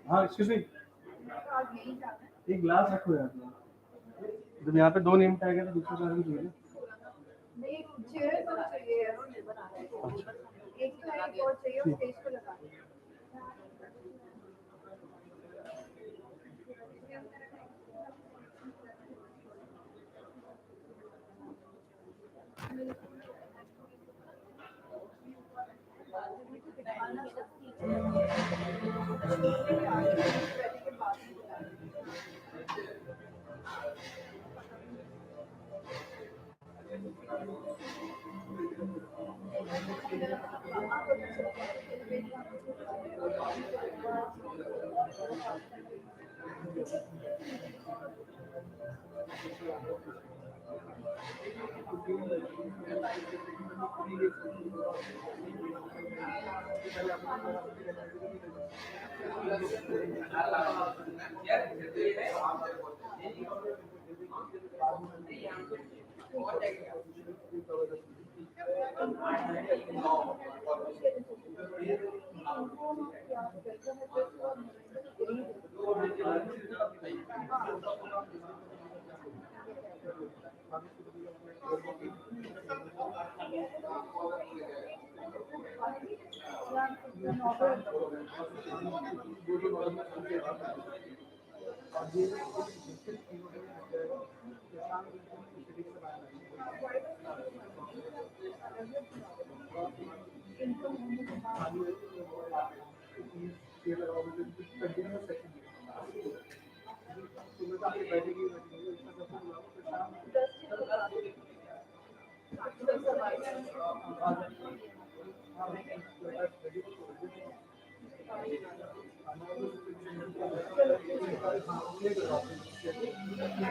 हाँ excuse me, एक glass रखो यार। जब यहाँ पे दो नेम टैग है तो दूसरे ग्लास भी चाहिए। नहीं चेयर तो चाहिए यार, एक तो है और चाहिए और स्टेज पे लगा।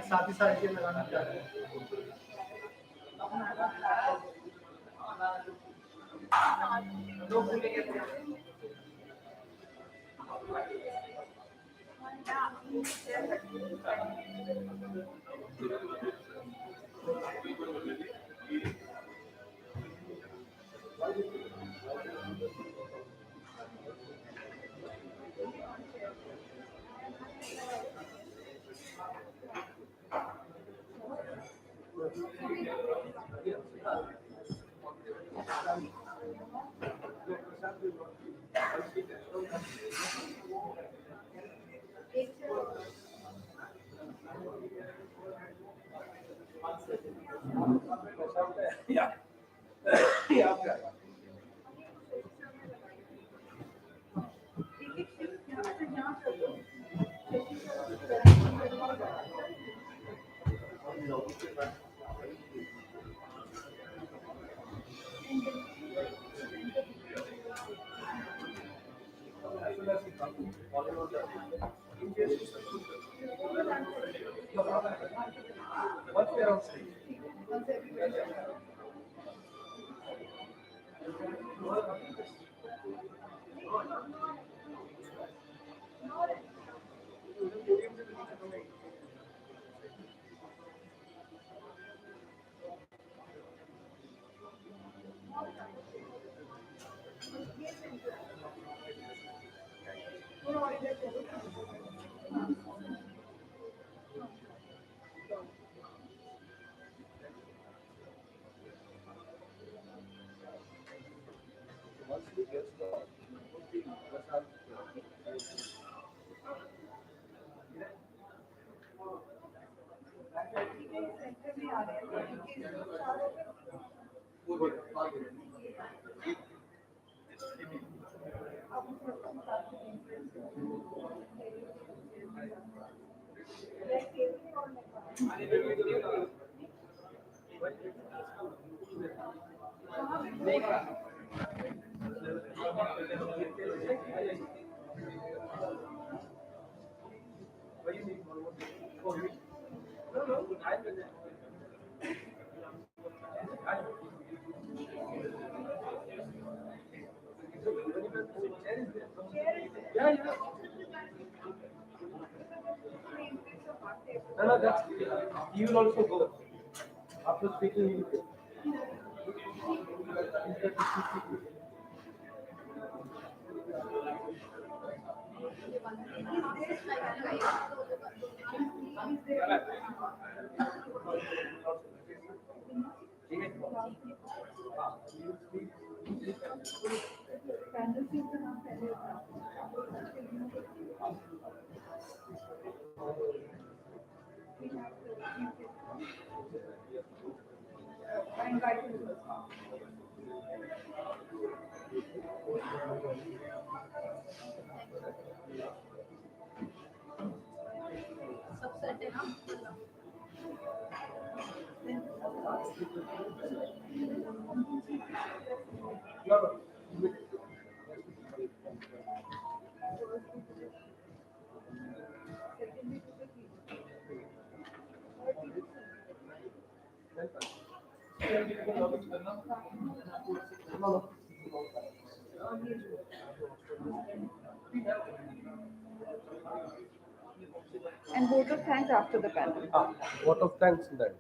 साथ ही साथ ये लगाना चाहते हैं। No, no, that's you will also go after speaking. You will And vote of thanks after the panel. Vote of thanks in that.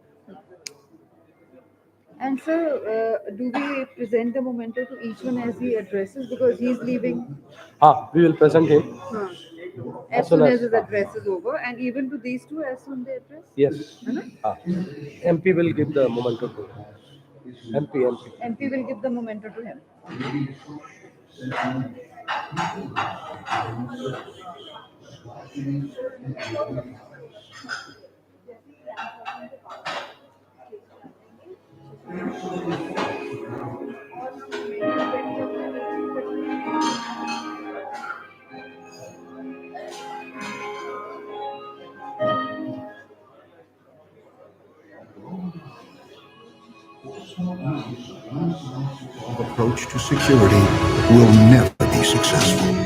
And sir, do we present the memento to each one as he addresses because he's leaving We will present him. as soon as his address is over, and even to these two as soon they address? Yes. MP will give the memento to MP. MP will give the memento to him. Approach to security will never be successful.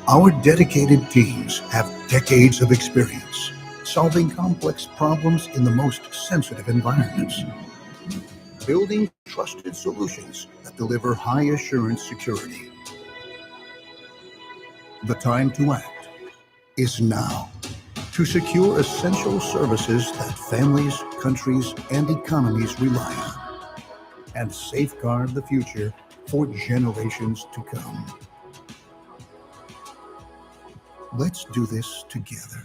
Our dedicated teams have decades of experience solving complex problems in the most sensitive environments, building trusted solutions that deliver high assurance security. The time to act is now to secure essential services that families, countries, and economies rely on, and safeguard the future for generations to come. Let's do this together.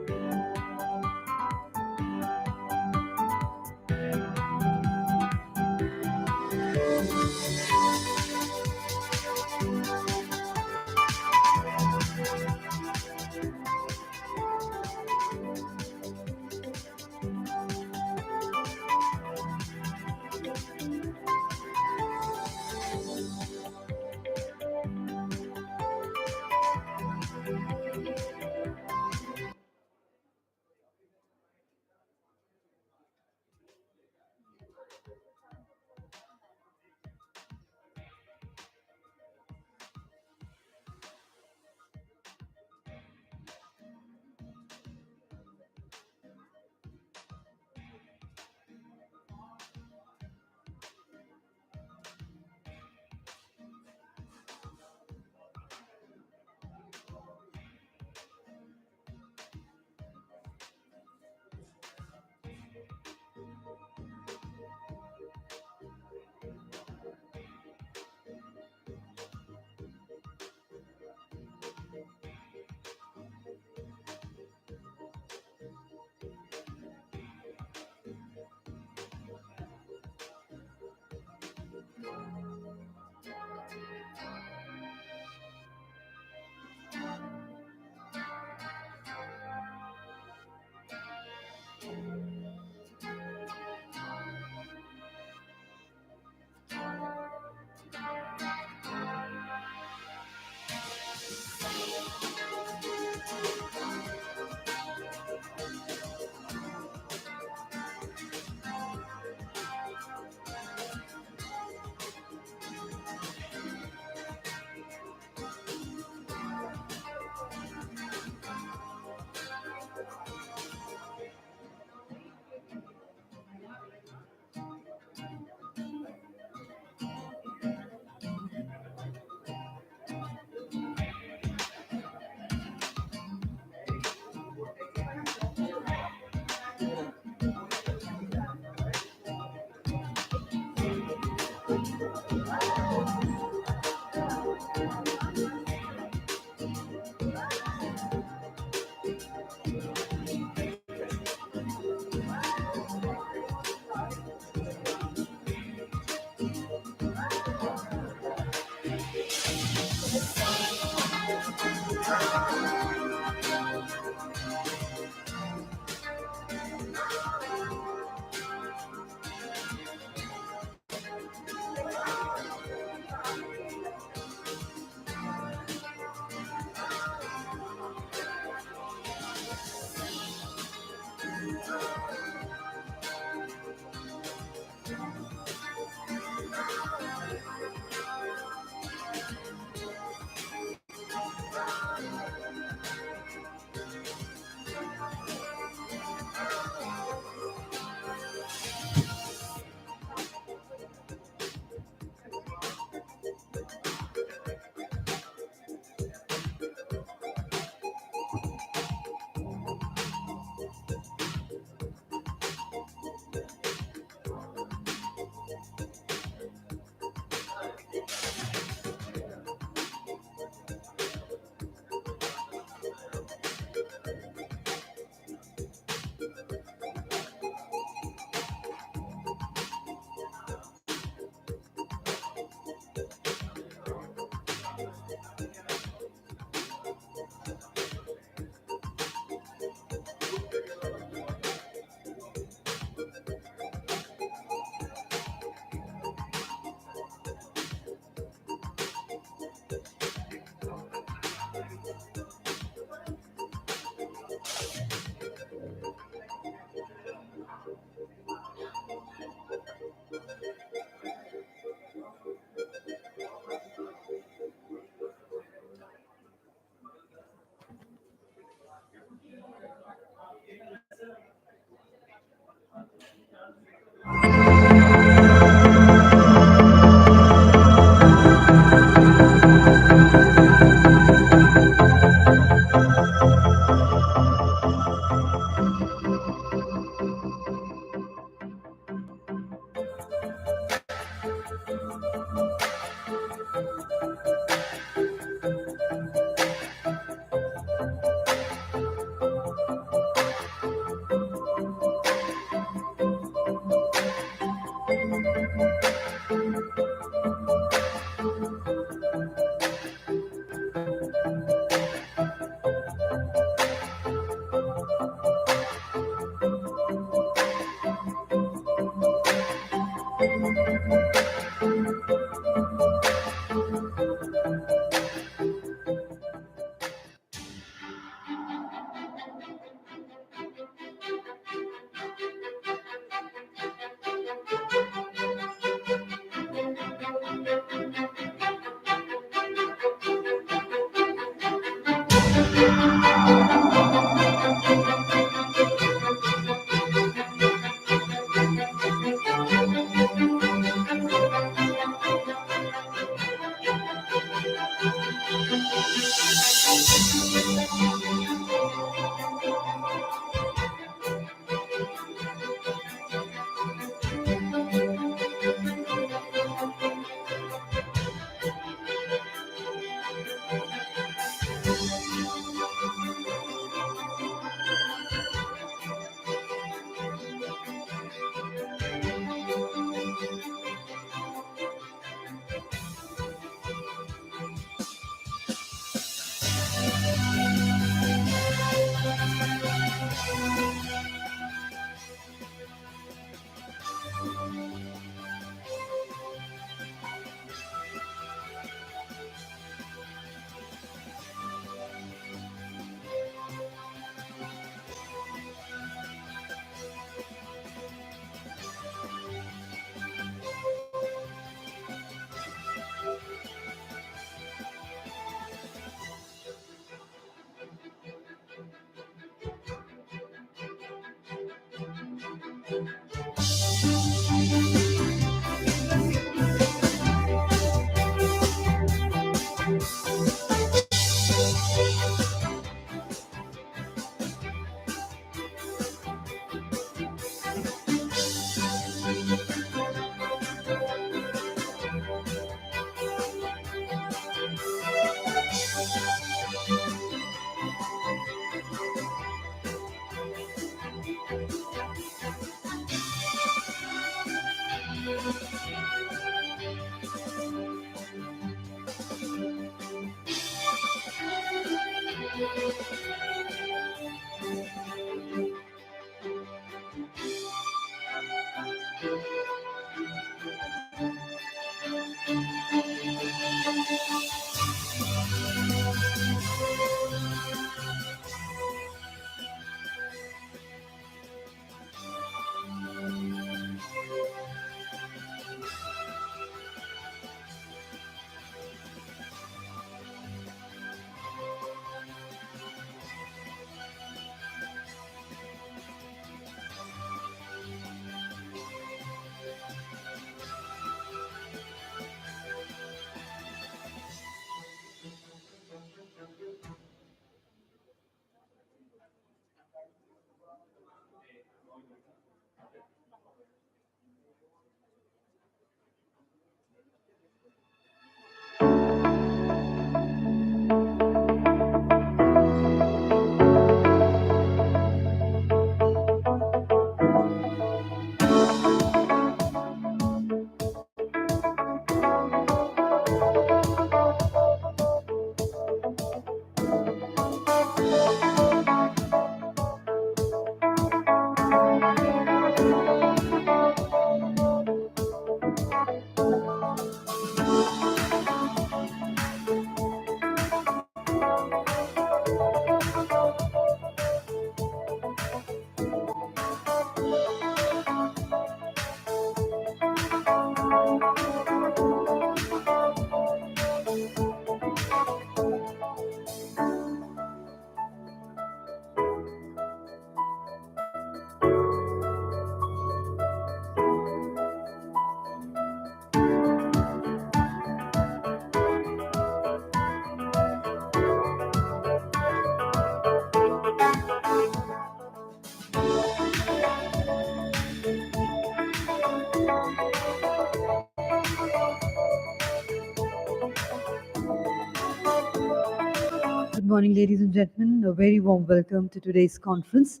Good morning, ladies and gentlemen. A very warm welcome to today's conference.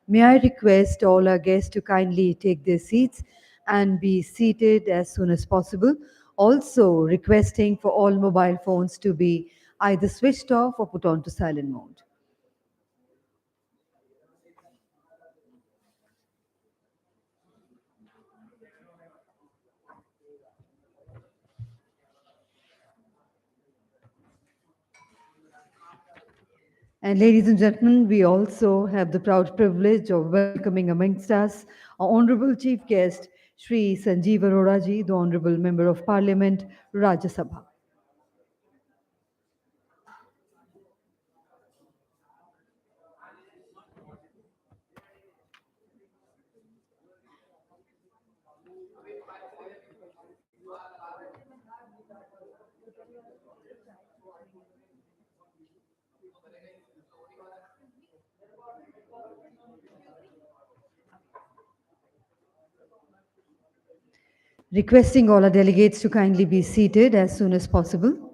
May I request all our guests to kindly take their seats and be seated as soon as possible. Also, requesting for all mobile phones to be either switched off or put on to silent mode. And ladies and gentlemen, we also have the proud privilege of welcoming amongst us our Honorable Chief Guest, Shri Sanjeev Arora ji, the Honorable Member of Parliament, Rajya Sabha. Requesting all our delegates to kindly be seated as soon as possible.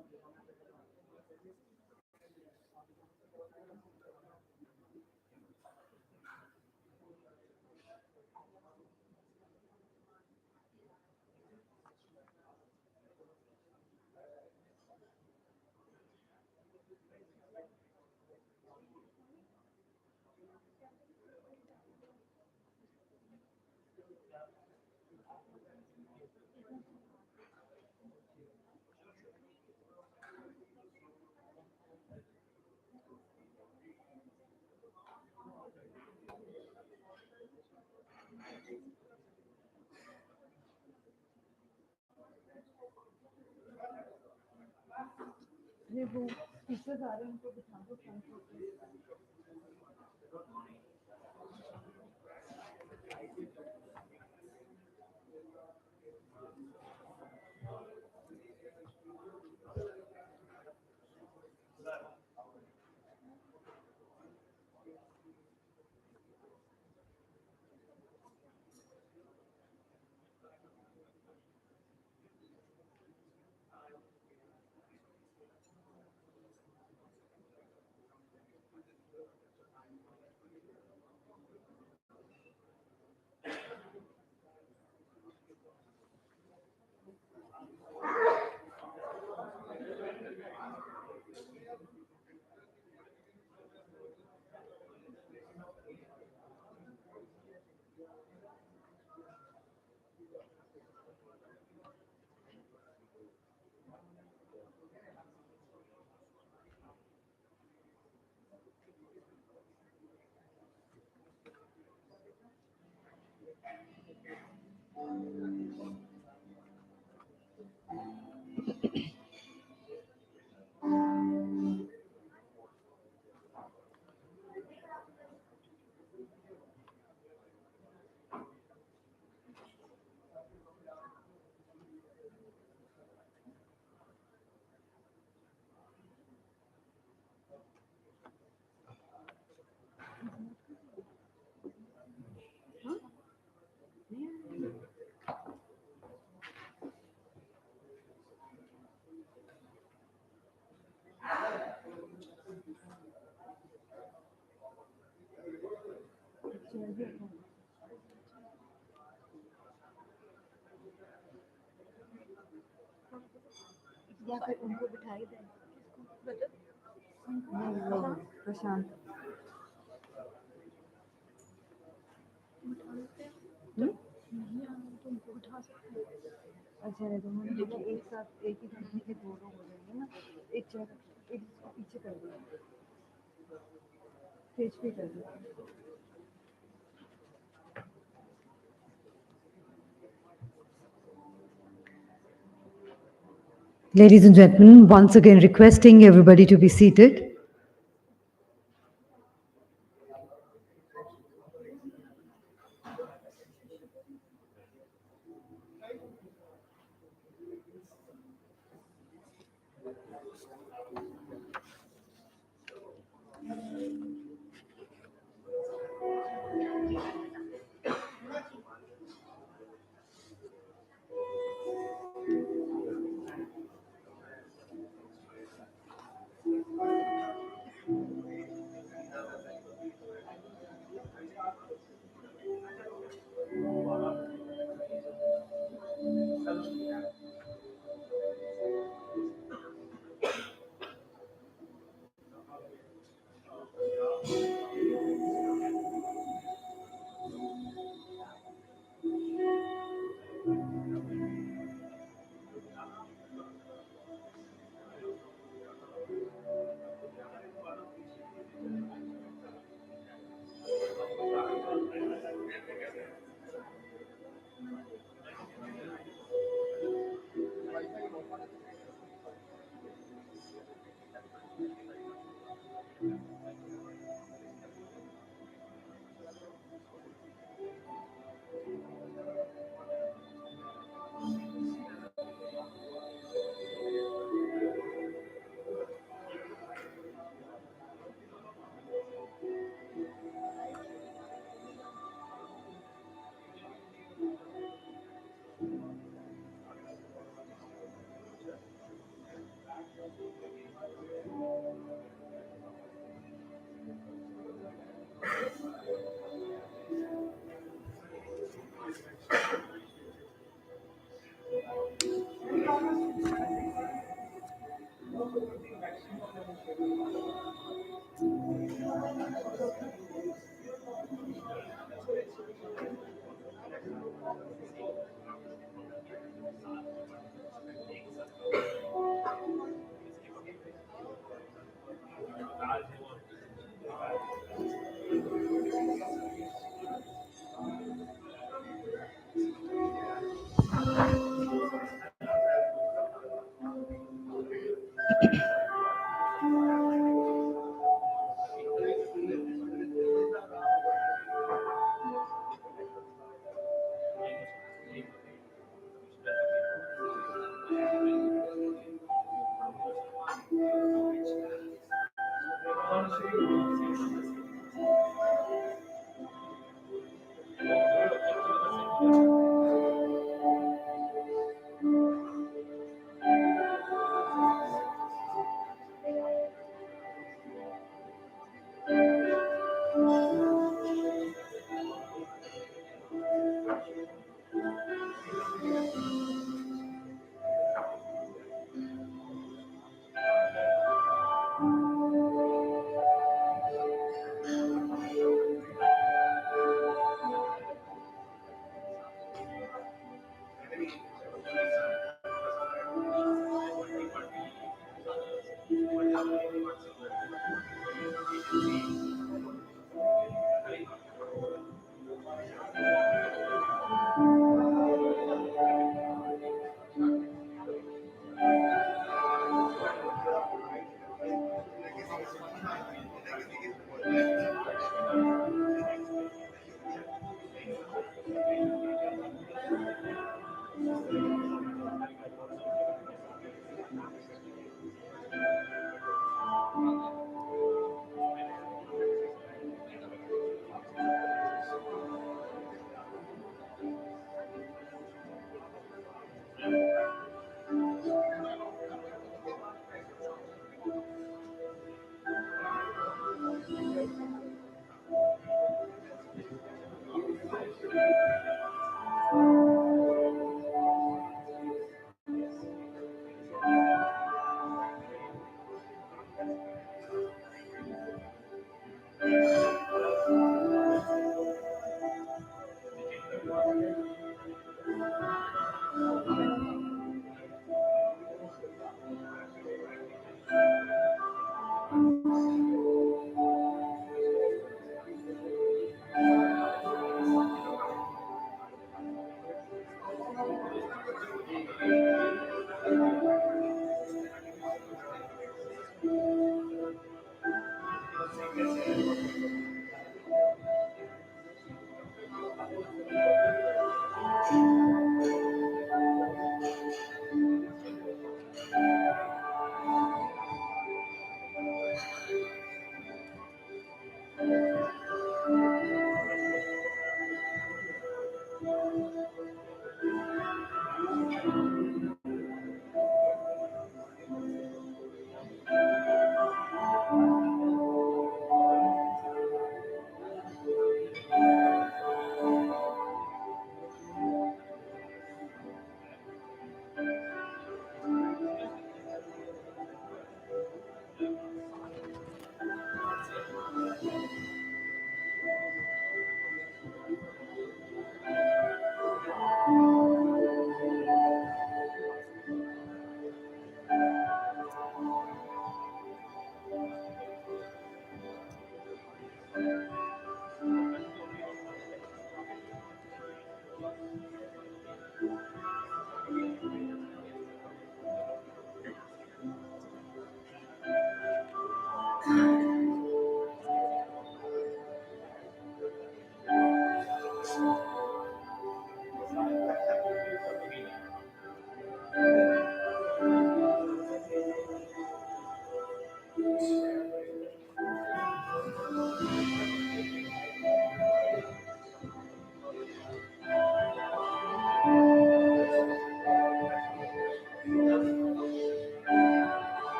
या फिर उनको बिठाई दें नहीं वो प्रशांत हम्म? अच्छा नहीं तो मैंने बोला एक साथ एक ही कंपनी के दो लोग हो जाएंगे ना एक चेयर एक इसको पीछे कर दिया स्टेज पे कर दिया Ladies and gentlemen, once again requesting everybody to be seated.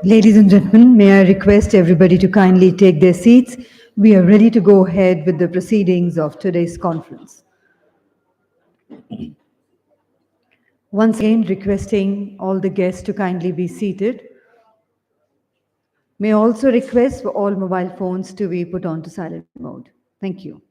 Ladies and gentlemen, may I request everybody to kindly take their seats. We are ready to go ahead with the proceedings of today's conference. Once again, requesting all the guests to kindly be seated. May I also request for all mobile phones to be put on to silent mode. Thank you.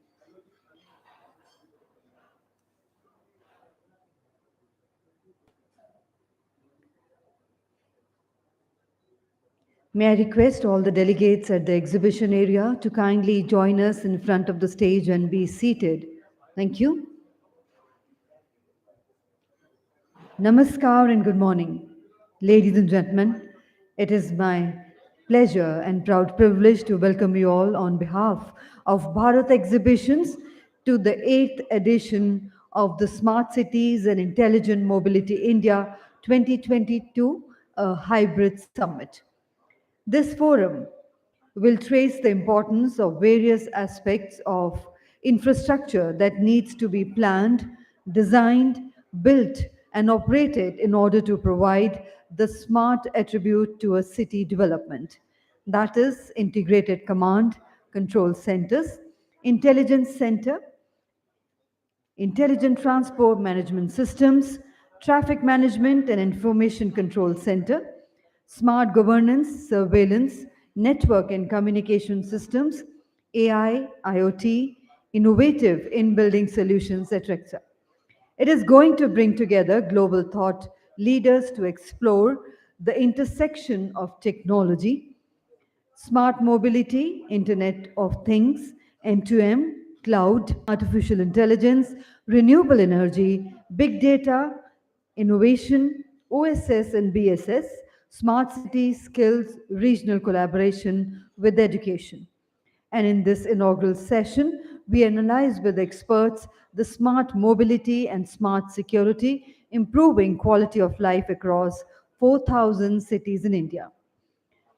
May I request all the delegates at the exhibition area to kindly join us in front of the stage and be seated. Thank you. Namaskar and good morning. Ladies and gentlemen, it is my pleasure and proud privilege to welcome you all on behalf of Bharat Exhibitions to the 8th edition of the Smart Cities and Intelligent Mobility India 2022 Hybrid Summit. This forum will trace the importance of various aspects of infrastructure that needs to be planned, designed, built, and operated in order to provide the smart attribute to a city development. That is integrated command, control centers, intelligence center, intelligent transport management systems, traffic management and information control center, smart governance, surveillance, network and communication systems, AI, IoT, innovative in-building solutions, etc. It is going to bring together global thought leaders to explore the intersection of technology, smart mobility, Internet of Things, M2M, cloud, artificial intelligence, renewable energy, big data, innovation, OSS and BSS, smart cities, skills, regional collaboration with education. And in this inaugural session, we analyze with experts the smart mobility and smart security, improving quality of life across 4,000 cities in India.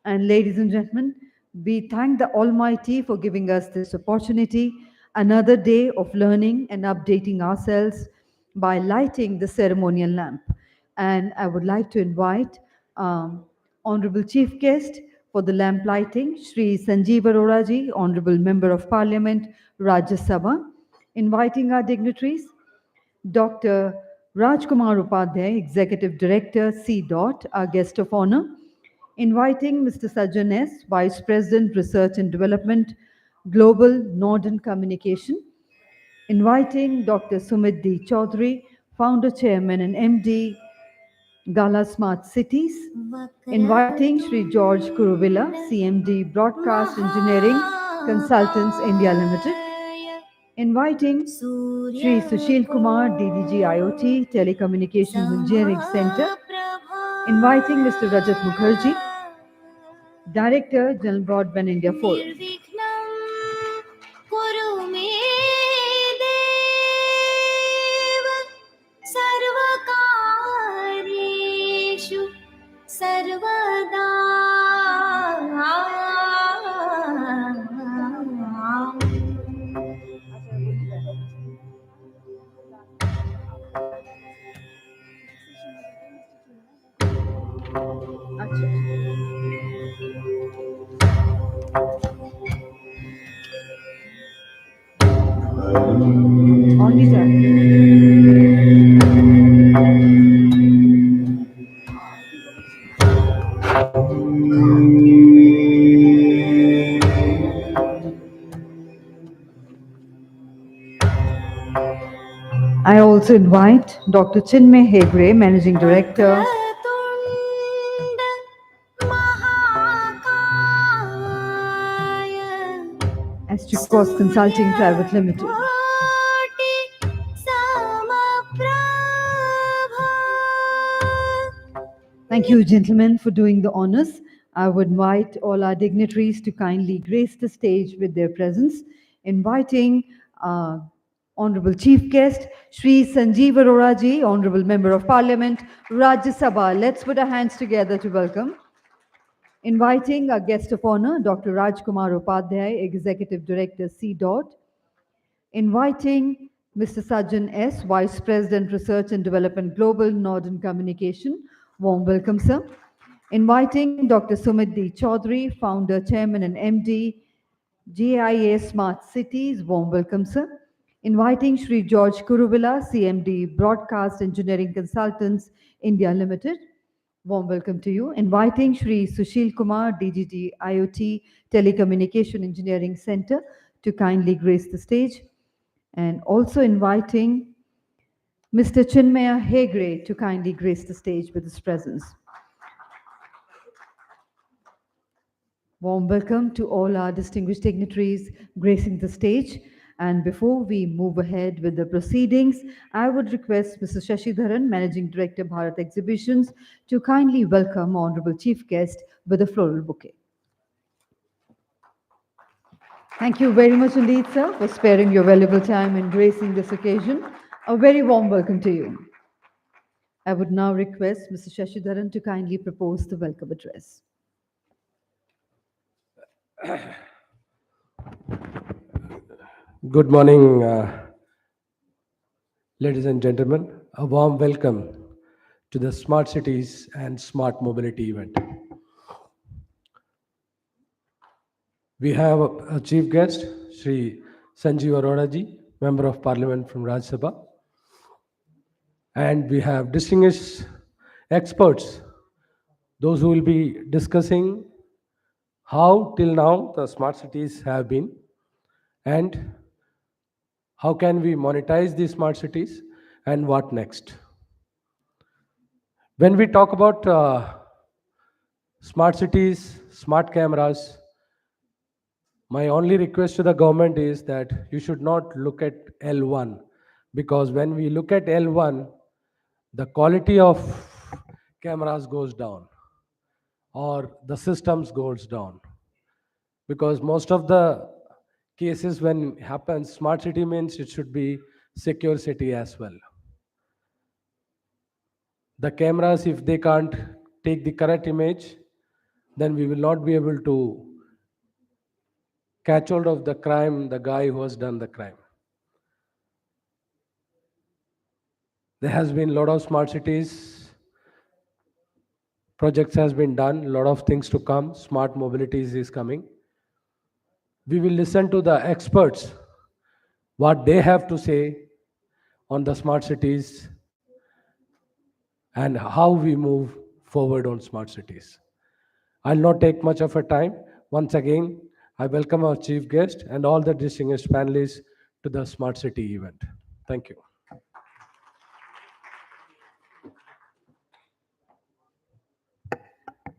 And ladies and gentlemen, we thank the Almighty for giving us this opportunity, another day of learning and updating ourselves by lighting the ceremonial lamp. And I would like to invite Honorable Chief Guest for the lamp lighting, Shri Sanjeev Arora ji, Honorable Member of Parliament, Rajya Sabha, inviting our dignitaries, Dr. Rajkumar Upadhyay, Executive Director, C. Dot, our guest of honor, inviting Mr. Sajjan S., Vice President, Research and Development, Global Northern Communication, inviting Dr. Sumit D. Chaudhary, Founder, Chairman, and MD, Gala Smart Cities, inviting Sri George Kuruvilla, CMD, Broadcast Engineering Consultants India Limited, inviting Sri Sushil Kumar, DDG IoT, Telecommunications Engineering Center, inviting Mr. Rajat Mukherjee, Director, General Broadband India Forum. Only that. I also invite Dr. Chinmay Hegre, Managing Director, Astricos Consulting Private Limited. Thank you, gentlemen, for doing the honors. I would invite all our dignitaries to kindly grace the stage with their presence, inviting Honorable Chief Guest, Shri Sanjeev Arora ji, Honorable Member of Parliament, Rajya Sabha. Let's put our hands together to welcome. Inviting our guest of honor, Dr. Rajkumar Upadhyay, Executive Director, C. Dot. Inviting Mr. Sajjan S., Vice President, Research and Development, Global Northern Communication. Warm welcome, sir. Inviting Dr. Sumit D. Chaudhary, Founder, Chairman, and MD, GIA Smart Cities. Warm welcome, sir. Inviting Shri George Kuruvilla, CMD, Broadcast Engineering Consultants, India Limited. Warm welcome to you. Inviting Shri Sushil Kumar, DGT IoT Telecommunication Engineering Center, to kindly grace the stage. And also inviting Mr. Chinmaya Hegre to kindly grace the stage with his presence. Warm welcome to all our distinguished dignitaries gracing the stage. And before we move ahead with the proceedings, I would request Mr. Shashidharan, Managing Director, Bharat Exhibitions, to kindly welcome Honorable Chief Guest with a floral bouquet. Thank you very much indeed, sir, for sparing your valuable time and gracing this occasion. A very warm welcome to you. I would now request Mr. Shashidharan to kindly propose the welcome address. Good morning, ladies and gentlemen. A warm welcome to the Smart Cities and Smart Mobility event. We have a chief guest, Sri Sanjeev Arora ji, Member of Parliament from Rajya Sabha. And we have distinguished experts, those who will be discussing how till now the smart cities have been and how can we monetize these smart cities and what next. When we talk about smart cities, smart cameras, my only request to the government is that you should not look at L1, because when we look at L1, the quality of cameras goes down or the systems goes down, because most of the cases when it happens, smart city means it should be secure city as well. The cameras, if they can't take the correct image, then we will not be able to catch hold of the crime, the guy who has done the crime. There has been a lot of smart cities projects has been done, a lot of things to come. Smart mobilities is coming. We will listen to the experts, what they have to say on the smart cities and how we move forward on smart cities. I'll not take much of a time. Once again, I welcome our chief guest and all the distinguished panelists to the smart city event. Thank you.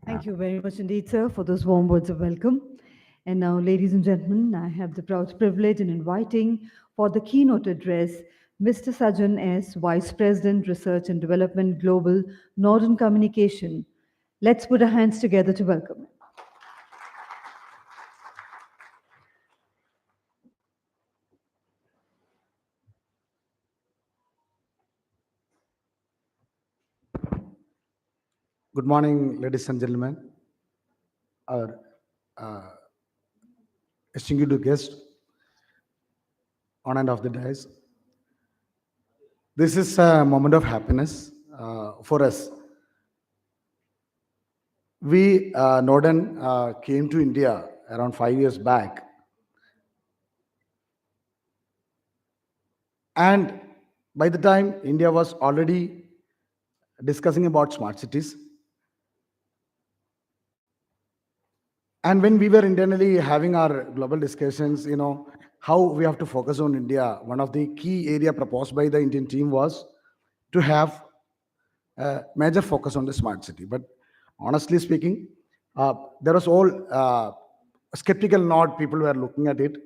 Thank you very much indeed, sir, for those warm words of welcome. And now, ladies and gentlemen, I have the proud privilege in inviting for the keynote address Mr. Sajjan S., Vice President, Research and Development, Global Northern Communication. Let's put our hands together to welcome him. Good morning, ladies and gentlemen. Our uh, distinguished guest on and off the dais. This is a moment of happiness for us. We, Norden, came to India around 5 years back. And by the time India was already discussing about smart cities, and when we were internally having our global discussions, how we have to focus on India, one of the key area proposed by the Indian team was to have a major focus on the smart city. But honestly speaking, there was all skeptical note. People were looking at it,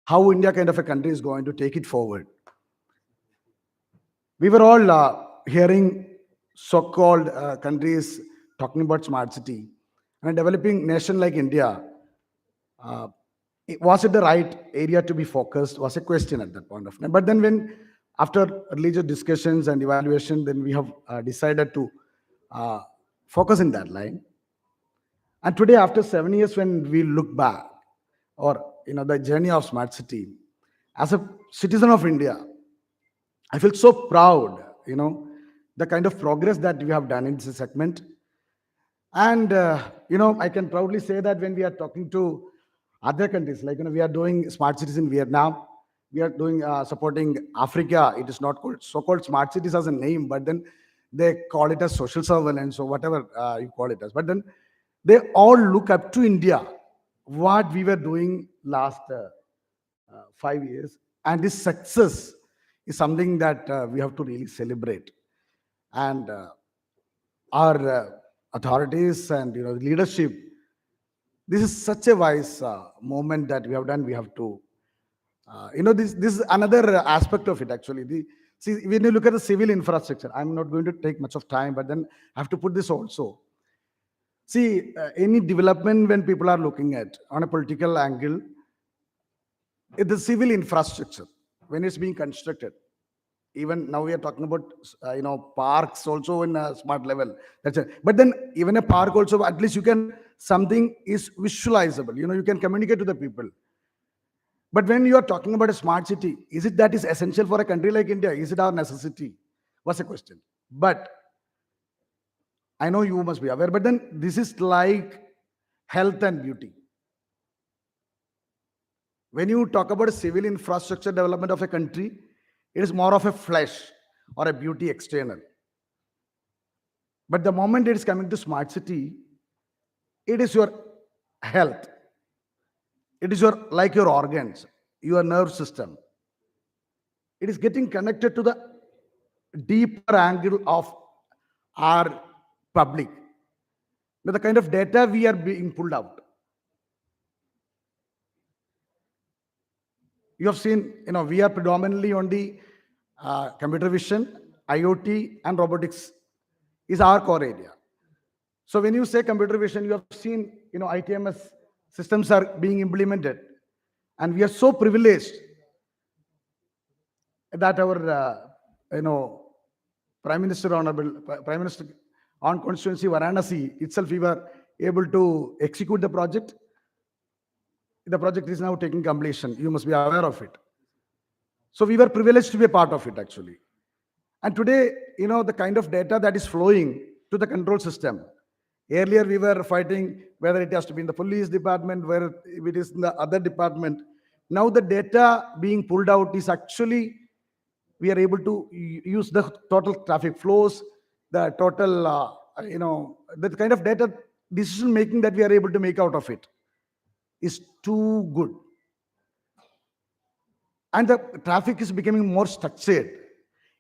how India kind of a country is going to take it forward. We were all hearing so-called countries talking about smart city, and a developing nation like India. Uh, was it the right area to be focused? Was a question at that point of time. But then, when after religious discussions and evaluation, then we have decided to uh, focus in that line. And today, after 7 years, when we look back, or the journey of smart city, as a citizen of India, I feel so proud, the kind of progress that we have done in this segment. And, I can proudly say that when we are talking to other countries, like, we are doing smart cities in Vietnam, we are doing supporting Africa. It is not called so-called smart cities as a name, but then they call it as social surveillance or whatever you call it as. But then they all look up to India, what we were doing last 5 years. And this success is something that we have to really celebrate. And our authorities and leadership, this is such a wise moment that we have done. We have to, this is another aspect of it actually. See, when you look at the civil infrastructure, I'm not going to take much of time, but then I have to put this also. See, any development when people are looking at on a political angle, the civil infrastructure, when it's being constructed, even now we are talking about parks also in a smart level. That's it. But then even a park also, at least you can, something is visualizable, you can communicate to the people. But when you are talking about a smart city, is it that is essential for a country like India? Is it our necessity? Was a question. But I know you must be aware, but then this is like health and beauty. When you talk about a civil infrastructure development of a country, it is more of a flesh or a beauty external. But the moment it is coming to smart city, it is your health. It is like your organs, your nerve system. It is getting connected to the deeper angle of our public. Now, the kind of data we are being pulled out. You have seen, we are predominantly on the computer vision, IoT, and robotics is our core area. So when you say computer vision, you have seen, ITMS systems are being implemented, and we are so privileged that our, Prime Minister, Honorable Prime Minister, on constituency Varanasi itself, we were able to execute the project. The project is now taking completion. You must be aware of it. So we were privileged to be a part of it actually. And today, the kind of data that is flowing to the control system. Earlier, we were fighting whether it has to be in the police department, whether it is in the other department. Now the data being pulled out is actually, we are able to use the total traffic flows, the total, the kind of data decision making that we are able to make out of it is too good. And the traffic is becoming more structured.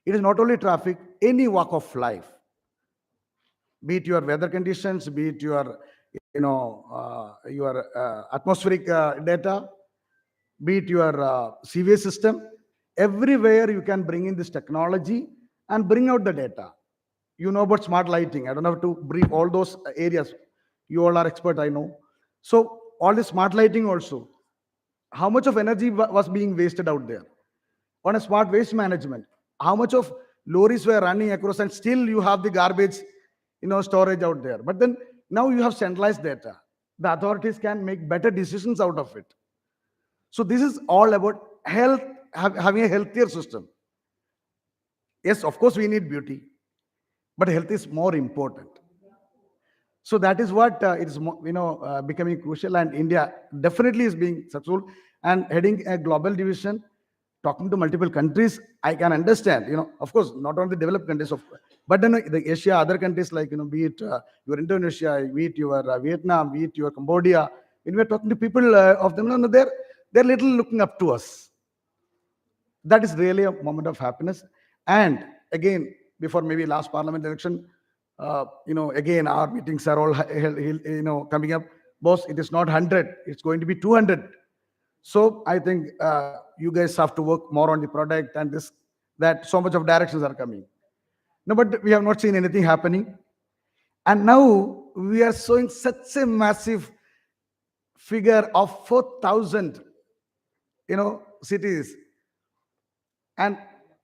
It is not only traffic, any walk of life, be it your weather conditions, be it your, atmospheric data, be it your CV system, everywhere you can bring in this technology and bring out the data. You know about smart lighting. I don't have to brief all those areas. You all are expert, I know. So all the smart lighting also, how much of energy was being wasted out there? On a smart waste management, how much of lorries were running across, and still you have the garbage, storage out there. But then now you have centralized data. The authorities can make better decisions out of it. So this is all about health, having a healthier system. Yes, of course we need beauty, but health is more important. So that is what it is, becoming crucial, and India definitely is being successful and heading a global division, talking to multiple countries. I can understand, of course, not only developed countries, but then the Asia, other countries like, be it your Indonesia, be it your Vietnam, be it your Cambodia. When we are talking to people of them, they're little looking up to us. That is really a moment of happiness. And again, before maybe last parliament election, again, our meetings are all coming up. Boss, it is not 100, it's going to be 200. So I think you guys have to work more on the product, and that so much of directions are coming. No, but we have not seen anything happening. And now we are showing such a massive figure of 4,000, cities. And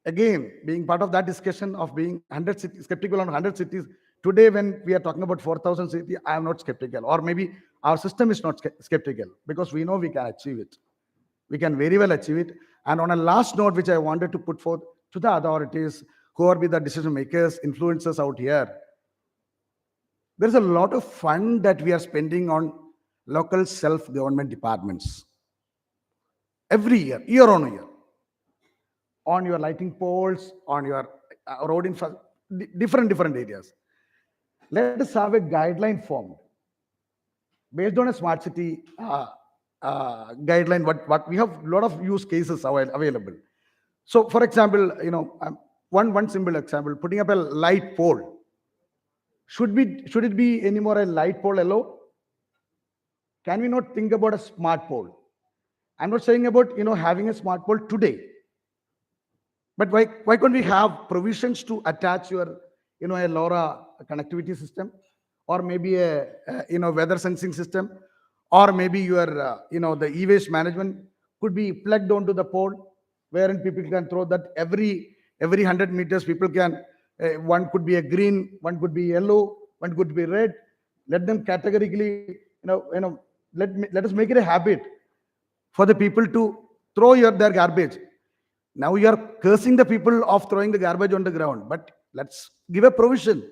again, being part of that discussion of being 100 cities, skeptical on 100 cities, today when we are talking about 4,000 cities, I am not skeptical. Or maybe our system is not skeptical, because we know we can achieve it. We can very well achieve it. And on a last note, which I wanted to put forth, to the authorities, who are with the decision makers, influencers out here. There's a lot of fund that we are spending on local self-government departments every year, year on year, on your lighting poles, on your road infrastructure, different areas. Let us have a guideline formed based on a smart city guideline. What we have a lot of use cases available. So, for example, one simple example: putting up a light pole. Should it be anymore a light pole alone? Can we not think about a smart pole? I'm not saying about having a smart pole today, but why can't we have provisions to attach your a LoRa connectivity system, or maybe a weather sensing system, or maybe your the e-waste management could be plugged onto the pole, wherein people can throw that every 100 meters people can one could be a green, one could be yellow, one could be red. Let them categorically let us make it a habit for the people to throw their garbage. Now you are cursing the people of throwing the garbage on the ground, but let's give a provision,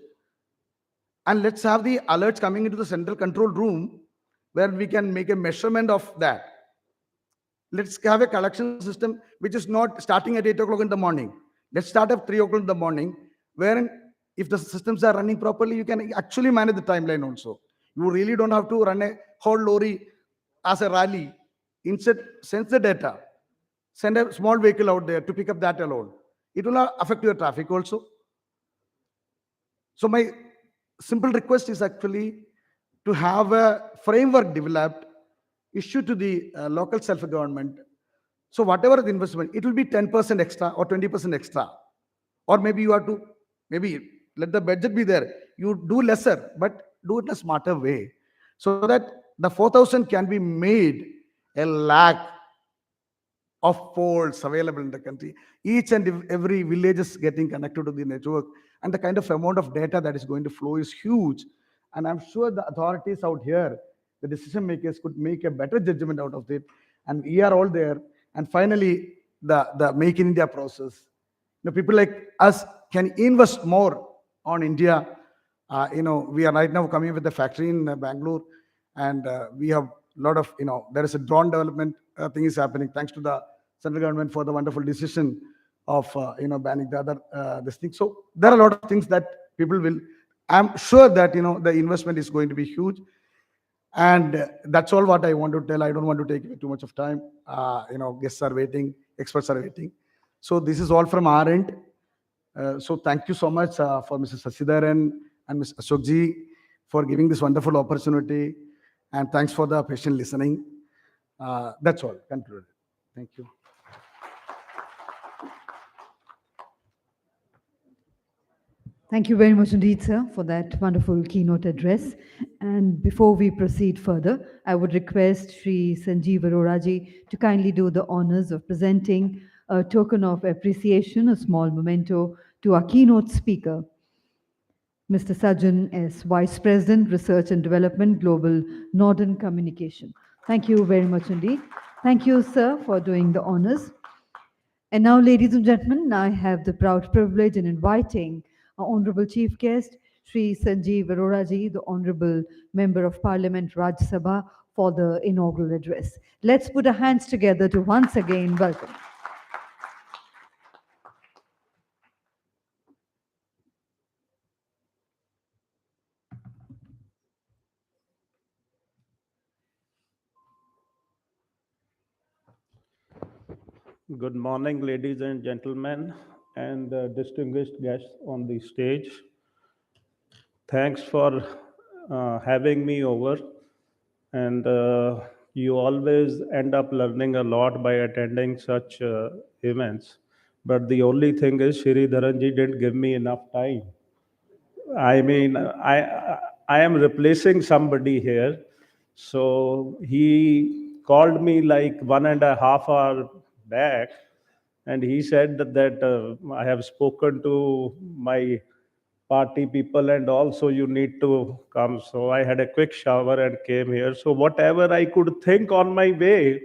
and let's have the alerts coming into the central control room where we can make a measurement of that. Let's have a collection system which is not starting at 8 o'clock in the morning. Let's start at 3 o'clock in the morning, wherein if the systems are running properly, you can actually manage the timeline also. You really don't have to run a whole lorry as a rally. Instead, sense the data. Send a small vehicle out there to pick up that alone. It will not affect your traffic also. So my simple request is actually to have a framework developed, issued to the local self-government. So whatever the investment, it will be 10% extra or 20% extra. Or maybe you have to, maybe let the budget be there. You do lesser, but do it in a smarter way. So that the 4,000 can be made a lakh of poles available in the country. Each and every village is getting connected to the network, and the kind of amount of data that is going to flow is huge. And I'm sure the authorities out here, the decision makers, could make a better judgment out of it. And we are all there. And finally, the Make in India process. People like us can invest more on India. We are right now coming with a factory in Bangalore, and we have a lot of, there is a drone development thing is happening, thanks to the central government for the wonderful decision of, banning the other this thing. So there are a lot of things that people will, I'm sure that, the investment is going to be huge. And that's all what I want to tell. I don't want to take too much of time. Guests are waiting, experts are waiting. So this is all from our end. So thank you so much for Mr. Sasidharan and Mr. Ashokji for giving this wonderful opportunity. And thanks for the patient listening. That's all. Concluded. Thank you. Thank you very much indeed, sir, for that wonderful keynote address. And before we proceed further, I would request Sri Sanjeev Aroraji to kindly do the honors of presenting a token of appreciation, a small memento, to our keynote speaker, Mr. Sajjan S., Vice President, Research and Development, Global Northern Communication. Thank you very much indeed. Thank you, sir, for doing the honors. And now, ladies and gentlemen, I have the proud privilege in inviting our Honorable Chief Guest, Sri Sanjeev Aroraji, the Honorable Member of Parliament, Rajya Sabha, for the inaugural address. Let's put our hands together to once again welcome. Good morning, ladies and gentlemen, and distinguished guests on the stage. Thanks for having me over. And you always end up learning a lot by attending such events. But the only thing is, Shri Dharanji didn't give me enough time. I mean, I am replacing somebody here. So he called me like 1.5 hours back, and he said that I have spoken to my party people and also you need to come. So I had a quick shower and came here. So whatever I could think on my way,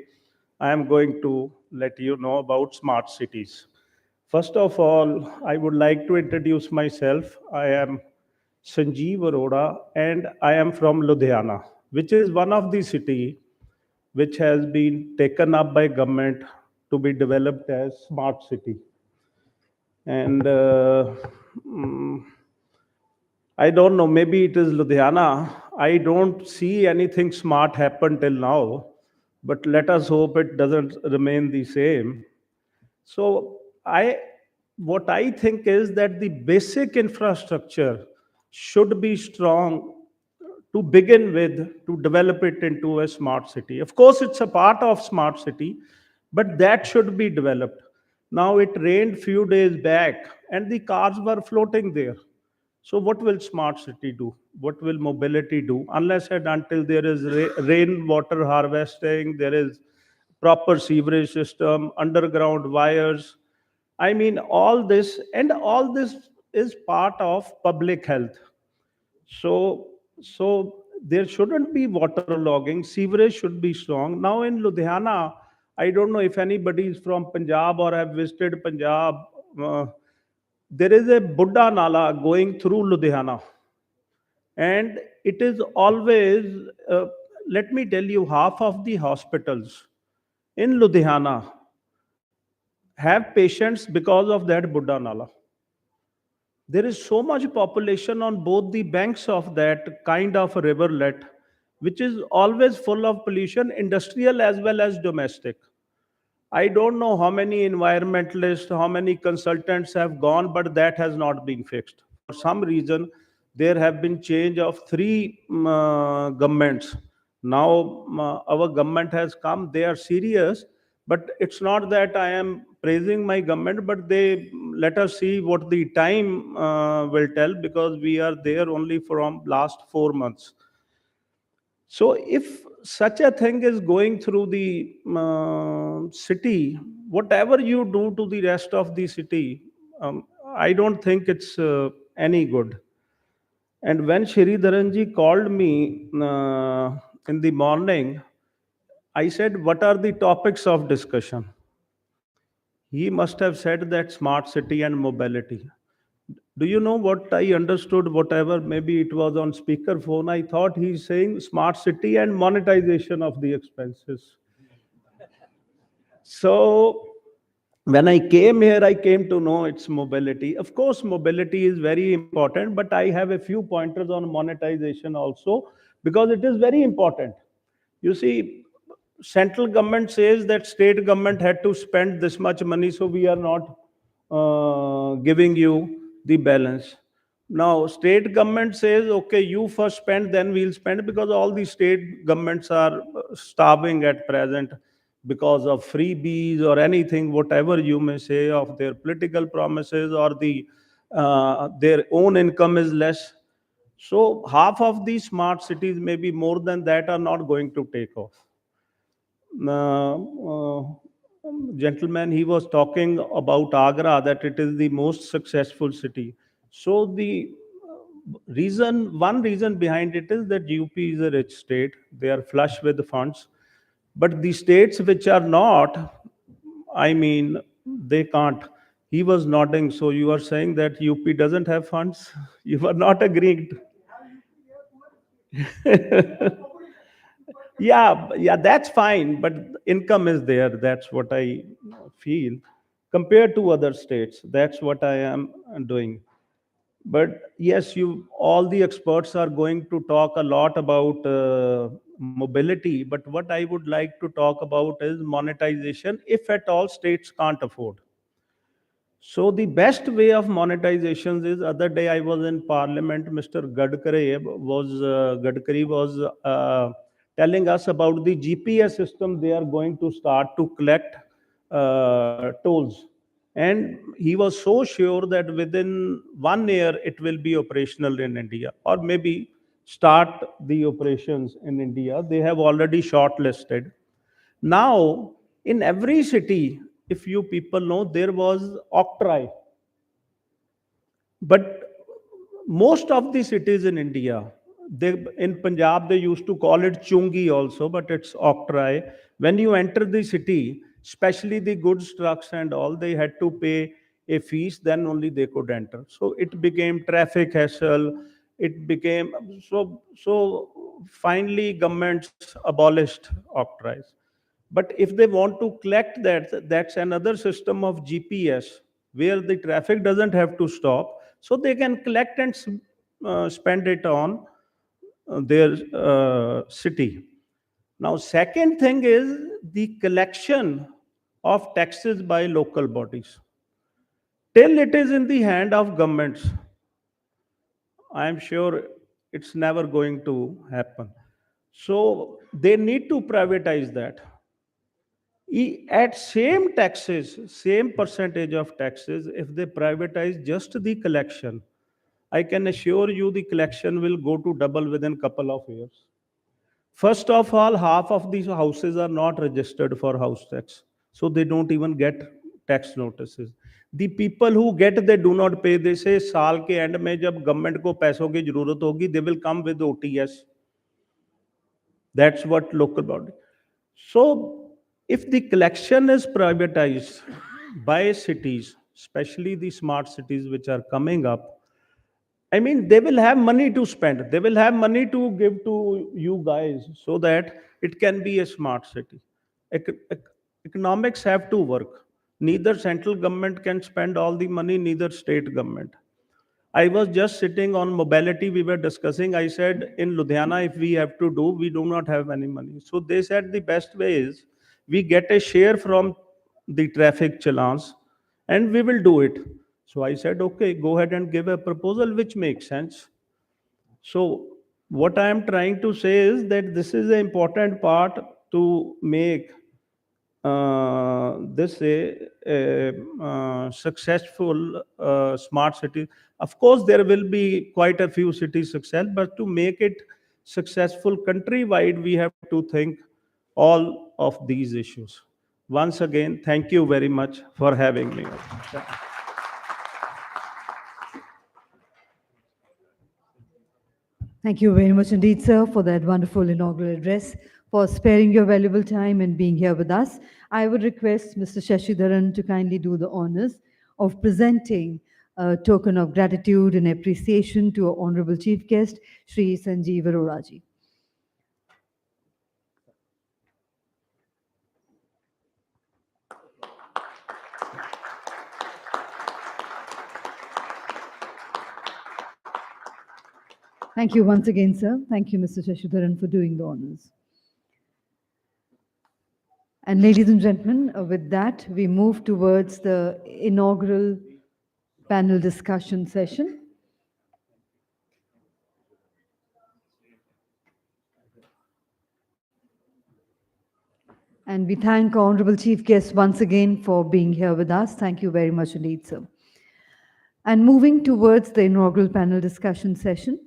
I am going to let you know about smart cities. First of all, I would like to introduce myself. I am Sanjeev Arora and I am from Ludhiana, which is one of the city which has been taken up by government to be developed as smart city. And mm, I don't know, maybe it is Ludhiana. I don't see anything smart happen till now, but let us hope it doesn't remain the same. So what I think is that the basic infrastructure should be strong to begin with to develop it into a smart city. Of course, it's a part of smart city, but that should be developed. Now it rained few days back, and the cars were floating there. So what will smart city do? What will mobility do? Unless and until there is rainwater harvesting, there is proper sewerage system, underground wires. I mean, all this is part of public health. So there shouldn't be waterlogging. Sewerage should be strong. Now in Ludhiana, I don't know if anybody is from Punjab or have visited Punjab. Uh, there is a Buddha Nala going through Ludhiana, and it is always. Let me tell you, half of the hospitals in Ludhiana have patients because of that Buddha Nala. There is so much population on both the banks of that kind of a riverlet, which is always full of pollution, industrial as well as domestic. I don't know how many environmentalists, how many consultants have gone, but that has not been fixed. For some reason, there have been change of three governments. Now our government has come. They are serious, but it's not that I am praising my government, but they let us see what the time will tell, because we are there only from last 4 months. So, if such a thing is going through the city, whatever you do to the rest of the city, I don't think it's any good. And when Shri Dharanji called me in the morning, I said, "What are the topics of discussion?" He must have said that smart city and mobility. Do you know what I understood? Whatever, maybe it was on speakerphone. I thought he's saying smart city and monetization of the expenses. So when I came here, I came to know it's mobility. Of course, mobility is very important, but I have a few pointers on monetization also, because it is very important. You see, central government says that state government had to spend this much money, so we are not giving you the balance. Now, state government says, okay, you first spend, then we'll spend, because all the state governments are starving at present because of freebies or anything, whatever you may say, of their political promises, or their own income is less. So half of these smart cities, maybe more than that, are not going to take off. uh, uh, Gentleman, he was talking about Agra, that it is the most successful city. So the one reason behind it is that UP is a rich state. They are flush with funds. But the states which are not, I mean, they can't. He was nodding. So you are saying that UP doesn't have funds? You are not agreeing. Yeah, that's fine, but income is there. That's what I feel. Compared to other states, that's what I am doing. But yes, you all the experts are going to talk a lot about mobility, but what I would like to talk about is monetization, if at all states can't afford. So the best way of monetizations is, other day I was in Parliament. Mr. Gadkari was telling us about the GPS system they are going to start to collect tolls, and he was so sure that within 1 year it will be operational in India, or maybe start the operations in India. They have already shortlisted. Now, in every city, if you people know, there was octroi. But most of the cities in India, in Punjab, they used to call it chungi also, but it's octroi. When you enter the city, especially the goods trucks and all, they had to pay a fees, then only they could enter. So it became traffic hassle. It became so finally governments abolished octroys. But if they want to collect that, that's another system of GPS where the traffic doesn't have to stop. So they can collect and spend it on their city. Now, second thing is the collection of taxes by local bodies. Till it is in the hand of governments, I am sure it's never going to happen. So they need to privatize that. At same taxes, same percentage of taxes, if they privatize just the collection, I can assure you the collection will go to double within couple of years. First of all, half of these houses are not registered for house tax, so they don't even get tax notices. The people who get, they do not pay. They say साल के end में जब government को पैसों की जरूरत होगी, they will come with OTS. That's what local body. So if the collection is privatized by cities, especially the smart cities which are coming up, I mean, they will have money to spend. They will have money to give to you guys so that it can be a smart city. Economics have to work. Neither central government can spend all the money, neither state government. I was just sitting on mobility, we were discussing. I said, in Ludhiana, if we have to do, we do not have any money. So they said the best way is we get a share from the traffic challans and we will do it. So I said, okay, go ahead and give a proposal which makes sense. So what I am trying to say is that this is an important part to make this a successful smart city. Of course, there will be quite a few cities success, but to make it successful countrywide, we have to think all of these issues. Once again, thank you very much for having me. Thank you very much indeed, sir, for that wonderful inaugural address, for sparing your valuable time and being here with us. I would request Mr. Shashidharan to kindly do the honors of presenting a token of gratitude and appreciation to our honorable chief guest, Shri Sanjeev Arora ji. Thank you once again, sir. Thank you, Mr. Shashidharan, for doing the honors. And ladies and gentlemen, with that, we move towards the inaugural panel discussion session. And we thank our honorable chief guest once again for being here with us. Thank you very much indeed, sir. And moving towards the inaugural panel discussion session,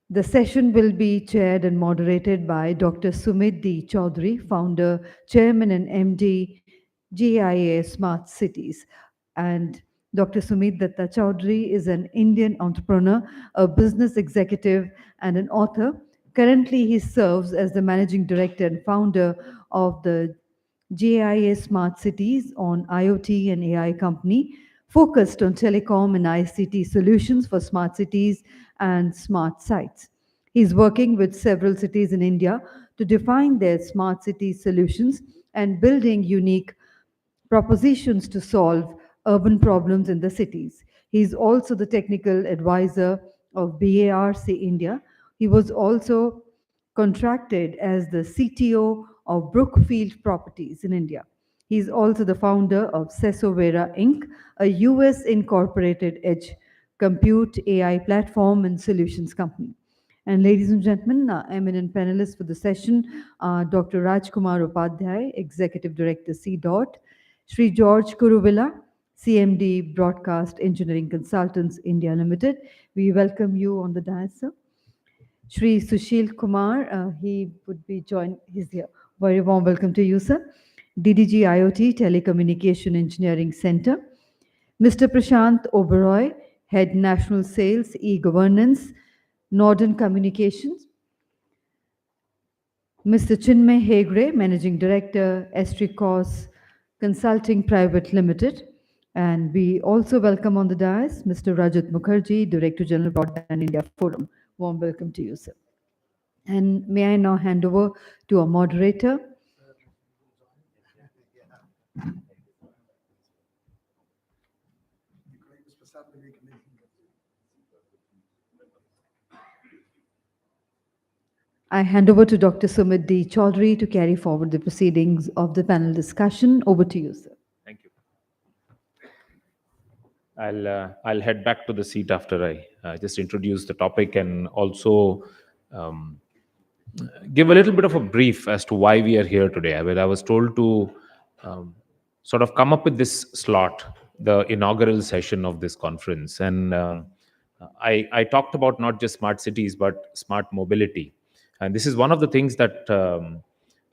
the session will be chaired and moderated by Dr. Sumit D. Chaudhary, founder, chairman and MD, GIA Smart Cities. And Dr. Sumit Datta Chaudhary is an Indian entrepreneur, a business executive, and an author. Currently, he serves as the managing director and founder of the GIA Smart Cities on IoT and AI company, focused on telecom and ICT solutions for smart cities and smart sites. He's working with several cities in India to define their smart city solutions and building unique propositions to solve urban problems in the cities. He is also the technical advisor of BARC India. He was also contracted as the CTO of Brookfield Properties in India. He is also the founder of Sesovera Inc., a US incorporated edge compute AI platform and solutions company. And ladies and gentlemen, eminent panelists for the session are Dr. Rajkumar Upadhyay, Executive Director, C. Shri George Kuruvilla, CMD Broadcast Engineering Consultants India Limited. We welcome you on the dais, sir. Shri Sushil Kumar, he would be joined, he's here. Very warm welcome to you, sir. DDG IoT Telecommunication Engineering Center. Mr. Prashant Oberoi, Head National Sales, E-Governance, Northern Communications. Mr. Chinmay Hegre, Managing Director, Estricos Consulting Private Limited. And we also welcome on the dais Mr. Rajat Mukherjee, Director General Broadband India Forum. Warm welcome to you, sir. And may I now hand over to our moderator. I hand over to Dr. Sumit D. Chaudhary to carry forward the proceedings of the panel discussion. Over to you, sir. Thank you. I'll head back to the seat after I just introduce the topic and also um, give a little bit of a brief as to why we are here today. I was told to um, sort of come up with this slot, the inaugural session of this conference, and I talked about not just smart cities but smart mobility, and this is one of the things that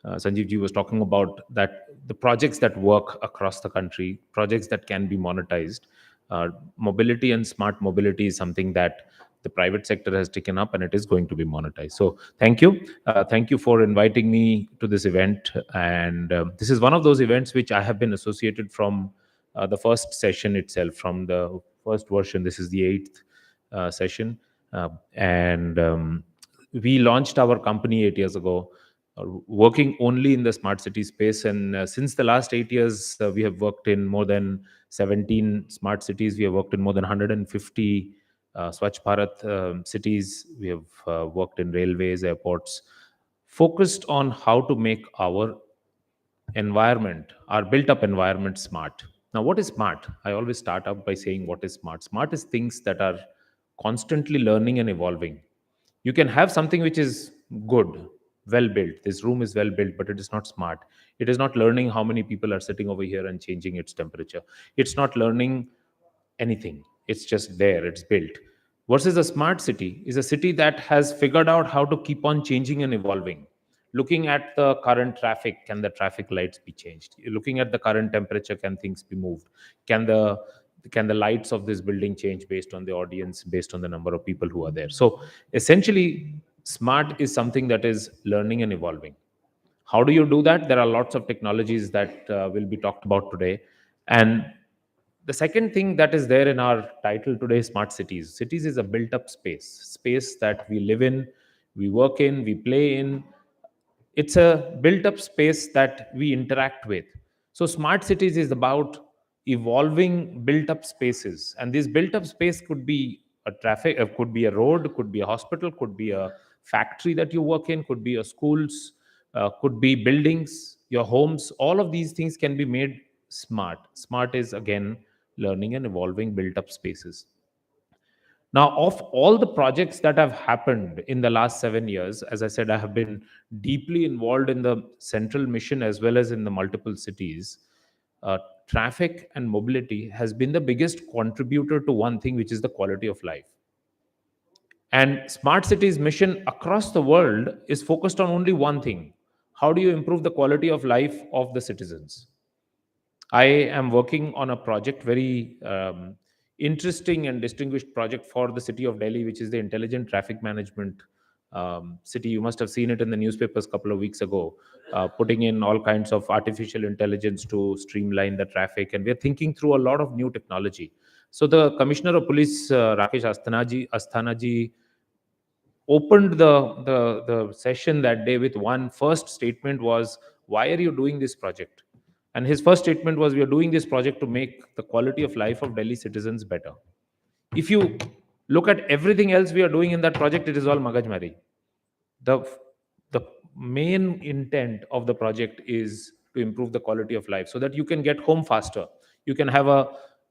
Sanjeev ji was talking about, that the projects that work across the country, projects that can be monetized. Mobility and smart mobility is something that the private sector has taken up, and it is going to be monetized. So thank you. Thank you for inviting me to this event. And this is one of those events which I have been associated from the first session itself, from the first version. This is the eighth session. And we launched our company 8 years ago, working only in the smart city space. And since the last 8 years, we have worked in more than 17 smart cities. We have worked in more than 150 Swachh Bharat cities. We have worked in railways, airports, focused on how to make our environment, our built up environment, smart. Now, what is smart? I always start out by saying what is smart. Smart is things that are constantly learning and evolving. You can have something which is good, well built. This room is well built, but it is not smart. It is not learning how many people are sitting over here and changing its temperature. It's not learning anything. It's just there, it's built. Versus a smart city is a city that has figured out how to keep on changing and evolving. Looking at the current traffic, can the traffic lights be changed? Looking at the current temperature, can things be moved? Can the lights of this building change based on the audience, based on the number of people who are there? So essentially, smart is something that is learning and evolving. How do you do that? There are lots of technologies that will be talked about today. And the second thing that is there in our title today, smart cities. Cities is a built up space that we live in, we work in, we play in. It's a built up space that we interact with. So smart cities is about evolving built up spaces, and this built up space could be a traffic, could be a road, could be a hospital, could be a factory that you work in, could be a schools, could be buildings, your homes. All of these things can be made smart is again learning and evolving built up spaces. Now, of all the projects that have happened in the last 7 years, as I said, I have been deeply involved in the central mission as well as in the multiple cities. Uh, Traffic and mobility has been the biggest contributor to one thing, which is the quality of life. And Smart Cities mission across the world is focused on only one thing: how do you improve the quality of life of the citizens? I am working on a project, very interesting and distinguished project for the city of Delhi, which is the intelligent traffic management city. You must have seen it in the newspapers a couple of weeks ago, putting in all kinds of artificial intelligence to streamline the traffic. And we're thinking through a lot of new technology. So the Commissioner of Police, Rakesh Asthanaji, opened the session that day with one first statement was, why are you doing this project? And his first statement was, we are doing this project to make the quality of life of Delhi citizens better. If you look at everything else we are doing in that project, it is all magajmari. The the main intent of the project is to improve the quality of life so that you can get home faster, you can have a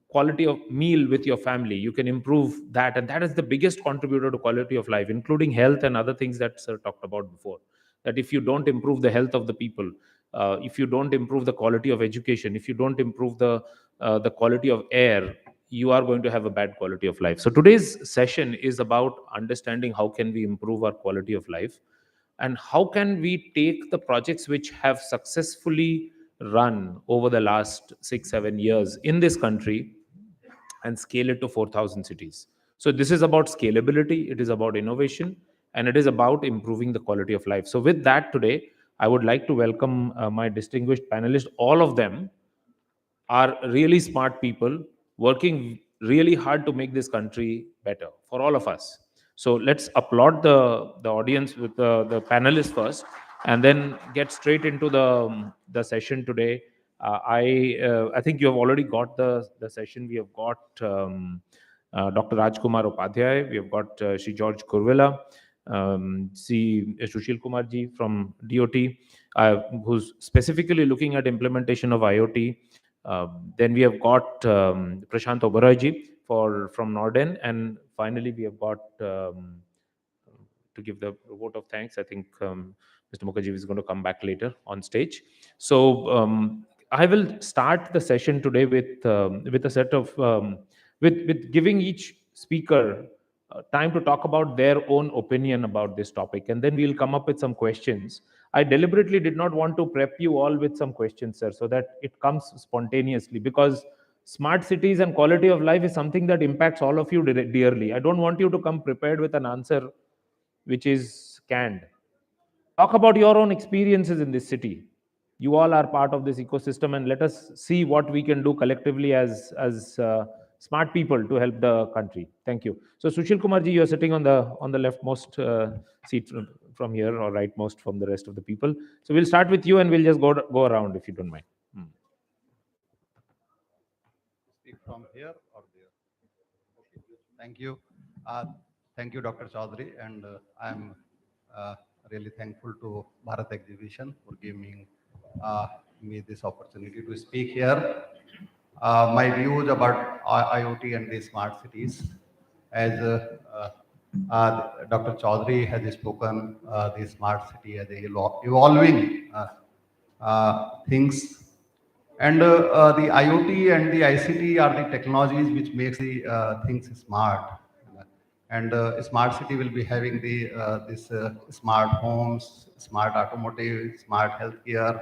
quality of meal with your family, you can improve that. And that is the biggest contributor to quality of life, including health and other things that sir talked about before. That if you don't improve the health of the people, if you don't improve the quality of education, if you don't improve the quality of air, you are going to have a bad quality of life. So today's session is about understanding how can we improve our quality of life, and how can we take the projects which have successfully run over the last 6 7 years in this country and scale it to 4,000 cities. So this is about scalability, it is about innovation, and it is about improving the quality of life. So with that, today I would like to welcome my distinguished panelists, all of them are really smart people working really hard to make this country better for all of us. So let's applaud the audience with the panelists first, and then get straight into the session today. I think you have already got the session. We have got Dr. Rajkumar Upadhyay. We have got Shri George Kurvela, Sri Sushil Kumar ji from DOT, who's specifically looking at implementation of IoT. Then we have got Prashant Oberoi ji from Norden, and finally we have got to give the vote of thanks. I think Mr. Mukherjee is going to come back later on stage. So I will start the session today with a set of with giving each speaker time to talk about their own opinion about this topic, and then we'll come up with some questions. I deliberately did not want to prep you all with some questions, sir, so that it comes spontaneously, because smart cities and quality of life is something that impacts all of you dearly. I don't want you to come prepared with an answer which is canned. Talk about your own experiences in this city. You all are part of this ecosystem, and let us see what we can do collectively as smart people to help the country. Thank you. So Sushil Kumar ji, you are sitting on the leftmost seat from here, or rightmost from the rest of the people. So we'll start with you, and we'll just go around if you don't mind. Speak from here or there? Thank you. Thank you, Dr. Chaudhary, and I'm really thankful to Bharat Exhibition for giving me this opportunity to speak here. My views about IoT and the smart cities, as Dr. Chaudhary has spoken, the smart city as a evolving things. And the IoT and the ICT are the technologies which makes the things smart. And smart city will be having the this smart homes, smart automotive, smart healthcare,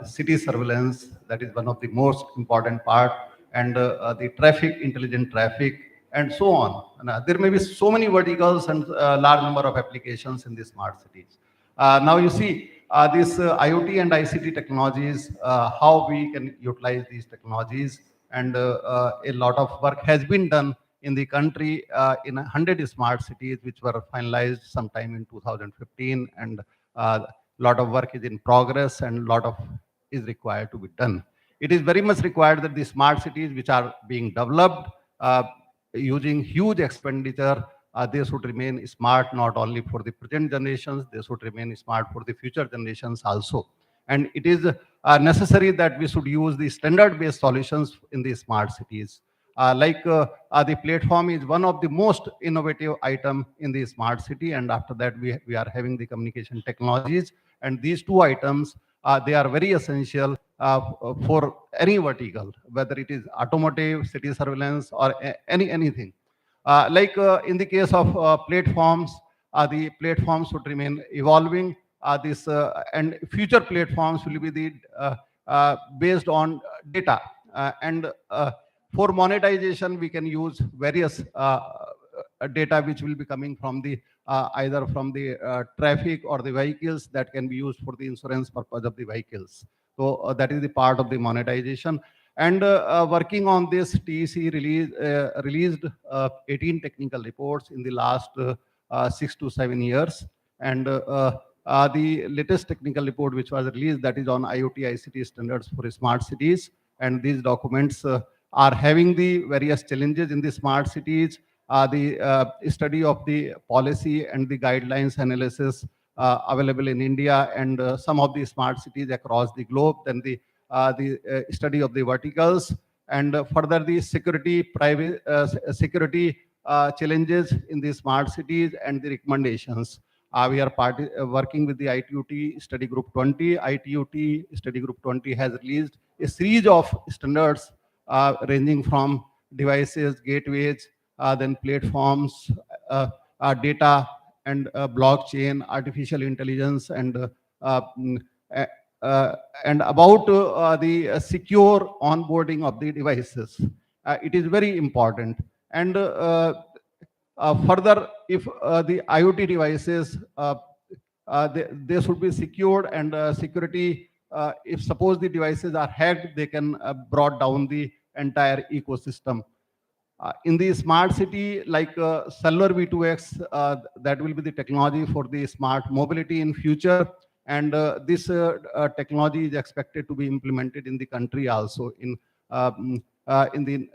city surveillance. That is one of the most important part, and the traffic, intelligent traffic, and so on. And, there may be so many verticals and large number of applications in the smart cities. Now you see these IoT and ICT technologies, how we can utilize these technologies, and a lot of work has been done in the country in 100 smart cities, which were finalized sometime in 2015, and a lot of work is in progress, and a lot of is required to be done. It is very much required that the smart cities which are being developed using huge expenditure, they should remain smart not only for the present generations, they should remain smart for the future generations also. And it is necessary that we should use the standard-based solutions in the smart cities. The platform is one of the most innovative item in the smart city, and after that we are having the communication technologies, and these two items they are very essential for any vertical, whether it is automotive, city surveillance, or anything. In the case of platforms, the platforms should remain evolving. And future platforms will be the based on data, and for monetization we can use various data which will be coming from the either from the traffic or the vehicles that can be used for the insurance purpose of the vehicles. So that is the part of the monetization. And working on this, TEC released 18 technical reports in the last 6 to 7 years. And the latest technical report which was released, that is on IoT ICT standards for smart cities. And these documents are having the various challenges in the smart cities, the study of the policy and the guidelines analysis available in India, and some of the smart cities across the globe, then the study of the verticals, and further the security challenges in the smart cities and the recommendations. We are working with the ITUT Study Group 20. ITUT Study Group 20 has released a series of standards ranging from devices, gateways, then platforms, data, and blockchain, artificial intelligence, and about the secure onboarding of the devices. It is very important. And further, if the IoT devices, they should be secured, and security if suppose the devices are hacked, they can brought down the entire ecosystem. In the smart city, like cellular V2X, that will be the technology for the smart mobility in future. And this technology is expected to be implemented in the country also in the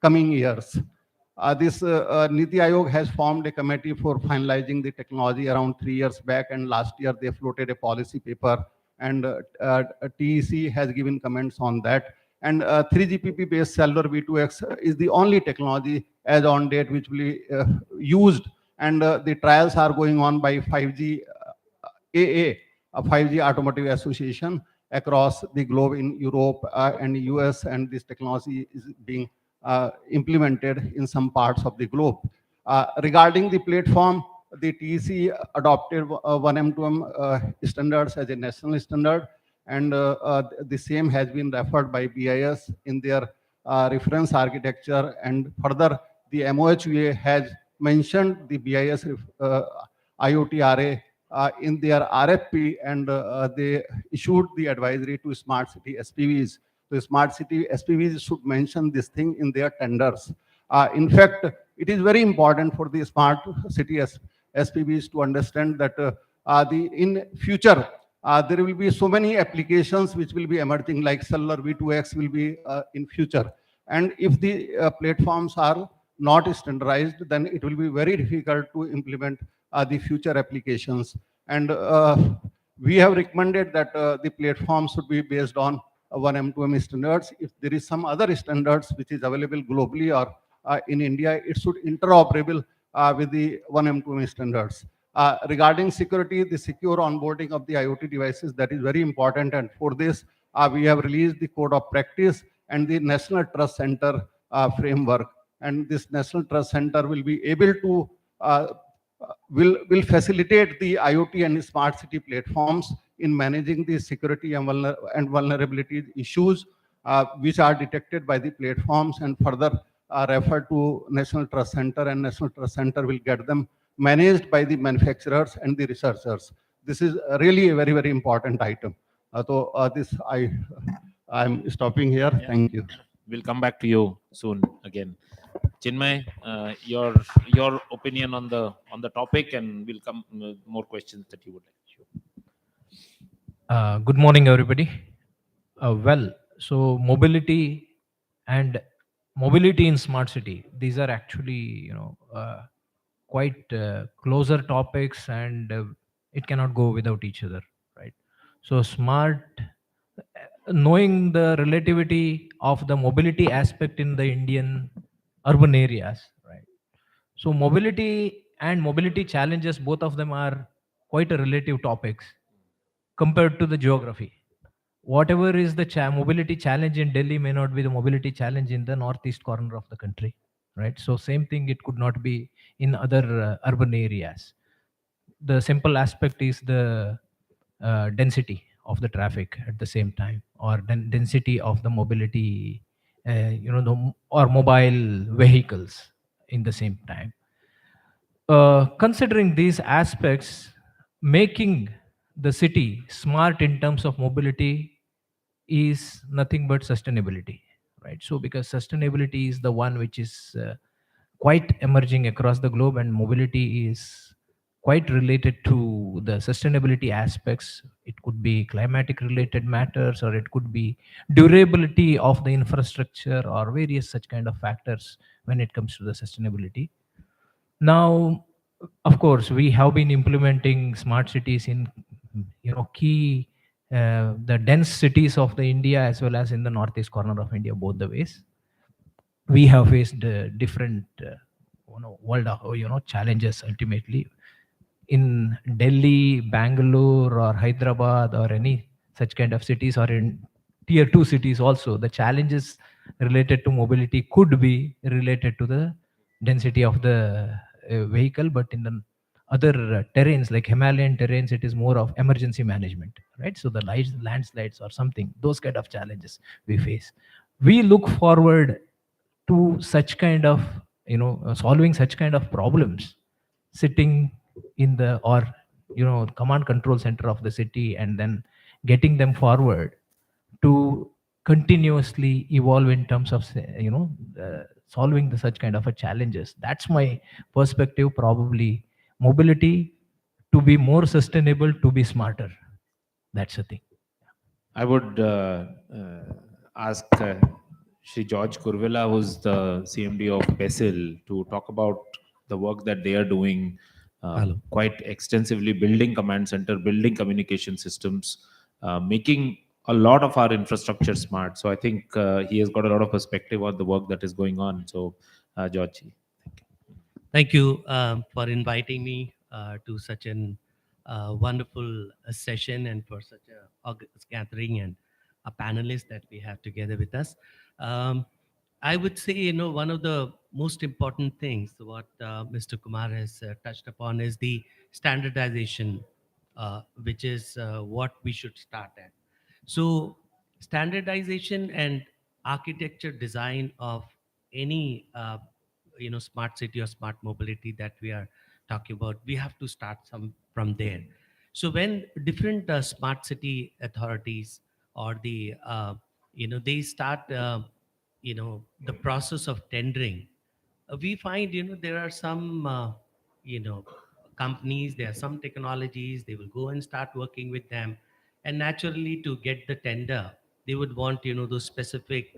coming years. This Niti Aayog has formed a committee for finalizing the technology around 3 years back, and last year they floated a policy paper, and TEC has given comments on that. And 3GPP based cellular V2X is the only technology as on date which will be used, and the trials are going on by 5G AA, a 5G Automotive Association across the globe in Europe and US, and this technology is being implemented in some parts of the globe. Regarding the platform, the TEC adopted 1M2M standards as a national standard, and the same has been referred by BIS in their reference architecture, and further the MOHUA has mentioned the BIS IoT in their RFP, and they issued the advisory to smart city SPVs. The smart city SPVs should mention this thing in their tenders. In fact, it is very important for the smart city SPVs to understand that in future there will be so many applications which will be emerging, like cellular V2X will be in future. And if the platforms are not standardized, then it will be very difficult to implement the future applications. And we have recommended that the platform should be based on 1M2M standards. If there is some other standards which is available globally or in India, it should interoperable with the 1M2M standards. Regarding security, the secure onboarding of the IoT devices, that is very important. And for this, we have released the code of practice and the National Trust Center framework. And this National Trust Center will be able to will facilitate the IoT and smart city platforms in managing the security and vulnerability issues which are detected by the platforms, and further referred to National Trust Center, and National Trust Center will get them managed by the manufacturers and the researchers. This is really a very, very important item. I'm stopping here. Yeah. Thank you. We'll come back to you soon again. Chinmay, your opinion on the topic, and we'll come more questions that you would like. Good morning, everybody. So mobility and mobility in smart city, these are actually, quite closer topics, and it cannot go without each other, right? So knowing the relativity of the mobility aspect in the Indian urban areas, right? So mobility and mobility challenges, both of them are quite a relative topics compared to the geography. Whatever is the mobility challenge in Delhi may not be the mobility challenge in the northeast corner of the country, right? So same thing, it could not be in other urban areas. The simple aspect is the density of the traffic at the same time, or density of the mobility, or mobile vehicles in the same time. Considering these aspects, making the city smart in terms of mobility is nothing but sustainability, right? So because sustainability is the one which is quite emerging across the globe, and mobility is quite related to the sustainability aspects. It could be climatic related matters, or it could be durability of the infrastructure, or various such kind of factors when it comes to the sustainability. Now, of course, we have been implementing smart cities in key the dense cities of the India, as well as in the northeast corner of India, both the ways. We have faced different world challenges ultimately. In Delhi, Bangalore, or Hyderabad, or any such kind of cities, or in tier 2 cities also, the challenges related to mobility could be related to the density of the vehicle. But in the other terrains, like Himalayan terrains, it is more of emergency management, right? So the landslides or something, those kind of challenges we face. We look forward to such kind of solving such kind of problems, sitting in the command control center of the city, and then getting them forward to continuously evolve in terms of solving such kind of a challenges. That's my perspective. Probably mobility to be more sustainable, to be smarter. That's the thing. I would ask Shri George Kurvilla, who's the CMD of BESIL, to talk about the work that they are doing Hello. quite extensively, building command center, building communication systems, making a lot of our infrastructure smart. So I think he has got a lot of perspective on the work that is going on. So, George. Thank you for inviting me to such an wonderful session and for such a gathering and a panelist that we have together with us. Um, I would say, one of the most important things what Mr. Kumar has touched upon is the standardization, which is what we should start at. So, standardization and architecture design of any smart city or smart mobility that we are talking about, we have to start some from there. So when different smart city authorities or they start the process of tendering, we find there are some you know companies, there are some technologies, they will go and start working with them, and naturally to get the tender they would want those specific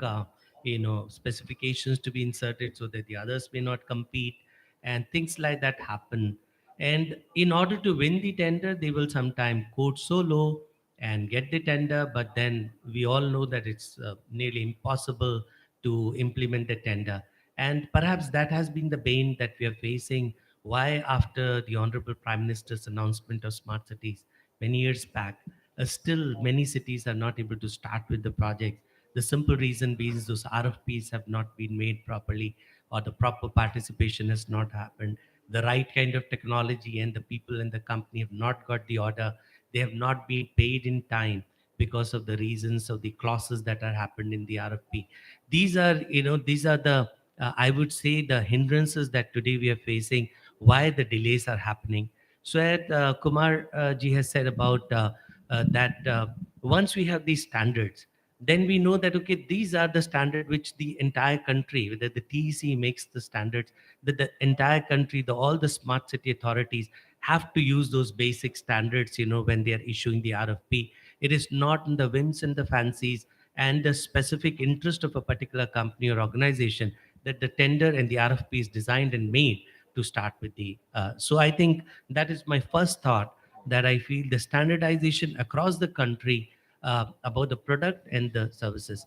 specifications to be inserted so that the others may not compete, and things like that happen. And in order to win the tender they will sometimes quote so low and get the tender, but then we all know that it's nearly impossible to implement the tender. And perhaps that has been the bane that we are facing. Why, after the Honorable Prime Minister's announcement of smart cities many years back, still many cities are not able to start with the project. The simple reason being those RFPs have not been made properly, or the proper participation has not happened. The right kind of technology and the people in the company have not got the order. They have not been paid in time because of the reasons of the clauses that are happened in the RFP. These are the I would say the hindrances that today we are facing, why the delays are happening. So as Kumar ji has said about that once we have these standards, then we know that okay, these are the standard which the entire country, whether the TEC makes the standards, that the entire country, all the smart city authorities have to use those basic standards when they are issuing the RFP. It is not in the whims and the fancies and the specific interest of a particular company or organization that the tender and the RFP is designed and made to start with the. So I think that is my first thought, that I feel the standardization across the country about the product and the services.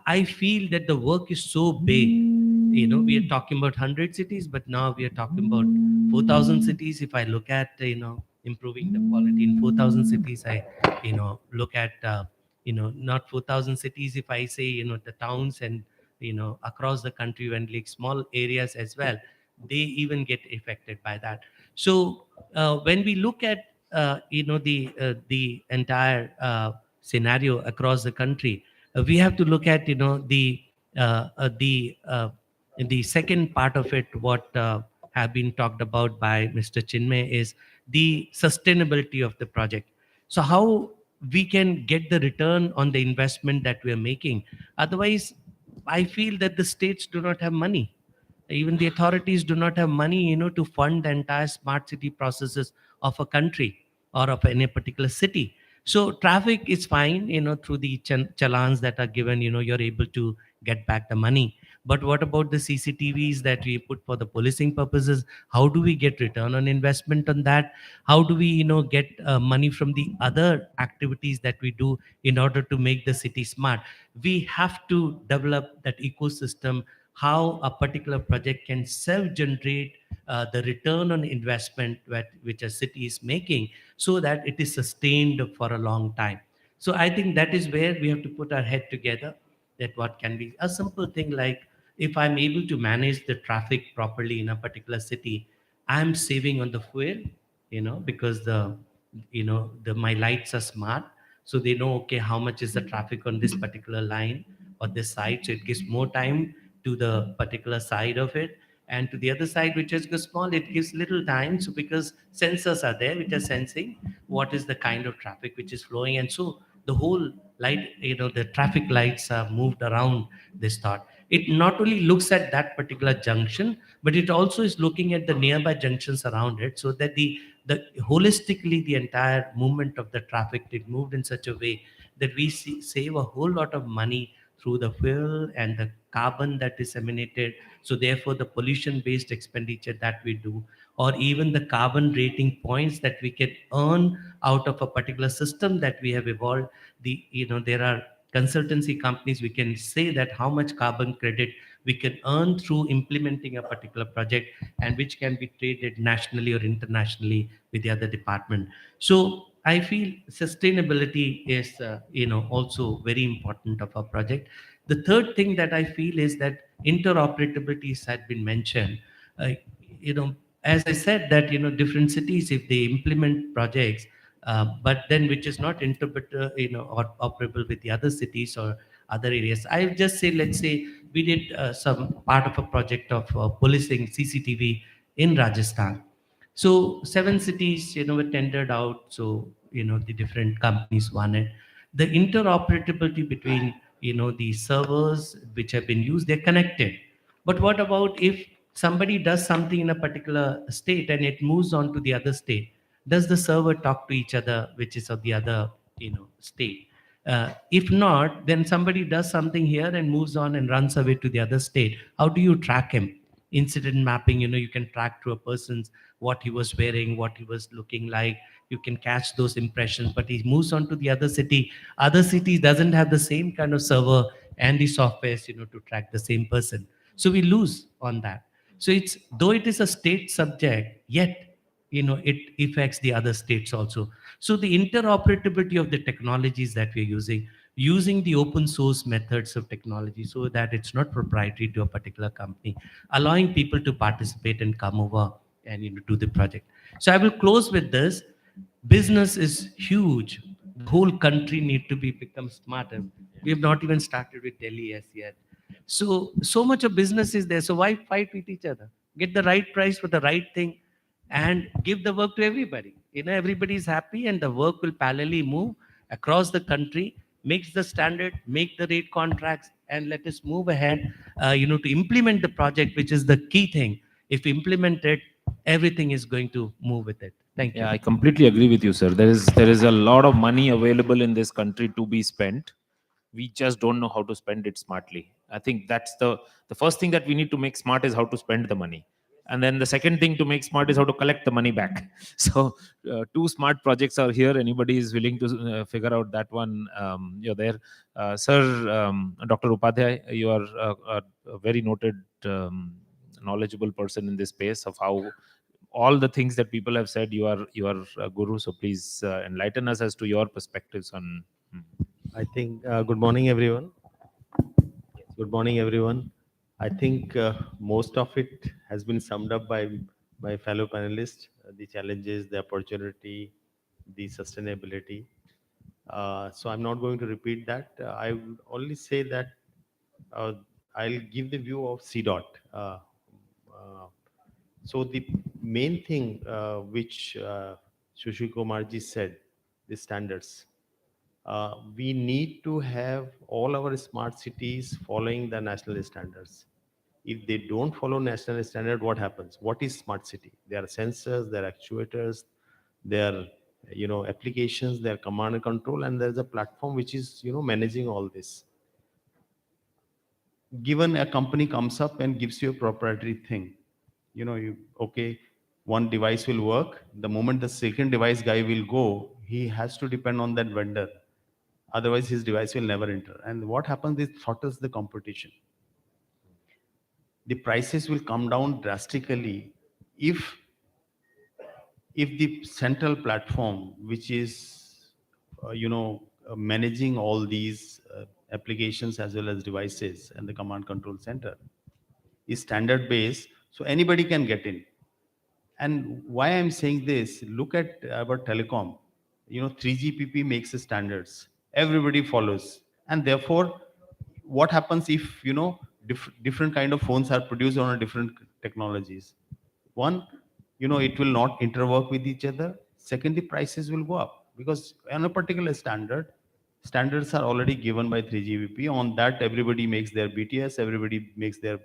I feel that the work is so big. We are talking about 100 cities, but now we are talking about 4,000 cities. If I look at, improving the quality in 4,000 cities, I, look at, not 4,000 cities. If I say, the towns and, across the country and like small areas as well, they even get affected by that. So when we look at, the entire scenario across the country, we have to look at, the second part of it, what have been talked about by Mr. Chinmay, is the sustainability of the project. So how we can get the return on the investment that we are making. Otherwise, I feel that the states do not have money, even the authorities do not have money to fund the entire smart city processes of a country or of any particular city. So traffic is fine, through the challans that are given, you're able to get back the money. But what about the CCTVs that we put for the policing purposes? How do we get return on investment on that? How do we get money from the other activities that we do in order to make the city smart? We have to develop that ecosystem, how a particular project can self-generate the return on investment which a city is making, so that it is sustained for a long time. So I think that is where we have to put our head together, that what can be a simple thing like, if I'm able to manage the traffic properly in a particular city, I'm saving on the fuel, because the my lights are smart, so they know okay how much is the traffic on this particular line or this side, so it gives more time to the particular side of it, and to the other side which is small, it gives little time. So because sensors are there which are sensing what is the kind of traffic which is flowing, and so the whole light, the traffic lights are moved around this thought. It not only looks at that particular junction, but it also is looking at the nearby junctions around it, so that the holistically the entire movement of the traffic is moved in such a way that we save a whole lot of money through the fuel and the carbon that is emanated. So therefore, the pollution-based expenditure that we do, or even the carbon rating points that we can earn out of a particular system that we have evolved. There are consultancy companies, we can say that how much carbon credit we can earn through implementing a particular project, and which can be traded nationally or internationally with the other department. So I feel sustainability is, also very important of our project. The third thing that I feel is that interoperability had been mentioned. Uh, you know, as I said that, different cities, if they implement projects, but then which is not or operable with the other cities or other areas. I just say, let's say we did some part of a project of policing CCTV in Rajasthan. So 7 cities, were tendered out. So, the different companies won it. The interoperability between, the servers which have been used, they're connected. But what about if somebody does something in a particular state and it moves on to the other state? Does the server talk to each other, which is of the other, state? If not, then somebody does something here and moves on and runs away to the other state. How do you track him? Incident mapping, you can track to a person's what he was wearing, what he was looking like. You can catch those impressions, but he moves on to the other city. Other cities doesn't have the same kind of server and the softwares, to track the same person. So we lose on that. So it's, though it is a state subject, yet it affects the other states also. So the interoperability of the technologies that we're using the open source methods of technology, so that it's not proprietary to a particular company, allowing people to participate and come over and do the project. So I will close with this. Business is huge. The whole country need to be become smarter. We have not even started with Delhi as yet. So much of business is there. So why fight with each other? Get the right price for the right thing and give the work to everybody. Everybody is happy, and the work will parallelly move across the country, makes the standard, make the rate contracts, and let us move ahead, to implement the project, which is the key thing. If we implement it, everything is going to move with it. Thank you. Yeah, I completely agree with you, sir. There is a lot of money available in this country to be spent. We just don't know how to spend it smartly. I think that's the first thing that we need to make smart is how to spend the money, and then the second thing to make smart is how to collect the money back. So two smart projects are here. Anybody is willing to figure out that one, you're there. Sir, Dr. Upadhyay, you are a very noted, knowledgeable person in this space of how all the things that people have said. You are a guru, so please enlighten us as to your perspectives on. I think, good morning, everyone. Good morning, everyone. I think most of it has been summed up by my fellow panelists, the challenges, the opportunity, the sustainability. So I'm not going to repeat that. I would only say that uh, I'll give the view of CDOT. So the main thing which Sushil Kumarji said, the standards. We need to have all our smart cities following the national standards. If they don't follow national standard, what happens? What is smart city? There are sensors, there are actuators, there are applications, there are command and control, and there's a platform which is managing all this. Given a company comes up and gives you a proprietary thing, you okay, one device will work. The moment the second device guy will go, he has to depend on that vendor. Otherwise, his device will never enter. And what happens is throttles the competition. The prices will come down drastically if the central platform, which is managing all these applications as well as devices and the command control center, is standard based, so anybody can get in. And why I'm saying this, look at our telecom. 3GPP makes the standards. Everybody follows. And therefore, what happens if, different kind of phones are produced on a different technologies? One, it will not interwork with each other. Secondly, prices will go up because on a particular standard, Standards are already given by 3GPP. On that, everybody makes their BTS, everybody makes their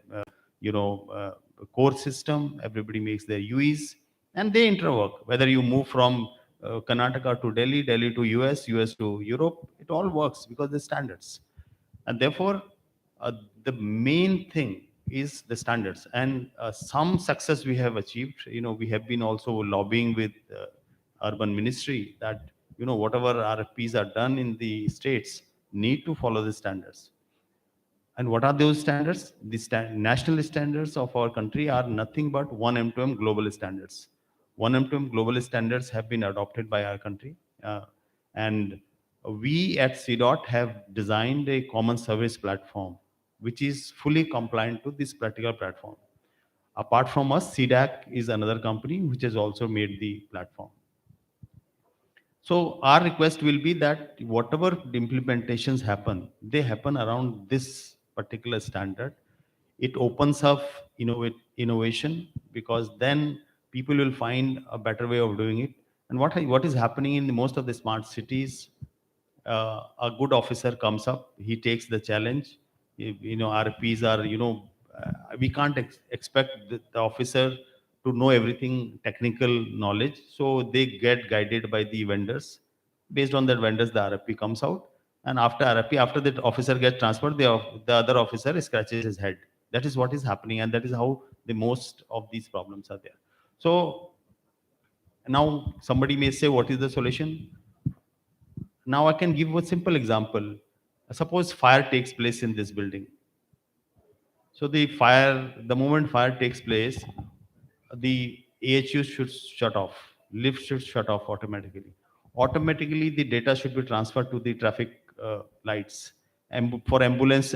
core system, everybody makes their UEs, and they interwork. Whether you move from Karnataka to Delhi, Delhi to US, US to Europe, it all works because the standards. And therefore, the main thing is the standards. And some success we have achieved. We have been also lobbying with urban ministry that whatever RFPs are done in the states need to follow the standards. And what are those standards? The national standards of our country are nothing but 1M2M global standards. 1M2M global standards have been adopted by our country. And we at CDOT have designed a common service platform, which is fully compliant to this particular platform. Apart from us, CDAC is another company which has also made the platform. So our request will be that whatever implementations happen, they happen around this particular standard. It opens up innovation, because then people will find a better way of doing it. And what is happening in most of the smart cities, a good officer comes up, he takes the challenge. RPs are, we can't expect the officer to know everything technical knowledge, so they get guided by the vendors. Based on that vendors, the RFP comes out, and after RFP, after the officer gets transferred, the other officer scratches his head. That is what is happening, and that is how the most of these problems are there. So now somebody may say, what is the solution? Now I can give a simple example. Suppose fire takes place in this building. So the moment fire takes place, the AHU should shut off, lift should shut off automatically. Automatically, the data should be transferred to the traffic lights. And for ambulance,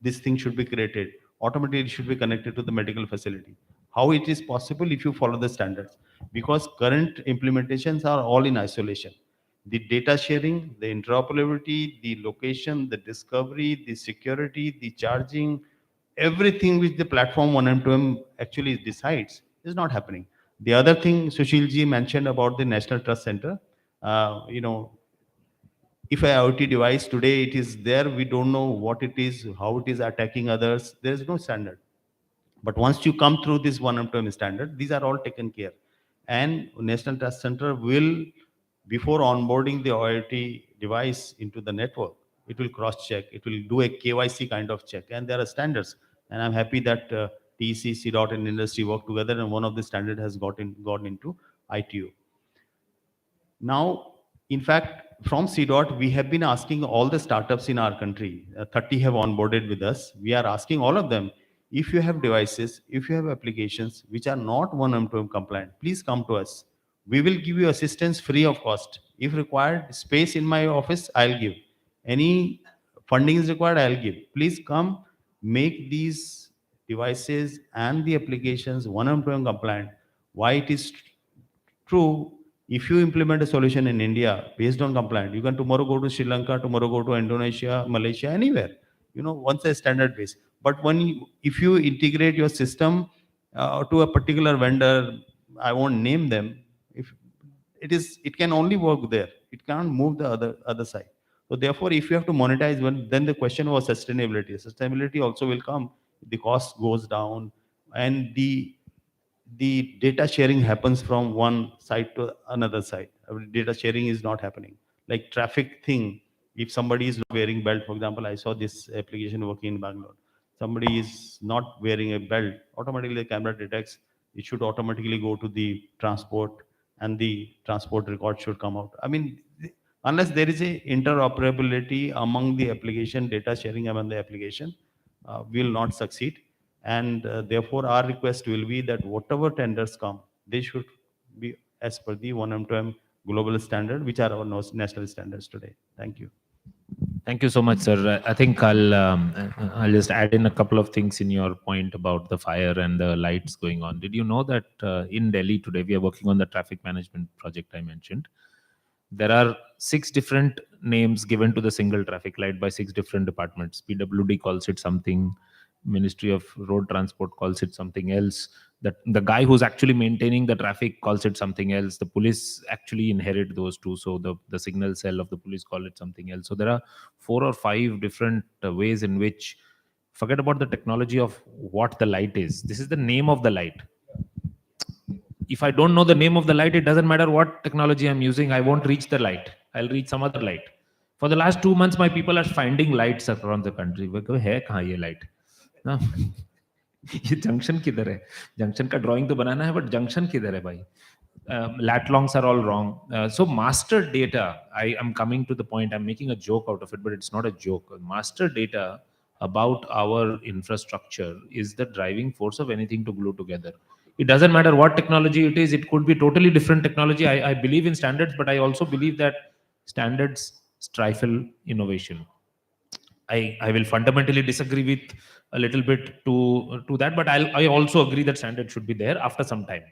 this thing should be created. Automatically, it should be connected to the medical facility. How it is possible if you follow the standards? Because current implementations are all in isolation. The data sharing, the interoperability, the location, the discovery, the security, the charging, everything which the platform 1M2M actually decides is not happening. The other thing Sushil ji mentioned about the National Trust Center, if a IoT device today it is there, we don't know what it is, how it is attacking others. There is no standard. But once you come through this 1M2M standard, these are all taken care. And National Trust Center will, before onboarding the IoT device into the network, it will cross-check. It will do a KYC kind of check. And there are standards. And I'm happy that TEC, CDOT, and industry work together, and one of the standard has gone into ITU. Now, in fact, from CDOT, we have been asking all the startups in our country, 30 have onboarded with us. We are asking all of them, if you have devices, if you have applications which are not 1M2M compliant, please come to us. We will give you assistance free of cost. If required, space in my office, I'll give. Any funding is required, I'll give. Please come, make these devices and the applications 1M2M compliant. Why it is true, if you implement a solution in India based on compliant, you can tomorrow go to Sri Lanka, tomorrow go to Indonesia, Malaysia, anywhere. Once a standard base. But if you integrate your system to a particular vendor, I won't name them. If it can only work there. It can't move the other side. So therefore, if you have to monetize one, then the question was sustainability. Sustainability also will come. The cost goes down, and the data sharing happens from one side to another side. Data sharing is not happening. Like traffic thing, if somebody is not wearing belt, for example, I saw this application working in Bangalore. Somebody is not wearing a belt, automatically the camera detects, it should automatically go to the transport, and the transport record should come out. I mean, unless there is a interoperability among the application, data sharing among the application, we will not succeed. And therefore, our request will be that whatever tenders come, they should be as per the 1M2M global standard, which are our national standards today. Thank you. Thank you so much, sir. I think I'll just add in a couple of things in your point about the fire and the lights going on. Did you know that in Delhi today we are working on the traffic management project I mentioned? There are 6 different names given to the single traffic light by 6 different departments. PWD calls it something, Ministry of Road Transport calls it something else, the guy who's actually maintaining the traffic calls it something else. The police actually inherit those two. So the signal cell of the police call it something else. So there are 4 or 5 different ways in which, forget about the technology of what the light is. This is the name of the light. If I don't know the name of the light, it doesn't matter what technology I'm using. I won't reach the light. I'll reach some other light. For the last 2 months, my people are finding lights around the country. वो कहो, है कहाँ ये light? ना ये junction किधर है? Junction का ड्राइंग तो बनाना है, बट जंक्शन किधर है भाई? Lat longs are all wrong. So master data, I am coming to the point. I'm making a joke out of it, but it's not a joke. Master data about our infrastructure is the driving force of anything to glue together. It doesn't matter what technology it is. It could be totally different technology. I believe in standards, but I also believe that standards stifle innovation. I will fundamentally disagree with a little bit to that, but I also agree that standards should be there after some time.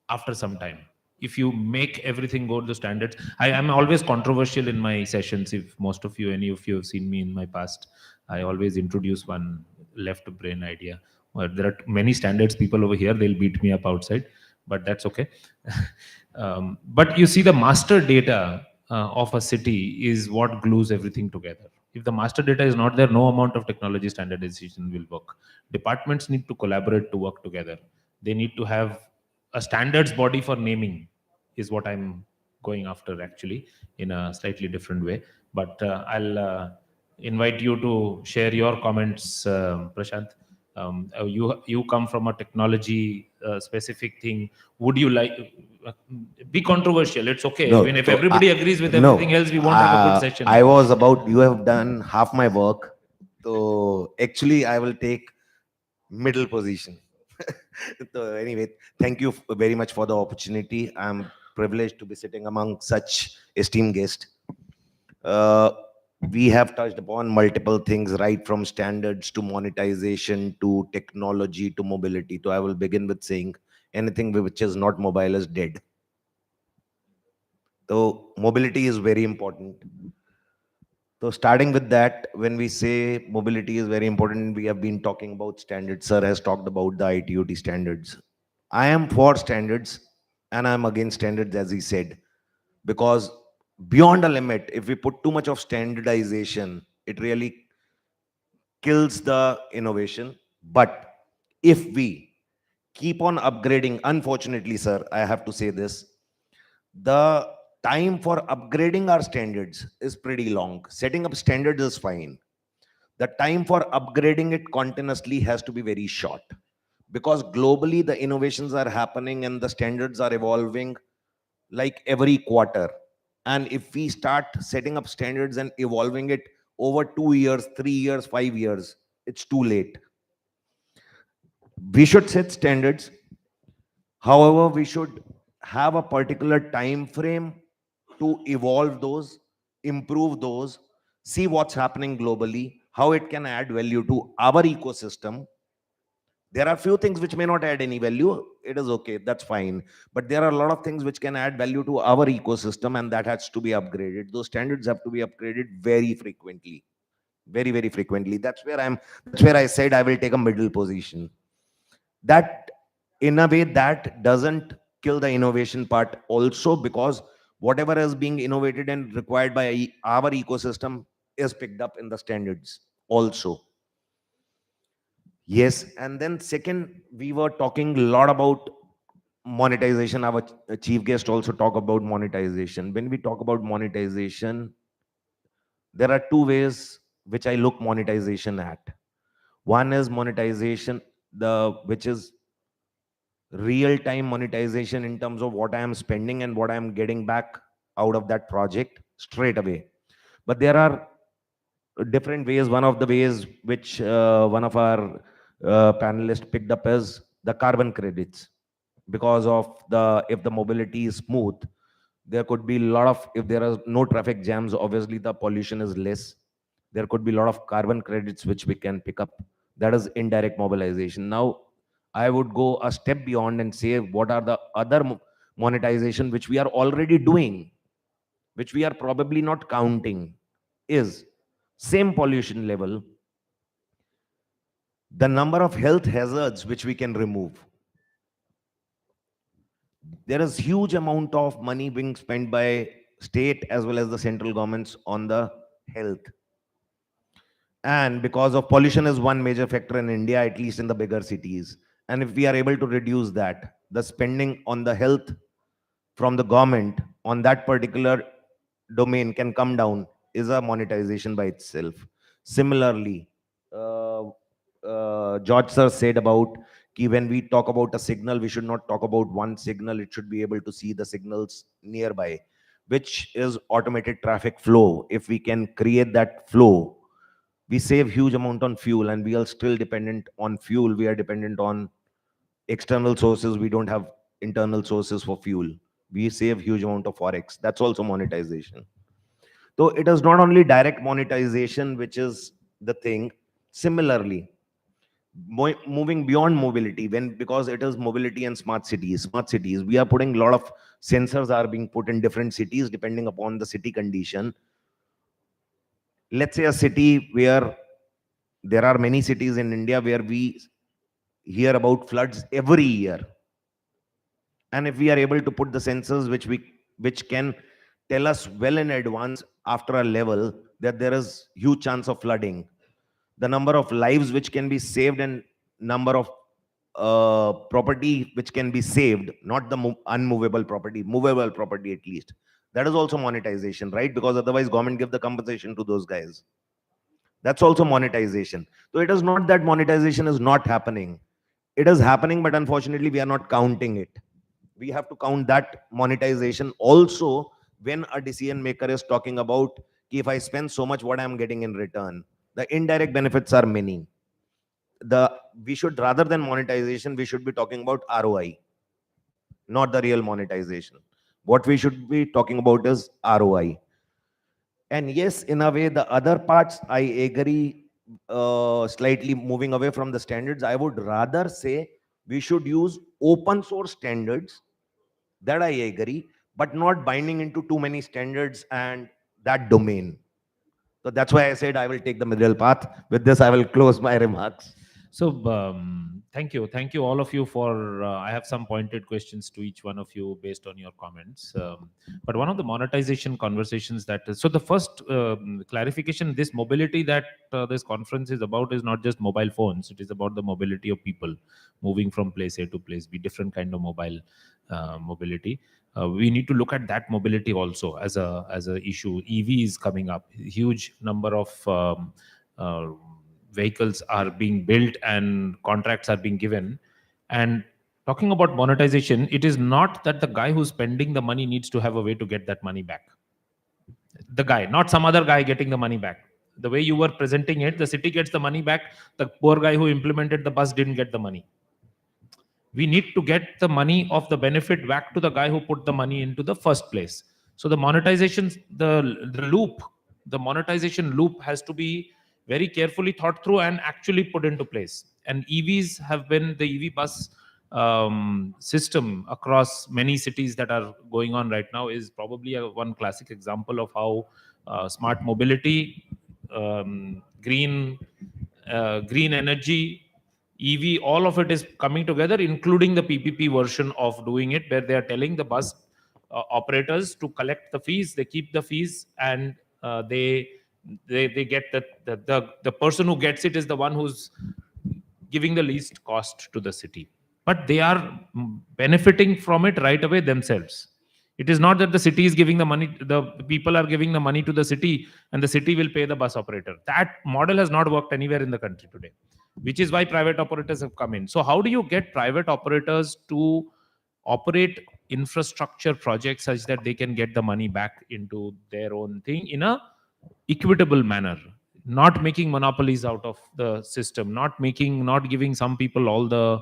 After some time, if you make everything go to the standards, I am always controversial in my sessions. If most of you, any of you have seen me in my past, I always introduce one left brain idea. Well, there are many standards people over here, they'll beat me up outside, but that's okay. But you see, the master data of a city is what glues everything together. If the master data is not there, no amount of technology standardization will work. Departments need to collaborate to work together. They need to have a standards body for naming, is what I'm going after, actually, in a slightly different way. But I'll invite you to share your comments, Prashant. You come from a technology specific thing. Would you like be controversial? It's okay. No, I mean, if so everybody agrees with no, everything else, we won't have a good session. I was about, you have done half my work. So actually, I will take middle position. So anyway, thank you very much for the opportunity. I'm privileged to be sitting among such esteemed guests. We have touched upon multiple things, right from standards to monetization to technology to mobility. So I will begin with saying anything which is not mobile is dead. So mobility is very important. So starting with that, when we say mobility is very important, we have been talking about standards. Sir has talked about the ITOT standards. I am for standards and I'm against standards, as he said, because beyond a limit, if we put too much of standardization, it really kills the innovation. But if we keep on upgrading, unfortunately, sir, I have to say this, the time for upgrading our standards is pretty long. Setting up standards is fine. The time for upgrading it continuously has to be very short, because globally the innovations are happening and the standards are evolving like every quarter. And if we start setting up standards and evolving it over 2 years, 3 years, 5 years, it's too late. We should set standards. However, we should have a particular time frame to evolve those, improve those, see what's happening globally, how it can add value to our ecosystem. There are few things which may not add any value. It is okay, that's fine. But there are a lot of things which can add value to our ecosystem, and that has to be upgraded. Those standards have to be upgraded very frequently. Very, very frequently. That's where I said I will take a middle position. That, in a way, that doesn't kill the innovation part also, because whatever is being innovated and required by our ecosystem is picked up in the standards also. Yes, and then second, we were talking a lot about monetization. Our chief guest also talk about monetization. When we talk about monetization, there are two ways which I look monetization at. One is monetization, which is real-time monetization in terms of what I am spending and what I am getting back out of that project straight away. But there are different ways. One of the ways which one of our panelists picked up is the carbon credits. Because of if the mobility is smooth, there could be a lot of, if there are no traffic jams, obviously the pollution is less. There could be a lot of carbon credits which we can pick up. That is indirect mobilization. Now, I would go a step beyond and say, what are the other monetization which we are already doing, which we are probably not counting, is same pollution level, the number of health hazards which we can remove. There is huge amount of money being spent by state as well as the central governments on the health. And because of pollution is one major factor in India, at least in the bigger cities. And if we are able to reduce that, the spending on the health from the government on that particular domain can come down, is a monetization by itself. Similarly, George sir said about ki when we talk about a signal, we should not talk about one signal. It should be able to see the signals nearby, which is automated traffic flow. If we can create that flow, we save huge amount on fuel, and we are still dependent on fuel. We are dependent on external sources. We don't have internal sources for fuel. We save huge amount of forex. That's also monetization. So it is not only direct monetization which is the thing. Similarly, moving beyond mobility, when because it is mobility and smart cities, we are putting a lot of sensors are being put in different cities depending upon the city condition. Let's say a city where there are many cities in India where we hear about floods every year, and if we are able to put the sensors which can tell us well in advance after a level that there is huge chance of flooding, the number of lives which can be saved and number of property which can be saved, not the unmovable property, movable property at least, that is also monetization, right? Because otherwise government give the compensation to those guys. That's also monetization. So it is not that monetization is not happening. It is happening, but unfortunately we are not counting it. We have to count that monetization also when a decision maker is talking about if I spend so much, what I'm getting in return. The indirect benefits are many. We should, rather than monetization, we should be talking about ROI, not the real monetization. What we should be talking about is ROI. And yes, in a way, the other parts, I agree, slightly moving away from the standards. I would rather say we should use open source standards. That I agree, but not binding into too many standards and that domain. So that's why I said I will take the middle path. With this, I will close my remarks. So, thank you all of you for. I have some pointed questions to each one of you based on your comments. But one of the monetization conversations that is, so the first clarification: this mobility that this conference is about is not just mobile phones. It is about the mobility of people moving from place A to place B, different kind of mobile mobility. We need to look at that mobility also as a issue. EV is coming up. Huge number of vehicles are being built and contracts are being given. And talking about monetization, it is not that the guy who's spending the money needs to have a way to get that money back. The guy, not some other guy getting the money back. The way you were presenting it, the city gets the money back. The poor guy who implemented the bus didn't get the money. We need to get the money of the benefit back to the guy who put the money into the first place. So the monetization, the monetization loop has to be very carefully thought through and actually put into place. And EVs have been the EV bus system across many cities that are going on right now is probably one classic example of how smart mobility, green energy, EV, all of it is coming together, including the PPP version of doing it, where they are telling the bus operators to collect the fees, they keep the fees, and they get the person who gets it is the one who's giving the least cost to the city. But they are benefiting from it right away themselves. It is not that the city is giving the money, the people are giving the money to the city and the city will pay the bus operator. That model has not worked anywhere in the country today, which is why private operators have come in. So how do you get private operators to operate infrastructure projects such that they can get the money back into their own thing in a equitable manner, not making monopolies out of the system, not giving some people all the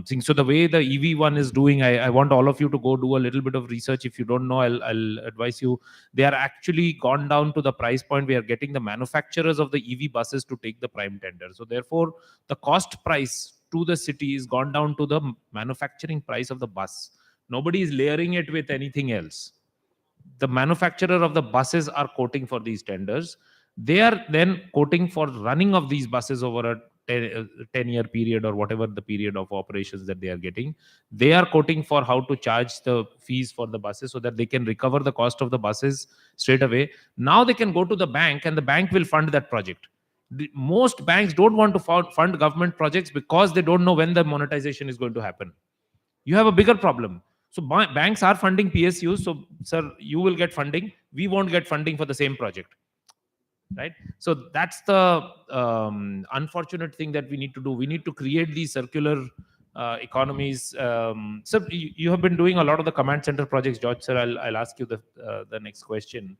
things. So the way the EV one is doing, I want all of you to go do a little bit of research. If you don't know, I'll advise you. They are actually gone down to the price point. We are getting the manufacturers of the EV buses to take the prime tender. So therefore, the cost price to the city is gone down to the manufacturing price of the bus. Nobody is layering it with anything else. The manufacturer of the buses are quoting for these tenders. They are then quoting for running of these buses over a 10-year period or whatever the period of operations that they are getting. They are quoting for how to charge the fees for the buses so that they can recover the cost of the buses straight away. Now they can go to the bank and the bank will fund that project. Most banks don't want to fund government projects because they don't know when the monetization is going to happen. You have a bigger problem. So banks are funding PSUs. So, sir, you will get funding. We won't get funding for the same project, right? So that's the unfortunate thing that we need to do. We need to create these circular economies. So you have been doing a lot of the command center projects, George, sir. I'll ask you the next question.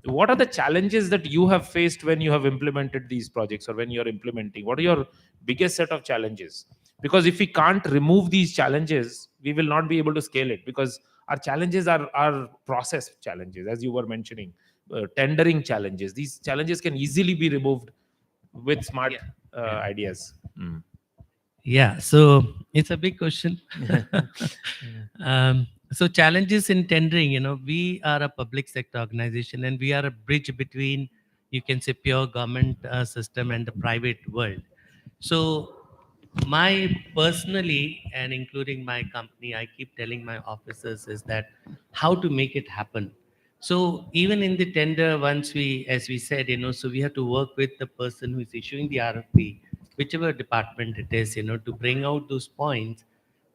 What are the challenges that you have faced when you have implemented these projects or when you're implementing? What are your biggest set of challenges? Because if we can't remove these challenges, we will not be able to scale it, because our challenges are process challenges, as you were mentioning, tendering challenges. These challenges can easily be removed with smart ideas. Mm. Yeah, so it's a big question. So challenges in tendering, we are a public sector organization and we are a bridge between, you can say, pure government system and the private world. So my personally, and including my company, I keep telling my officers is that how to make it happen. So even in the tender, once we, as we said, so we have to work with the person who is issuing the RFP, whichever department it is, to bring out those points,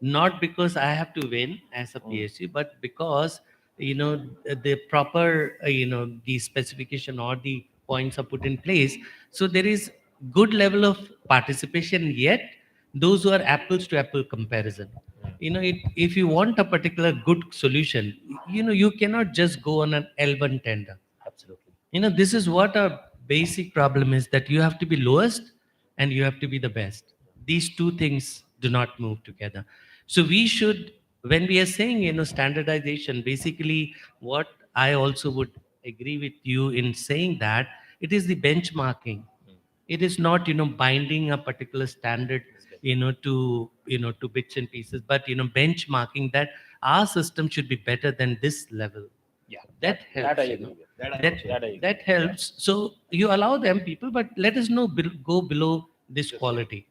not because I have to win as a PSU, but because, the proper, the specification or the points are put in place. So there is good level of participation, yet those who are apples to apple comparison. If you want a particular good solution, you cannot just go on an L1 tender. Absolutely. This is what a basic problem is, that you have to be lowest and you have to be the best. These two things do not move together. So we should, when we are saying, standardization, basically what I also would agree with you in saying that it is the benchmarking. It is not, binding a particular standard, to bits and pieces, but, benchmarking that our system should be better than this level. Yeah, That helps. that I agree with. That I agree. That helps. So you allow them people, but let us know go below this quality.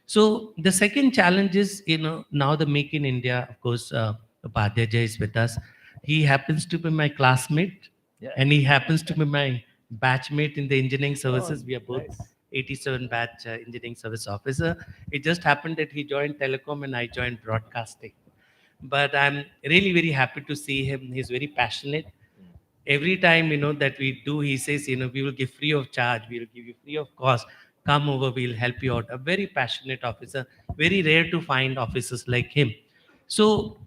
So the second challenge is, now the Make in India, of course, Upadhyaya is with us. He happens to be my classmate, and he happens to be my batchmate in the engineering services. We are both 87 batch engineering service officer. It just happened that he joined telecom and I joined broadcasting. But I'm really very happy to see him. He's very passionate. Every time that we do, he says, we will give free of charge, we will give you free of cost, come over, we'll help you out. A very passionate officer. Very rare to find officers like him. So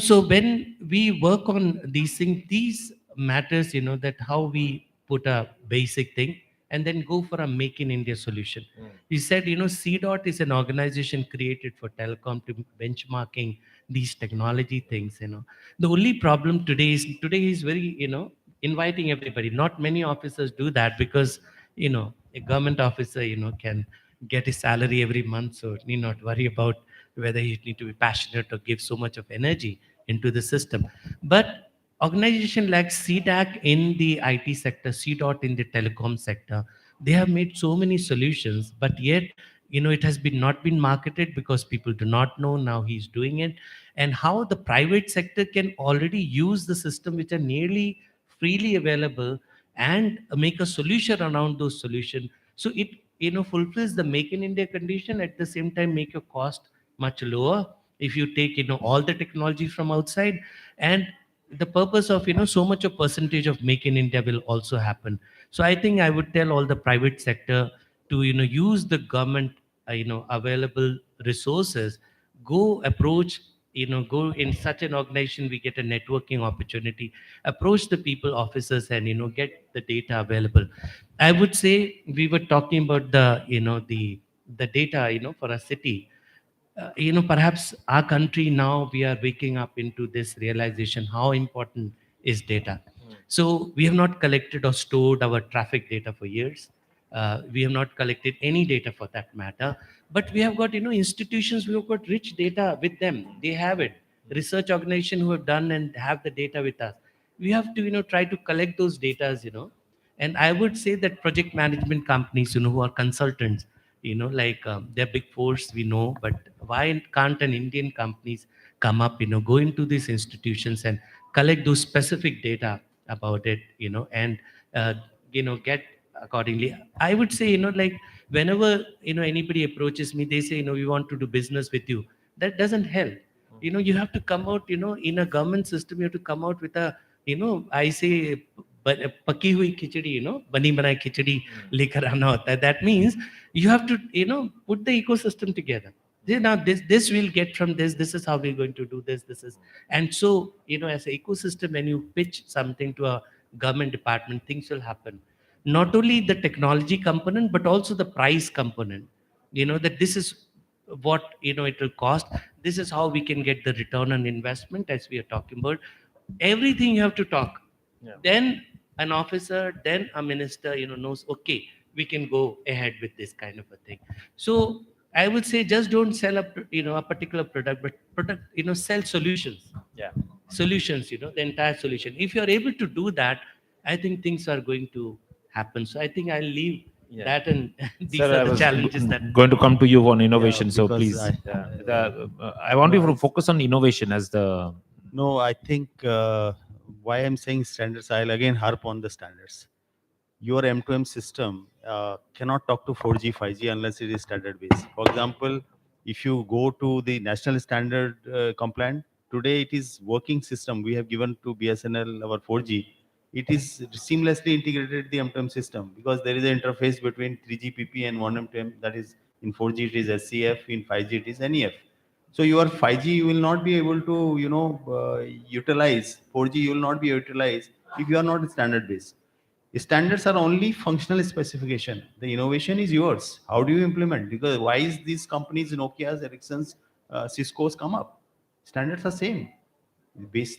so when we work on these things, these matters, that how we put a basic thing and then go for a Make in India solution. He said, CDOT is an organization created for telecom to benchmarking these technology things. The only problem today is very, inviting everybody. Not many officers do that because, a government officer, can get his salary every month, so need not worry about whether he need to be passionate or give so much of energy into the system. But organization like CDAC in the IT sector, CDOT in the telecom sector, they have made so many solutions, but yet, it has been not been marketed because people do not know. Now he's doing it. And how the private sector can already use the system which are nearly freely available and make a solution around those solutions. So it, fulfills the Make in India condition, at the same time make your cost much lower if you take, all the technology from outside. And the purpose of, so much a percentage of Make in India will also happen. So I think I would tell all the private sector to, use the government, available resources, go approach, go in such an organization, we get a networking opportunity, approach the people officers and, get the data available. I would say we were talking about the, the data, for a city. Perhaps our country now, we are waking up into this realization how important is data. So we have not collected or stored our traffic data for years. We have not collected any data for that matter. But we have got, institutions, we have got rich data with them. They have it. Research organization who have done and have the data with us. We have to, try to collect those data, And I would say that project management companies, who are consultants, like they're big force, we know, but why can't an Indian companies come up, go into these institutions and collect those specific data about it, and uh, get accordingly. I would say, like whenever anybody approaches me, they say, we want to do business with you. That doesn't help. You have to come out, in a government system, you have to come out with a, I say, पकी हुई खिचड़ी, बनी बनाई खिचड़ी लेकर आना होता है. That means you have to, put the ecosystem together. Now this we'll get from this. This is how we're going to do this. This is, and so, as an ecosystem, when you pitch something to a government department, things will happen. Not only the technology component, but also the price component. That this is what it will cost. This is how we can get the return on investment, as we are talking about. Everything you have to talk. Then an officer, then a minister, knows, okay, we can go ahead with this kind of a thing. So I would say, just don't sell a particular product, but sell solutions. Yeah. Solutions, the entire solution. If you're able to do that, I think things are going to happen. So I think I'll leave that, and these Sir, are I the was challenges that going to come to you on innovation. So because please, I want no, you to focus on innovation as the. No, I think why I'm saying standards, I'll again harp on the standards. Your M2M system cannot talk to 4G, 5G unless it is standard based. For example, if you go to the national standard compliant, today it is working system. We have given to BSNL our 4G. It is seamlessly integrated the M2M system because there is an interface between 3GPP and 1M2M. That is, in 4G it is SCF, in 5G it is NEF. So your 5G you will not be able to, utilize. 4G you will not be utilized if you are not standard based. Standards are only functional specification. The innovation is yours. How do you implement? Because why is these companies, Nokia's, Ericsson's, Cisco's come up? Standards are same.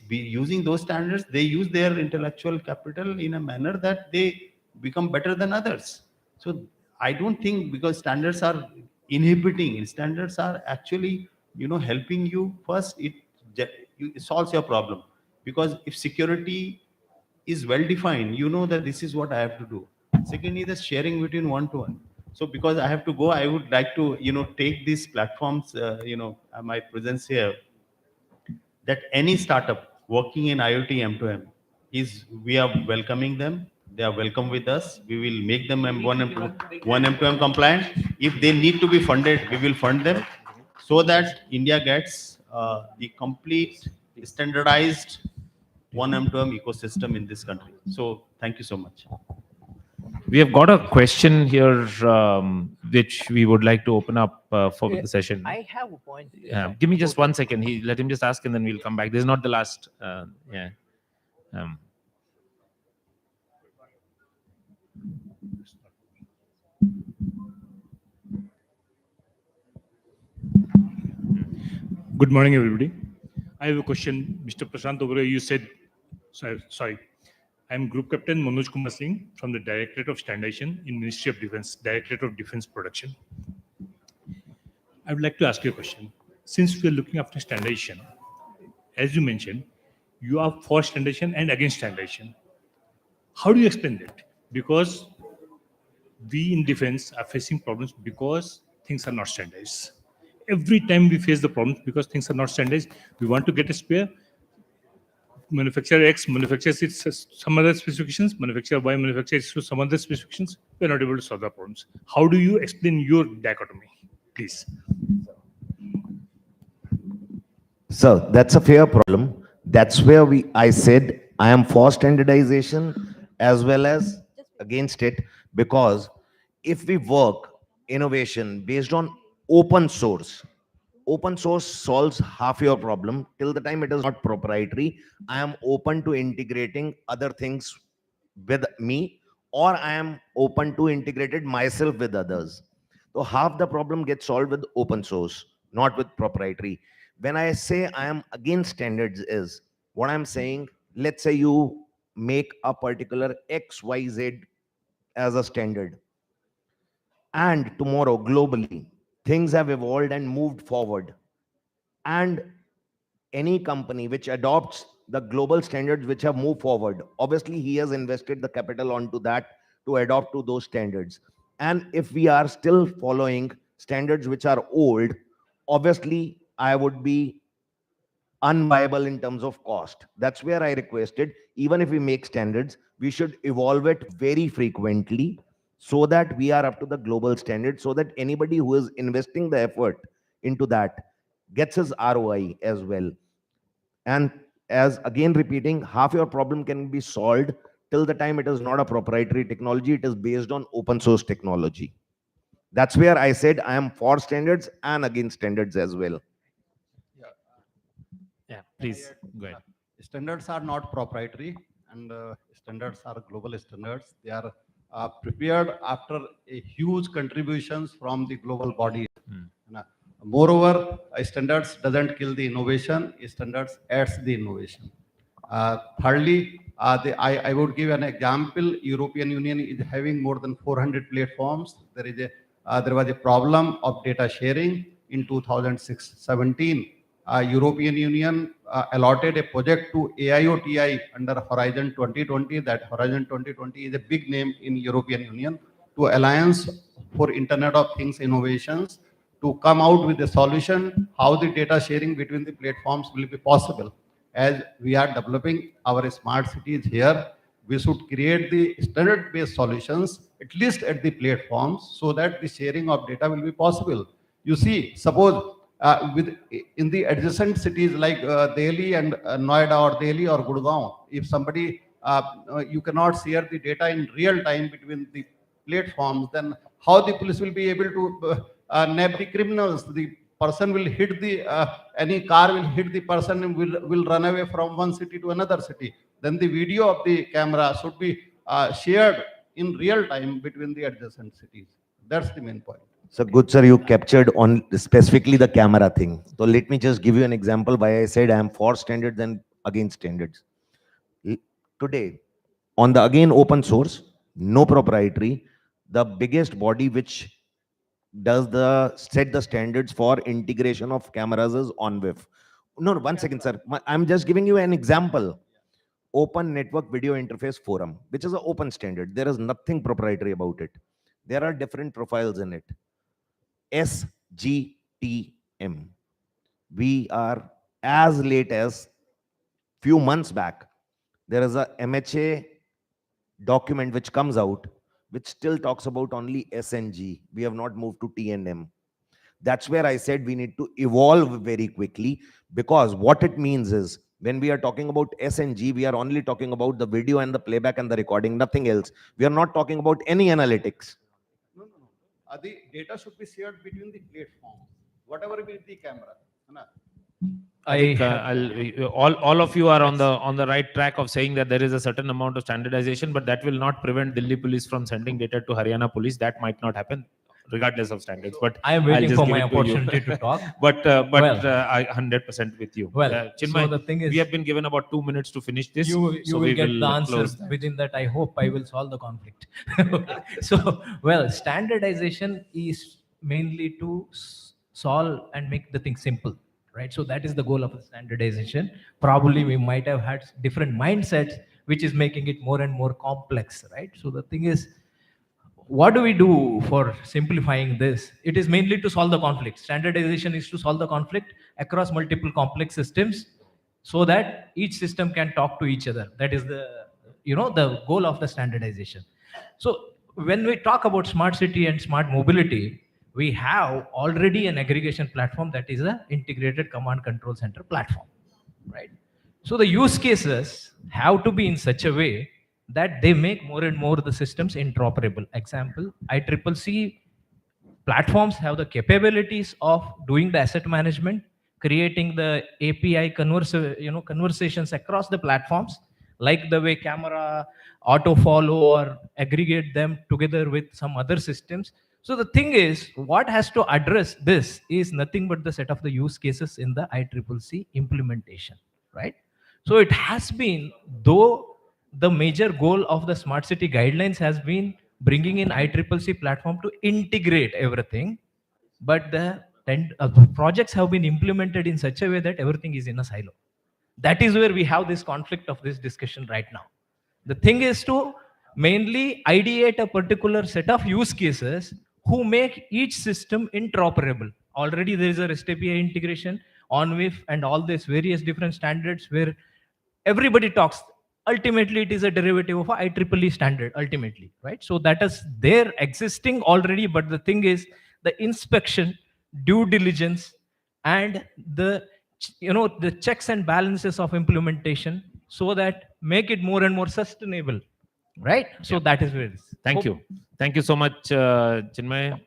Using those standards, they use their intellectual capital in a manner that they become better than others. So I don't think because standards are inhibiting, standards are actually, helping you. First, it solves your problem. Because if security is well defined, you know that this is what I have to do. Secondly, the sharing between one to one. So because I have to go, I would like to, take these platforms, my presence here, that any startup working in IoT M2M we are welcoming them. They are welcome with us. We will make them one M2M compliant. If they need to be funded, we will fund them so that India gets the complete standardized one M2M ecosystem in this country. So thank you so much. We have got a question here, which we would like to open up for the session. I have a point. Give me just 1 second. Let him just ask, and then we'll come back. This is not the last. Yeah. Good morning, everybody. I have a question. Mr. Prashant Obra, you said, sorry. I'm Group Captain Manoj Kumar Singh from the Directorate of Standardization in Ministry of Defense, Directorate of Defense Production. I would like to ask you a question. Since we are looking after standardization, as you mentioned, you are for standardization and against standardization. How do you explain that? Because we in defense are facing problems because things are not standardized. Every time we face the problems because things are not standardized, we want to get a spare. Manufacturer X manufactures it some other specifications, manufacturer Y manufactures to some other specifications. We're not able to solve the problems. How do you explain your dichotomy, please? So that's a fair problem. That's where I said I am for standardization as well as against it, because if we work innovation based on open source solves half your problem. Till the time it is not proprietary, I am open to integrating other things with me, or I am open to integrated myself with others. So half the problem gets solved with open source, not with proprietary. When I say I am against standards is what I'm saying, let's say you make a particular XYZ as a standard, and tomorrow globally things have evolved and moved forward, and any company which adopts the global standards which have moved forward, obviously he has invested the capital onto that to adopt to those standards. And if we are still following standards which are old, obviously I would be unviable in terms of cost. That's where I requested, even if we make standards, we should evolve it very frequently so that we are up to the global standard, so that anybody who is investing the effort into that gets his ROI as well. And as again repeating, half your problem can be solved till the time it is not a proprietary technology, it is based on open source technology. That's where I said I am for standards and against standards as well. Yeah, please go ahead. Standards are not proprietary, and standards are global standards. They are prepared after a huge contributions from the global bodies. And, moreover, standards doesn't kill the innovation. Standards adds the innovation. Thirdly, I would give an example. European Union is having more than 400 platforms. There was a problem of data sharing in 2006-17. European Union allotted a project to AIoTI under Horizon 2020. That Horizon 2020 is a big name in European Union, to Alliance for Internet of Things Innovations, to come out with a solution how the data sharing between the platforms will be possible. As we are developing our smart cities here, we should create the standard-based solutions, at least at the platforms, so that the sharing of data will be possible. You see, suppose in the adjacent cities like Delhi and Noida, or Delhi or Gurgaon, if somebody you cannot share the data in real time between the platforms, then how the police will be able to nab the criminals? The person will hit the any car will hit the person and will run away from one city to another city. Then the video of the camera should be shared in real time between the adjacent cities. That's the main point. So good, sir, you captured on specifically the camera thing. So let me just give you an example why I said I am for standards and against standards. Today, on the again open source, no proprietary, the biggest body which does the set the standards for integration of cameras is ONVIF. No, no, 1 second, sir. I'm just giving you an example. Open Network Video Interface Forum, which is an open standard. There is nothing proprietary about it. There are different profiles in it. SGTM. We are as late as few months back, there is a MHA document which comes out, which still talks about only SNG. We have not moved to TNM. That's where I said we need to evolve very quickly, because what it means is when we are talking about SNG, we are only talking about the video and the playback and the recording, nothing else. We are not talking about any analytics. No. The data should be shared between the platforms, whatever be the camera. I think all of you are on the right track of saying that there is a certain amount of standardization, but that will not prevent Delhi police from sending data to Haryana police. That might not happen regardless of standards. But I am waiting for my opportunity to talk. But I 100% with you. Well, Chinmay, so the thing is, we have been given about 2 minutes to finish this. You will get the answers that. within that. I hope I will solve the conflict. Okay. So, well, standardization is mainly to solve and make the thing simple, right? So that is the goal of the standardization. Probably we might have had different mindsets, which is making it more and more complex, right? So the thing is, what do we do for simplifying this? It is mainly to solve the conflict. Standardization is to solve the conflict across multiple complex systems, so that each system can talk to each other. That is the goal of the standardization. So when we talk about smart city and smart mobility, we have already an aggregation platform that is an integrated command control center platform, right? So the use cases have to be in such a way that they make more and more the systems interoperable. Example, ICCC platforms have the capabilities of doing the asset management, creating the API conversations across the platforms, like the way camera, auto follow, or aggregate them together with some other systems. So the thing is, what has to address this is nothing but the set of the use cases in the ICCC implementation, right? So it has been, though the major goal of the smart city guidelines has been bringing in ICCC platform to integrate everything, but the projects have been implemented in such a way that everything is in a silo. That is where we have this conflict of this discussion right now. The thing is to mainly ideate a particular set of use cases who make each system interoperable. Already there is a REST API integration, ONWIF, and all these various different standards where everybody talks. Ultimately, it is a derivative of a IEEE standard, ultimately, right? So that is there existing already, but the thing is the inspection, due diligence, and the the checks and balances of implementation so that make it more and more sustainable, right? So that is where it is. Thank Hope- you. Thank you so much, Chinmay,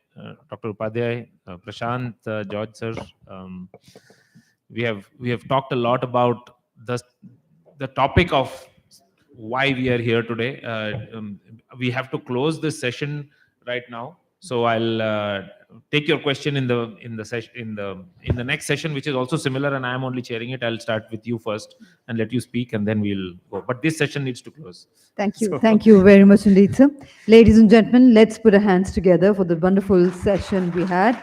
Dr. Upadhyay, Prashant, George sir. We have talked a lot about the topic of why we are here today. We have to close this session right now, so I'll take your question in the session in the next session, which is also similar, and I am only chairing it. I'll start with you first and let you speak, and then we'll go. But this session needs to close. Thank you. So- Thank you very much indeed, sir. Ladies and gentlemen, let's put our hands together for the wonderful session we had.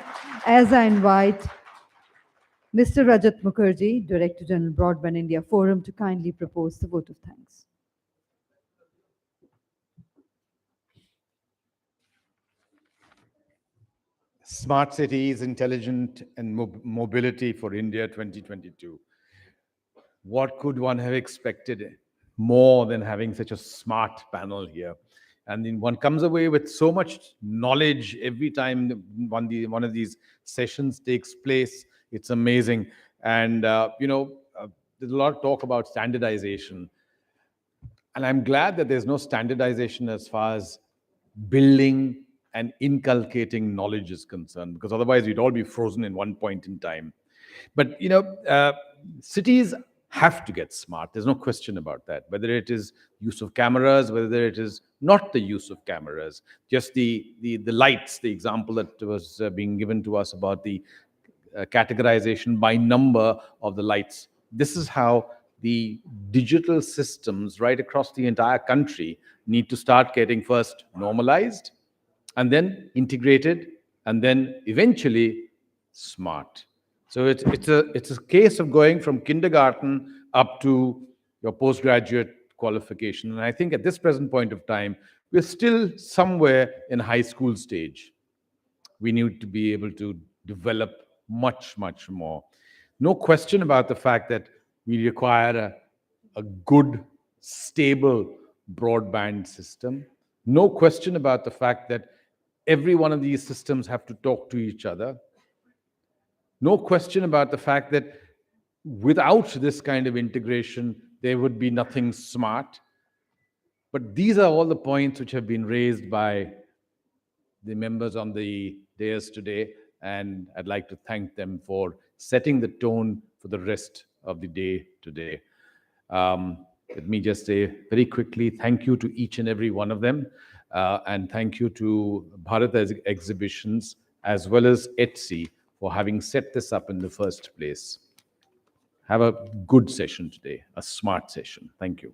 As I invite Mr. Rajat Mukherjee, Director General Broadband India Forum, to kindly propose the vote of thanks. Smart Cities, Intelligent and Mobility for India 2022. What could one have expected more than having such a smart panel here? And then one comes away with so much knowledge every time one of these sessions takes place. It's amazing. And, there's a lot of talk about standardization. And I'm glad that there's no standardization as far as building and inculcating knowledge is concerned, because otherwise we'd all be frozen in one point in time. But, cities have to get smart. There's no question about that. Whether it is use of cameras, whether it is not the use of cameras, just the lights, the example that was being given to us about the categorization by number of the lights. This is how the digital systems right across the entire country need to start getting first normalized, and then integrated, and then eventually smart. So it's a case of going from kindergarten up to your postgraduate qualification. And I think at this present point of time, we're still somewhere in high school stage. We need to be able to develop much, much more. No question about the fact that we require a good, stable broadband system. No question about the fact that every one of these systems have to talk to each other. No question about the fact that without this kind of integration, there would be nothing smart. But these are all the points which have been raised by the members on the dais today, and I'd like to thank them for setting the tone for the rest of the day today. Let me just say very quickly, thank you to each and every one of them, and thank you to Bharat Exhibitions as well as Etsy for having set this up in the first place. Have a good session today, a smart session. Thank you.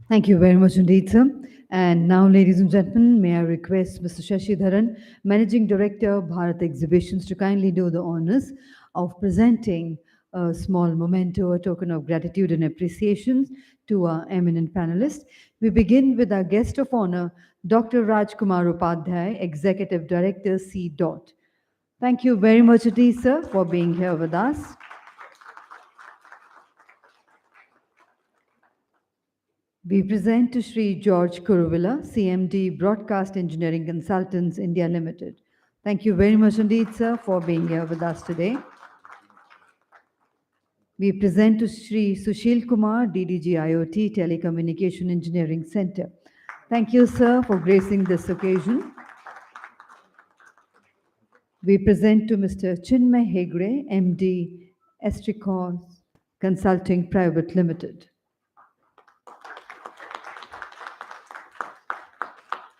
Thank you very much indeed, sir. And now, ladies and gentlemen, may I request Mr. Shashidharan, Managing Director of Bharat Exhibitions, to kindly do the honors of presenting a small memento, a token of gratitude and appreciation to our eminent panelists. We begin with our guest of honor, Dr. Rajkumar Upadhyay, Executive Director, C. Dot. Thank you very much indeed, sir, for being here with us. We present to Shri George Kuruvilla, CMD, Broadcast Engineering Consultants, India Limited. Thank you very much indeed, sir, for being here with us today. We present to Shri Sushil Kumar, DDG IoT, Telecommunication Engineering Center. Thank you, sir, for gracing this occasion. We present to Mr. Chinmay Hegde, MD, Estricos Consulting Private Limited.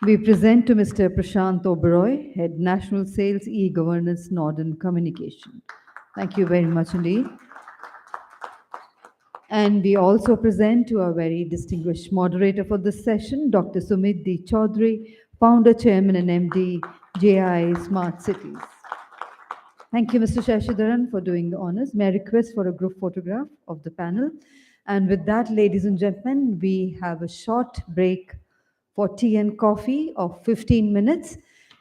We present to Mr. Prashant Oberoi, Head National Sales E-Governance Northern Communication. Thank you very much indeed. And we also present to our very distinguished moderator for this session, Dr. Sumit D. Chaudhary, Founder, Chairman and MD, JI Smart Cities. Thank you, Mr. Shashidharan, for doing the honors. May I request for a group photograph of the panel? And with that, ladies and gentlemen, we have a short break for tea and coffee of 15 minutes.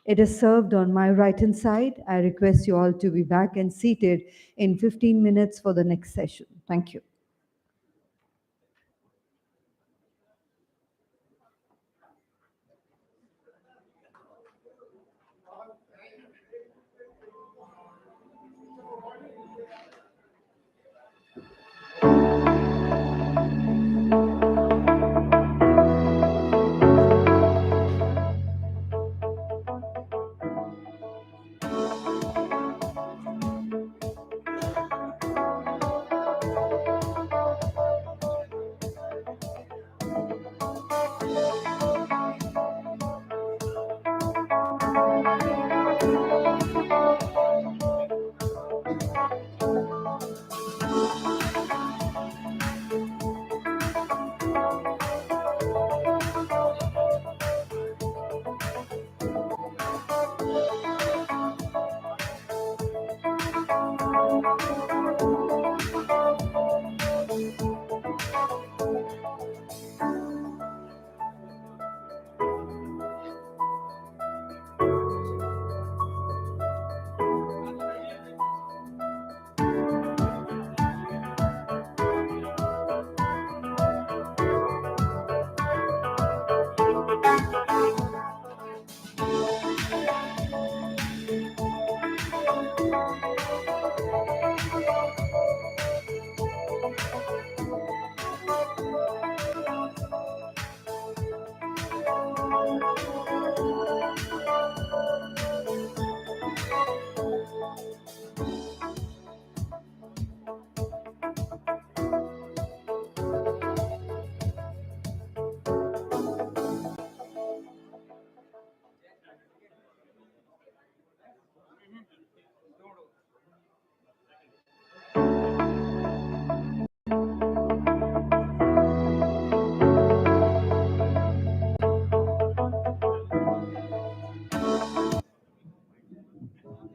It is served on my right hand side. I request you all to be back and seated in 15 minutes for the next session. Thank you.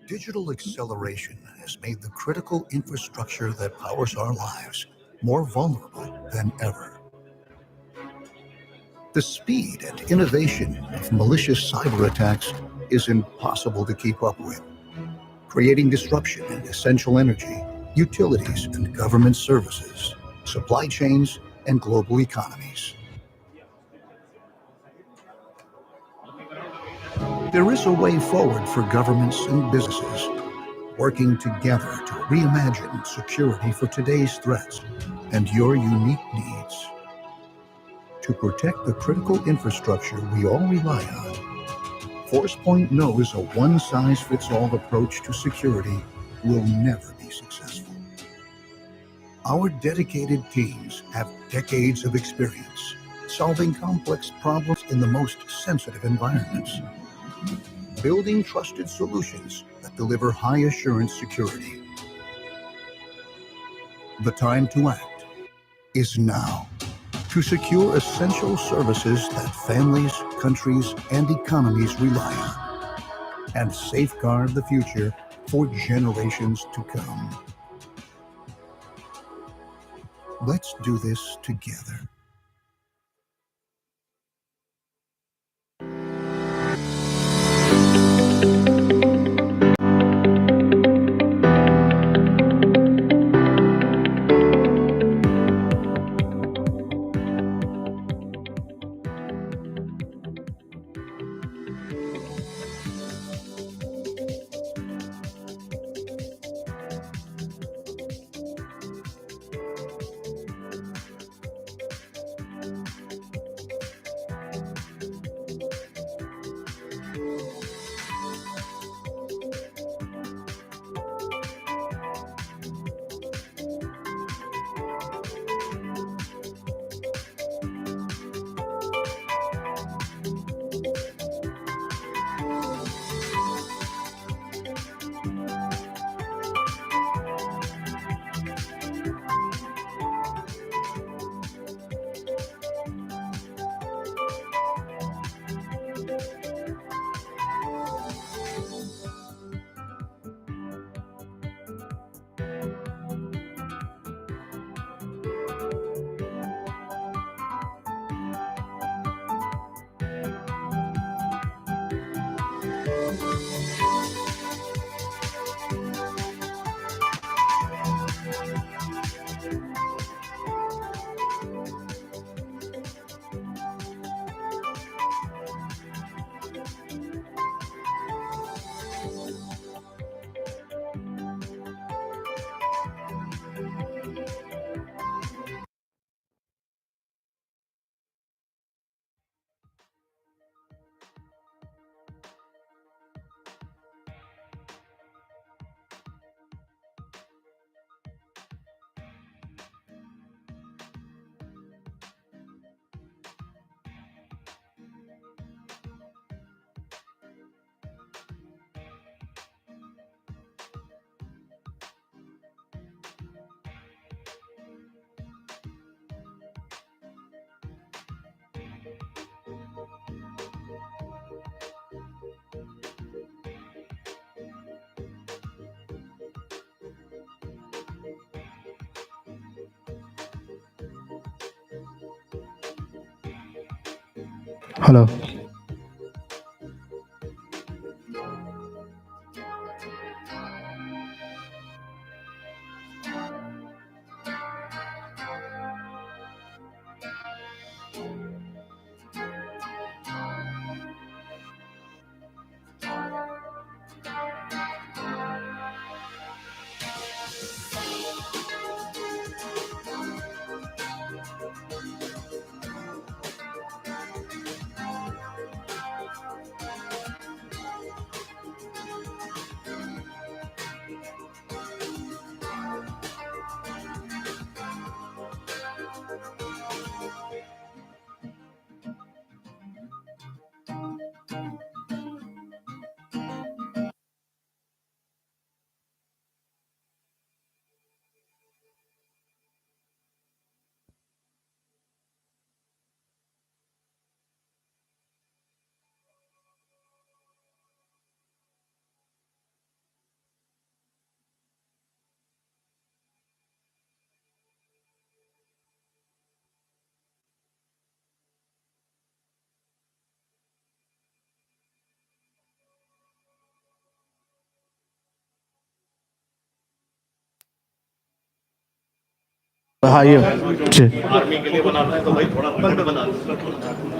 Digital acceleration has made the critical infrastructure that powers our lives more vulnerable than ever. The speed and innovation of malicious cyber attacks is impossible to keep up with, creating disruption in essential energy, utilities and government services, supply chains, and global economies. There is a way forward for governments and businesses working together to reimagine security for today's threats and your unique needs. To protect the critical infrastructure we all rely on, ForcePoint knows a one-size-fits-all approach to security will never be successful. Our dedicated teams have decades of experience solving complex problems in the most sensitive environments, building trusted solutions that deliver high-assurance security. The time to act is now. To secure essential services that families, countries, and economies rely on, and safeguard the future for generations to come. Let's do this together. Hello. हाँ ये army के लिए बनाना है तो भाई थोड़ा बना दो।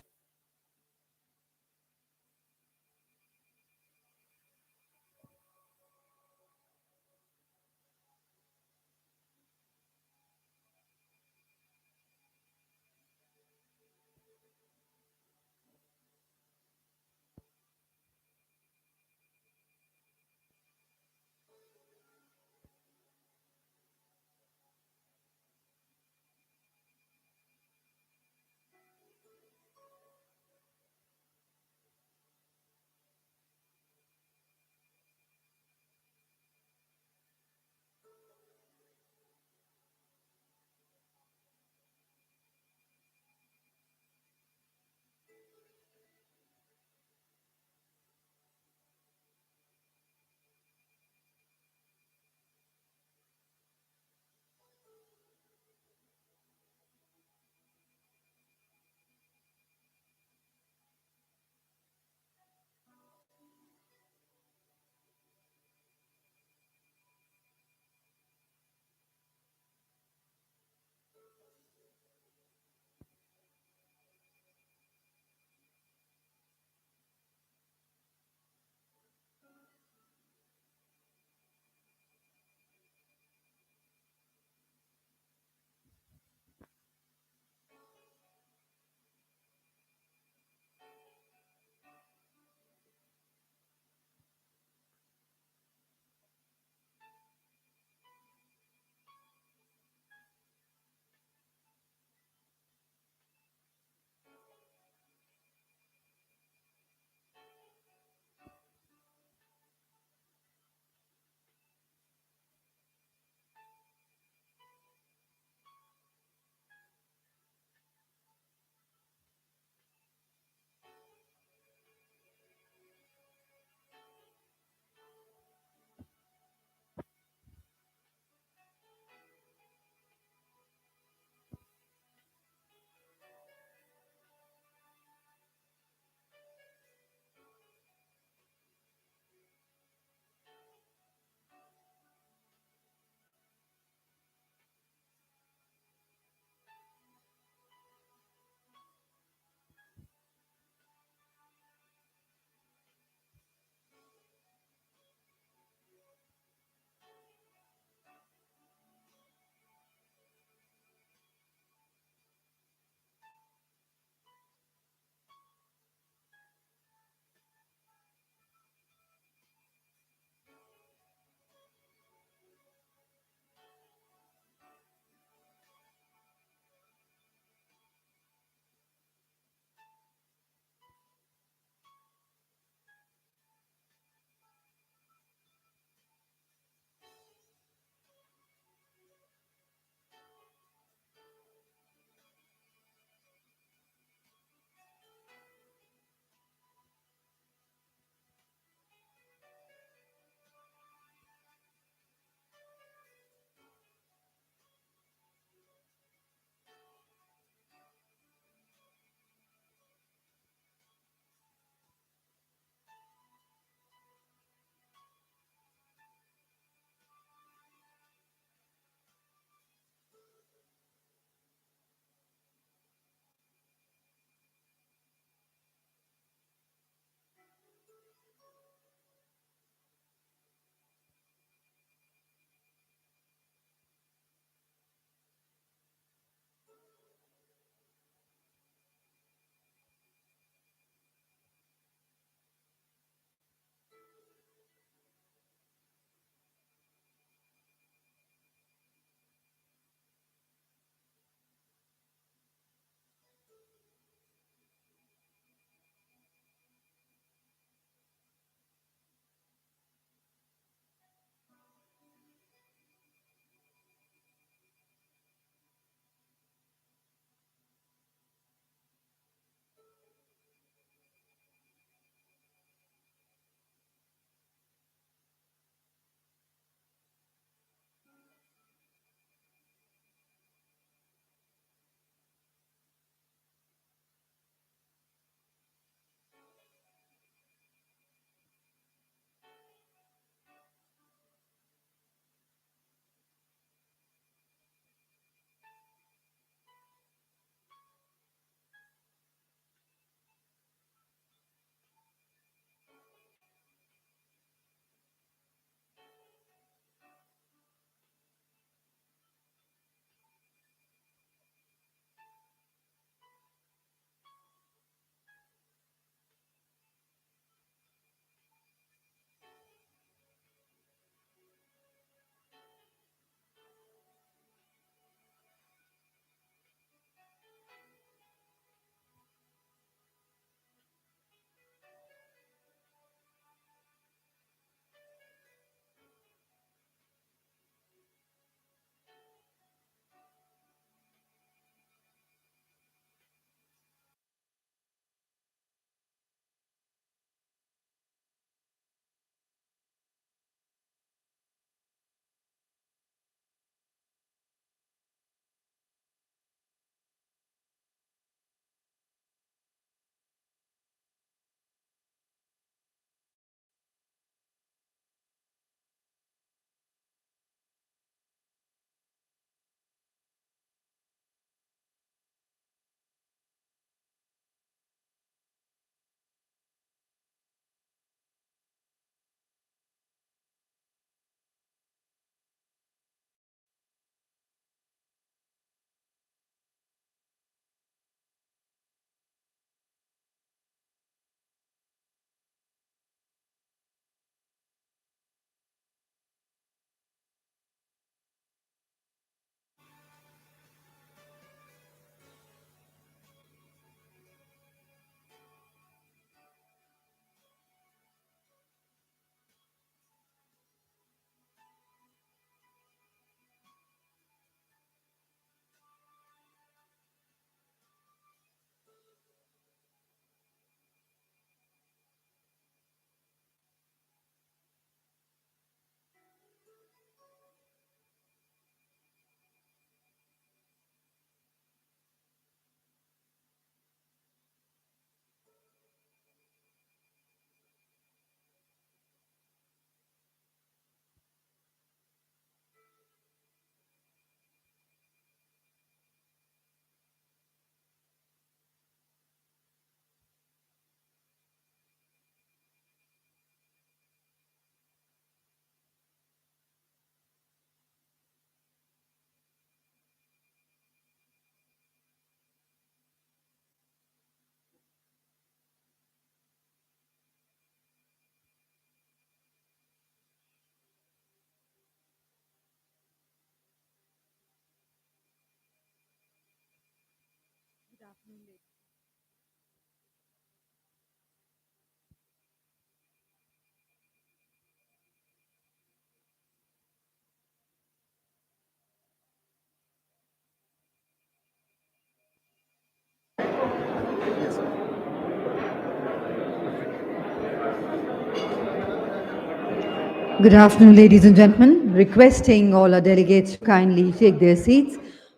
Good afternoon, ladies and gentlemen. Requesting all our delegates to kindly take their seats.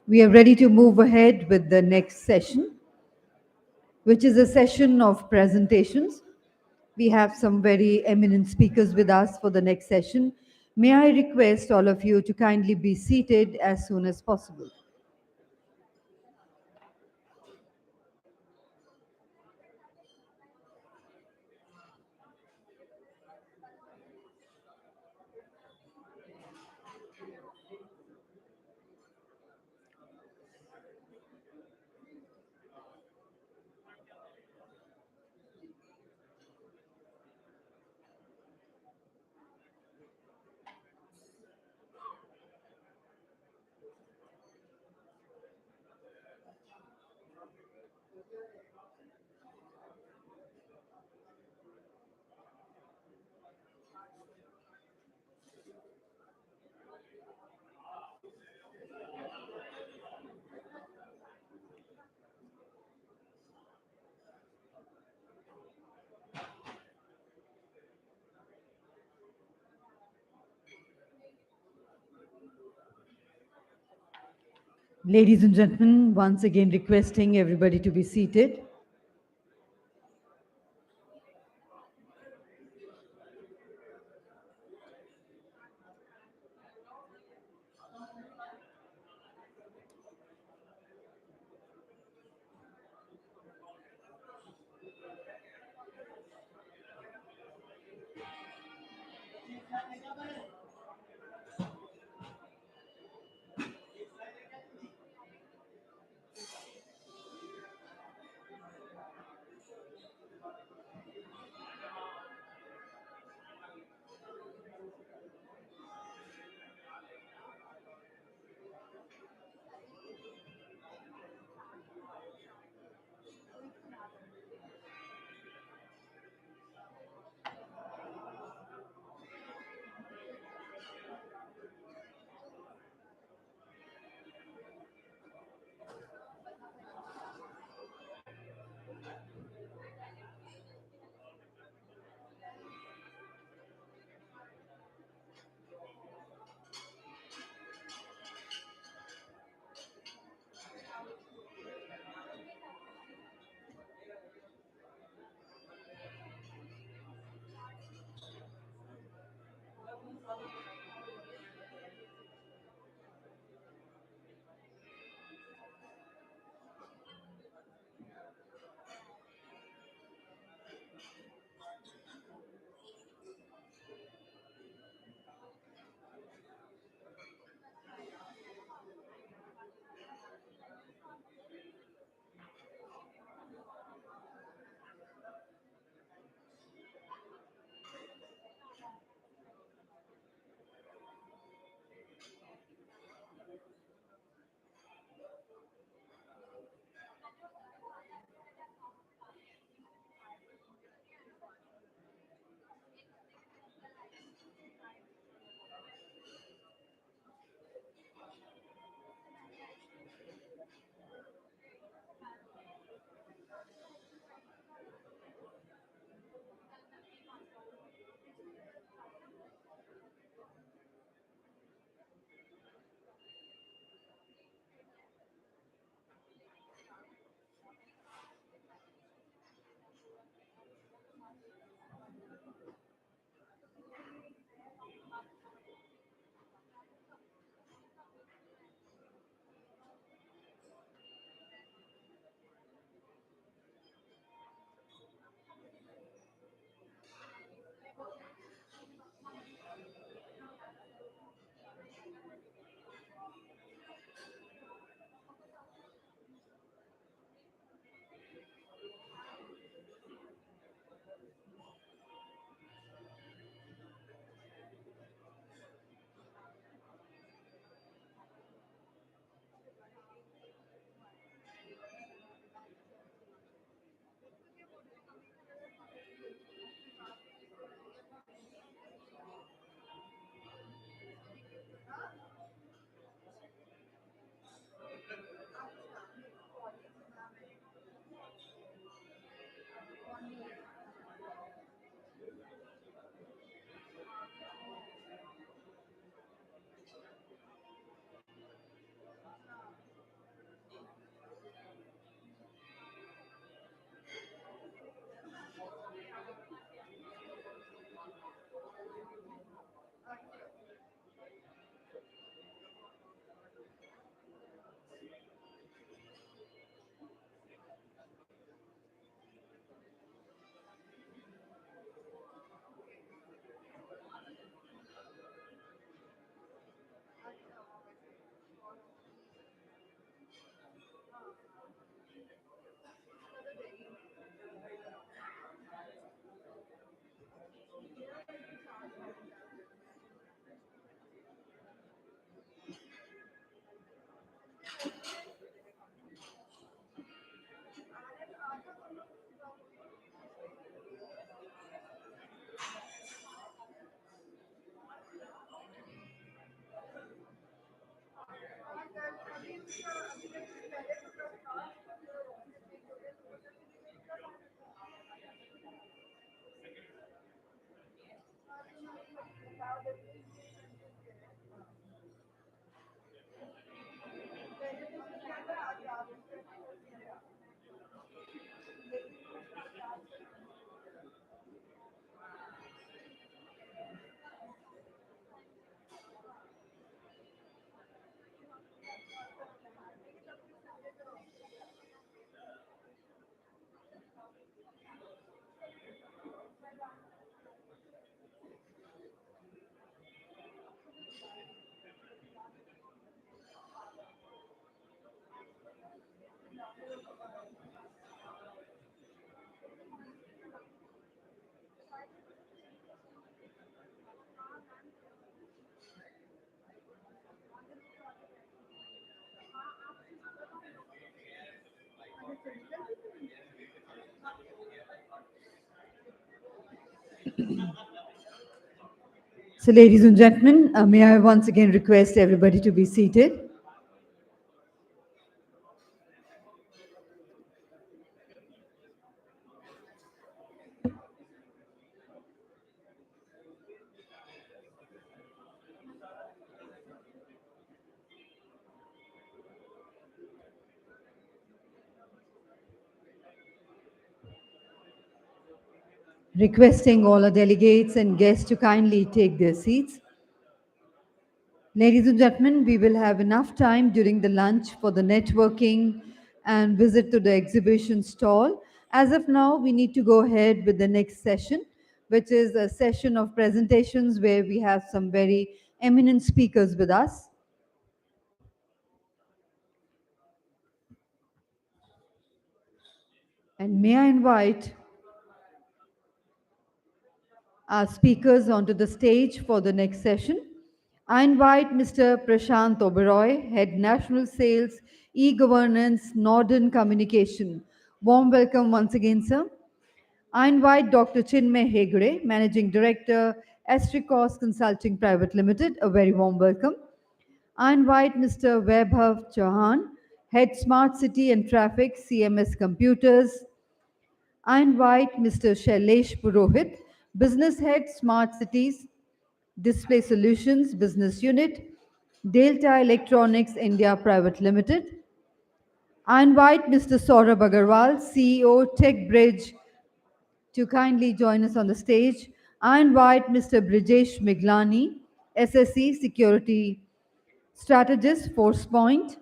We are ready to move ahead with the next session, which is a session of presentations. We have some very eminent speakers with us for the next session. May I request all of you to kindly be seated as soon as possible. Ladies and gentlemen, once again requesting everybody to be seated. So, ladies and gentlemen, may I once again request everybody to be seated. Requesting all our delegates and guests to kindly take their seats. Ladies and gentlemen, we will have enough time during the lunch for the networking and visit to the exhibition stall. As of now, we need to go ahead with the next session, which is a session of presentations where we have some very eminent speakers with us. And may I invite our speakers onto the stage for the next session. I invite Mr. Prashant Oberoi, Head National Sales, E-Governance, Northern Communication. Warm welcome once again, sir. I invite Dr. Chinmay Hegde, Managing Director, Astricos Consulting Private Limited. A very warm welcome. I invite Mr. Vaibhav Chauhan, Head Smart City and Traffic, CMS Computers. I invite Mr. Shailesh Purohit, Business Head, Smart Cities, Display Solutions, Business Unit, Delta Electronics India Private Limited. I invite Mr. Saurabh Agarwal, CEO, TechBridge, to kindly join us on the stage. I invite Mr. Brijesh Miglani, SSE Security Strategist, ForcePoint,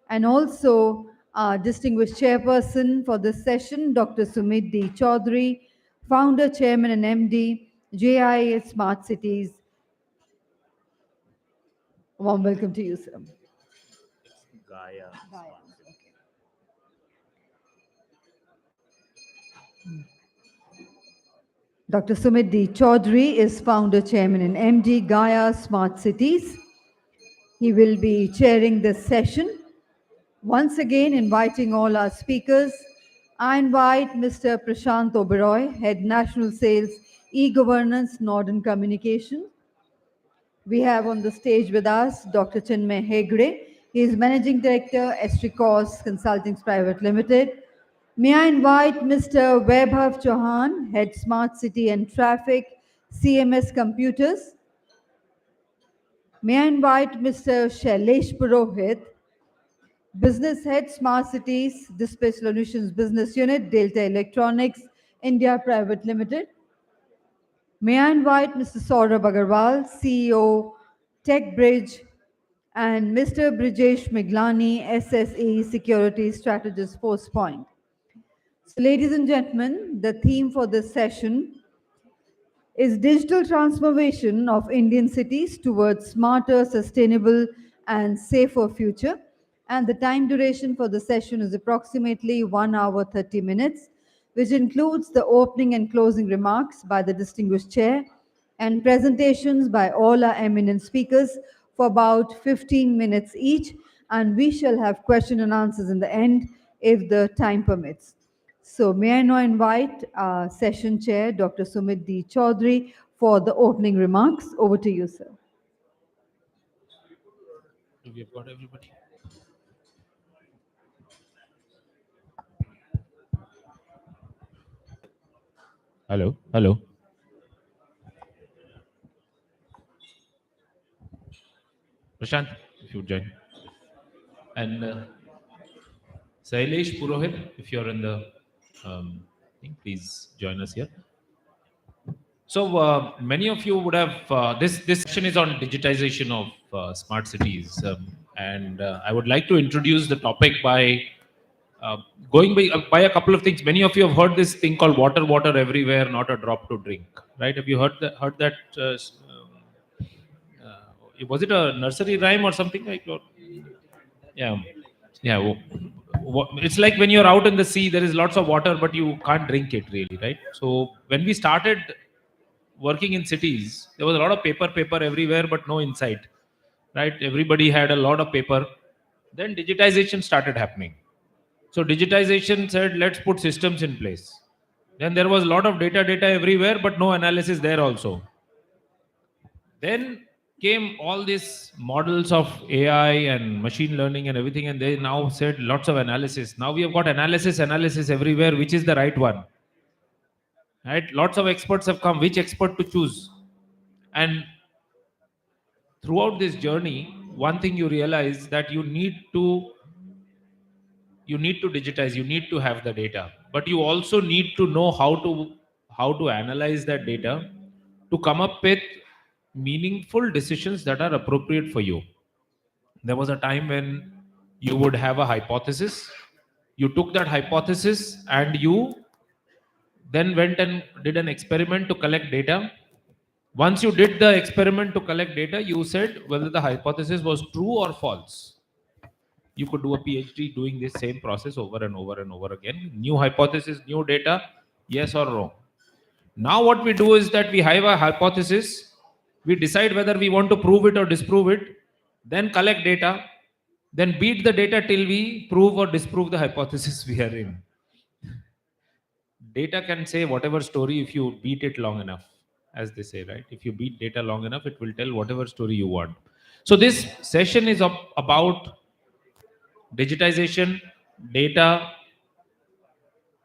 and also our distinguished chairperson for this session, Dr. Sumit D. Chaudhary, founder, chairman, and MD, JIA Smart Cities. Warm welcome to you, sir. Gaia. Dr. Sumit D. Chaudhary is founder, chairman, and MD, Gaia Smart Cities. He will be chairing this session. Once again, inviting all our speakers, I invite Mr. Prashant Oberoi, Head National Sales, E-Governance, Northern Communication. We have on the stage with us Dr. Chinmay Hegde. He is Managing Director, Astricos Consulting Private Limited. May I invite Mr. Vaibhav Chauhan, Head Smart City and Traffic, CMS Computers. May I invite Mr. Shailesh Purohit, Business Head, Smart Cities, Display Solutions Business Unit, Delta Electronics, India Private Limited. May I invite Mr. Saurabh Agarwal, CEO, TechBridge, and Mr. Brijesh Miglani, SSE Security Strategist, ForcePoint. So, ladies and gentlemen, the theme for this session is digital transformation of Indian cities towards smarter, sustainable, and safer future. And the time duration for the session is approximately 1 hour 30 minutes, which includes the opening and closing remarks by the distinguished chair and presentations by all our eminent speakers for about 15 minutes each. And we shall have question and answers in the end if the time permits. So may I now invite our session chair, Dr. Sumit D. Chaudhary, for the opening remarks. Over to you, sir. We have got everybody. Hello, hello. Prashant, if you would join. And Sailesh Purohit, if you're in the thing, please join us here. So many of you would have, this session is on digitization of smart cities. And I would like to introduce the topic by going by a couple of things. Many of you have heard this thing called water everywhere, not a drop to drink, right? Have you heard that? Was it a nursery rhyme or something like that? Yeah. Yeah. It's like when you're out in the sea, there is lots of water, but you can't drink it really, right? So when we started working in cities, there was a lot of paper everywhere, but no insight, right? Everybody had a lot of paper. Then digitization started happening. So digitization said, let's put systems in place. Then there was a lot of data everywhere, but no analysis there also. Then came all these models of AI and machine learning and everything, and they now said lots of analysis. Now we have got analysis everywhere, which is the right one. Right? Lots of experts have come. Which expert to choose? And throughout this journey, one thing you realize that you need to digitize, you need to have the data, but you also need to know how to analyze that data to come up with meaningful decisions that are appropriate for you. There was a time when you would have a hypothesis, you took that hypothesis and you then went and did an experiment to collect data. Once you did the experiment to collect data, you said whether the hypothesis was true or false. You could do a PhD doing this same process over and over and over again. New hypothesis, new data, yes or wrong. Now what we do is that we have a hypothesis, we decide whether we want to prove it or disprove it, then collect data, then beat the data till we prove or disprove the hypothesis we are in. Data can say whatever story if you beat it long enough, as they say, right? If you beat data long enough, it will tell whatever story you want. So this session is about digitization, data,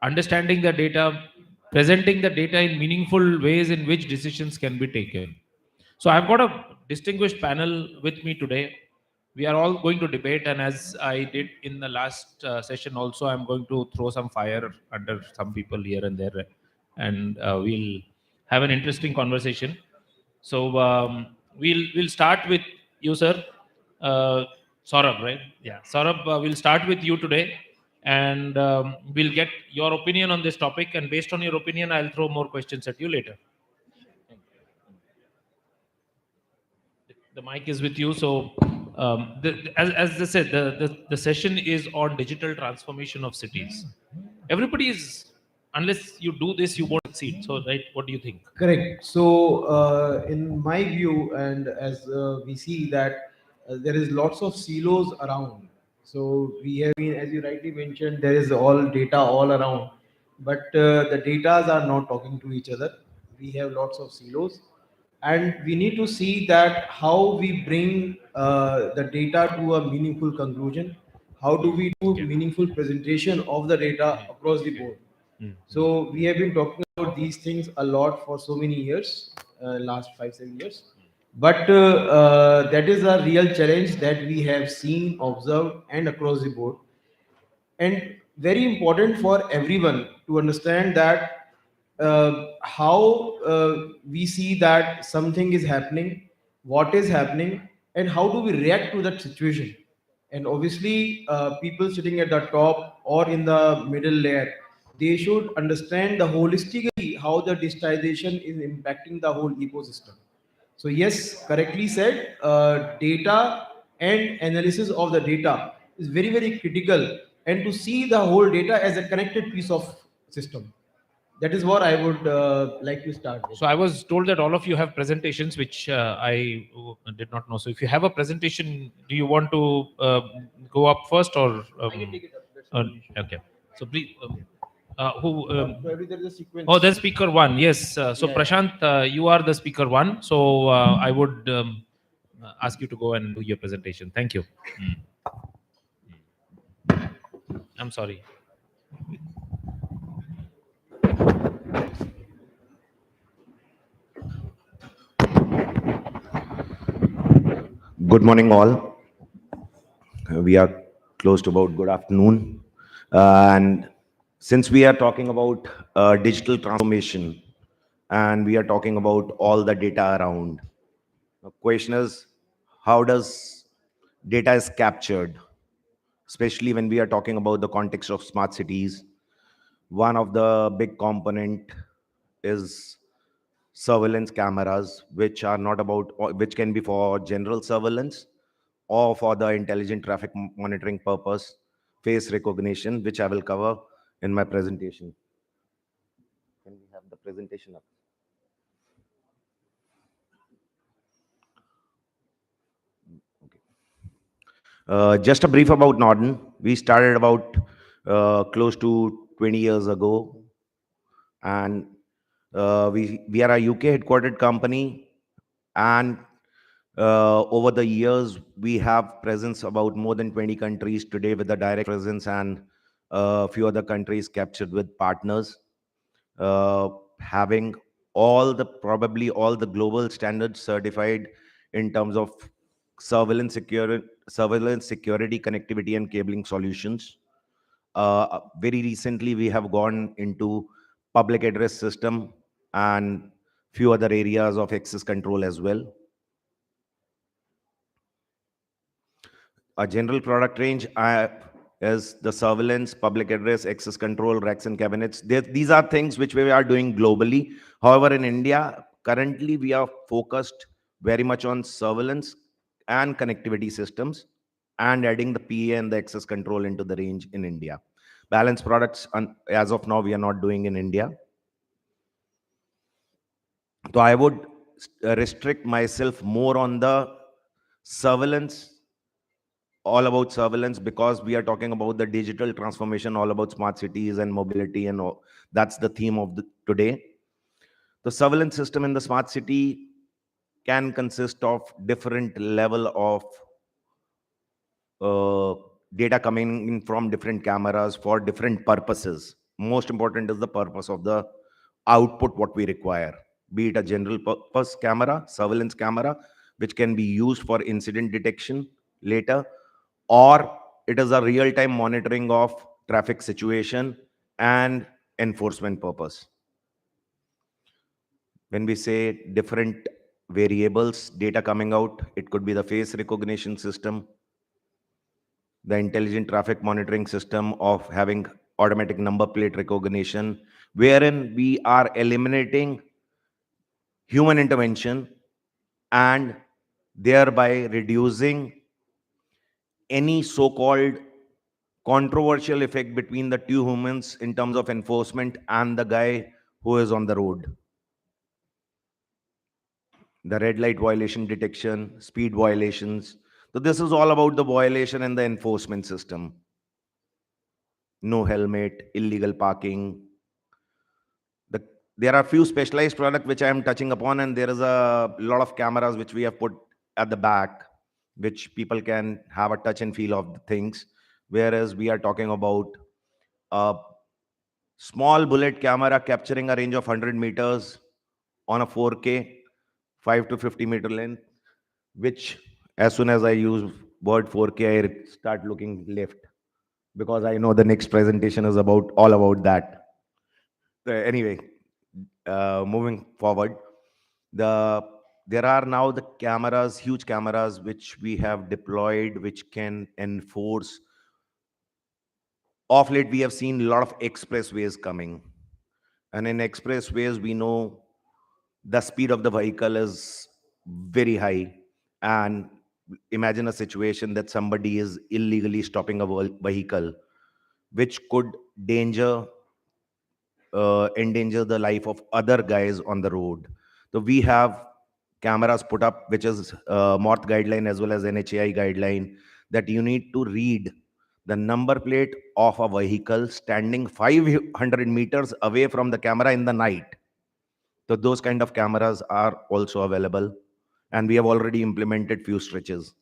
understanding the data, presenting the data in meaningful ways in which decisions can be taken. So I've got a distinguished panel with me today. We are all going to debate, and as I did in the last session also, I'm going to throw some fire under some people here and there, and we'll have an interesting conversation. So we'll start with you, sir. Saurabh, right? Yeah, Saurabh, we'll start with you today, and we'll get your opinion on this topic. And based on your opinion, I'll throw more questions at you later. The mic is with you. So, as I said, the session is on digital transformation of cities. Everybody is, unless you do this, you won't succeed. So, right, what do you think? Correct. So, in my view, and as we see that there is lots of silos around. So we have been, as you rightly mentioned, there is all data all around, but the datas are not talking to each other. We have lots of silos, and we need to see that how we bring the data to a meaningful conclusion. How do we do meaningful presentation of the data across the board? So we have been talking about these things a lot for so many years, last 5-7 years. But that is a real challenge that we have seen, observed, and across the board. And very important for everyone to understand that how we see that something is happening, what is happening, and how do we react to that situation. And obviously, people sitting at the top or in the middle layer, they should understand the holistically how the digitization is impacting the whole ecosystem. So yes, correctly said, data and analysis of the data is very, very critical, and to see the whole data as a connected piece of system. That is what I would like to start with. So I was told that all of you have presentations, which I did not know. So if you have a presentation, do you want to go up first, or? I can take it up. That's not an issue. Okay. So please, who? So every there is a sequence. Oh, there's speaker one. Yes. So Yeah. Prashant, you are the speaker one. So I would ask you to go and do your presentation. Thank you. I'm sorry. Good morning, all. We are close to about good afternoon. And since we are talking about digital transformation and we are talking about all the data around, the question is, how does data is captured, especially when we are talking about the context of smart cities? One of the big component is surveillance cameras, which are not about, which can be for general surveillance or for the intelligent traffic monitoring purpose, face recognition, which I will cover in my presentation. Can we have the presentation up? Okay. Just a brief about Norden. We started about close to 20 years ago. And we are a UK headquartered company, and over the years we have presence about more than 20 countries today with a direct presence, and a few other countries captured with partners, having probably all the global standards certified in terms of surveillance security, connectivity and cabling solutions. Very recently, we have gone into public address system and few other areas of access control as well. A general product range is the surveillance, public address, access control, racks and cabinets. These are things which we are doing globally. However, in India, currently we are focused very much on surveillance and connectivity systems, and adding the PA and the access control into the range in India. Balanced products, as of now, we are not doing in India. So I would restrict myself more on the surveillance, all about surveillance, because we are talking about the digital transformation, all about smart cities and mobility, and all. That's the theme of today. The surveillance system in the smart city can consist of different level of data coming in from different cameras for different purposes. Most important is the purpose of the output, what we require, be it a general purpose camera, surveillance camera, which can be used for incident detection later, or it is a real-time monitoring of traffic situation and enforcement purpose. When we say different variables, data coming out, it could be the face recognition system, the intelligent traffic monitoring system of having automatic number plate recognition, wherein we are eliminating human intervention and thereby reducing any so-called controversial effect between the two humans in terms of enforcement and the guy who is on the road. The red light violation detection, speed violations. So this is all about the violation and the enforcement system. No helmet, illegal parking. There are few specialized products which I am touching upon, and there is a lot of cameras which we have put at the back, which people can have a touch and feel of the things. Whereas we are talking about a small bullet camera capturing a range of 100 meters on a 4K, 5 to 50 meter length, which as soon as I use word 4K, I start looking left, because I know the next presentation is about all about that. Anyway, moving forward, there are now the cameras, huge cameras, which we have deployed, which can enforce. Of late, we have seen a lot of expressways coming, and in expressways, we know the speed of the vehicle is very high, and imagine a situation that somebody is illegally stopping a vehicle, which could endanger the life of other guys on the road. So we have cameras put up, which is MORTH guideline as well as NHAI guideline, that you need to read the number plate of a vehicle standing 500 meters away from the camera in the night. So those kind of cameras are also available, and we have already implemented few stretches.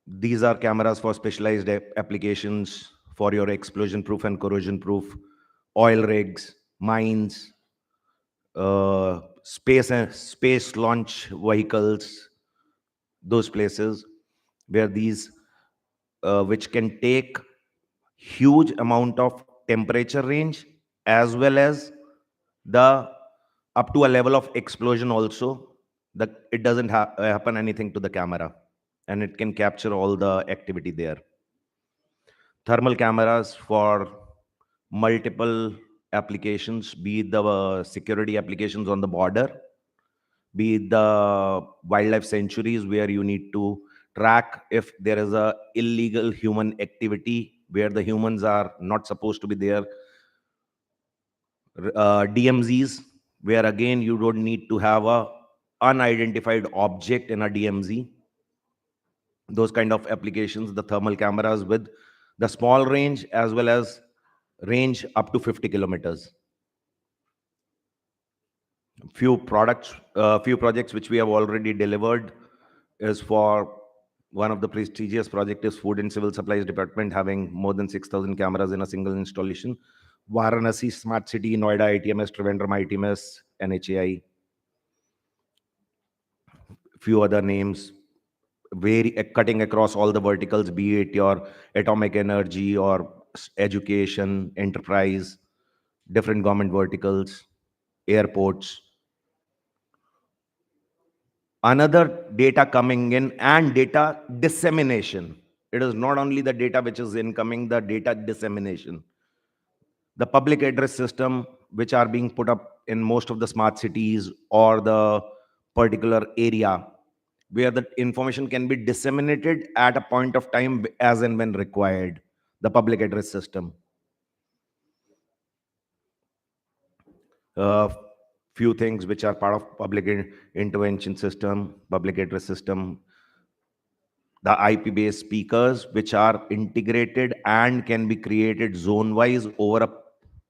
These are cameras for specialized applications for your explosion proof and corrosion proof, oil rigs, mines, space launch vehicles, those places where these which can take huge amount of temperature range, as well as the up to a level of explosion also, that it doesn't happen anything to the camera, and it can capture all the activity there. Thermal cameras for multiple applications, be it the security applications on the border, be it the wildlife sanctuaries where you need to track if there is a illegal human activity where the humans are not supposed to be there. DMZs, where again you don't need to have a unidentified object in a DMZ. Those kind of applications, the thermal cameras with the small range as well as range up to 50 kilometers. Few projects which we have already delivered is for one of the prestigious project is Food and Civil Supplies Department, having more than 6,000 cameras in a single installation. Varanasi Smart City, Noida ITMS, Trivandrum ITMS, NHAI. Few other names, very cutting across all the verticals, be it your atomic energy or education, enterprise, different government verticals, airports. Another data coming in and data dissemination. It is not only the data which is incoming, the data dissemination. The public address system, which are being put up in most of the smart cities or the particular area, where the information can be disseminated at a point of time as and when required. The public address system. Few things which are part of public intervention system, public address system, the IP-based speakers, which are integrated and can be created zone-wise over a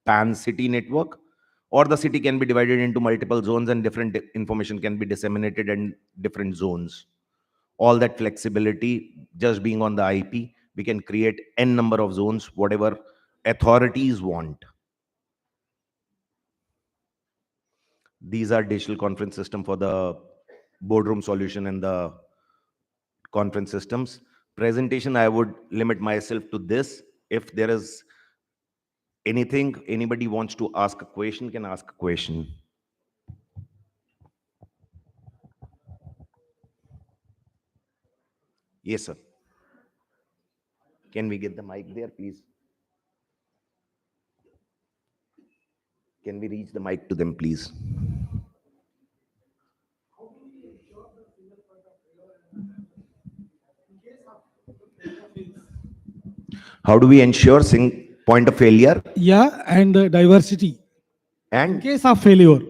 pan-city network, or the city can be divided into multiple zones and different information can be disseminated in different zones. All that flexibility, just being on the IP, we can create n number of zones, whatever authorities want. These are digital conference system for the boardroom solution and the conference systems. Presentation, I would limit myself to this. If there is anything, anybody wants to ask a question, can ask a question. Yes, sir. Can we get the mic there, please? Can we reach the mic to them, please? How do we ensure point of failure? Yeah, and diversity. And in case of failure.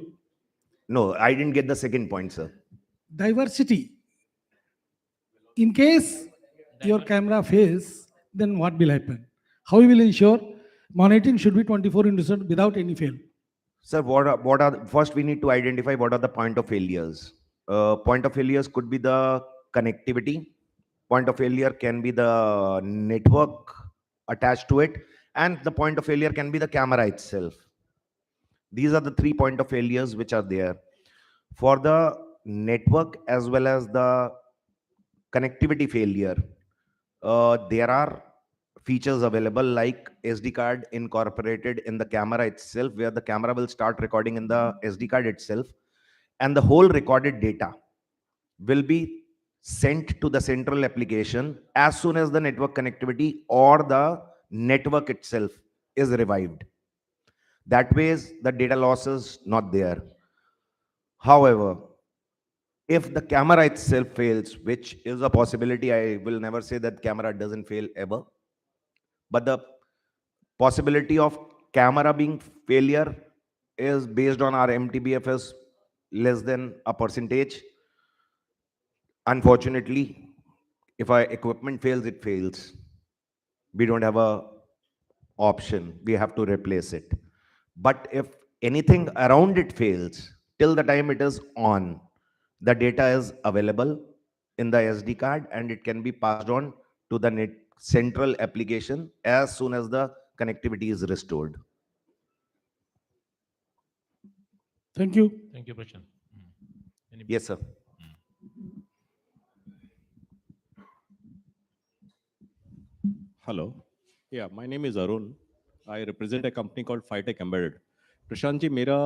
No, I didn't get the second point, sir. Diversity. In case your camera fails, then what will happen? How you will ensure monitoring should be 24/7 without any fail? Sir, first we need to identify what are the point of failures. Point of failures could be the connectivity. Point of failure can be the network attached to it, and the point of failure can be the camera itself. These are the 3 point of failures which are there. For the network as well as the connectivity failure, there are features available like SD card incorporated in the camera itself, where the camera will start recording in the SD card itself, and the whole recorded data will be sent to the central application as soon as the network connectivity or the network itself is revived. That way, the data loss is not there. However, if the camera itself fails, which is a possibility, I will never say that camera doesn't fail ever, but the possibility of camera being failure is based on our MTBFS less than a percentage. Unfortunately, if our equipment fails, it fails. We don't have a option. We have to replace it. But if anything around it fails, till the time it is on, the data is available in the SD card and it can be passed on to the central application as soon as the connectivity is restored. Thank you. Thank you, Prashant. Yes, sir. Hello. Yeah, my name is Arun. I represent a company called Phytech Embedded. Prashant ji, मेरा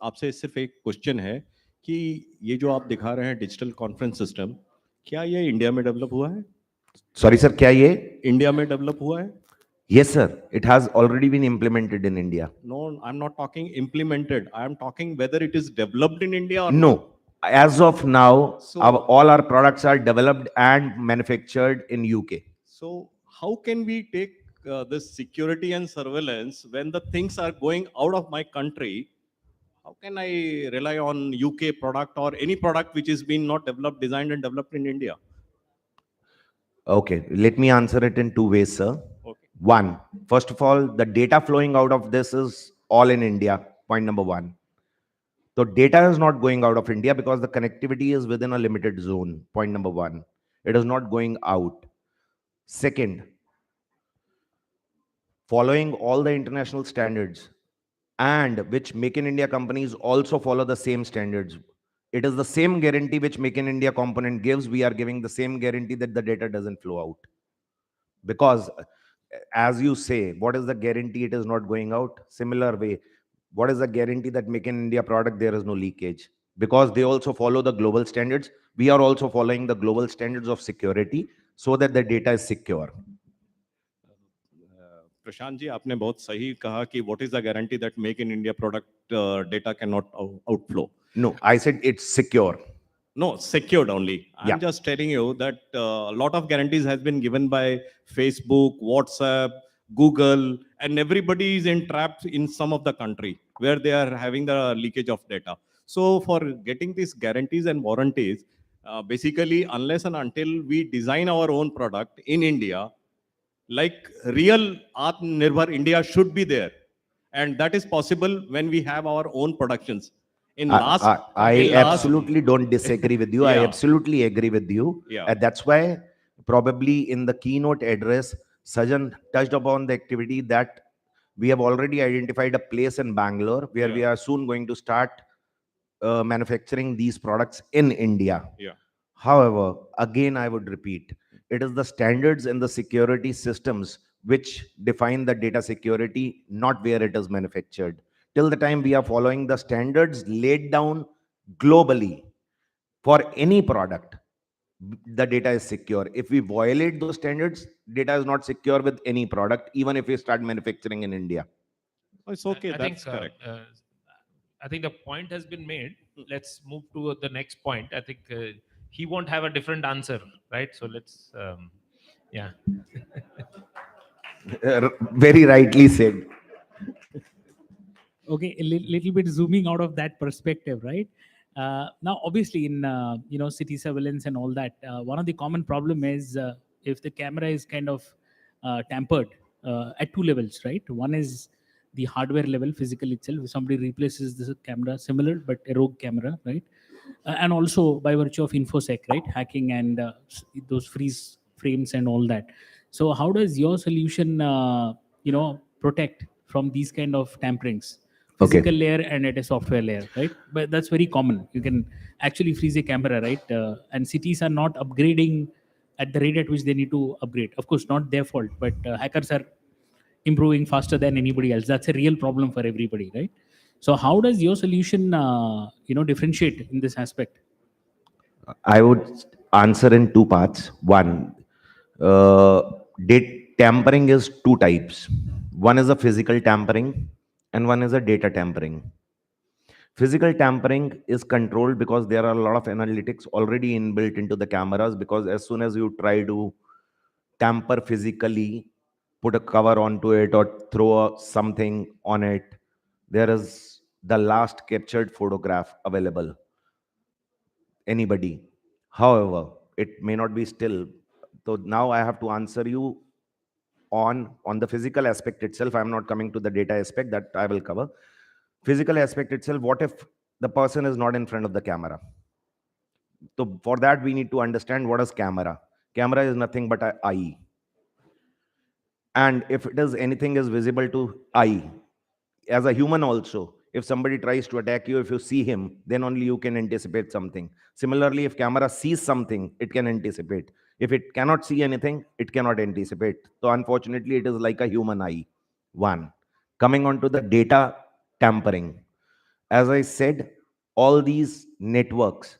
आपसे सिर्फ एक question है कि ये जो आप दिखा रहे हैं डिजिटल कॉन्फ्रेंस सिस्टम, क्या ये इंडिया में डेवलप हुआ है? Sorry, sir, क्या ये इंडिया में डेवलप हुआ है? Yes, sir. It has already been implemented in India. No, I'm not talking implemented. I'm talking whether it is developed in India or No. not. As of now, So- all our products are developed and manufactured in UK. So how can we take this security and surveillance when the things are going out of my country? How can I rely on UK product or any product which is being not developed, designed and developed in India? Okay, let me answer it in 2 ways, sir. Okay. One, first of all, the data flowing out of this is all in India. Point number one. So data is not going out of India because the connectivity is within a limited zone. Point number one. It is not going out. Second, following all the international standards, and which Make in India companies also follow the same standards. It is the same guarantee which Make in India component gives. We are giving the same guarantee that the data doesn't flow out. Because as you say, what is the guarantee it is not going out? Similar way, what is the guarantee that Make in India product there is no leakage? Because they also follow the global standards. We are also following the global standards of security so that the data is secure. Prashant ji, आपने बहुत सही कहा कि what is the guarantee that make in India product data cannot outflow? No, I said it's secure. No, secured only. I'm Yeah. just telling you that a lot of guarantees has been given by Facebook, WhatsApp, Google, and everybody is entrapped in some of the country where they are having the leakage of data. So for getting these guarantees and warranties, basically, unless and until we design our own product in India, like real Atmanirbhar India should be there. And that is possible when we have our own productions. I absolutely don't disagree with you. I Yeah. absolutely agree with you. Yeah. And that's why probably in the keynote address, Sajan touched upon the activity that we have already identified a place in Bangalore where we are soon going to start manufacturing these products in India. Yeah. However, again, I would repeat, it is the standards and the security systems which define the data security, not where it is manufactured. Till the time we are following the standards laid down globally for any product, the data is secure. If we violate those standards, data is not secure with any product, even if we start manufacturing in India. It's okay. I That's think, correct. I think the point has been made. Let's move to the next point. I think he won't have a different answer, right? So let's, yeah. Very rightly said. Okay, a little bit zooming out of that perspective, right? Now, obviously, in city surveillance and all that, one of the common problem is if the camera is kind of tampered at two levels, right? One is the hardware level, physical itself. If somebody replaces the camera, similar but a rogue camera, right? And also by virtue of infosec, right? Hacking and those freeze frames and all that. So, how does your solution, protect from these kind of tamperings? Physical layer and at a software layer, right? But that's very common. You can actually freeze a camera, right? And cities are not upgrading at the rate at which they need to upgrade. Of course, not their fault, but hackers are improving faster than anybody else. That's a real problem for everybody, right? So, how does your solution, differentiate in this aspect? I would answer in two parts. One, tampering is two types. One is a physical tampering and one is a data tampering. Physical tampering is controlled because there are a lot of analytics already inbuilt into the cameras, because as soon as you try to tamper physically, put a cover onto it or throw something on it, there is the last captured photograph available. Anybody. However, it may not be still. So now I have to answer you on the physical aspect itself. I'm not coming to the data aspect, that I will cover. Physical aspect itself, what if the person is not in front of the camera? So for that, we need to understand what is camera. Camera is nothing but an eye. And if it is anything is visible to eye, as a human also, if somebody tries to attack you, if you see him, then only you can anticipate something. Similarly, if camera sees something, it can anticipate. If it cannot see anything, it cannot anticipate. So unfortunately, it is like a human eye. One. Coming on to the data tampering. As I said, all these networks,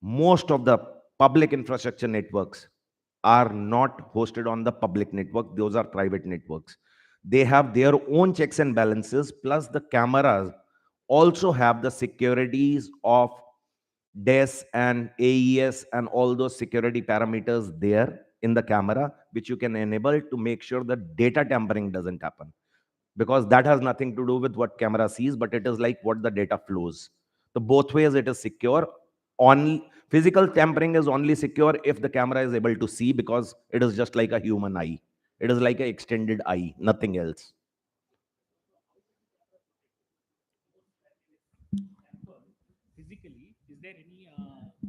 most of the public infrastructure networks are not hosted on the public network. Those are private networks. They have their own checks and balances, plus the cameras also have the securities of DES and AES and all those security parameters there in the camera, which you can enable to make sure that data tampering doesn't happen. Because that has nothing to do with what camera sees, but it is like what the data flows. So both ways it is secure. On physical tampering is only secure if the camera is able to see, because it is just like a human eye. It is like an extended eye, nothing else. Physically, is there any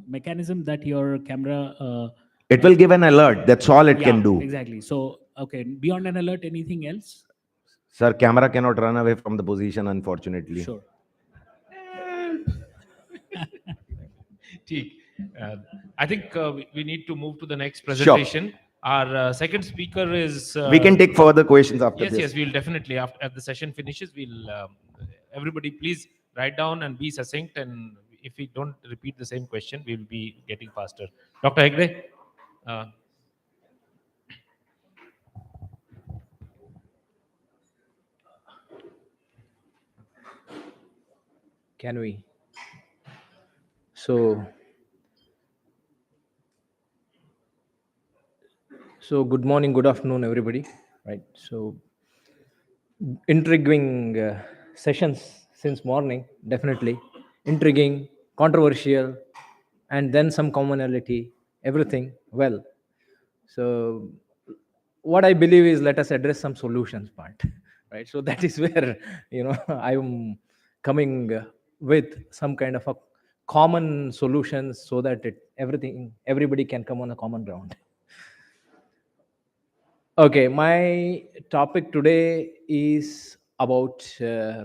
mechanism that your camera It will give an alert. That's all it yeah, can do. exactly. So, okay, beyond an alert, anything else? Sir, camera cannot run away from the position, unfortunately. Sure. ठीक. I think we need to move to the next Sure. presentation. Our second speaker is. We can take further questions after yes, this. Yes, we'll definitely. After the session finishes, we'll. Everybody, please write down and be succinct. And if we don't repeat the same question, we'll be getting faster. Dr. Hegde. Can we? So good morning, good afternoon, everybody. Right. So intriguing sessions since morning, definitely intriguing, controversial, and then some commonality, everything well. So what I believe is, let us address some solutions part, right? So that is where I'm coming with some kind of a common solutions, so that everybody can come on a common ground. Okay, my topic today is about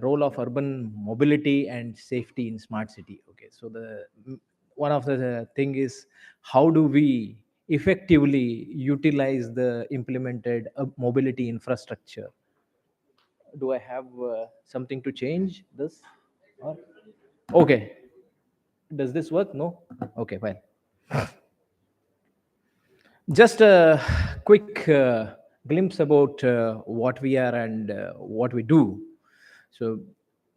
role of urban mobility and safety in smart city. Okay, so one of the thing is, how do we effectively utilize the implemented mobility infrastructure? Do I have something to change this? Or? Okay, does this work? No. Okay, fine. Just a quick glimpse about what we are and what we do. So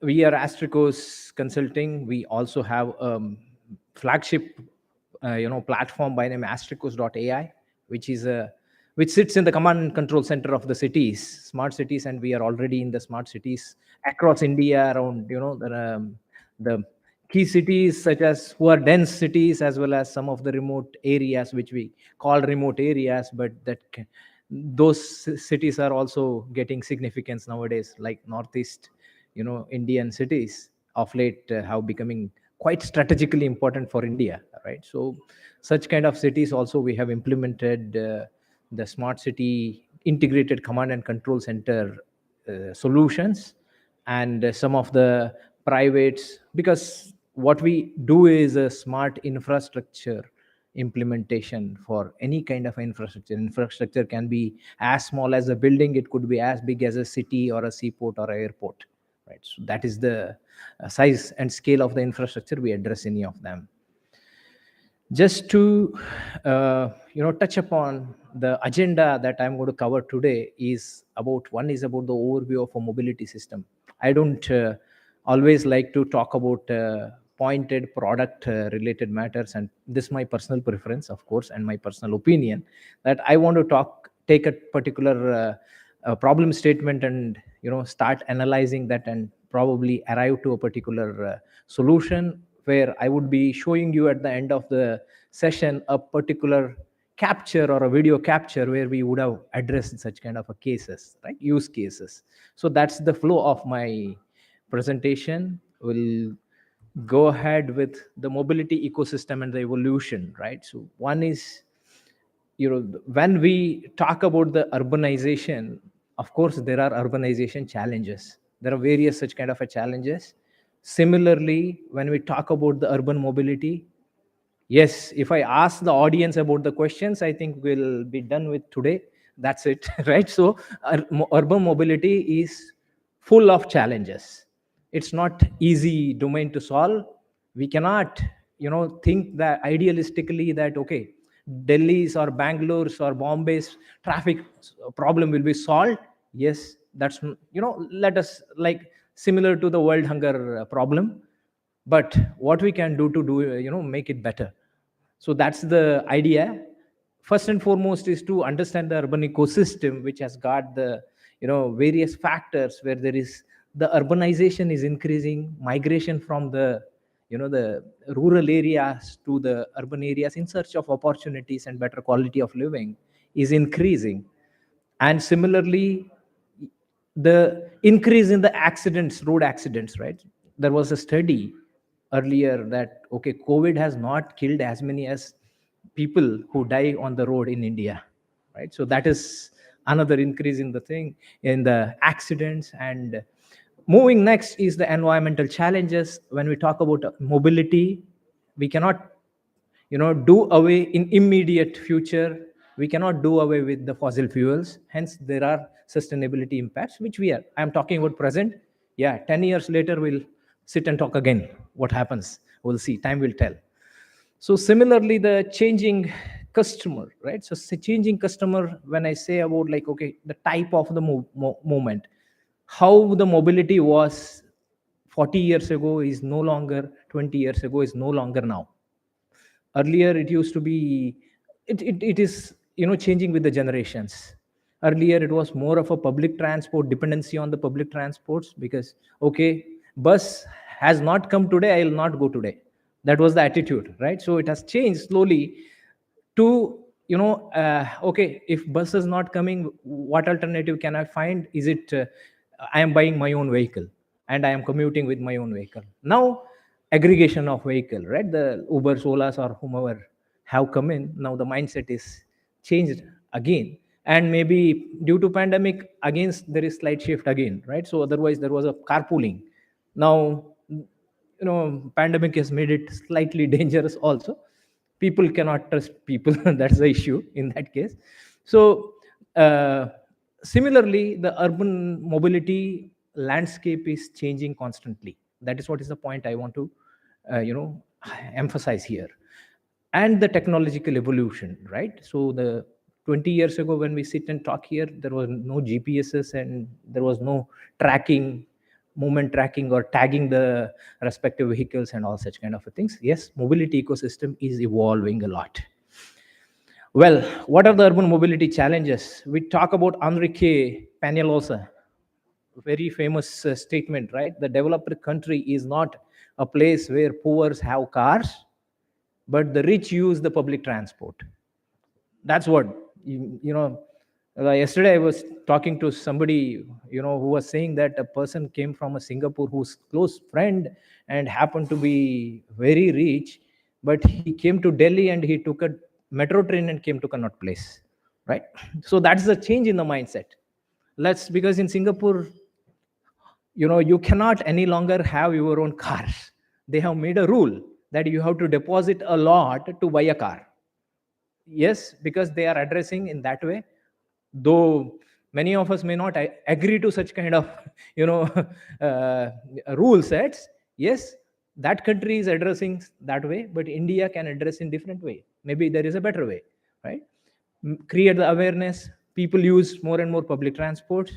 we are Astricos Consulting. We also have flagship platform by name astricos.ai, which sits in the command and control center of the cities, smart cities, and we are already in the smart cities across India, around the key cities such as who are dense cities, as well as some of the remote areas which we call remote areas, but those cities are also getting significance nowadays, like northeast Indian cities of late have becoming quite strategically important for India, right? So such kind of cities also we have implemented the smart city integrated command and control center solutions, and some of the privates, because what we do is a smart infrastructure implementation for any kind of infrastructure can be as small as a building, it could be as big as a city or a seaport or an airport, right? So that is the size and scale of the infrastructure we address any of them. Just to touch upon the agenda that I'm going to cover today is about the overview of a mobility system. I don't always like to talk about pointed product related matters, and this is my personal preference, of course, and my personal opinion, that I want to take a particular problem statement and start analyzing that and probably arrive to a particular solution, where I would be showing you at the end of the session a particular capture or a video capture where we would have addressed such kind of a cases, right? Use cases. So that's the flow of my presentation. We'll go ahead with the mobility ecosystem and the evolution, right? So one is, when we talk about the urbanization, of course there are urbanization challenges, there are various such kind of a challenges. Similarly, when we talk about the urban mobility, yes, if I ask the audience about the questions, I think we'll be done with today. That's it, right? So urban mobility is full of challenges. It's not easy domain to solve. We cannot, think that idealistically that, okay, Delhi's or Bangalore's or Bombay's traffic problem will be solved. Yes, that's, let us, like, similar to the world hunger problem. But what we can do to make it better. So that's the idea. First and foremost is to understand the urban ecosystem, which has got the various factors where there is the urbanization is increasing, migration from the the rural areas to the urban areas in search of opportunities and better quality of living is increasing. And similarly, the increase in the accidents, road accidents, right? There was a study earlier that, okay, COVID has not killed as many as people who die on the road in India, right? So that is another increase in the thing, in the accidents. And moving next is the environmental challenges. When we talk about mobility, we cannot do away in immediate future. We cannot do away with the fossil fuels. Hence there are sustainability impacts which I'm talking about present. Yeah, 10 years later we'll sit and talk again. What happens, we'll see, time will tell. So similarly, the changing customer, right? So changing customer, when I say about like, okay, the type of the movement, how the mobility was 40 years ago is no longer, 20 years ago is no longer now. Earlier it used to be, it is changing with the generations. Earlier it was more of a public transport dependency on the public transports, because okay, bus has not come today, I will not go today. That was the attitude, right? So it has changed slowly to okay, if bus is not coming, what alternative can I find? Is it I am buying my own vehicle and I am commuting with my own vehicle. Now aggregation of vehicle, right? The Ubers, Olas, or whomever have come in. Now the mindset is changed again, and maybe due to pandemic again there is slight shift again, right? So otherwise there was a carpooling. Now pandemic has made it slightly dangerous also. People cannot trust people. That's the issue in that case. So similarly, the urban mobility landscape is changing constantly. That is what is the point I want to emphasize here. And the technological evolution, right? So the 20 years ago when we sit and talk here, there was no GPSs and there was no tracking, movement tracking or tagging the respective vehicles and all such kind of things. Yes, mobility ecosystem is evolving a lot. Well, what are the urban mobility challenges? We talk about Enrique Peñalosa, very famous statement, right? The developed country is not a place where poor have cars, but the rich use the public transport. That's what yesterday I was talking to somebody who was saying that a person came from a Singapore whose close friend and happened to be very rich, but he came to Delhi and he took a metro train and came to Connaught Place, right? So that's the change in the mindset. Because in Singapore, you cannot any longer have your own cars. They have made a rule that you have to deposit a lot to buy a car. Yes, because they are addressing in that way, though many of us may not agree to such kind of rule sets. Yes, that country is addressing that way, but India can address in different way. Maybe there is a better way, right? Create the awareness. People use more and more public transport,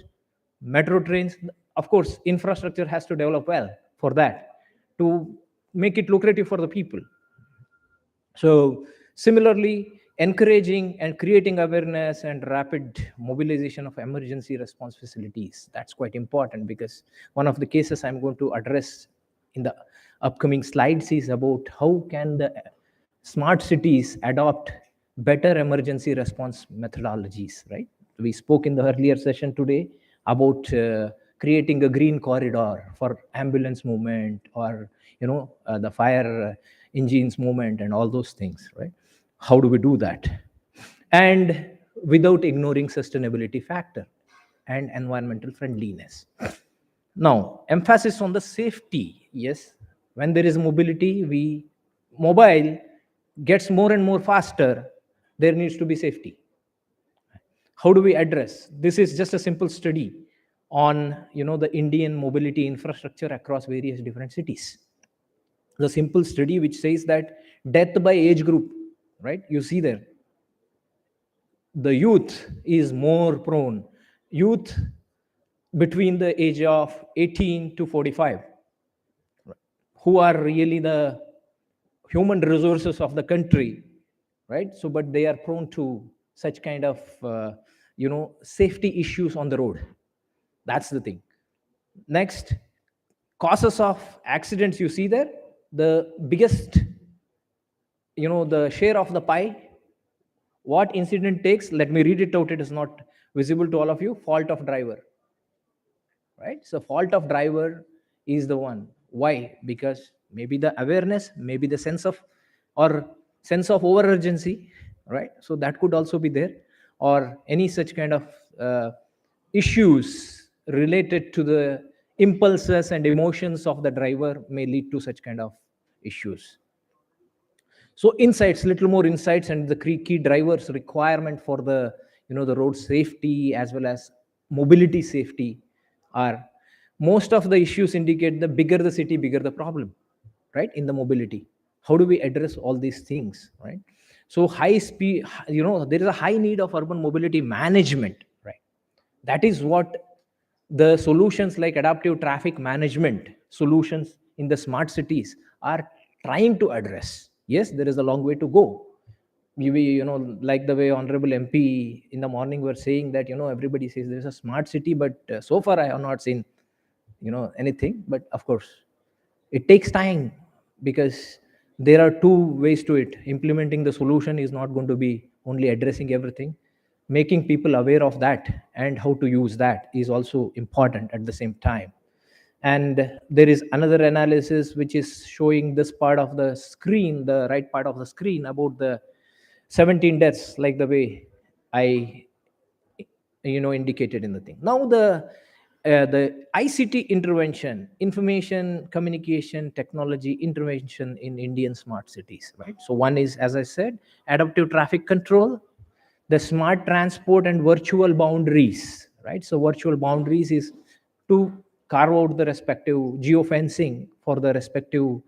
metro trains. Of course, infrastructure has to develop well for that to make it lucrative for the people. So similarly, encouraging and creating awareness and rapid mobilization of emergency response facilities. That's quite important, because one of the cases I'm going to address in the upcoming slides is about how can the smart cities adopt better emergency response methodologies, right? We spoke in the earlier session today about creating a green corridor for ambulance movement, or the fire engines movement and all those things, right? How do we do that? And without ignoring sustainability factor and environmental friendliness. Now, emphasis on the safety. Yes, when there is mobility, mobile gets more and more faster, there needs to be safety. How do we address? This is just a simple study on the Indian mobility infrastructure across various different cities. The simple study which says that death by age group, right? You see there, the youth is more prone. Youth between the age of 18 to 45, who are really the human resources of the country, right? So, but they are prone to such kind of safety issues on the road. That's the thing. Next, causes of accidents. You see there, the biggest, the share of the pie. What incident takes? Let me read it out. It is not visible to all of you, fault of driver, right? So fault of driver is the one. Why? Because maybe the awareness, maybe the sense of or sense of over urgency, right? So that could also be there, or any such kind of issues related to the impulses and emotions of the driver may lead to such kind of issues. So insights, little more insights, and the key drivers requirement for the the road safety as well as mobility safety are, most of the issues indicate the bigger the city, bigger the problem, right? In the mobility, how do we address all these things, right? So high speed, there is a high need of urban mobility management, right? That is what the solutions like adaptive traffic management solutions in the smart cities are trying to address. Yes, there is a long way to go. Maybe, like the way Honorable MP in the morning were saying that, everybody says there's a smart city, but so far I have not seen, anything. But of course, it takes time, because there are two ways to it. Implementing the solution is not going to be only addressing everything. Making people aware of that and how to use that is also important at the same time. And there is another analysis which is showing this part of the screen, the right part of the screen, about the 17 deaths, like the way I indicated in the thing. Now the ICT intervention, information communication technology intervention in Indian smart cities, right? So one is, as I said, adaptive traffic control, the smart transport and virtual boundaries, right? So virtual boundaries is to carve out the respective geofencing for the respective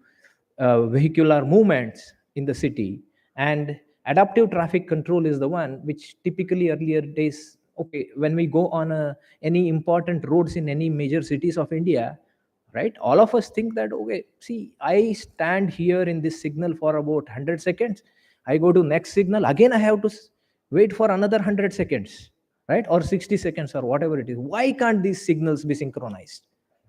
vehicular movements in the city. And adaptive traffic control is the one which typically earlier days, okay, when we go on any important roads in any major cities of India, right, all of us think that, okay, see, I stand here in this signal for about 100 seconds, I go to next signal, again I have to wait for another 100 seconds, right, or 60 seconds, or whatever it is. Why can't these signals be synchronized,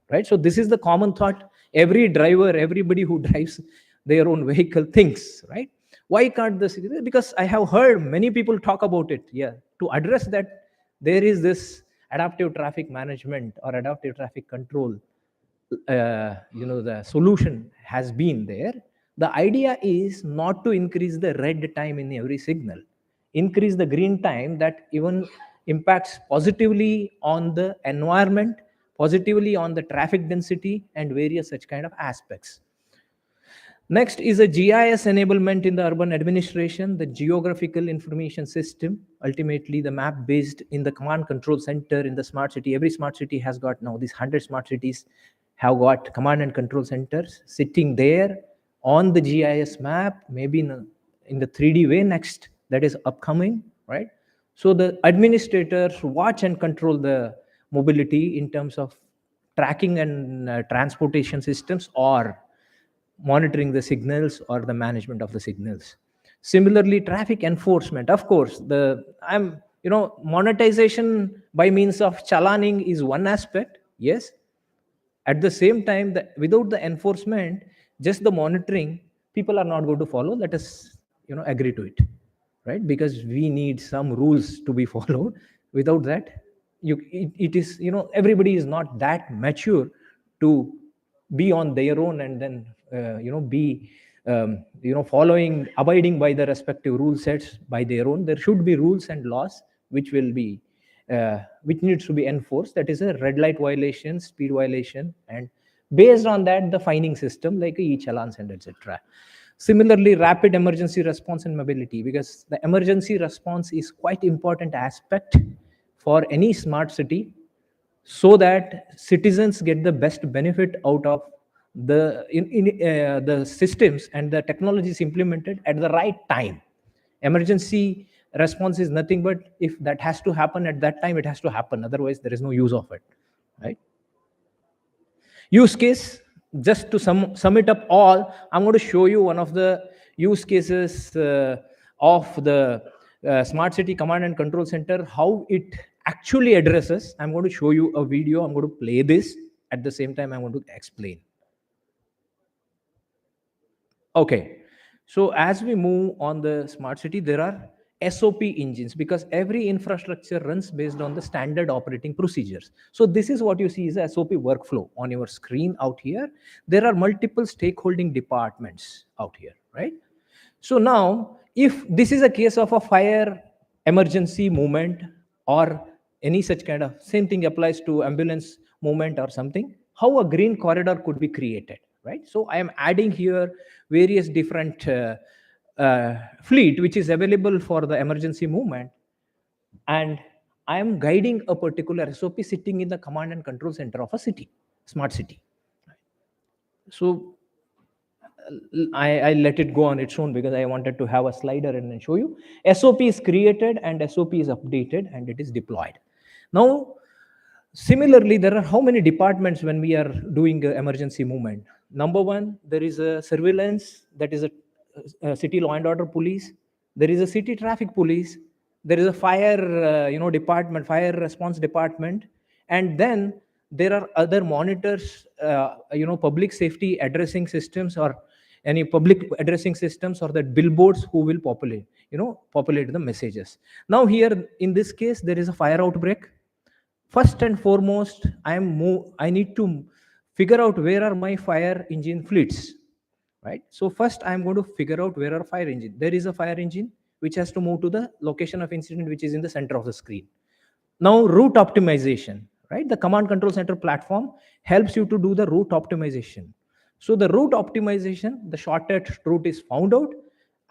right? So this is the common thought every driver, everybody who drives their own vehicle thinks, right? Why can't this? Because I have heard many people talk about it. Yeah, to address that, there is this adaptive traffic management or adaptive traffic control. The solution has been there. The idea is not to increase the red time in every signal, increase the green time, that even impacts positively on the environment, positively on the traffic density, and various such kind of aspects. Next is a GIS enablement in the urban administration, the geographical information system, ultimately the map based in the command control center in the smart city. Every smart city has got now, these 100 smart cities have got command and control centers sitting there on the GIS map, maybe in the 3D way next, that is upcoming, right? So the administrators watch and control the mobility in terms of tracking and transportation systems, or monitoring the signals or the management of the signals. Similarly, traffic enforcement, of course, monetization by means of chalaning is one aspect, yes. At the same time, without the enforcement, just the monitoring, people are not going to follow. Let us agree to it, right? Because we need some rules to be followed. Without that, it is, everybody is not that mature to be on their own and then be following, abiding by the respective rule sets by their own. There should be rules and laws which will be which needs to be enforced. That is a red light violation, speed violation, and based on that, the fining system like e-challans and etc. Similarly, rapid emergency response and mobility, because the emergency response is quite important aspect for any smart city, so that citizens get the best benefit out of the systems and the technologies implemented at the right time. Emergency response is nothing but, if that has to happen at that time, it has to happen, otherwise there is no use of it, right? Use case, just to sum it up all, I'm going to show you one of the use cases of the smart city command and control center, how it actually addresses. I'm going to show you a video, I'm going to play this, at the same time I'm going to explain. Okay, so as we move on the smart city, there are SOP engines, because every infrastructure runs based on the standard operating procedures. So this is what you see is a SOP workflow on your screen out here. There are multiple stakeholding departments out here, right? So now, if this is a case of a fire emergency movement or any such kind of, same thing applies to ambulance movement or something, how a green corridor could be created, right? So I am adding here various different fleet which is available for the emergency movement, and I am guiding a particular SOP sitting in the command and control center of a city, smart city. So I let it go on its own because I wanted to have a slider and then show you. SOP is created and SOP is updated and it is deployed. Now, similarly, there are how many departments when we are doing emergency movement? Number one, there is a surveillance, that is a city law and order police. There is a city traffic police. There is a fire, department, fire response department, and then there are other monitors, public safety addressing systems or any public addressing systems or that billboards who will populate the messages. Now here in this case, there is a fire outbreak. First and foremost, I need to figure out where are my fire engine fleets, right? So first I am going to figure out where are fire engine. There is a fire engine which has to move to the location of incident, which is in the center of the screen. Now route optimization, right? The command control center platform helps you to do the route optimization. So the route optimization, the shortest route is found out,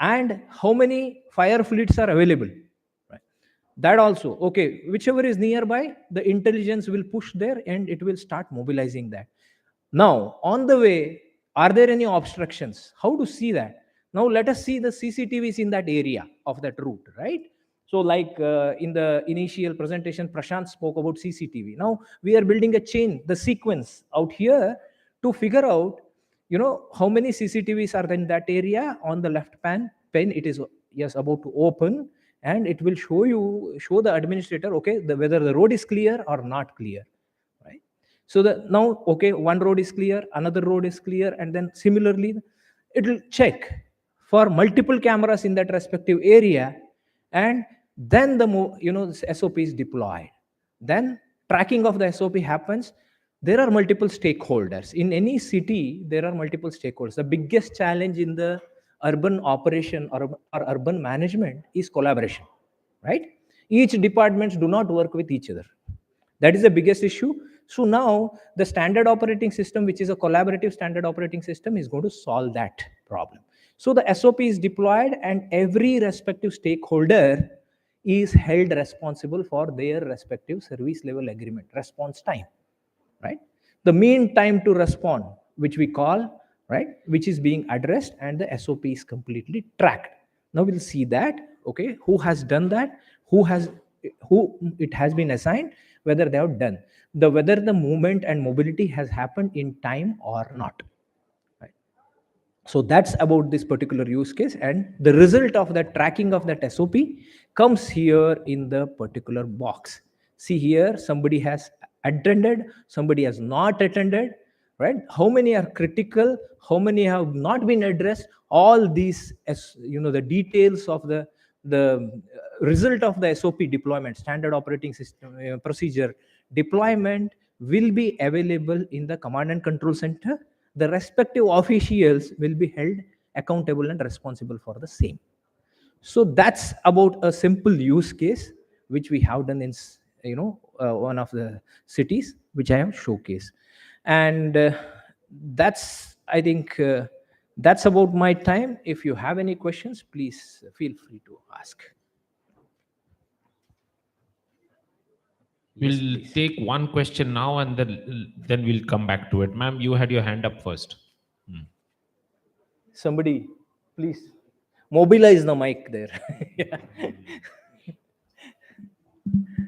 and how many fire fleets are available. That also, okay, whichever is nearby, the intelligence will push there and it will start mobilizing that. Now, on the way, are there any obstructions? How to see that? Now, let us see the CCTVs in that area of that route, right? So like in the initial presentation, Prashant spoke about CCTV. Now, we are building a chain, the sequence out here to figure out, how many CCTVs are in that area. On the left pen, it is, yes, about to open, and it will show the administrator, okay, whether the road is clear or not clear, right? So now, okay, one road is clear, another road is clear, and then similarly, it will check for multiple cameras in that respective area, and then the SOP is deployed. Then tracking of the SOP happens. There are multiple stakeholders. In any city, there are multiple stakeholders. The biggest challenge in the urban operation or urban management is collaboration, right? Each departments do not work with each other. That is the biggest issue. So now the standard operating system, which is a collaborative standard operating system, is going to solve that problem. So the SOP is deployed and every respective stakeholder is held responsible for their respective service level agreement, response time, right? The mean time to respond, which we call, right, which is being addressed, and the SOP is completely tracked. Now we'll see that, okay, who has done that, who it has been assigned, whether they have done, whether the movement and mobility has happened in time or not. So that's about this particular use case, and the result of that tracking of that SOP comes here in the particular box. See here, somebody has attended, somebody has not attended, right? How many are critical, how many have not been addressed? All these, the details of the result of the SOP deployment, standard operating system procedure deployment, will be available in the command and control center. The respective officials will be held accountable and responsible for the same. So that's about a simple use case which we have done in one of the cities which I have showcased. And that's, I think, that's about my time. If you have any questions, please feel free to ask. We'll take one question now and then we'll come back to it. Ma'am, you had your hand up first. Somebody, please mobilize the mic there.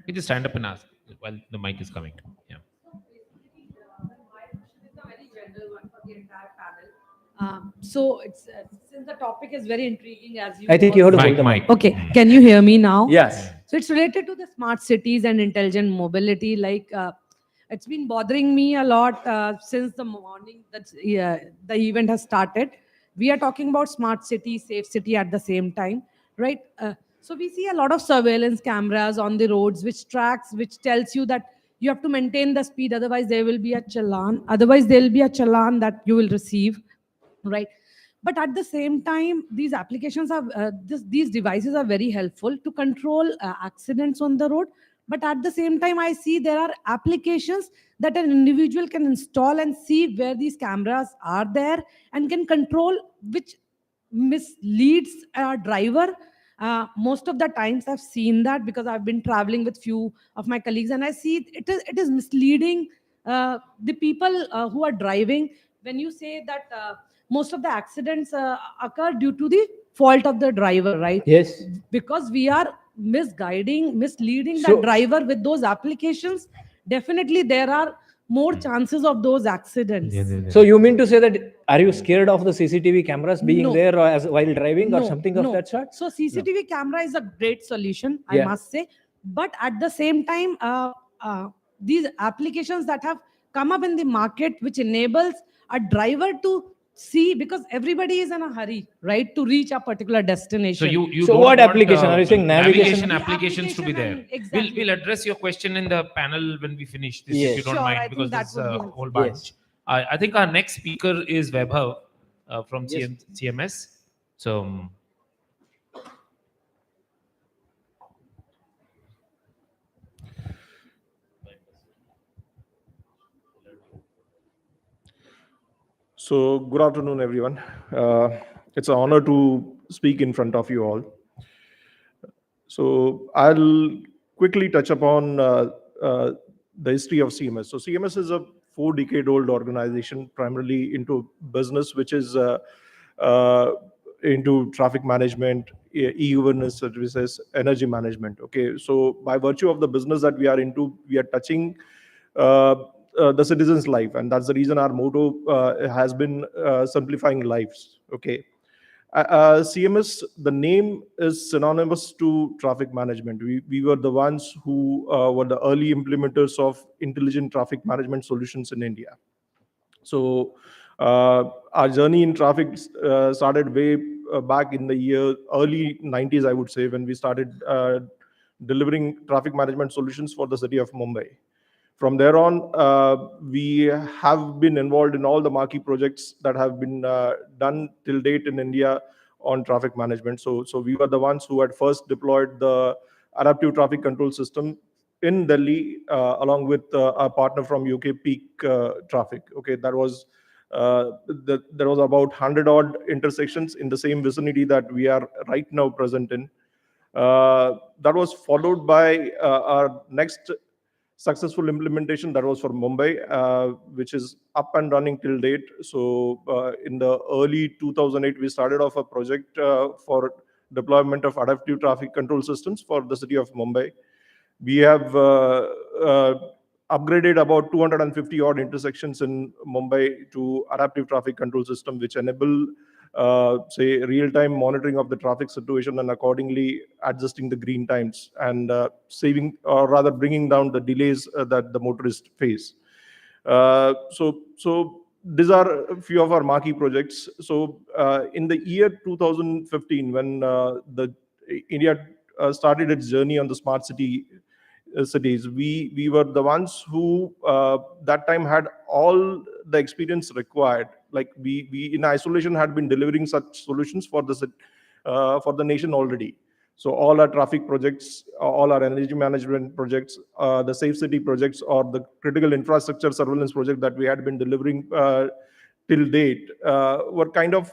You just stand up and ask while the mic is coming. Yeah. So it's since the topic is very intriguing, as you. I think you have to hold the mic. Okay, can you hear me now? Yes. So it's related to the smart cities and intelligent mobility. Like it's been bothering me a lot since the morning that the event has started. We are talking about smart city, safe city at the same time, right? So we see a lot of surveillance cameras on the roads, which tells you that you have to maintain the speed, otherwise there will be a challan. Otherwise there will be a challan that you will receive, right? But at the same time, these applications are these devices are very helpful to control accidents on the road. But at the same time, I see there are applications that an individual can install and see where these cameras are there, and can control, which misleads a driver. Most of the times I've seen that, because I've been traveling with few of my colleagues, and I see it is misleading the people who are driving, when you say that most of the accidents occur due to the fault of the driver, right? Yes. Because we are misleading the So- driver with those applications. Definitely there are more chances of those accidents. So you mean to say that, are you scared of the CCTV cameras being No. there as while driving or something of no. that sort? So CCTV camera is a great solution, I Yeah. must say. But at the same time, these applications that have come up in the market, which enables a driver to see, because everybody is in a hurry, right, to reach a particular destination. So you So don't what want, application? Are you saying navigation? applications to be there? Exactly. We'll address your question in the panel when we finish this, if Yes. you don't Sure, I mind, think because that there's would be a helpful. whole bunch. Yes. I think our next speaker is Vaibhav from Yes. CMS. So So, good afternoon, everyone. It's an honor to speak in front of you all. So, I'll quickly touch upon the history of CMS. So, CMS is a 4-decade-old organization, primarily into business, which is into traffic management, e-governance services, energy management. Okay, so by virtue of the business that we are into, we are touching uh, the citizen's life, and that's the reason our motto has been simplifying lives. Okay, CMS, the name is synonymous to traffic management. We were the ones who were the early implementers of intelligent traffic management solutions in India. So our journey in traffic started way back in the early 90s, I would say, when we started delivering traffic management solutions for the city of Mumbai. From there on, we have been involved in all the marquee projects that have been done till date in India on traffic management. So we were the ones who had first deployed the adaptive traffic control system in Delhi, along with our partner from UK, Peak Traffic. Okay, there was about 100 odd intersections in the same vicinity that we are right now present in. That was followed by our next successful implementation, that was for Mumbai, which is up and running till date. So in the early 2008, we started off a project for deployment of adaptive traffic control systems for the city of Mumbai. We have upgraded about 250 odd intersections in Mumbai to adaptive traffic control system, which enable say real-time monitoring of the traffic situation and accordingly adjusting the green times and saving, or rather bringing down the delays that the motorists face. So these are a few of our marquee projects. So in the year 2015, when the India started its journey on the smart cities, we were the ones who that time had all the experience required. Like we in isolation had been delivering such solutions for the nation already. So all our traffic projects, all our energy management projects, the safe city projects, or the critical infrastructure surveillance project that we had been delivering till date were kind of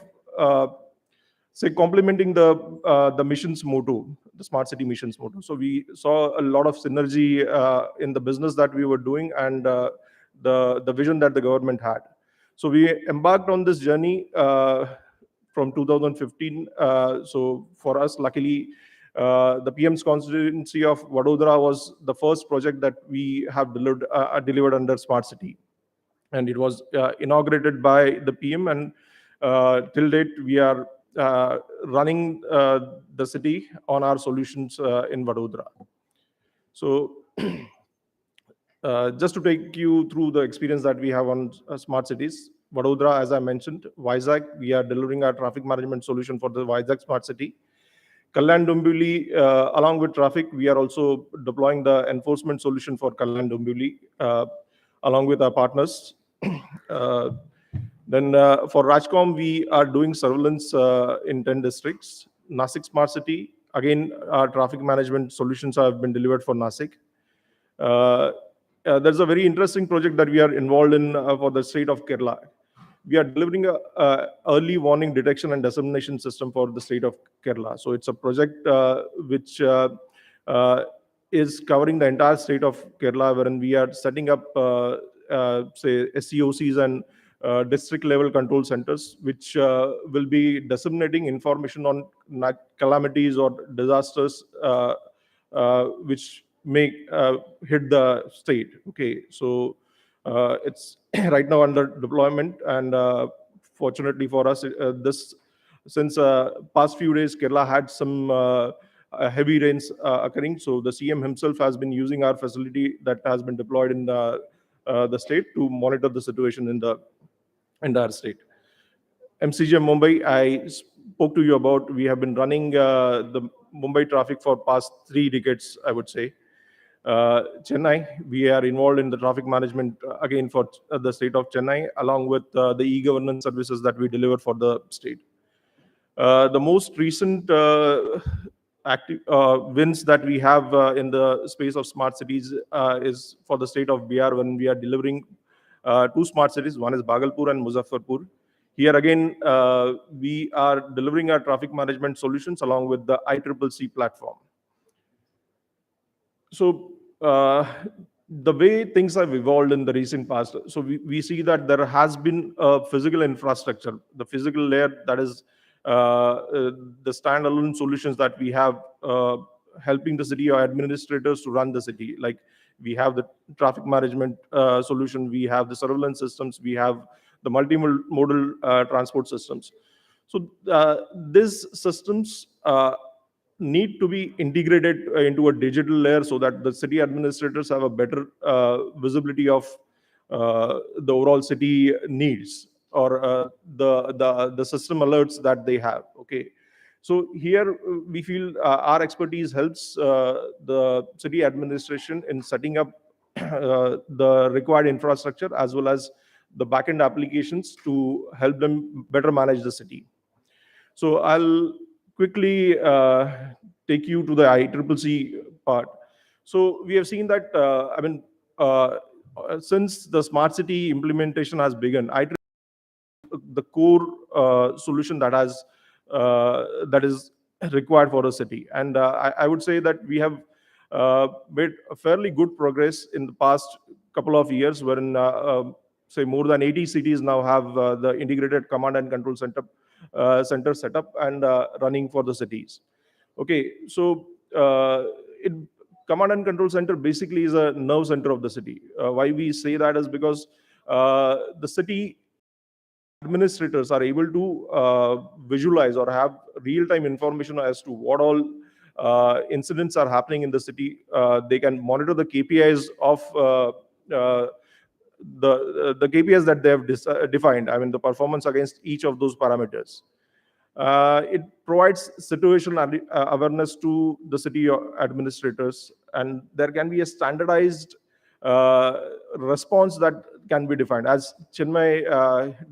say complementing the mission's motto, the smart city mission's motto. So we saw a lot of synergy in the business that we were doing and the vision that the government had. So we embarked on this journey from 2015. So for us, luckily, the PM's constituency of Vadodara was the first project that we have delivered under smart city, and it was inaugurated by the PM. And till date, we are running the city on our solutions in Vadodara. So just to take you through the experience that we have on smart cities, Vadodara, as I mentioned, Vizag, we are delivering our traffic management solution for the Vizag smart city. Kalyan Dombivli, along with traffic, we are also deploying the enforcement solution for Kalyan Dombivli, along with our partners. Uh, then for Rajcom, we are doing surveillance in 10 districts. Nasik Smart City, again, our traffic management solutions have been delivered for Nasik. There's a very interesting project that we are involved in for the state of Kerala. We are delivering a early warning detection and dissemination system for the state of Kerala. So it's a project which is covering the entire state of Kerala, wherein we are setting up, say, SCOCs and district level control centers, which will be disseminating information on calamities or disasters which may hit the state. Okay, so it's right now under deployment, and fortunately for us, this since past few days, Kerala had some heavy rains occurring. So the CM himself has been using our facility that has been deployed in the state to monitor the situation in the entire state. MCGM Mumbai, I spoke to you about. We have been running the Mumbai traffic for past 3 decades, I would say. Chennai, we are involved in the traffic management again for the state of Chennai, along with the e-governance services that we deliver for the state. The most recent active wins that we have in the space of smart cities is for the state of Bihar, when we are delivering 2 smart cities. One is Bhagalpur and Muzaffarpur. Here again, we are delivering our traffic management solutions along with the ICCC platform. So the way things have evolved in the recent past, so we see that there has been a physical infrastructure, the physical layer, that is the standalone solutions that we have helping the city or administrators to run the city. Like we have the traffic management solution, we have the surveillance systems, we have the multimodal transport systems. So these systems need to be integrated into a digital layer so that the city administrators have a better visibility of the overall city needs, or the system alerts that they have. Okay, so here we feel our expertise helps the city administration in setting up the required infrastructure as well as the backend applications to help them better manage the city. So I'll quickly take you to the ICCC part. So we have seen that, since the smart city implementation has begun, ICCC the core solution that is required for a city. And I would say that we have made a fairly good progress in the past couple of years, wherein say more than 80 cities now have the integrated command and control center set up and running for the cities. Okay, so it command and control center basically is a nerve center of the city. Why we say that is because the city administrators are able to visualize or have real-time information as to what all incidents are happening in the city. They can monitor the KPIs of the KPIs that they have defined. I mean, the performance against each of those parameters. It provides situational awareness to the city administrators, and there can be a standardized response that can be defined, as Chinmay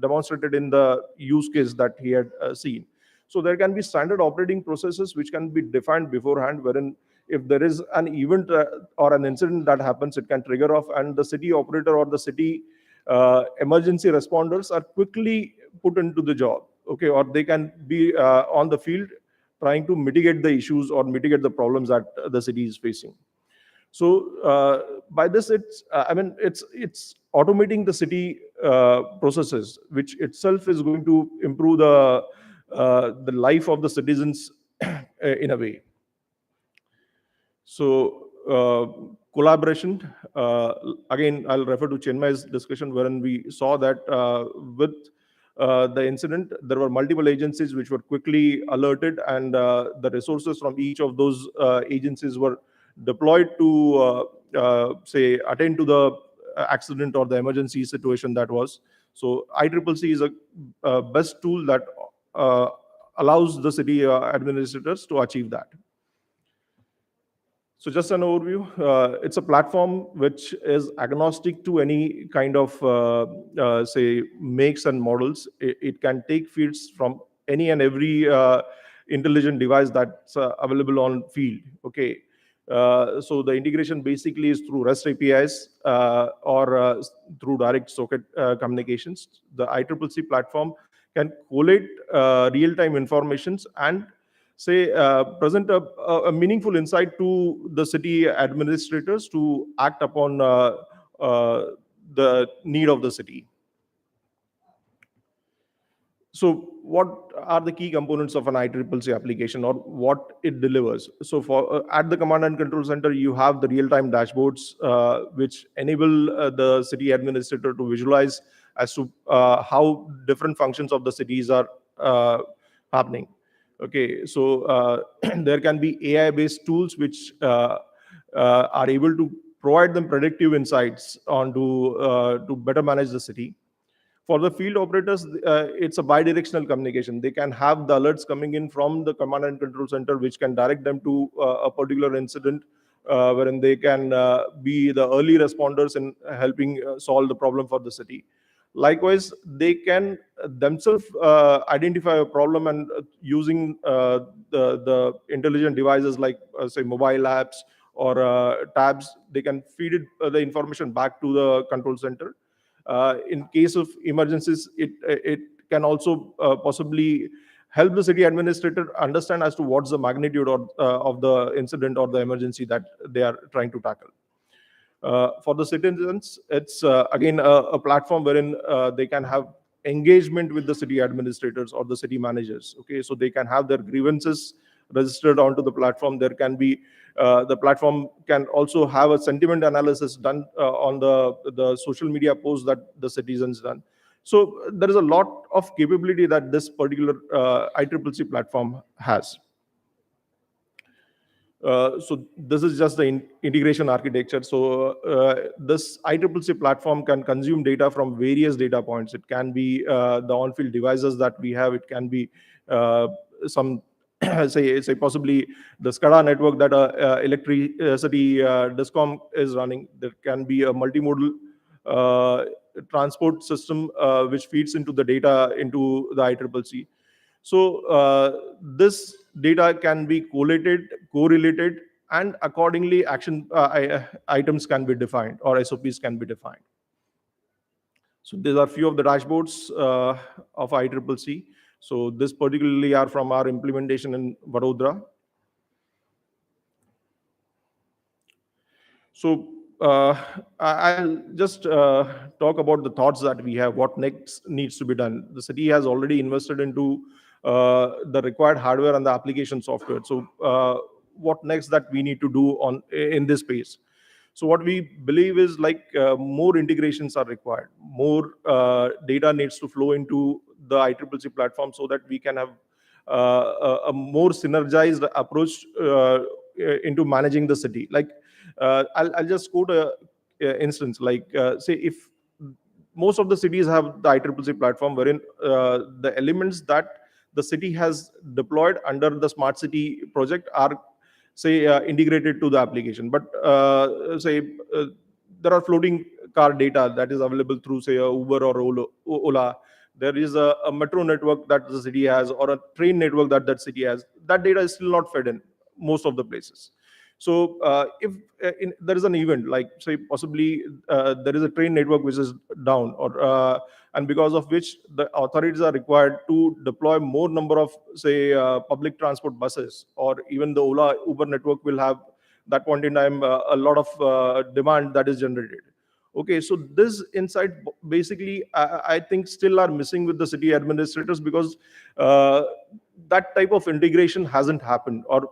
demonstrated in the use case that he had seen. So there can be standard operating processes which can be defined beforehand, wherein if there is an event or an incident that happens, it can trigger off, and the city operator or the city emergency responders are quickly put into the job. Okay, or they can be on the field trying to mitigate the issues or mitigate the problems that the city is facing. So by this, it's it's automating the city processes, which itself is going to improve the life of the citizens in a way. So collaboration, again, I'll refer to Chenmay's discussion, wherein we saw that with the incident, there were multiple agencies which were quickly alerted, and the resources from each of those agencies were deployed to say attend to the accident or the emergency situation that was. So ICCC is a best tool that allows the city administrators to achieve that. So just an overview, it's a platform which is agnostic to any kind of, say, makes and models. It can take feeds from any and every intelligent device that's available on field. Okay. So the integration basically is through REST APIs or through direct socket communications. The ICCC platform can collate real-time informations and say present a meaningful insight to the city administrators to act upon the need of the city. So what are the key components of an ICCC application, or what it delivers? So for at the command and control center, you have the real-time dashboards which enable the city administrator to visualize as to how different functions of the cities are happening. Okay, so there can be AI-based tools which are able to provide them predictive insights on to better manage the city. For the field operators, it's a bi-directional communication. They can have the alerts coming in from the command and control center, which can direct them to a particular incident, wherein they can be the early responders in helping solve the problem for the city. Likewise, they can themselves identify a problem, and using the intelligent devices like, say, mobile apps or tabs, they can feed the information back to the control center. In case of emergencies, it can also possibly help the city administrator understand as to what's the magnitude of the incident or the emergency that they are trying to tackle. For the citizens, it's again a platform wherein they can have engagement with the city administrators or the city managers. Okay, so they can have their grievances registered onto the platform. There can be the platform can also have a sentiment analysis done on the social media posts that the citizens done. So there is a lot of capability that this particular ICCC platform has. So this is just the integration architecture. So this ICCC platform can consume data from various data points. It can be the on-field devices that we have. It can be some say possibly the SCADA network that electricity discom is running. There can be a multimodal transport system which feeds into the data into the ICCC. So this data can be collated, correlated, and accordingly action items can be defined, or SOPs can be defined. So these are few of the dashboards of ICCC. So this particularly are from our implementation in Vadodara. So I'll just talk about the thoughts that we have, what next needs to be done. The city has already invested into the required hardware and the application software. So what next that we need to do in this space? So what we believe is like more integrations are required. More data needs to flow into the ICCC platform so that we can have a more synergized approach into managing the city. Like I'll just quote a instance. Like say if most of the cities have the ICCC platform wherein the elements that the city has deployed under the smart city project are say integrated to the application, but say there are floating car data that is available through say a Uber or Ola. There is a metro network that the city has, or a train network that that city has. That data is still not fed in most of the places. So if there is an event, like say possibly there is a train network which is down, or and because of which the authorities are required to deploy more number of say public transport buses, or even the Ola Uber network will have that point in time a lot of demand that is generated. Okay, so this insight basically I think still are missing with the city administrators, because that type of integration hasn't happened, or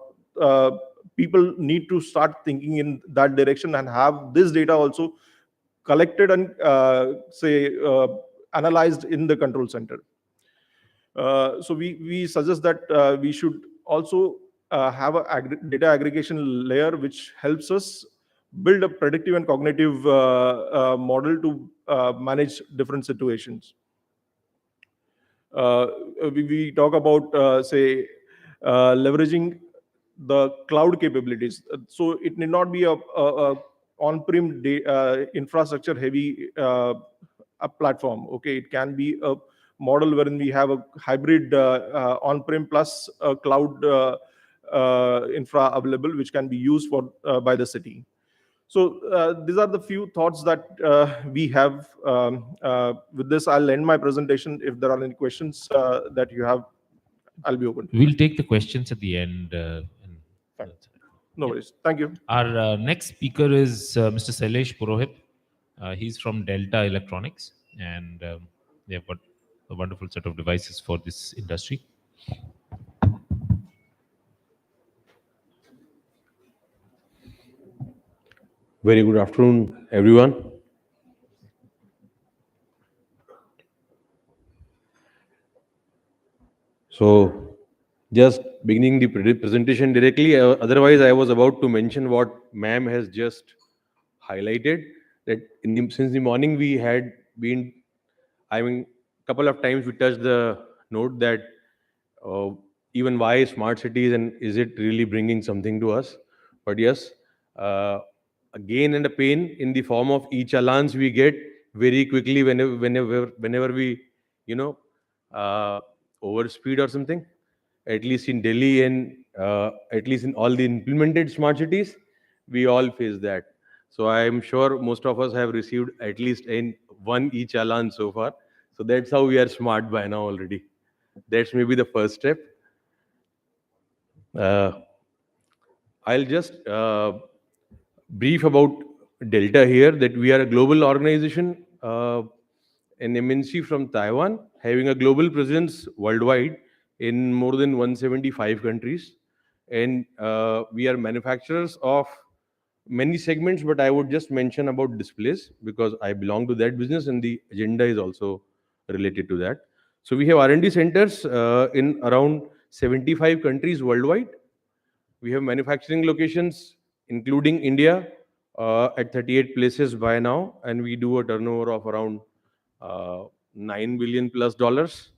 people need to start thinking in that direction and have this data also collected and say analyzed in the control center. So we suggest that we should also have a data aggregation layer which helps us build a predictive and cognitive model to manage different situations. uh, we talk about, say, leveraging the cloud capabilities. So it need not be a on-prem infrastructure heavy a platform. Okay, it can be a model wherein we have a hybrid on-prem plus cloud infra available, which can be used for by the city. So these are the few thoughts that we have. With this, I'll end my presentation. If there are any questions that you have, I'll be open. We'll take the questions at the end. Fine. No worries. Thank you. Our next speaker is Mr. Sailesh Purohit. He's from Delta Electronics, and they have got a wonderful set of devices for this industry. Very good afternoon, everyone. So, just beginning the presentation directly, otherwise I was about to mention what ma'am has just highlighted, that since the morning we had been, I mean, couple of times we touched the note that uh, even why smart cities and is it really bringing something to us? But yes, a gain and a pain in the form of e-challans we get very quickly whenever we, you know, overspeed or something. At least in Delhi and at least in all the implemented smart cities, we all face that. So I am sure most of us have received at least one e-challan so far. So that's how we are smart by now already. That's maybe the first step. I'll just brief about Delta here, that we are a global organization, an MNC from Taiwan, having a global presence worldwide in more than 175 countries. And we are manufacturers of many segments, but I would just mention about displays because I belong to that business and the agenda is also related to that. So we have R&D centers in around 75 countries worldwide. We have manufacturing locations, including India, at 38 places by now, and we do a turnover of around $9 billion plus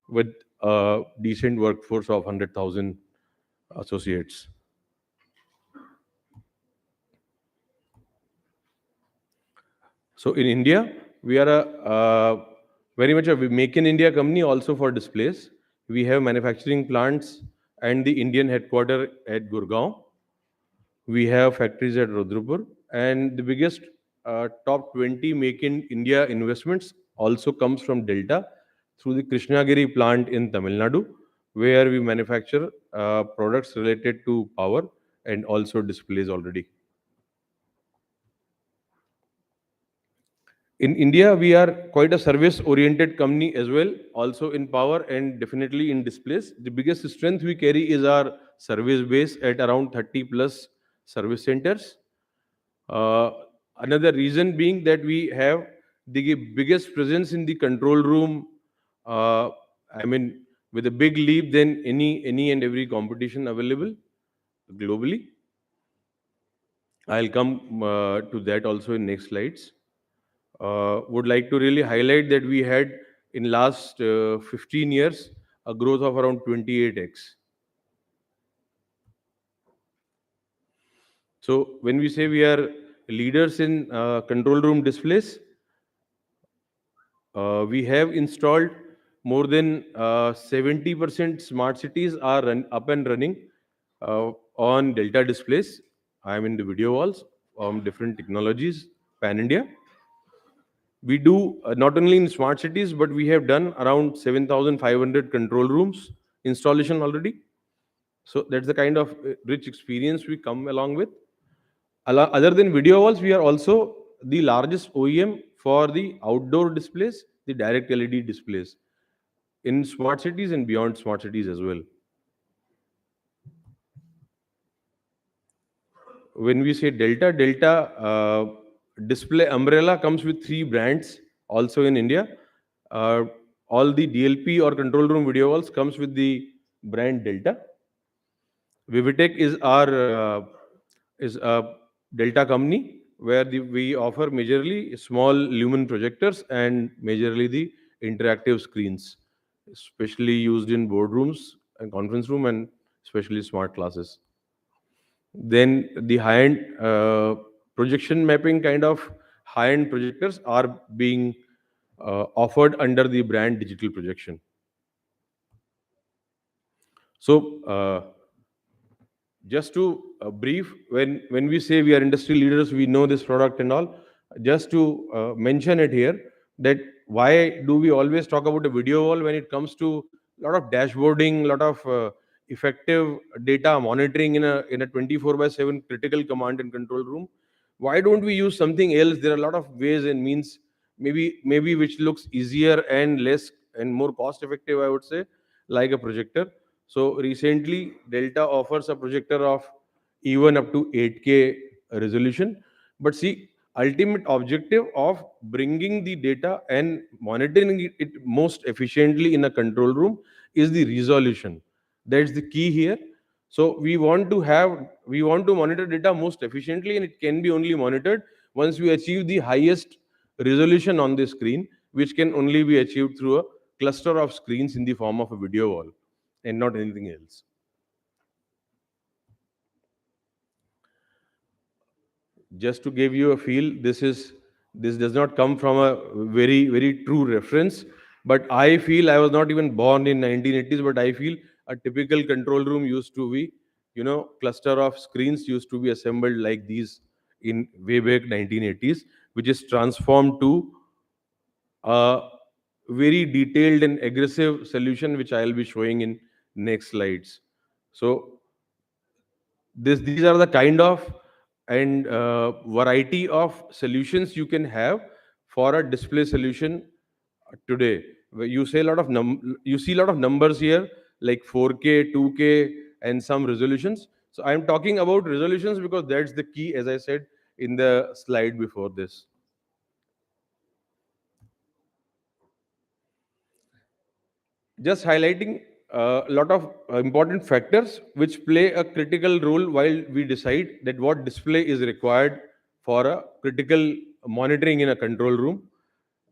with a decent workforce of 100,000 associates. So in India, we are very much a make in India company also for displays. We have manufacturing plants and the Indian headquarter at Gurgaon. We have factories at Rudrapur, and the biggest top 20 make in India investments also comes from Delta through the Krishnagiri plant in Tamil Nadu, where we manufacture products related to power and also displays already. In India, we are quite a service-oriented company as well, also in power and definitely in displays. The biggest strength we carry is our service base at around 30 plus service centers. Another reason being that we have the biggest presence in the control room. I mean, with a big leap than any and every competition available globally. I'll come to that also in next slides. Would like to really highlight that we had in last 15 years a growth of around 28x. So when we say we are leaders in control room displays, we have installed more than 70% smart cities are up and running on Delta displays. I am in the video walls from different technologies pan India. We do not only in smart cities, but we have done around 7,500 control rooms installation already. So that's the kind of rich experience we come along with. Other than video walls, we are also the largest OEM for the outdoor displays, the direct LED displays in smart cities and beyond smart cities as well. When we say Delta display umbrella comes with 3 brands also in India. All the DLP or control room video walls comes with the brand Delta. Vivitech is a Delta company where we offer majorly small lumen projectors and majorly the interactive screens. especially used in boardrooms and conference room, and especially smart classes. Then the high-end projection mapping kind of high-end projectors are being offered under the brand digital projection. So just to brief, when we say we are industry leaders, we know this product and all. Just to mention it here, that why do we always talk about a video wall when it comes to a lot of dashboarding, lot of effective data monitoring in a 24/7 critical command and control room? Why don't we use something else? There are a lot of ways and means, maybe which looks easier and less and more cost effective, I would say, like a projector. So recently, Delta offers a projector of even up to 8K resolution. But see, ultimate objective of bringing the data and monitoring it most efficiently in a control room is the resolution. That's the key here. So we want to monitor data most efficiently, and it can be only monitored once we achieve the highest resolution on the screen, which can only be achieved through a cluster of screens in the form of a video wall and not anything else. Just to give you a feel, this does not come from a very true reference, but I feel I was not even born in 1980s, but I feel a typical control room used to be, cluster of screens used to be assembled like these in way back 1980s, which is transformed to a very detailed and aggressive solution, which I'll be showing in next slides. So these are the kind of and variety of solutions you can have for a display solution today. Where you say a lot of you see a lot of numbers here, like 4K, 2K, and some resolutions. So I'm talking about resolutions because that's the key, as I said in the slide before this. Just highlighting a lot of important factors which play a critical role while we decide that what display is required for a critical monitoring in a control room.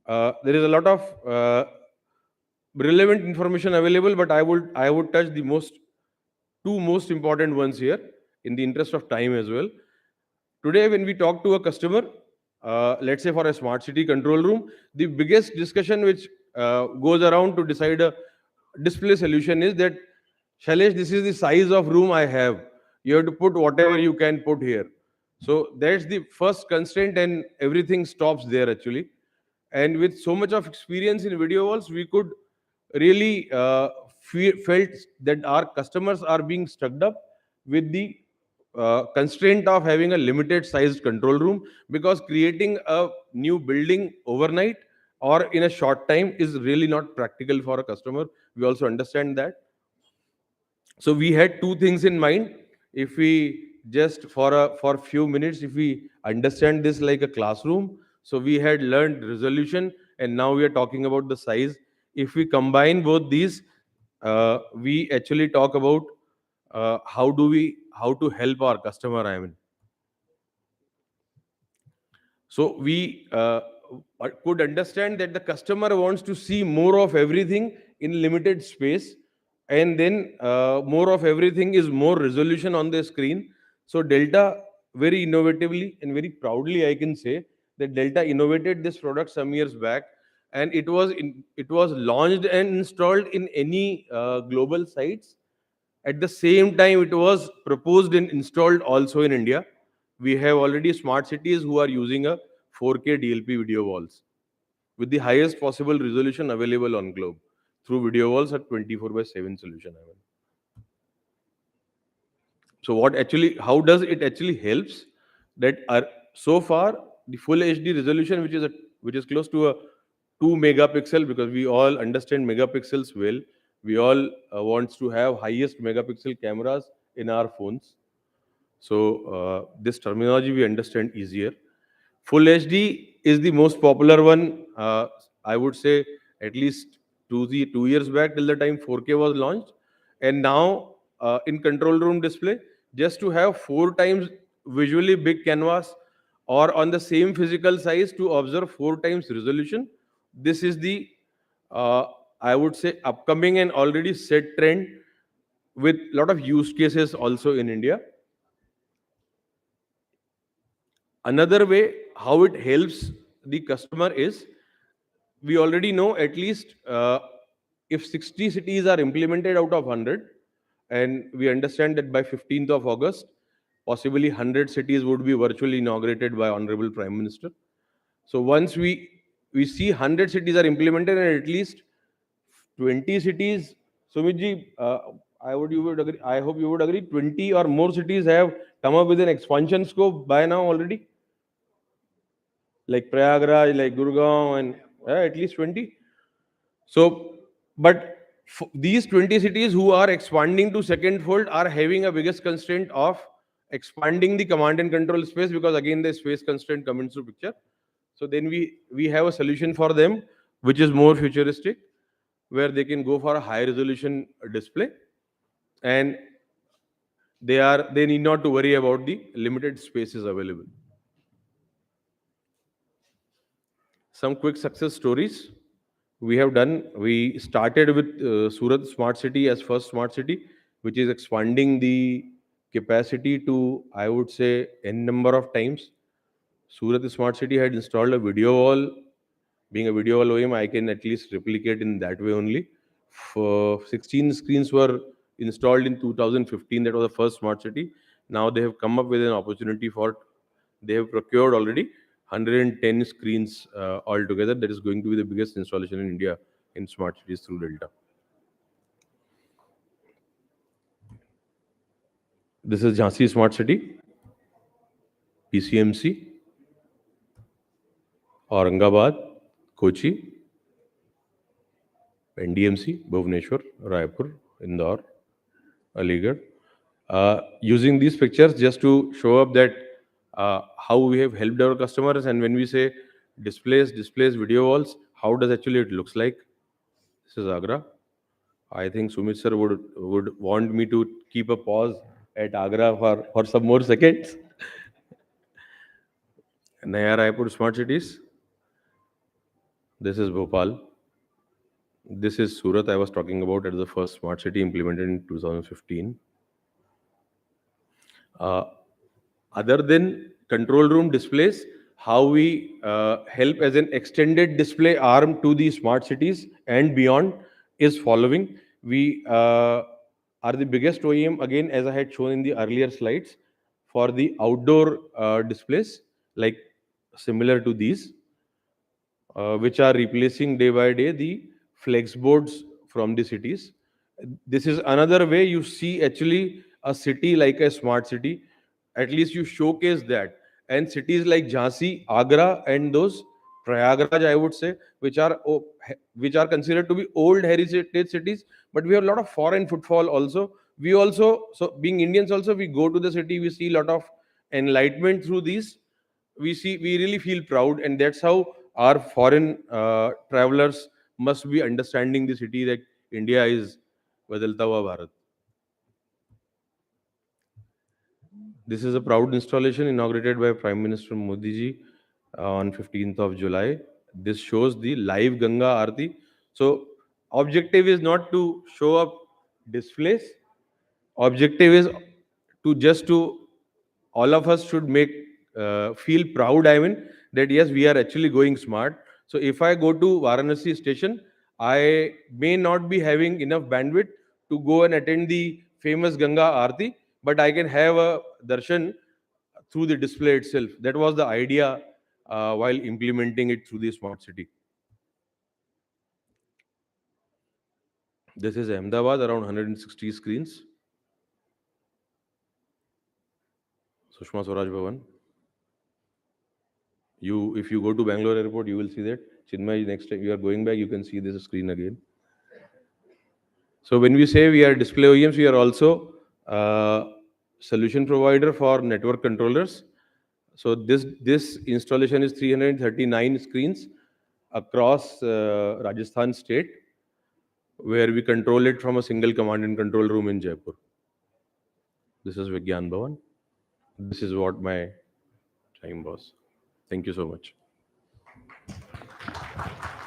There is a lot of relevant information available, but I would touch the two most important ones here in the interest of time as well. Today, when we talk to a customer, let's say for a smart city control room, the biggest discussion which goes around to decide a display solution is that, Shailesh, this is the size of room I have. You have to put whatever you can put here. So that's the first constraint, and everything stops there actually. And with so much of experience in video walls, we could really felt that our customers are being stuck up with the constraint of having a limited sized control room, because creating a new building overnight or in a short time is really not practical for a customer. We also understand that. So we had two things in mind. If we just for few minutes, if we understand this like a classroom, so we had learned resolution, and now we are talking about the size. If we combine both these, we actually talk about how to help our customer, I mean. So we could understand that the customer wants to see more of everything in limited space, and then more of everything is more resolution on the screen. So Delta, very innovatively and very proudly, I can say that Delta innovated this product some years back, and it was launched and installed in any global sites. At the same time, it was proposed and installed also in India. We have already smart cities who are using a 4K DLP video walls with the highest possible resolution available on globe through video walls at 24/7 solution. So how does it actually helps? That so far the full HD resolution, which is close to a 2 megapixel, because we all understand megapixels well. We all wants to have highest megapixel cameras in our phones. So this terminology we understand easier. Full HD is the most popular one. I would say at least 2 years back, till the time 4K was launched, and now in control room display, just to have 4 times visually big canvas or on the same physical size to observe 4 times resolution. This is the I would say, upcoming and already set trend with a lot of use cases also in India. Another way how it helps the customer is, we already know at least if 60 cities are implemented out of 100, and we understand that by 15th of August, possibly 100 cities would be virtually inaugurated by Honorable Prime Minister. So once we see 100 cities are implemented and at least 20 cities, Sumit ji, you would agree, I hope you would agree, 20 or more cities have come up with an expansion scope by now already, like Prayagraj, like Gurgaon, and at least 20. So, but these 20 cities who are expanding to second fold are having a biggest constraint of expanding the command and control space, because again the space constraint comes into picture. So then we have a solution for them which is more futuristic, where they can go for a high resolution display, and they need not to worry about the limited spaces available. Some quick success stories we have done. We started with Surat Smart City as first smart city, which is expanding the capacity to, I would say, n number of times. Surat Smart City had installed a video wall. Being a video wall OEM, I can at least replicate in that way only. For 16 screens were installed in 2015. That was the first smart city. Now they have come up with an opportunity for, they have procured already 110 screens altogether. That is going to be the biggest installation in India in smart cities through Delta. This is Jhansi Smart City, PCMC, Aurangabad, Kochi, NDMC, Bhubaneswar, Raipur, Indore, Aligarh. Using these pictures just to show up that how we have helped our customers, and when we say displays, video walls, how does actually it looks like. This is Agra. I think Sumit sir would want me to keep a pause at Agra for some more seconds. Naya Raipur Smart Cities. This is Bhopal. This is Surat I was talking about as the first smart city implemented in 2015. Other than control room displays, how we help as an extended display arm to the smart cities and beyond is following. We are the biggest OEM, again, as I had shown in the earlier slides, for the outdoor displays, like similar to these, which are replacing day by day the flex boards from the cities. This is another way you see actually a city like a smart city. At least you showcase that. And cities like Jhansi, Agra, and those Prayagraj, I would say, which are considered to be old heritage cities, but we have a lot of foreign footfall also. We also, so being Indians also, we go to the city, we see a lot of enlightenment through these. We really feel proud, and that's how our foreign travelers must be understanding the city, that India is Badalta Hua Bharat. This is a proud installation inaugurated by Prime Minister Modi ji on 15th of July. This shows the live Ganga Aarti. So objective is not to show up displays. Objective is to all of us should make feel proud, I mean, that yes, we are actually going smart. So if I go to Varanasi station, I may not be having enough bandwidth to go and attend the famous Ganga Aarti, but I can have a darshan through the display itself. That was the idea while implementing it through the smart city. This is Ahmedabad, around 160 screens. Sushma Swaraj Bhavan. If you go to Bangalore airport, you will see that. Chinmay, next time you are going back, you can see this screen again. So when we say we are display OEMs, we are also solution provider for network controllers. So this installation is 339 screens across Rajasthan state, where we control it from a single command and control room in Jaipur. This is Vigyan Bhavan. This is what my time was. Thank you so much.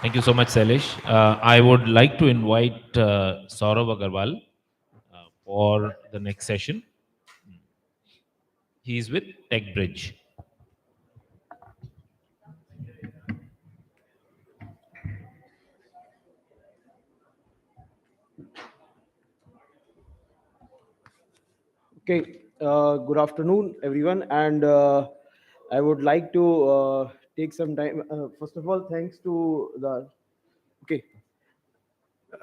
Thank you so much, Sailesh. I would like to invite Saurav Agarwal for the next session. He is with TechBridge. Okay, good afternoon, everyone, and I would like to take some time. First of all, thanks to the. Okay,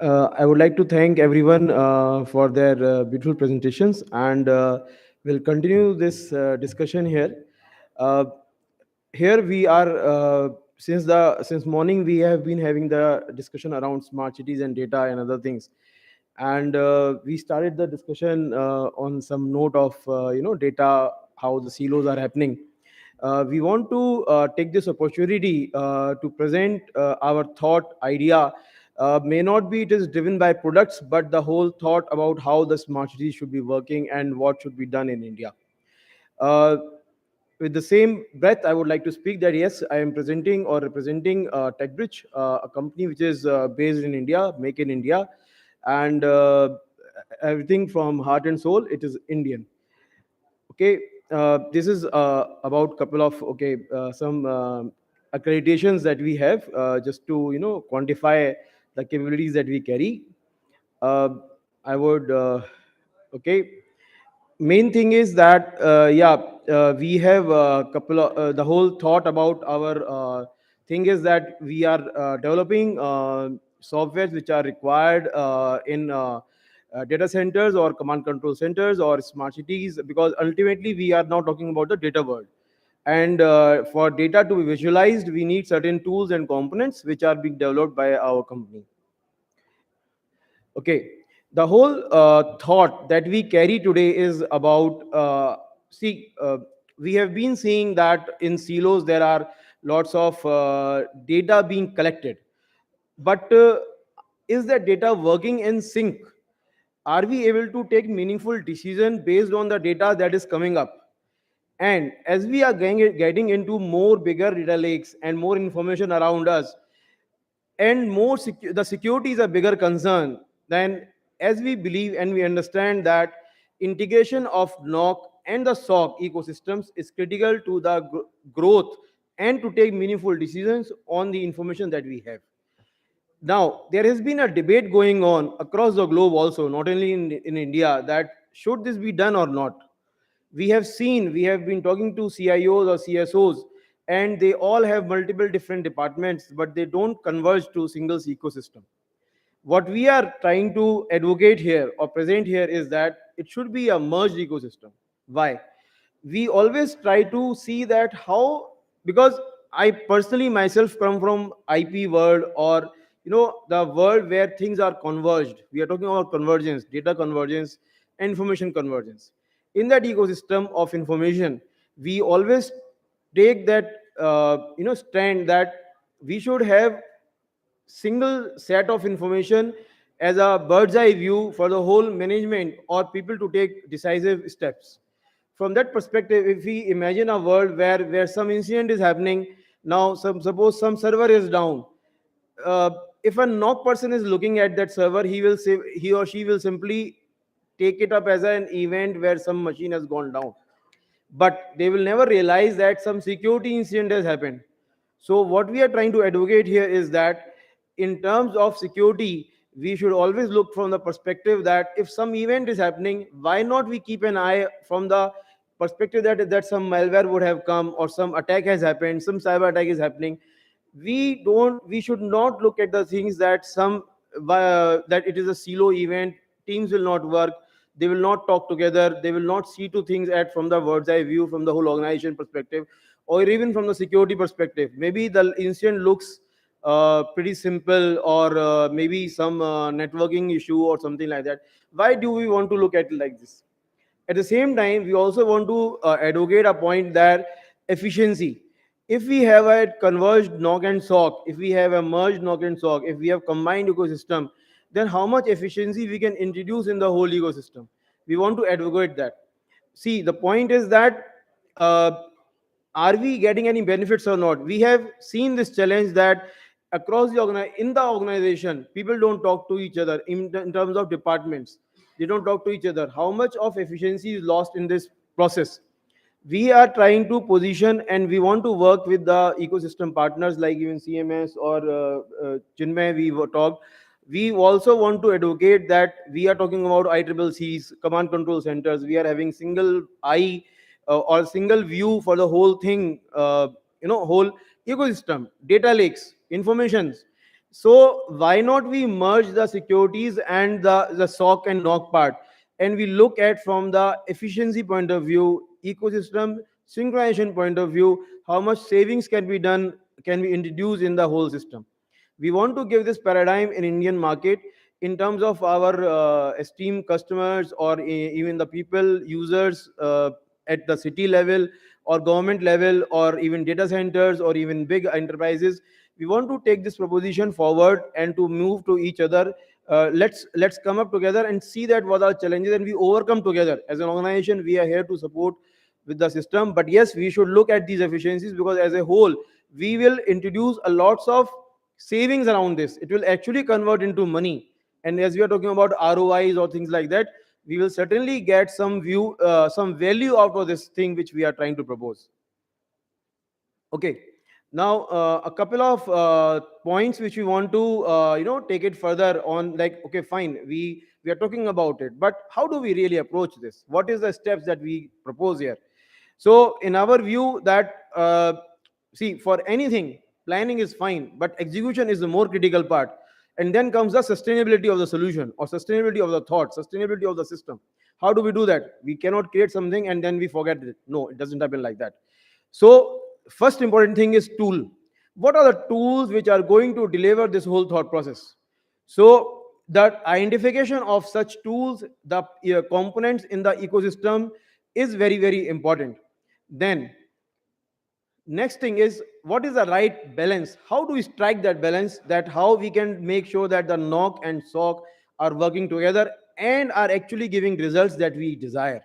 I would like to thank everyone for their beautiful presentations, and we'll continue this discussion here. Uh, Here we are since morning we have been having the discussion around smart cities and data and other things, and we started the discussion on some note of data, how the silos are happening. We want to take this opportunity to present our thought idea. May not be it is driven by products, but the whole thought about how the smart cities should be working and what should be done in India. uh, with the same breath, I would like to speak that yes, I am presenting or representing TechBridge, a company which is based in India, make in India, and everything from heart and soul, it is Indian. Okay, this is about couple of some accreditations that we have, just to quantify the capabilities that we carry. Uh, I would okay main thing is that we have a couple of the whole thought about our thing is that we are developing softwares which are required in data centers or command control centers or smart cities, because ultimately we are now talking about the data world, and for data to be visualized we need certain tools and components which are being developed by our company. Okay, the whole thought that we carry today is about we have been seeing that in silos there are lots of data being collected, but is that data working in sync? Are we able to take meaningful decision based on the data that is coming up? And as we are getting into more bigger data lakes and more information around us, and the security is a bigger concern, then as we believe and we understand that integration of NOC and the SOC ecosystems is critical to the growth and to take meaningful decisions on the information that we have. Now, there has been a debate going on across the globe also, not only in India, that should this be done or not. We have been talking to CIOs or CSOs, and they all have multiple different departments, but they don't converge to single ecosystem. What we are trying to advocate here or present here is that it should be a merged ecosystem. Why? We always try to see that how, because I personally myself come from IP world, or the world where things are converged. We are talking about convergence, data convergence, and information convergence. In that ecosystem of information, we always take that stand that we should have single set of information as a bird's eye view for the whole management or people to take decisive steps. From that perspective, if we imagine a world where some incident is happening, now suppose some server is down, uh, if a knock person is looking at that server, he or she will simply take it up as an event where some machine has gone down, but they will never realize that some security incident has happened. So what we are trying to advocate here is that in terms of security, we should always look from the perspective that if some event is happening, why not we keep an eye from the perspective that some malware would have come or some attack has happened, some cyber attack is happening. We should not look at the things that that it is a silo event, teams will not work, they will not talk together, they will not see to things at from the bird's eye view from the whole organization perspective, or even from the security perspective. Maybe the incident looks pretty simple, or maybe some networking issue or something like that. Why do we want to look at it like this? At the same time, we also want to advocate a point that efficiency. If we have a converged NOC and SOC, if we have a merged NOC and SOC, if we have combined ecosystem, then how much efficiency we can introduce in the whole ecosystem? We want to advocate that. See, the point is that uh, are we getting any benefits or not? We have seen this challenge that across the in the organization, people don't talk to each other in terms of departments. They don't talk to each other. How much of efficiency is lost in this process? We are trying to position and we want to work with the ecosystem partners like even CMS or Chinmay we were talked. We also want to advocate that we are talking about ICC's command control centers. We are having single eye or single view for the whole thing, whole ecosystem, data lakes, informations. So why not we merge the securities and the SOC and NOC part, and we look at from the efficiency point of view, ecosystem synchronization point of view, how much savings can be done, can be introduced in the whole system. We want to give this paradigm in Indian market in terms of our esteemed customers or even the people users at the city level or government level or even data centers or even big enterprises. We want to take this proposition forward and to move to each other. Let's come up together and see that what are challenges and we overcome together. As an organization, we are here to support with the system, but yes, we should look at these efficiencies, because as a whole we will introduce a lots of savings around this. It will actually convert into money, and as we are talking about ROIs or things like that, we will certainly get some some value out of this thing which we are trying to propose. Okay, now a couple of points which we want to take it further on. Like, okay, fine, we are talking about it, but how do we really approach this? What is the steps that we propose here? So in our view that see, for anything, planning is fine, but execution is the more critical part. And then comes the sustainability of the solution or sustainability of the thought, sustainability of the system. How do we do that? We cannot create something and then we forget it. No, it doesn't happen like that. So first important thing is tool. What are the tools which are going to deliver this whole thought process? So the identification of such tools, the components in the ecosystem is very, very important. Then next thing is, what is the right balance? How do we strike that balance, that how we can make sure that the NOC and SOC are working together and are actually giving results that we desire?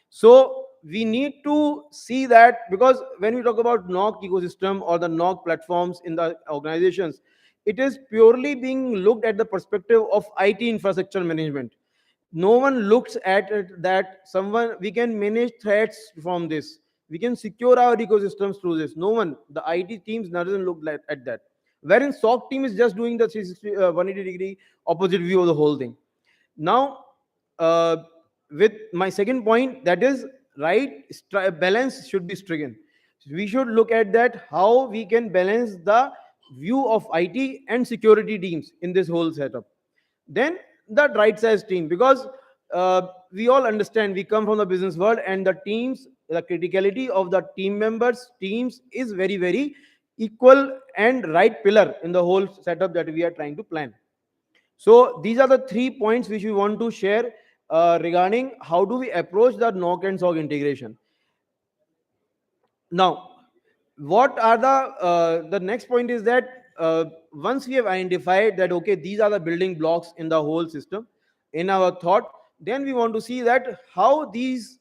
So we need to see that, because when we talk about NOC ecosystem or the NOC platforms in the organizations, it is purely being looked at the perspective of IT infrastructure management. No one looks at it that someone we can manage threats from this, we can secure our ecosystems through this. No one, the IT teams doesn't look at that, wherein SOC team is just doing the 360 180-degree opposite view of the whole thing. Now uh, with my second point, that is right, balance should be stricken. We should look at that how we can balance the view of IT and security teams in this whole setup. Then the right size team, because we all understand, we come from the business world, and the teams, the criticality of the team members teams is very, very equal and right pillar in the whole setup that we are trying to plan. So these are the 3 points which we want to share regarding how do we approach the NOC and SOC integration. Now, what are the next point is that once we have identified that, okay, these are the building blocks in the whole system in our thought, then we want to see that how these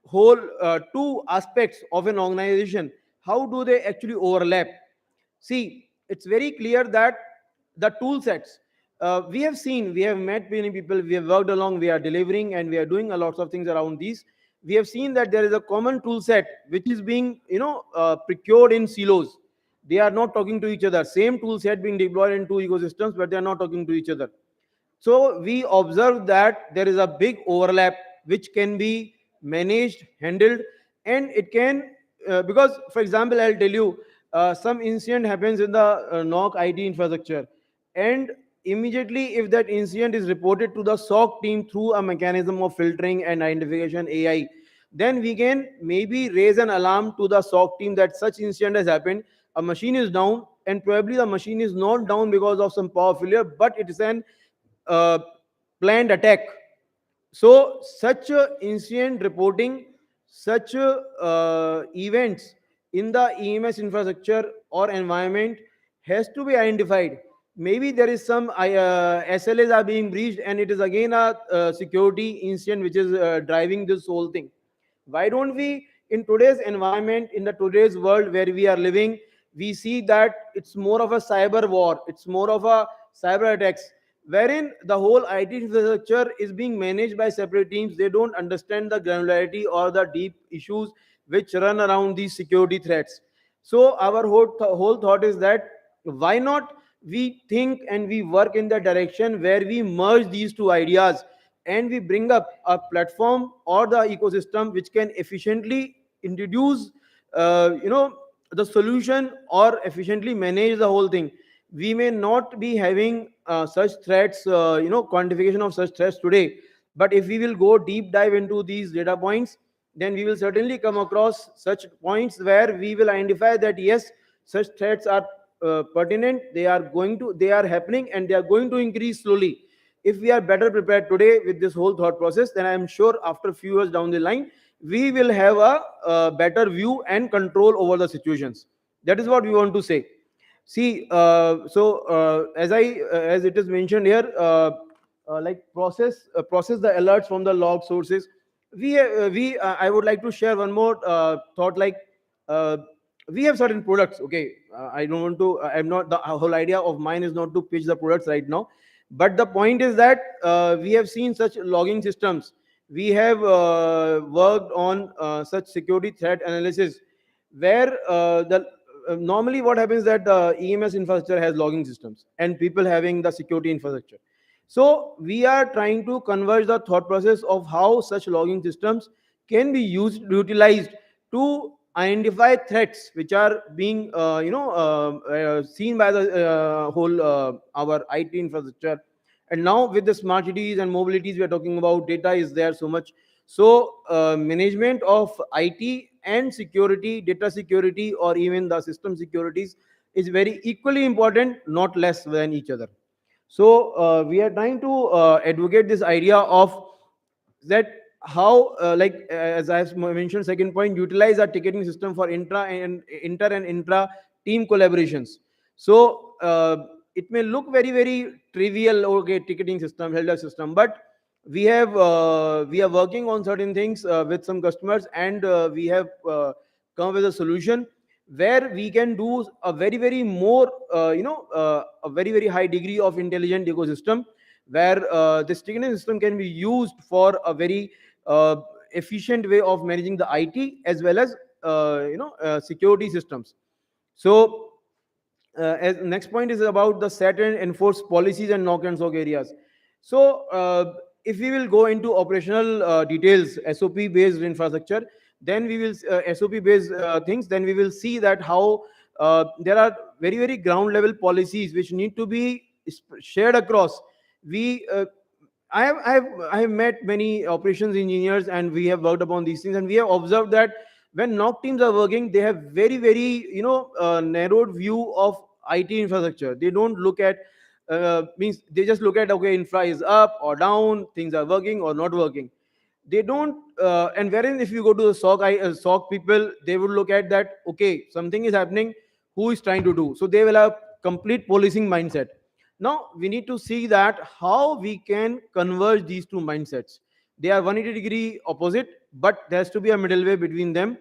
whole two aspects of an organization, how do they actually overlap? See, it's very clear that the tool sets, we have seen, we have met many people, we have worked along, we are delivering, and we are doing a lots of things around these. We have seen that there is a common tool set which is being procured in silos. They are not talking to each other. Same tool set being deployed in two ecosystems, but they are not talking to each other. So we observe that there is a big overlap which can be managed, handled, and it can, because, for example, I'll tell you, some incident happens in the NOC IT infrastructure, and immediately if that incident is reported to the SOC team through a mechanism of filtering and identification AI, then we can maybe raise an alarm to the SOC team that such incident has happened, a machine is down, and probably the machine is not down because of some power failure, but it is an uh, planned attack. So such incident reporting, such events in the EMS infrastructure or environment has to be identified. Maybe there is some SLAs are being breached, and it is again a security incident which is driving this whole thing. Why don't we, in today's environment, in the today's world where we are living, we see that it's more of a cyber war, it's more of a cyber attacks, wherein the whole IT infrastructure is being managed by separate teams. They don't understand the granularity or the deep issues which run around these security threats. So our whole thought is that why not we think and we work in the direction where we merge these two ideas and we bring up a platform or the ecosystem which can efficiently introduce the solution or efficiently manage the whole thing. We may not be having such threats, quantification of such threats today, but if we will go deep dive into these data points, then we will certainly come across such points where we will identify that yes, such threats are pertinent, they are happening, and they are going to increase slowly. If we are better prepared today with this whole thought process, then I am sure after a few years down the line we will have a better view and control over the situations. That is what we want to say. See, as it is mentioned here, like process the alerts from the log sources. We I would like to share one more thought. Like uh, we have certain products. Okay, I don't want to. I'm not, the whole idea of mine is not to pitch the products right now, but the point is that we have seen such logging systems. We have worked on such security threat analysis where the normally what happens that the EMS infrastructure has logging systems and people having the security infrastructure. So we are trying to converge the thought process of how such logging systems can be utilized to identify threats which are being seen by the whole our IT infrastructure. And now with the smart cities and mobilities we are talking about, data is there so much. So management of IT and security, data security, or even the system securities is very equally important, not less than each other. So we are trying to advocate this idea of that how as I have mentioned, second point, utilize our ticketing system for inter and intra team collaborations. So it may look very very trivial, okay, ticketing system, help desk system, but we are working on certain things with some customers, and we have come with a solution where we can do a very very more a very very high degree of intelligent ecosystem, where this ticketing system can be used for a very efficient way of managing the IT as well as security systems. So as next point is about the set and enforce policies and knock and sock areas. So if we will go into operational details, SOP based infrastructure, then we will SOP based things, then we will see that how there are very very ground level policies which need to be shared across. we I have met many operations engineers and we have worked upon these things, and we have observed that when knock teams are working, they have very very narrowed view of IT infrastructure. They don't look at means they just look at, okay, infra is up or down, things are working or not working. They don't and wherein if you go to the SOC people, they would look at that, okay, something is happening, who is trying to do, so they will have complete policing mindset. Now we need to see that how we can converge these two mindsets. They are 180-degree opposite, but there has to be a middle way between them.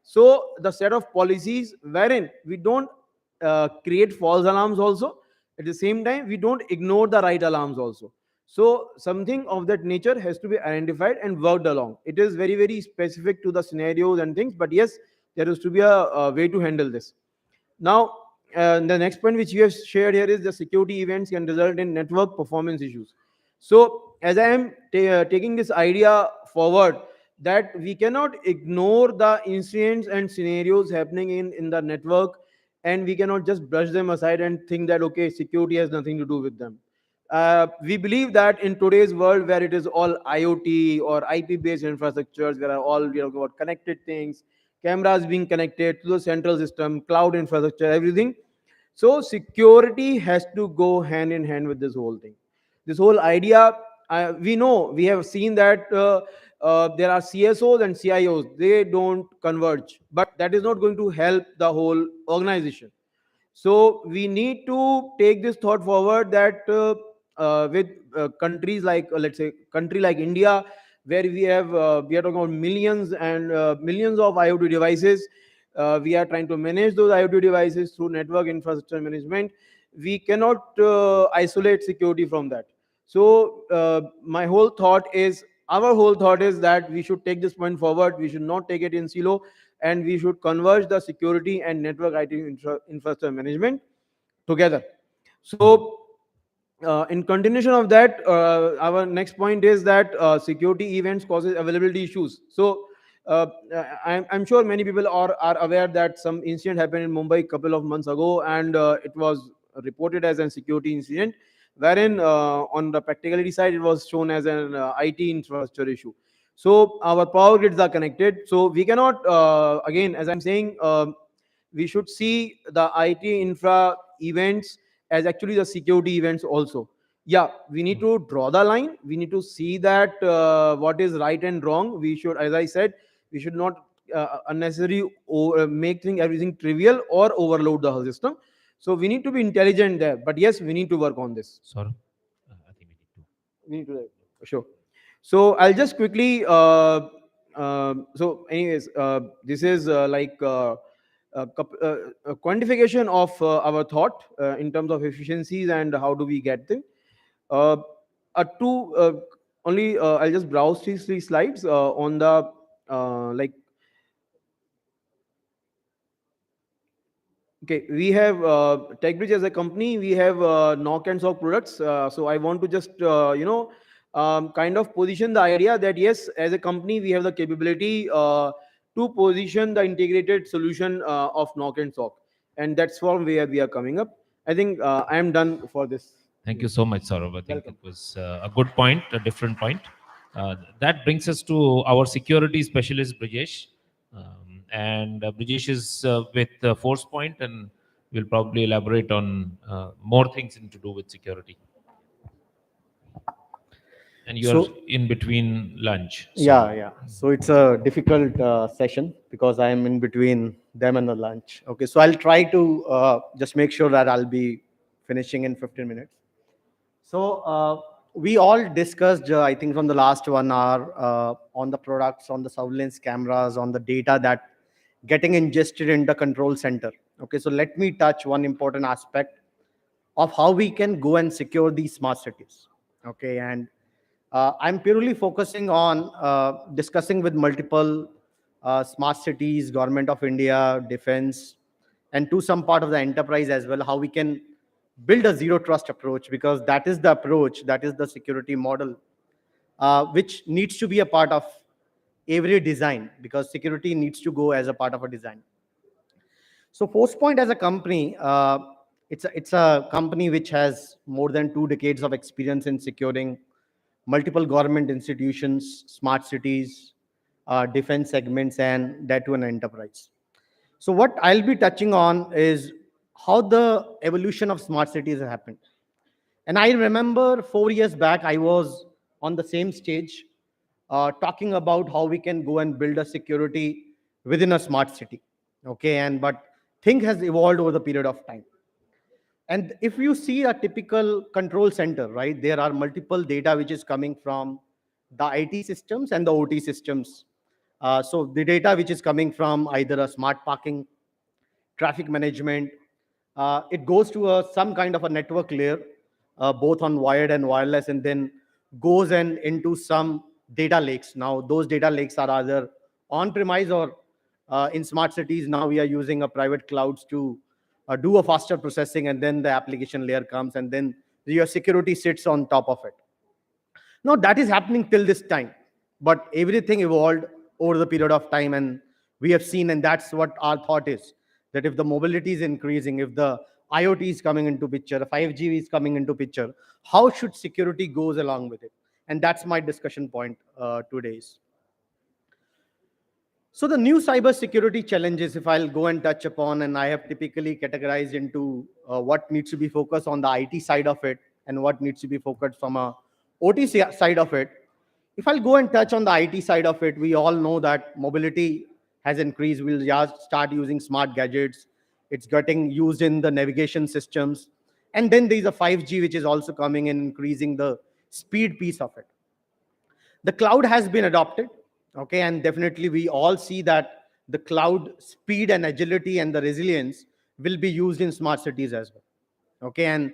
So the set of policies wherein we don't create false alarms also, at the same time we don't ignore the right alarms also. So something of that nature has to be identified and worked along. It is very very specific to the scenarios and things, but yes, there has to be a way to handle this. Now, the next point which you have shared here is the security events can result in network performance issues. So, as I am taking this idea forward, that we cannot ignore the incidents and scenarios happening in the network, and we cannot just brush them aside and think that, okay, security has nothing to do with them. We believe that in today's world where it is all IoT or IP based infrastructures, where are all about connected things, cameras being connected to the central system, cloud infrastructure, everything. So security has to go hand in hand with this whole thing. This whole idea, we know, we have seen that there are CSOs and CIOs, they don't converge, but that is not going to help the whole organization. So we need to take this thought forward that with countries like let's say country like India, where we are talking about millions and millions of IoT devices. We are trying to manage those IoT devices through network infrastructure management. We cannot isolate security from that. So our whole thought is that we should take this point forward. We should not take it in silo, and we should converge the security and network IT infrastructure management together. So in continuation of that, our next point is that security events causes availability issues. So I'm sure many people are aware that some incident happened in Mumbai a couple of months ago, and it was reported as a security incident, wherein on the practicality side it was shown as an IT infrastructure issue. So our power grids are connected, so we cannot again, as I'm saying, we should see the IT infra events as actually the security events also. Yeah, we need to draw the line. We need to see that what is right and wrong. We should, as I said, we should not unnecessarily make everything trivial or overload the whole system. So we need to be intelligent there. But yes, we need to work on this. Sorry. We need to, sure. So I'll just quickly. So, anyways, this is a quantification of our thought in terms of efficiencies and how do we get them. Uh, two only. I'll just browse these three slides on the like. Okay, we have TechBridge as a company. We have knock and sock products. So I want to just kind of position the idea that yes, as a company, we have the capability to position the integrated solution of knock and sock, and that's from where we are coming up. I think I am done for this. Thank you so much, Saurav. I think it was a good point, a different point. That brings us to our security specialist, Brijesh. And Brijesh is with Force Point, and we'll probably elaborate on more things to do with security. And you're in between lunch. So yeah. So it's a difficult session because I am in between them and the lunch. Okay, so I'll try to just make sure that I'll be finishing in 15 minutes. So we all discussed, I think, from the last 1 hour on the products, on the surveillance cameras, on the data that getting ingested in the control center. Okay, so let me touch one important aspect of how we can go and secure these smart cities. Okay, and I'm purely focusing on discussing with multiple smart cities, Government of India, defense, and to some part of the enterprise as well, how we can build a zero trust approach, because that is the approach, that is the security model, which needs to be a part of every design, because security needs to go as a part of a design. So ForcePoint as a company, it's a company which has more than 2 decades of experience in securing multiple government institutions, smart cities, defense segments, and that to an enterprise. So what I'll be touching on is how the evolution of smart cities has happened. And I remember 4 years back, I was on the same stage talking about how we can go and build a security within a smart city. Okay, and but thing has evolved over the period of time. And if you see a typical control center, right, there are multiple data which is coming from the IT systems and the OT systems. So the data which is coming from either a smart parking, traffic management, it goes to some kind of a network layer, both on wired and wireless, and then goes and into some data lakes. Now, those data lakes are either on-premise or in smart cities, now we are using a private clouds to do a faster processing, and then the application layer comes, and then your security sits on top of it. Now, that is happening till this time, but everything evolved over the period of time, and we have seen, and that's what our thought is, that if the mobility is increasing, if the IoT is coming into picture, 5G is coming into picture, how should security goes along with it? And that's my discussion point today. So the new cybersecurity challenges, if I'll go and touch upon, and I have typically categorized into what needs to be focused on the IT side of it and what needs to be focused from a OT side of it. If I'll go and touch on the IT side of it, we all know that mobility has increased. We'll just start using smart gadgets. It's getting used in the navigation systems. And then there's a 5G, which is also coming and increasing the speed piece of it. The cloud has been adopted. Okay, and definitely we all see that the cloud speed and agility and the resilience will be used in smart cities as well. Okay, and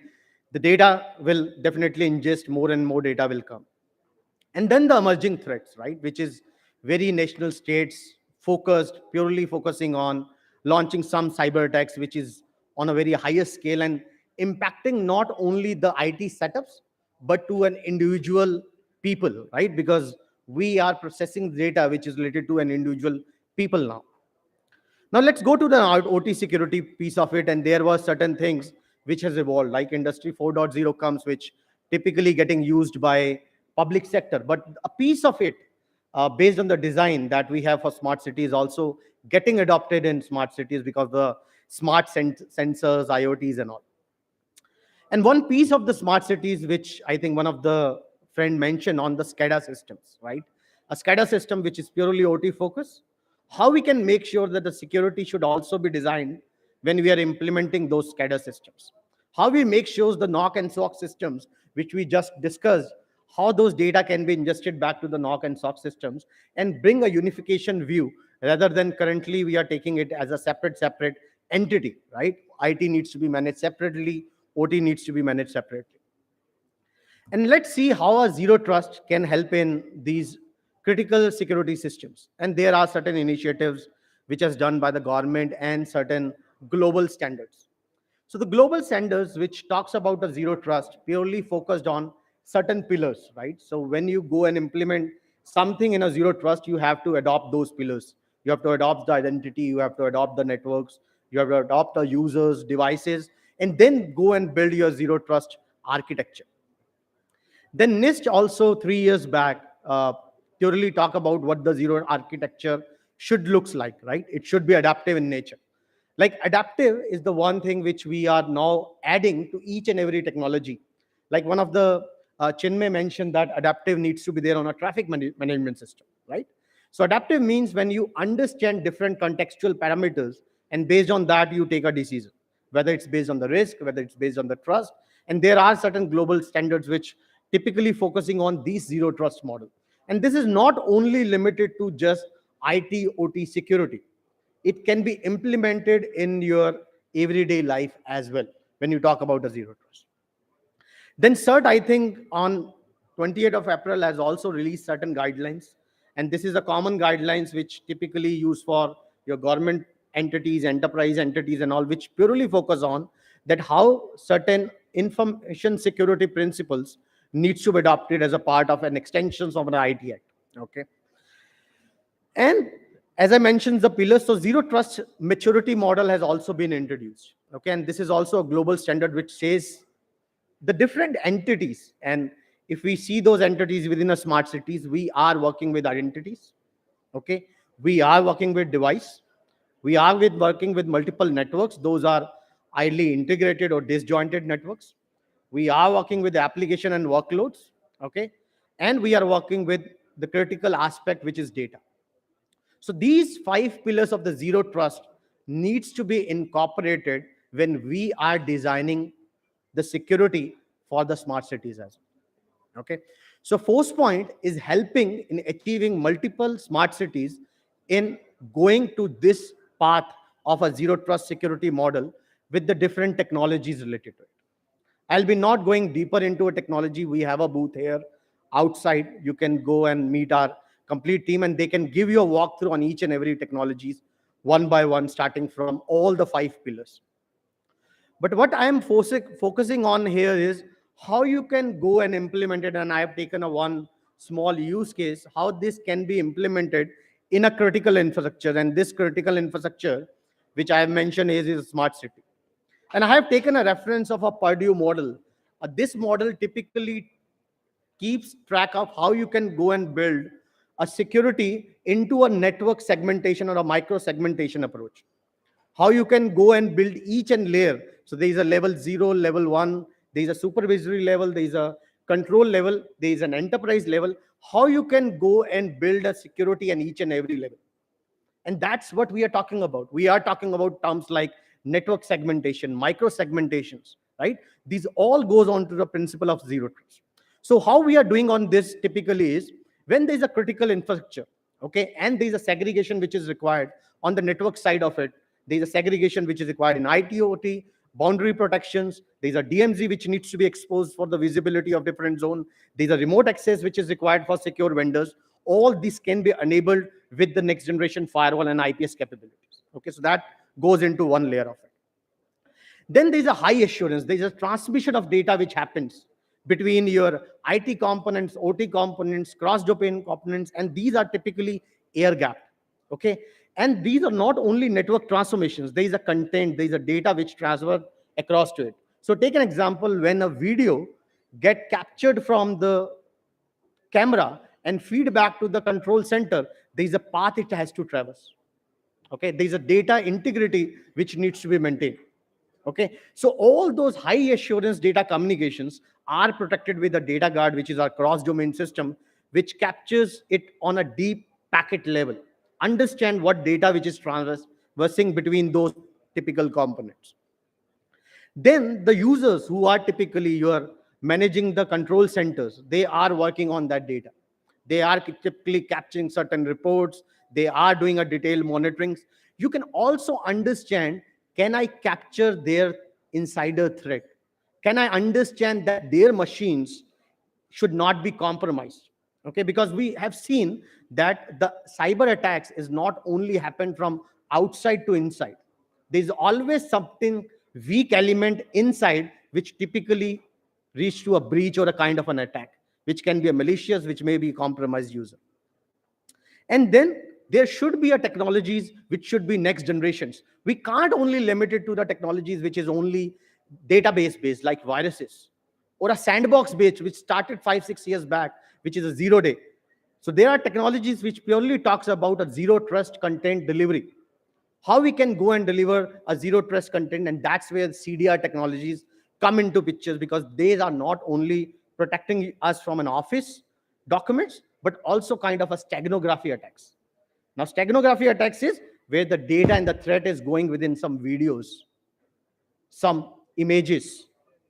the data will definitely ingest, more and more data will come. And then the emerging threats, right, which is very national states focused, purely focusing on launching some cyber attacks, which is on a very higher scale and impacting not only the IT setups, but to an individual people, right? Because we are processing data which is related to an individual people now. Now let's go to the OT security piece of it, and there were certain things which has evolved, like Industry 4.0 comes, which typically getting used by public sector, but a piece of it, based on the design that we have for smart cities, also getting adopted in smart cities because the smart sensors, IoTs, and all. And one piece of the smart cities, which I think one of the friend mentioned on the SCADA systems, right? A SCADA system which is purely OT focused. How we can make sure that the security should also be designed when we are implementing those SCADA systems? How we make sure the knock and SOC systems, which we just discussed, how those data can be ingested back to the knock and SOC systems and bring a unification view rather than currently we are taking it as a separate entity, right? IT needs to be managed separately, OT needs to be managed separately. And let's see how a zero trust can help in these critical security systems. And there are certain initiatives which is done by the government and certain global standards. So the global standards, which talks about a zero trust, purely focused on certain pillars, right? So when you go and implement something in a zero trust, you have to adopt those pillars. You have to adopt the identity, you have to adopt the networks, you have to adopt the users, devices, and then go and build your zero trust architecture. Then NIST also 3 years back purely talk about what the zero architecture should looks like, right? It should be adaptive in nature. Like adaptive is the one thing which we are now adding to each and every technology. Like one of the Chinmay mentioned that adaptive needs to be there on a traffic management system, right? So adaptive means when you understand different contextual parameters and based on that you take a decision, whether it's based on the risk, whether it's based on the trust. And there are certain global standards which typically focusing on these zero trust model. And this is not only limited to just IT, OT security. It can be implemented in your everyday life as well when you talk about a zero trust. Then CERT, I think, on 28th of April has also released certain guidelines. And this is a common guidelines which typically used for your government entities, enterprise entities and all, which purely focus on that how certain information security principles needs to be adopted as a part of an extensions of an IT Act. Okay. And as I mentioned, the pillars, so zero trust maturity model has also been introduced. Okay, and this is also a global standard which says the different entities, and if we see those entities within a smart cities, we are working with identities. Okay, we are working with device, we are working with multiple networks. Those are highly integrated or disjointed networks. We are working with application and workloads. Okay, and we are working with the critical aspect, which is data. So these 5 pillars of the zero trust needs to be incorporated when we are designing the security for the smart cities as well. Okay. So Force Point is helping in achieving multiple smart cities in going to this path of a zero trust security model with the different technologies related to it. I'll be not going deeper into a technology. We have a booth here outside. You can go and meet our complete team and they can give you a walkthrough on each and every technologies one by one, starting from all the 5 pillars. But what I am focusing on here is how you can go and implement it. And I have taken a one small use case, how this can be implemented in a critical infrastructure. And this critical infrastructure, which I have mentioned is a smart city. And I have taken a reference of a Purdue model. This model typically keeps track of how you can go and build a security into a network segmentation or a micro segmentation approach. How you can go and build each and layer. So there is a level 0, level 1, there is a supervisory level, there is a control level, there is an enterprise level. How you can go and build a security in each and every level. And that's what we are talking about. We are talking about terms like network segmentation, micro segmentations, right? These all goes on to the principle of zero trust. So how we are doing on this typically is when there is a critical infrastructure, okay, and there is a segregation which is required, on the network side of it, there's a segregation which is required in IT/OT, boundary protections. There's a DMZ which needs to be exposed for the visibility of different zone. There's a remote access which is required for secure vendors. All this can be enabled with the next generation firewall and IPS capabilities. Okay, so that goes into one layer of it. Then there's a high assurance. There's a transmission of data which happens between your IT components, OT components, cross-domain components, and these are typically air-gapped. Okay, and these are not only network transformations. There is a content, there is a data which transfer across to it. So take an example: when a video get captured from the camera and feed back to the control center, there is a path it has to traverse. Okay, there is a data integrity which needs to be maintained. Okay, so all those high assurance data communications are protected with a data guard, which is our cross-domain system, which captures it on a deep packet level. Understand what data which is traversing between those typical components. Then the users who are typically your managing the control centers, they are working on that data. They are typically capturing certain reports. They are doing a detailed monitoring. You can also understand, can I capture their insider threat? Can I understand that their machines should not be compromised? Okay, because we have seen that the cyber attacks is not only happen from outside to inside. There's always something weak element inside which typically reach to a breach or a kind of an attack, which can be a malicious, which may be compromised user. And then there should be a technologies which should be next generations. We can't only limit it to the technologies which is only database based like viruses, or a sandbox based which started 5-6 years back, which is a 0-day. So there are technologies which purely talks about a zero trust content delivery. How we can go and deliver a zero trust content, and that's where CDR technologies come into pictures, because they are not only protecting us from an office documents, but also kind of a steganography attacks. Now, steganography attacks is where the data and the threat is going within some videos, some images.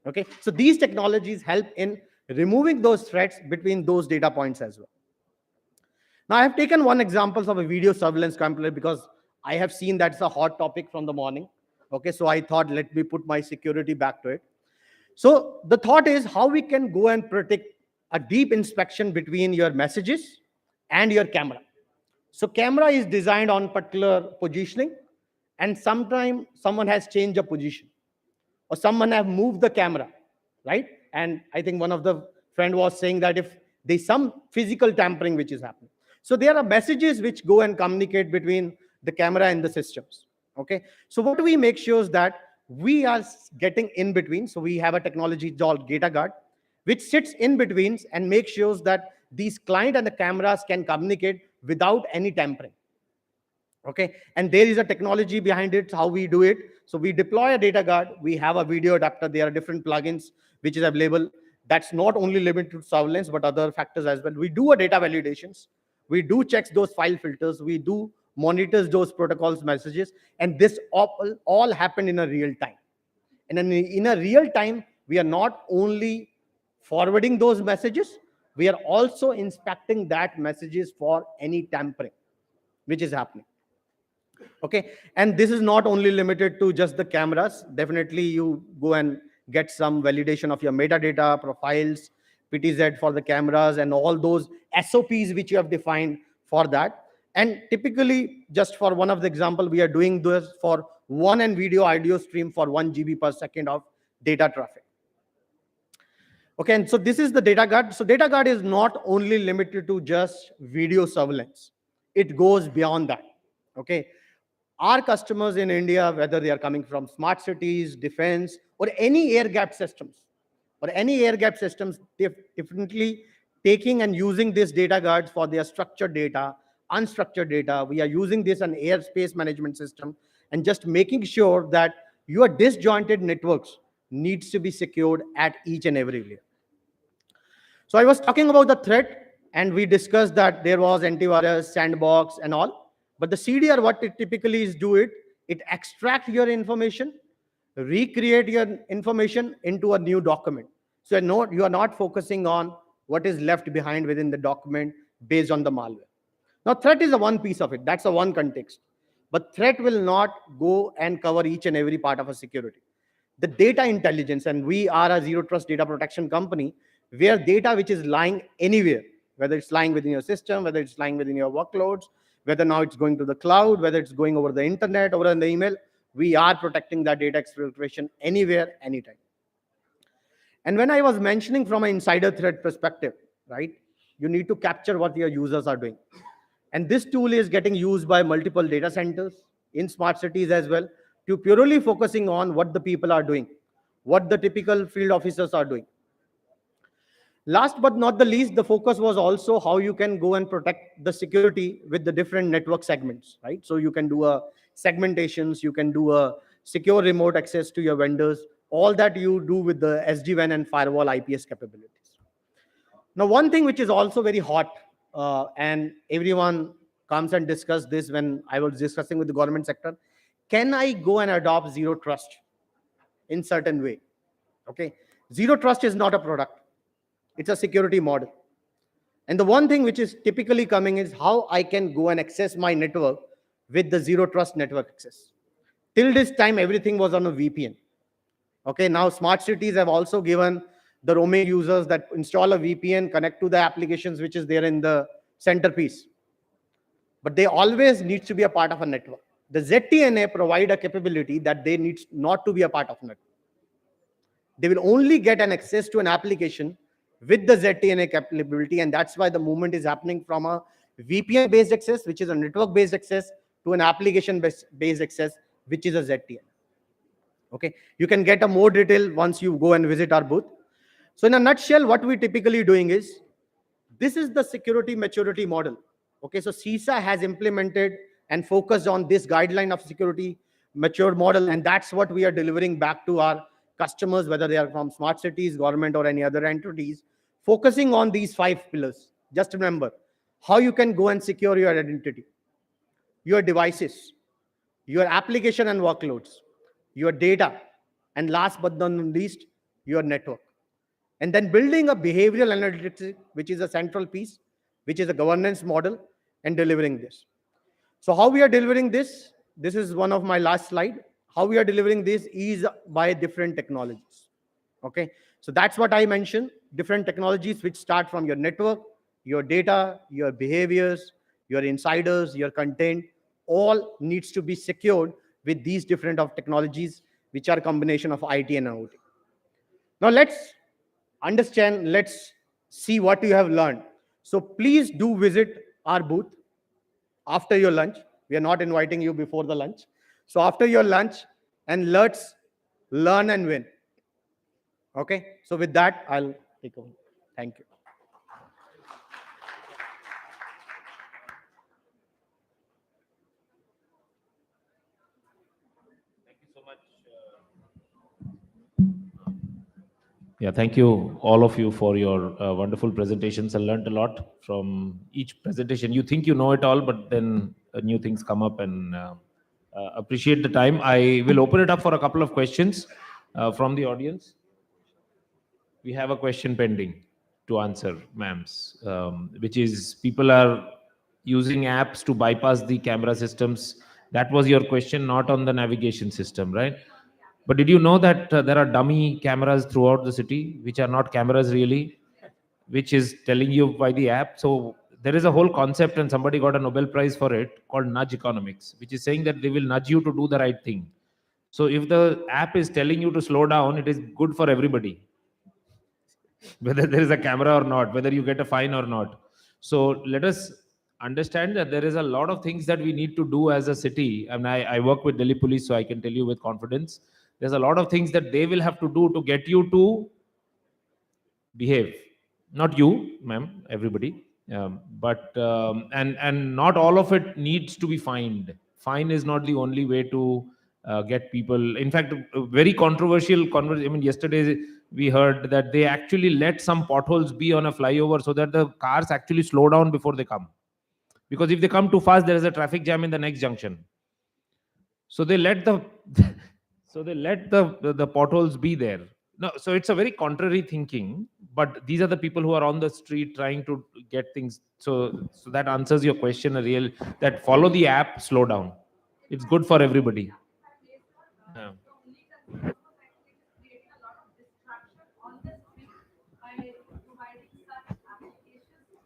Okay, so these technologies help in removing those threats between those data points as well. Now, I have taken one example of a video surveillance computer because I have seen that's a hot topic from the morning. Okay, so I thought, let me put my security back to it. So the thought is how we can go and protect a deep inspection between your messages and your camera. So camera is designed on particular positioning, and sometime someone has changed a position, or someone have moved the camera, right? And I think one of the friend was saying that if there's some physical tampering which is happening. So there are messages which go and communicate between the camera and the systems. Okay, so what do we make sure is that we are getting in between. So we have a technology called Data Guard, which sits in between and makes sure that these client and the cameras can communicate without any tampering. Okay, and there is a technology behind it, how we do it. So we deploy a data guard, we have a video adapter, there are different plugins which is available. That's not only limited to surveillance, but other factors as well. We do a data validations, we do checks those file filters, we do monitors those protocols messages, and this all happened in a real time. And in a real time, we are not only forwarding those messages, we are also inspecting that messages for any tampering which is happening. Okay, and this is not only limited to just the cameras. Definitely you go and get some validation of your metadata profiles, PTZ for the cameras, and all those SOPs which you have defined for that. And typically, just for one of the example, we are doing this for one and video audio stream for 1 GB per second of data traffic. Okay, and so this is the data guard. So data guard is not only limited to just video surveillance. It goes beyond that. Okay, our customers in India, whether they are coming from smart cities, defense, or any air-gapped systems, definitely taking and using this data guards for their structured data, unstructured data. We are using this an airspace management system, and just making sure that your disjointed networks needs to be secured at each and every layer. So I was talking about the threat, and we discussed that there was antivirus, sandbox, and all. But the CDR, what it typically is it extracts your information, recreate your information into a new document. So you are not focusing on what is left behind within the document based on the malware. Now, threat is a one piece of it. That's a one context. But threat will not go and cover each and every part of a security. The data intelligence, and we are a zero trust data protection company, where data which is lying anywhere, whether it's lying within your system, whether it's lying within your workloads, whether now it's going to the cloud, whether it's going over the internet, over in the email, we are protecting that data exfiltration anywhere, anytime. And when I was mentioning from an insider threat perspective, right, you need to capture what your users are doing. And this tool is getting used by multiple data centers in smart cities as well, to purely focusing on what the people are doing, what the typical field officers are doing. Last but not the least, the focus was also how you can go and protect the security with the different network segments, right? So you can do a segmentations, you can do a secure remote access to your vendors, all that you do with the SD-WAN and firewall IPS capabilities. Now, one thing which is also very hot, and everyone comes and discuss this when I was discussing with the government sector, can I go and adopt zero trust in certain way? Okay, zero trust is not a product, it's a security model. And the one thing which is typically coming is how I can go and access my network with the zero trust network access. Till this time, everything was on a VPN. Okay, now smart cities have also given the roaming users that install a VPN, connect to the applications which is there in the centerpiece. But they always need to be a part of a network. The ZTNA provide a capability that they need not to be a part of network. They will only get an access to an application with the ZTNA capability, and that's why the movement is happening from a VPN-based access, which is a network-based access, to an application-based access, which is a ZTNA. Okay, you can get a more detail once you go and visit our booth. So in a nutshell, what we typically doing is, this is the security maturity model. Okay, so CISA has implemented and focused on this guideline of security mature model, and that's what we are delivering back to our customers, whether they are from smart cities, government, or any other entities, focusing on these 5 pillars. Just remember how you can go and secure your identity, your devices, your application and workloads, your data, and last but not least, your network. And then building a behavioral analytics, which is a central piece, which is a governance model, and delivering this. So how we are delivering this? This is one of my last slide. How we are delivering this is by different technologies. Okay, so that's what I mentioned. Different technologies which start from your network, your data, your behaviors, your insiders, your content, all needs to be secured with these different of technologies, which are a combination of IT and OT. Now let's understand, let's see what you have learned. So please do visit our booth after your lunch. We are not inviting you before the lunch. So after your lunch, and let's learn and win. Okay, so with that, I'll take over. Thank you. Yeah, thank you, all of you, for your wonderful presentations. I learned a lot from each presentation. You think you know it all, but then new things come up, and appreciate the time. I will open it up for a couple of questions from the audience. We have a question pending to answer, ma'ams, which is, people are using apps to bypass the camera systems. That was your question, not on the navigation system, right? But did you know that there are dummy cameras throughout the city, which are not cameras really, which is telling you by the app? So there is a whole concept, and somebody got a Nobel Prize for it, called nudge economics, which is saying that they will nudge you to do the right thing. So if the app is telling you to slow down, it is good for everybody, whether there is a camera or not, whether you get a fine or not. So let us understand that there is a lot of things that we need to do as a city. And I work with Delhi Police, so I can tell you with confidence, there's a lot of things that they will have to do to get you to behave. Not you, ma'am, everybody. And not all of it needs to be fined. Fine is not the only way to get people. In fact, a very controversial conversation. I mean, yesterday we heard that they actually let some potholes be on a flyover so that the cars actually slow down before they come. Because if they come too fast, there is a traffic jam in the next junction. So they let the the potholes be there. No, so it's a very contrary thinking, but these are the people who are on the street trying to get things. So that answers your question, that follow the app, slow down. It's good for everybody. Yeah.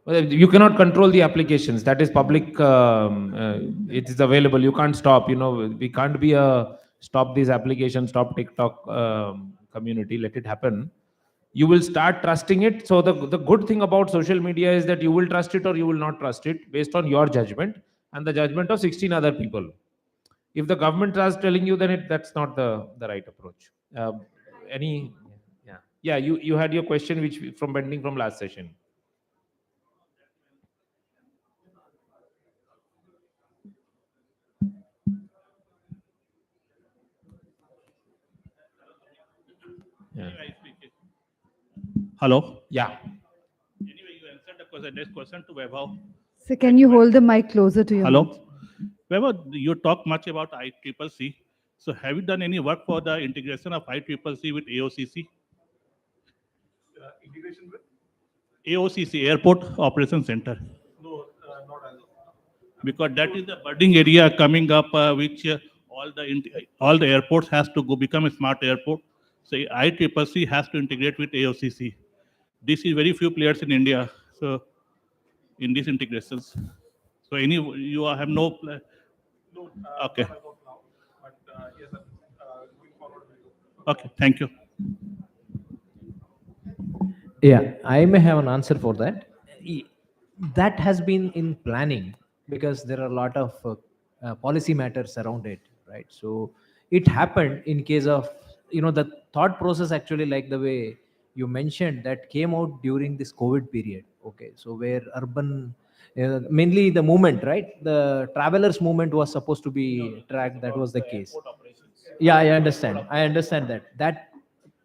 Well, you cannot control the applications. That is public. It is available. You can't stop. We can't be a stop these applications, stop TikTok community. Let it happen. You will start trusting it. So the good thing about social media is that you will trust it or you will not trust it based on your judgment and the judgment of 16 other people. If the government is telling you, then that's not the right approach. Any, yeah. You had your question which from pending from last session. Yeah. Hello. Yeah. Anyway, you answered the question. Next question to Vaibhav. So can you hold the mic closer to your mouth? Hello. Vaibhav, you talk much about ICCC. So have you done any work for the integration of ICCC with AOCC? Integration with? AOCC, Airport Operation Center. No, not as of now. Because that is the budding area coming up, which all the airports has to go become a smart airport. So ICCC has to integrate with AOCC. This is very few players in India. So in these integrations, so you have no. No, Okay. not as of now. But yes, going forward we will. Okay. Thank you. Yeah, I may have an answer for that. That has been in planning because there are a lot of policy matters around it, right? So it happened in case of, the thought process actually, like the way you mentioned, that came out during this COVID period. Okay, so where urban, mainly the movement, right? The travelers movement was supposed to be tracked. That was the case. Yeah, I understand. I understand that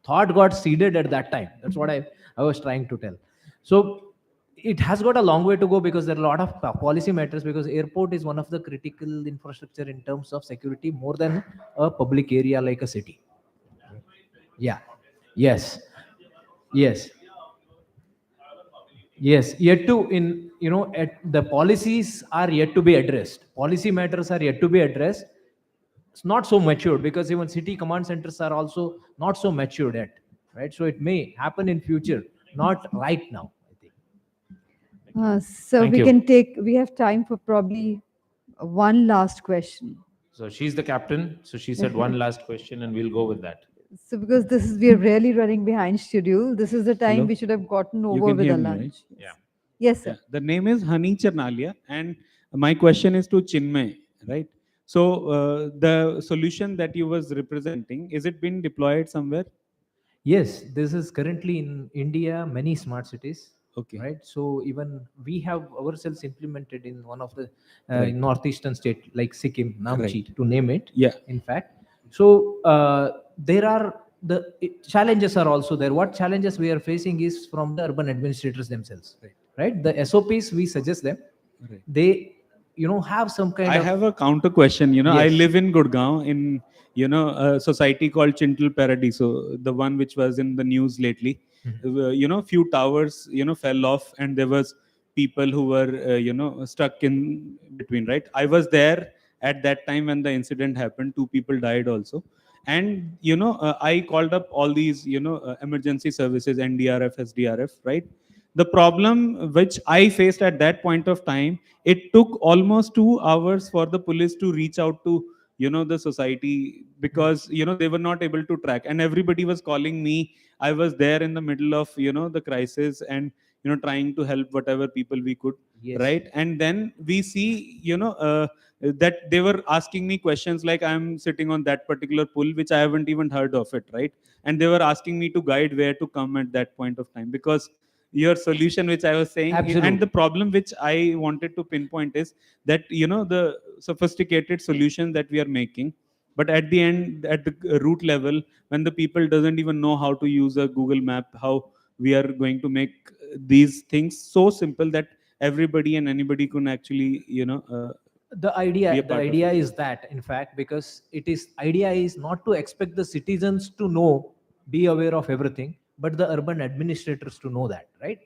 thought got seeded at that time. That's what I was trying to tell. So it has got a long way to go because there are a lot of policy matters, because airport is one of the critical infrastructure in terms of security more than a public area like a city. Yeah. Yes. Yes. Yes. Yet to the policies are yet to be addressed. Policy matters are yet to be addressed. It's not so matured because even city command centers are also not so matured yet, right? So it may happen in future, not right now. So Thank we have time for probably one last question. So she's the captain. So she said one last question and we'll go with that. So because we are really running behind schedule, this is the time Hello? we should have gotten You over can with hear the me, lunch. right? Yeah. Yes, sir. Yeah. The name is Hani Charnalia, and my question is to Chinmay, right? So the solution that you was representing, is it been deployed somewhere? Yes, this is currently in India, many smart cities. Okay. Right. So even we have ourselves implemented in one of the Right. northeastern state like Sikkim, Namchi, Right. to name it. Yeah. In fact, so there are challenges are also there. What challenges we are facing is from the urban administrators themselves. Right. The SOPs we suggest them. Right. They have some kind I of. have a counter question. I Yes. live in Gurgaon in a society called Chintal Paradiso, the one which was in the news lately. Few towers fell off, and there was people who were stuck in between. Right, I was there at that time when the incident happened. 2 people died also, and I called up all these emergency services, NDRF, SDRF. Right, the problem which I faced at that point of time, it took almost 2 hours for the police to reach out to the society, because they were not able to track, and everybody was calling me. I was there in the middle of the crisis, and trying to help whatever people we could. Yes. Right, and then we see that they were asking me questions like, I'm sitting on that particular pool which I haven't even heard of it. Right, and they were asking me to guide where to come at that point of time, because your solution which I was saying. Absolutely. And the problem which I wanted to pinpoint is that the sophisticated solution that we are making, but at the end, at the root level, when the people doesn't even know how to use a Google map, how we are going to make these things so simple that everybody and anybody can actually The be a idea part of it. is that, in fact, because idea is not to expect the citizens to know, be aware of everything, but the urban administrators to know that, right?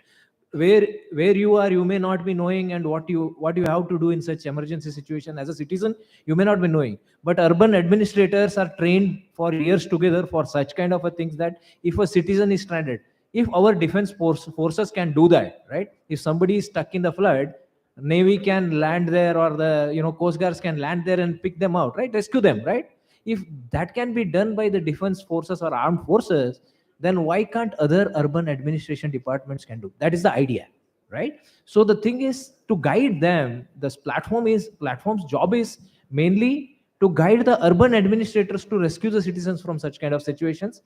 where you are, you may not be knowing, and what you have to do in such emergency situation as a citizen, you may not be knowing. But urban administrators are trained for years together for such kind of a things, that if a citizen is stranded, if our defense forces can do that, right? If somebody is stuck in the flood, navy can land there, or the coast guards can land there and pick them out, right? Rescue them, right? If that can be done by the defense forces or armed forces, then why can't other urban administration departments can do? That is the idea, right? So the thing is to guide them. This platform's job is mainly to guide the urban administrators to rescue the citizens from such kind of situations.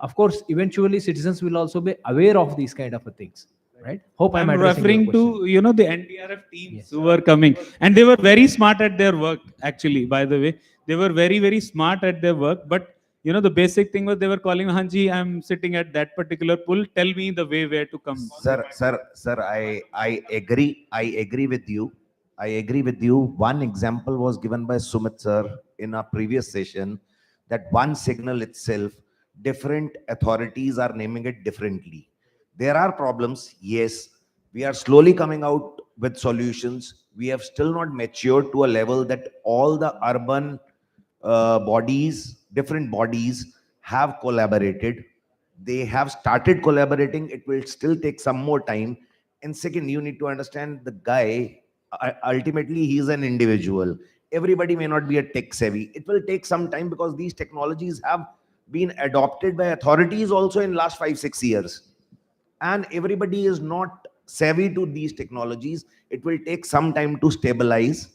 Of course, eventually citizens will also be aware of these kind of things, right? Hope I'm addressing your referring question. to the NDRF teams who were coming, and they were very smart at their work. Actually, by the way, they were very smart at their work. But the basic thing was they were calling, Hanji, I'm sitting at that particular pool. Tell me the way where to come. Sir, I agree with you. I agree with you. One example was given by Sumit sir in our previous session, that one signal itself, different authorities are naming it differently. There are problems, yes. We are slowly coming out with solutions. We have still not matured to a level that all the urban different bodies have collaborated. They have started collaborating. It will still take some more time. And second, you need to understand the guy, ultimately he is an individual. Everybody may not be a tech savvy. It will take some time, because these technologies have been adopted by authorities also in last 5-6 years, and everybody is not savvy to these technologies. It will take some time to stabilize,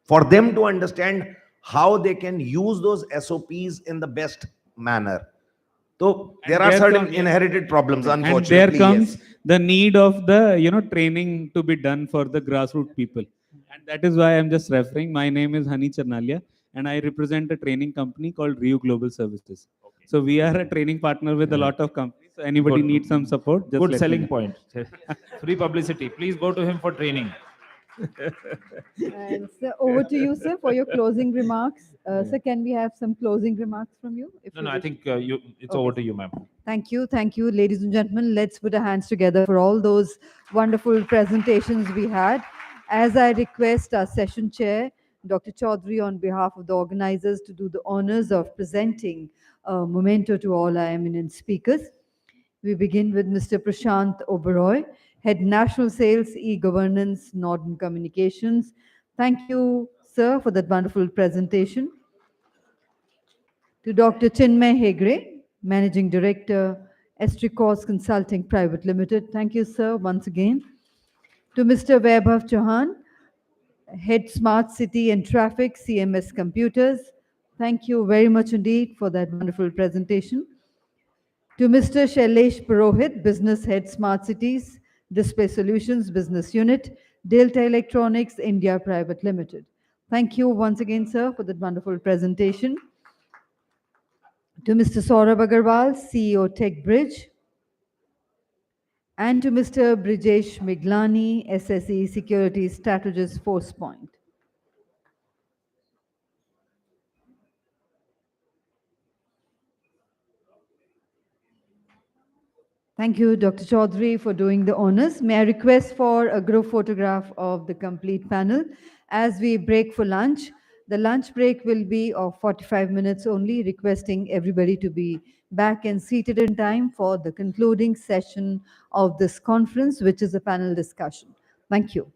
for them to understand how they can use those SOPs in the best manner. So there are certain inherited problems, And unfortunately. there comes Yes. the need of the training to be done for the grassroots people, and that is why I'm just referring. My name is Hani Charnalia, and I represent a training company called Rio Global Services. So we are a training partner with a lot of companies. So anybody Good. needs some support, just Good let me selling know. point. Free publicity. Please go to him for training. And sir, over to you, sir, for your closing remarks. Sir, can we have some closing remarks from you? If No, you no, I wish? think it's Okay, over sir. to you, ma'am. Thank you. Thank you, ladies and gentlemen. Let's put our hands together for all those wonderful presentations we had. As I request our session chair, Dr. Chaudhary, on behalf of the organizers, to do the honors of presenting a memento to all our eminent speakers. We begin with Mr. Prashant Oberoi, Head National Sales, E-Governance, Northern Communications. Thank you, sir, for that wonderful presentation. To Dr. Chinmay Hegre, Managing Director, Estricos Consulting Private Limited. Thank you, sir, once again. To Mr. Vaibhav Chauhan, Head Smart City and Traffic, CMS Computers. Thank you very much indeed for that wonderful presentation. To Mr. Shailesh Purohit, Business Head Smart Cities, Display Solutions Business Unit, Delta Electronics India Private Limited. Thank you once again, sir, for that wonderful presentation. To Mr. Saurabh Agarwal, CEO TechBridge, and to Mr. Brijesh Miglani, SSE Security Strategist ForcePoint. Thank you, Dr. Chaudhary, for doing the honors. May I request for a group photograph of the complete panel as we break for lunch. The lunch break will be of 45 minutes only, requesting everybody to be back and seated in time for the concluding session of this conference, which is a panel discussion. Thank you.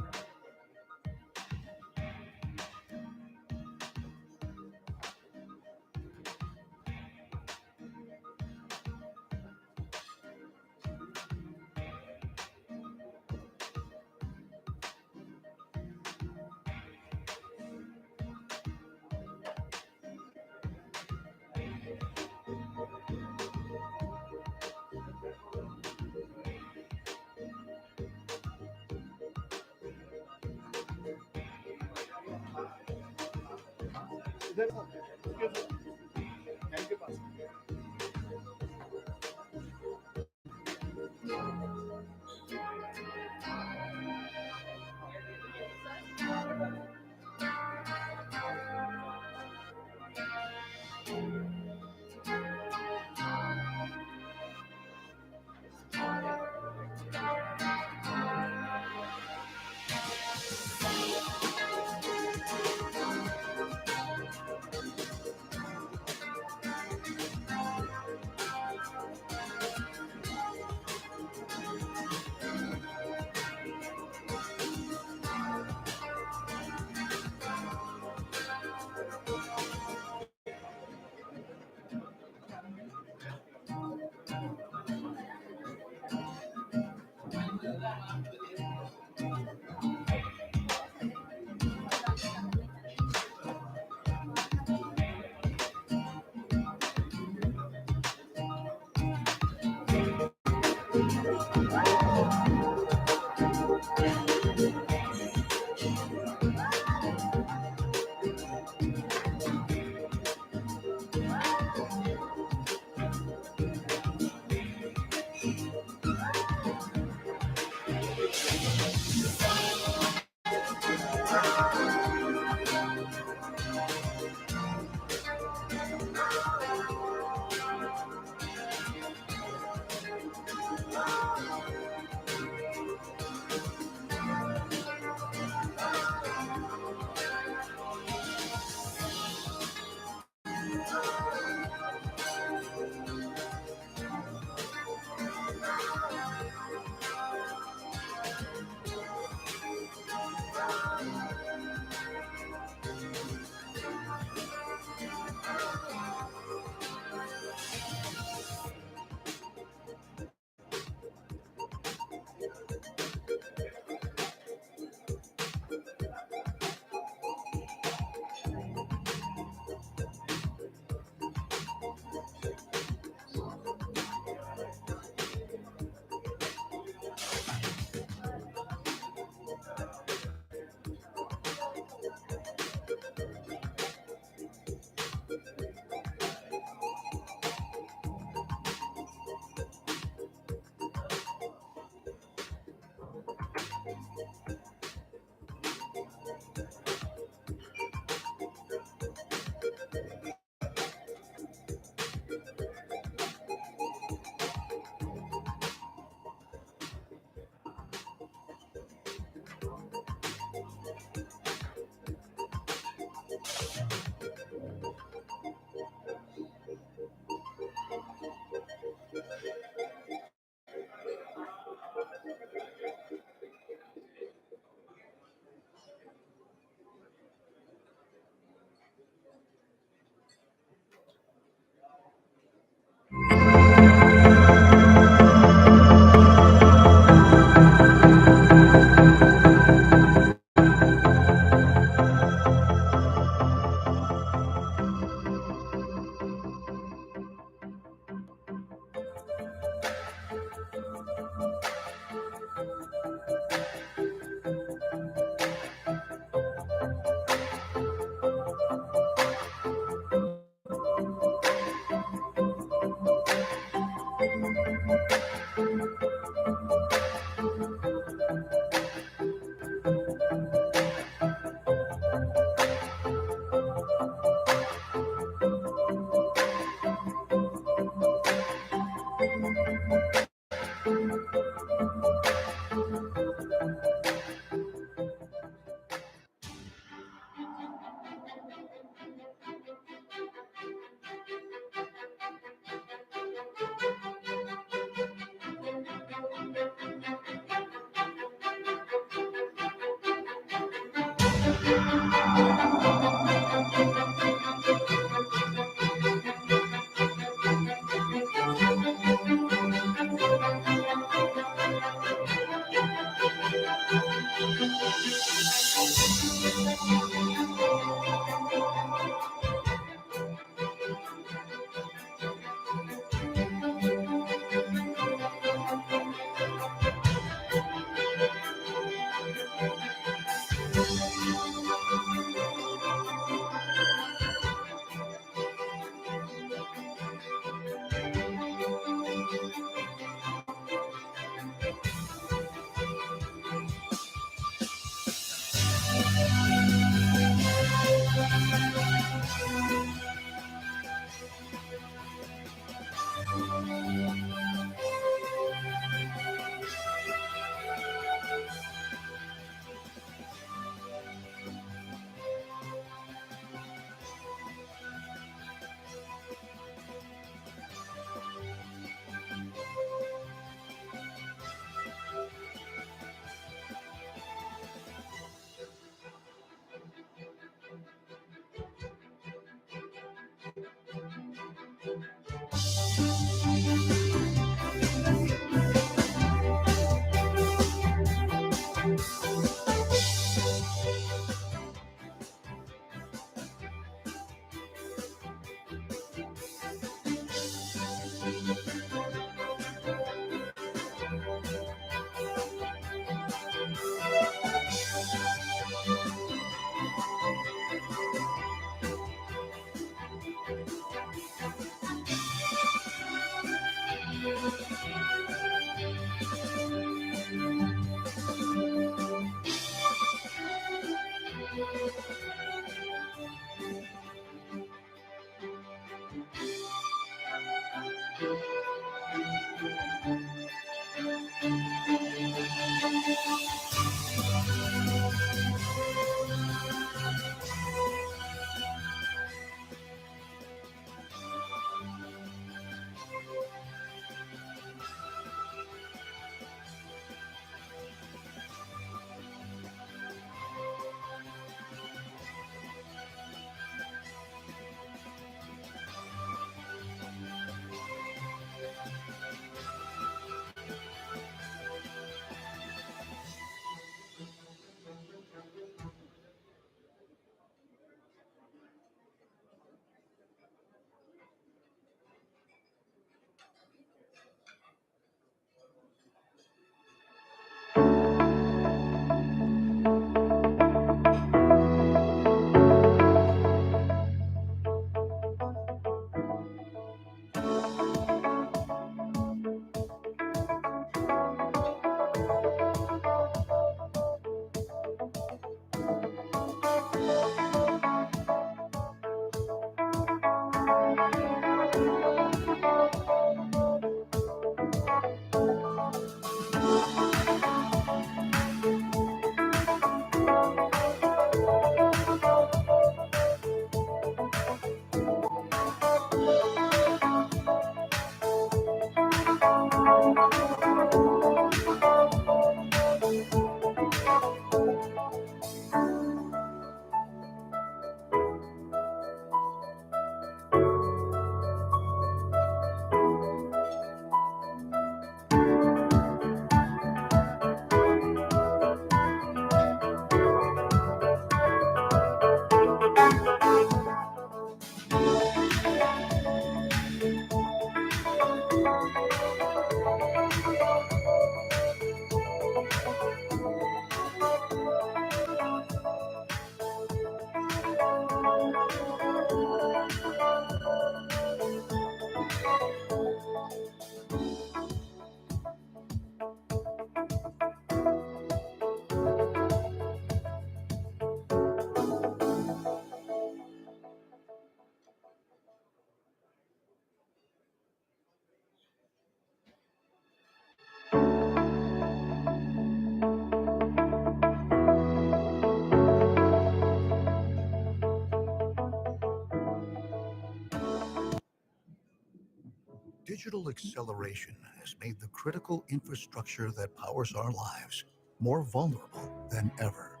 Digital acceleration has made the critical infrastructure that powers our lives more vulnerable than ever.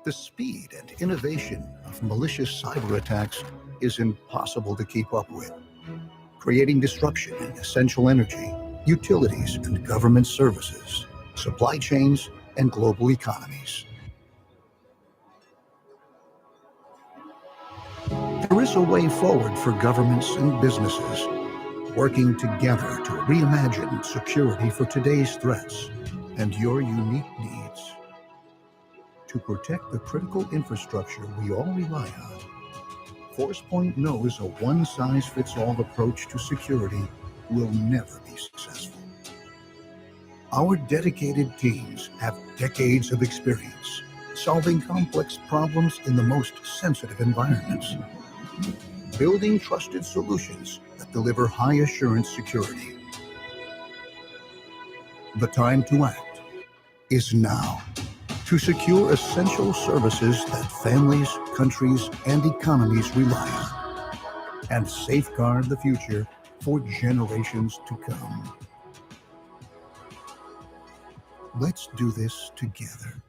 The speed and innovation of malicious cyber attacks is impossible to keep up with, creating disruption in essential energy, utilities and government services, supply chains, and global economies. There is a way forward for governments and businesses working together to reimagine security for today's threats and your unique needs. To protect the critical infrastructure we all rely on, ForcePoint knows a one-size-fits-all approach to security will never be successful. Our dedicated teams have decades of experience solving complex problems in the most sensitive environments, building trusted solutions that deliver high-assurance security. The time to act is now. To secure essential services that families, countries, and economies rely on, and safeguard the future for generations to come. Let's do this together.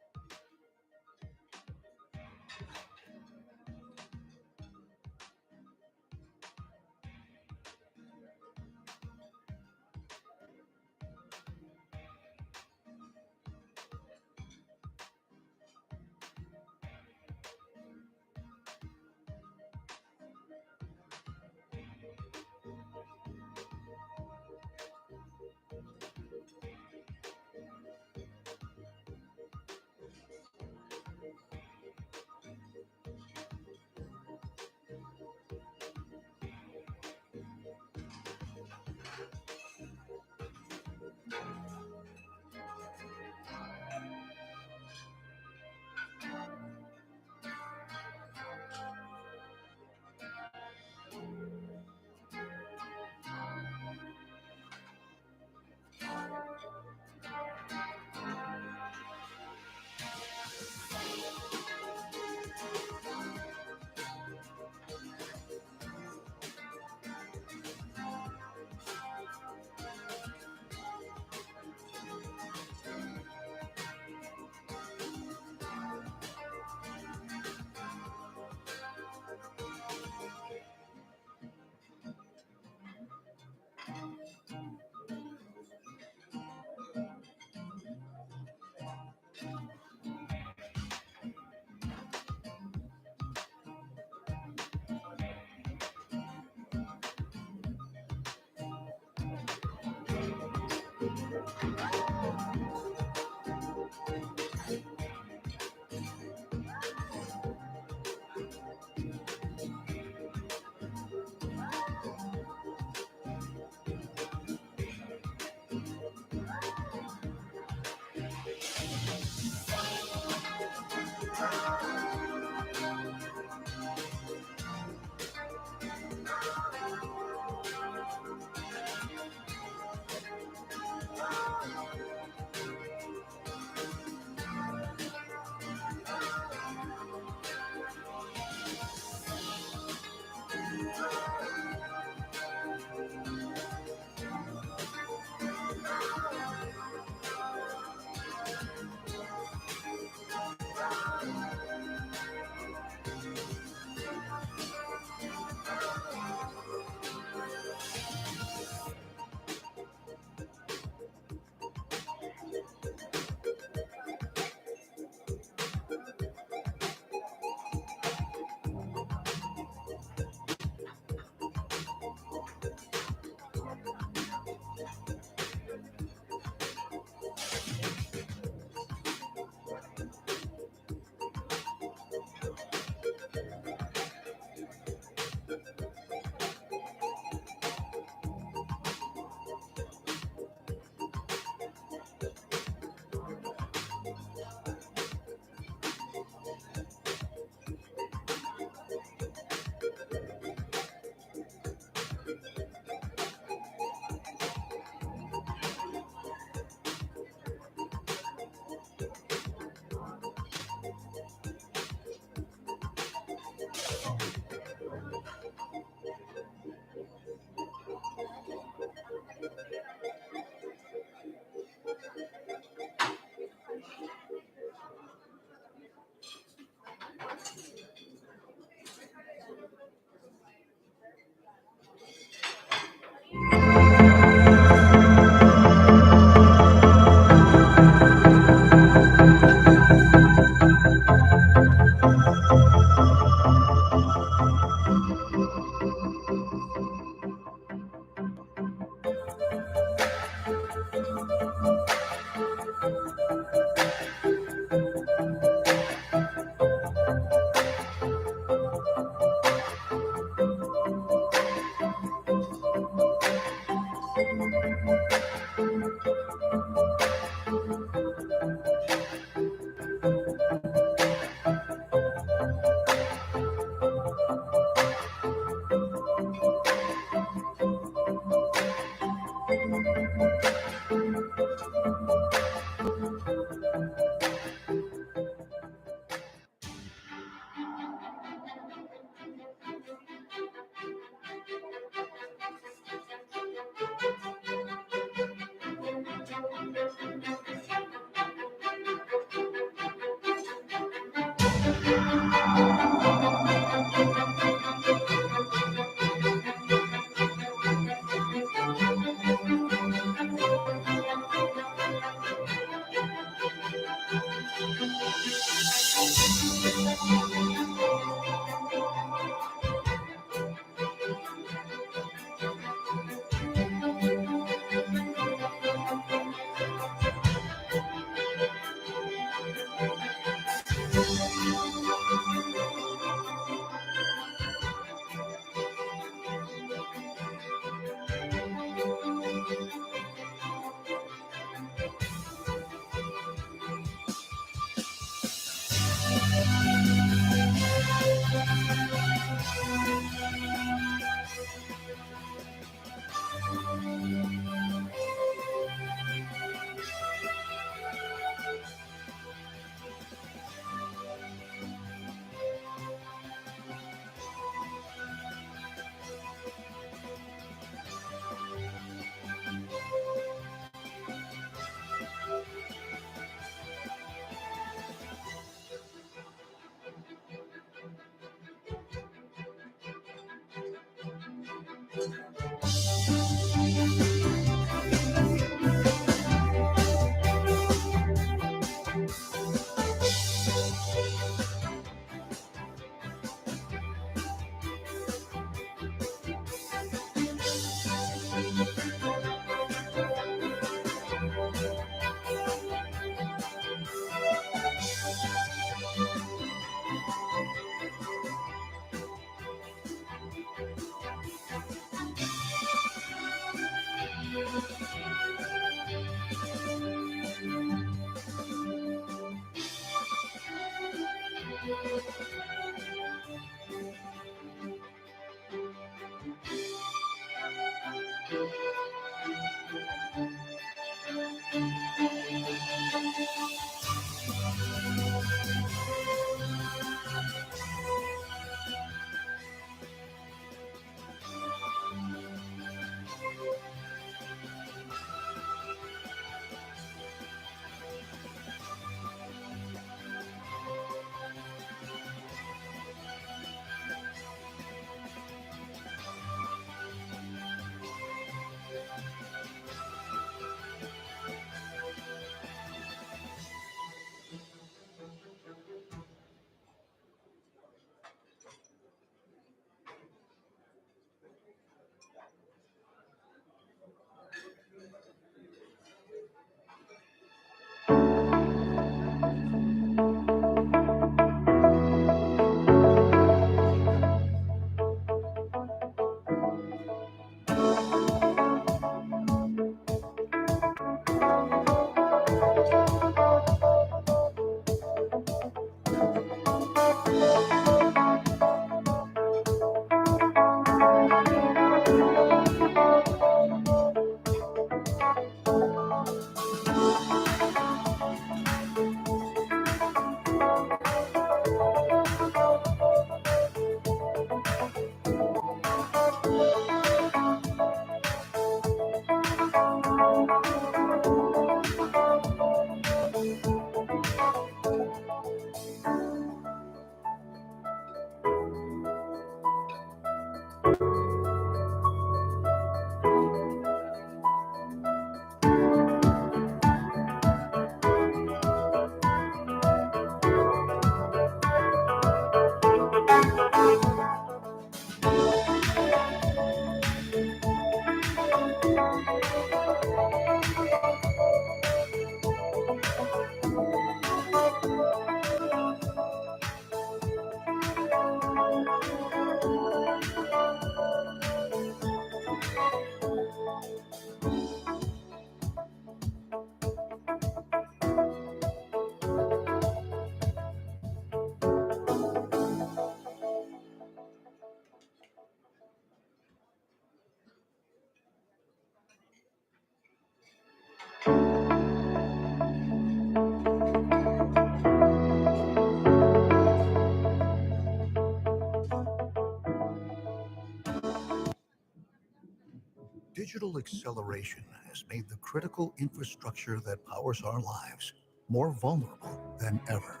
Digital acceleration has made the critical infrastructure that powers our lives more vulnerable than ever.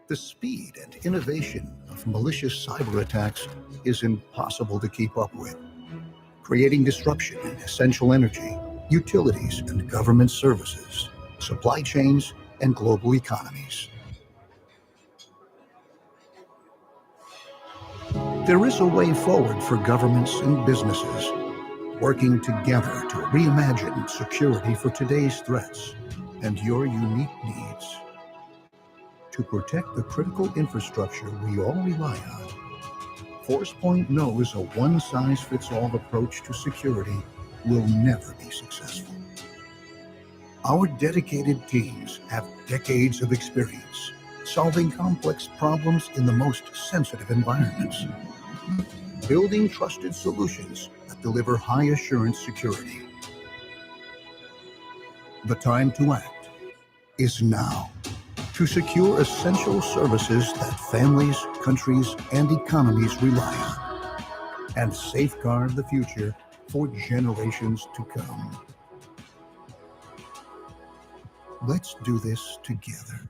The speed and innovation of malicious cyber attacks is impossible to keep up with, creating disruption in essential energy, utilities and government services, supply chains, and global economies. There is a way forward for governments and businesses, working together to reimagine security for today's threats and your unique needs. To protect the critical infrastructure we all rely on, ForcePoint knows a one-size-fits-all approach to security will never be successful. Our dedicated teams have decades of experience solving complex problems in the most sensitive environments, building trusted solutions that deliver high assurance security. The time to act is now to secure essential services that families, countries, and economies rely on, and safeguard the future for generations to come. Let's do this together.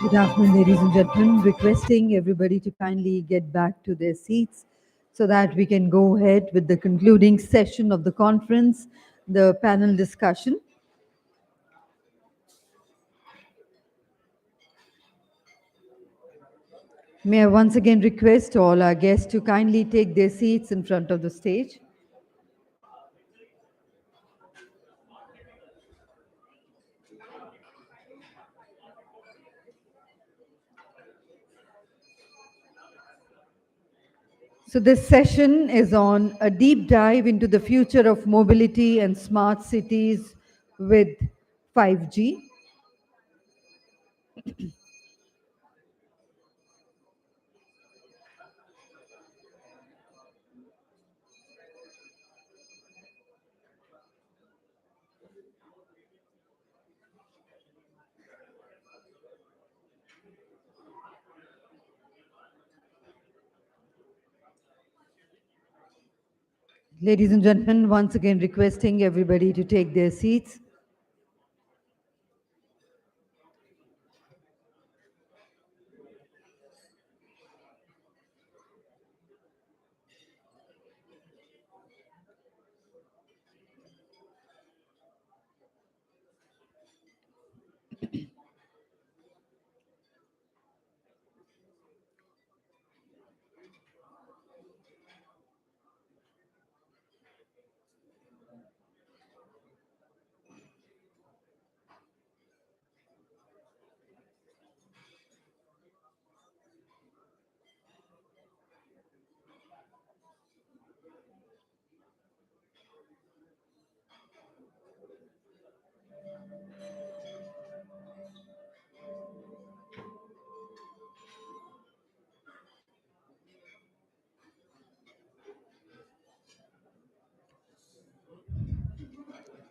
Good afternoon, ladies and gentlemen. Requesting everybody to kindly get back to their seats so that we can go ahead with the concluding session of the conference, the panel discussion. May I once again request all our guests to kindly take their seats in front of the stage. So this session is on a deep dive into the future of mobility and smart cities with 5G. Ladies and gentlemen, once again requesting everybody to take their seats.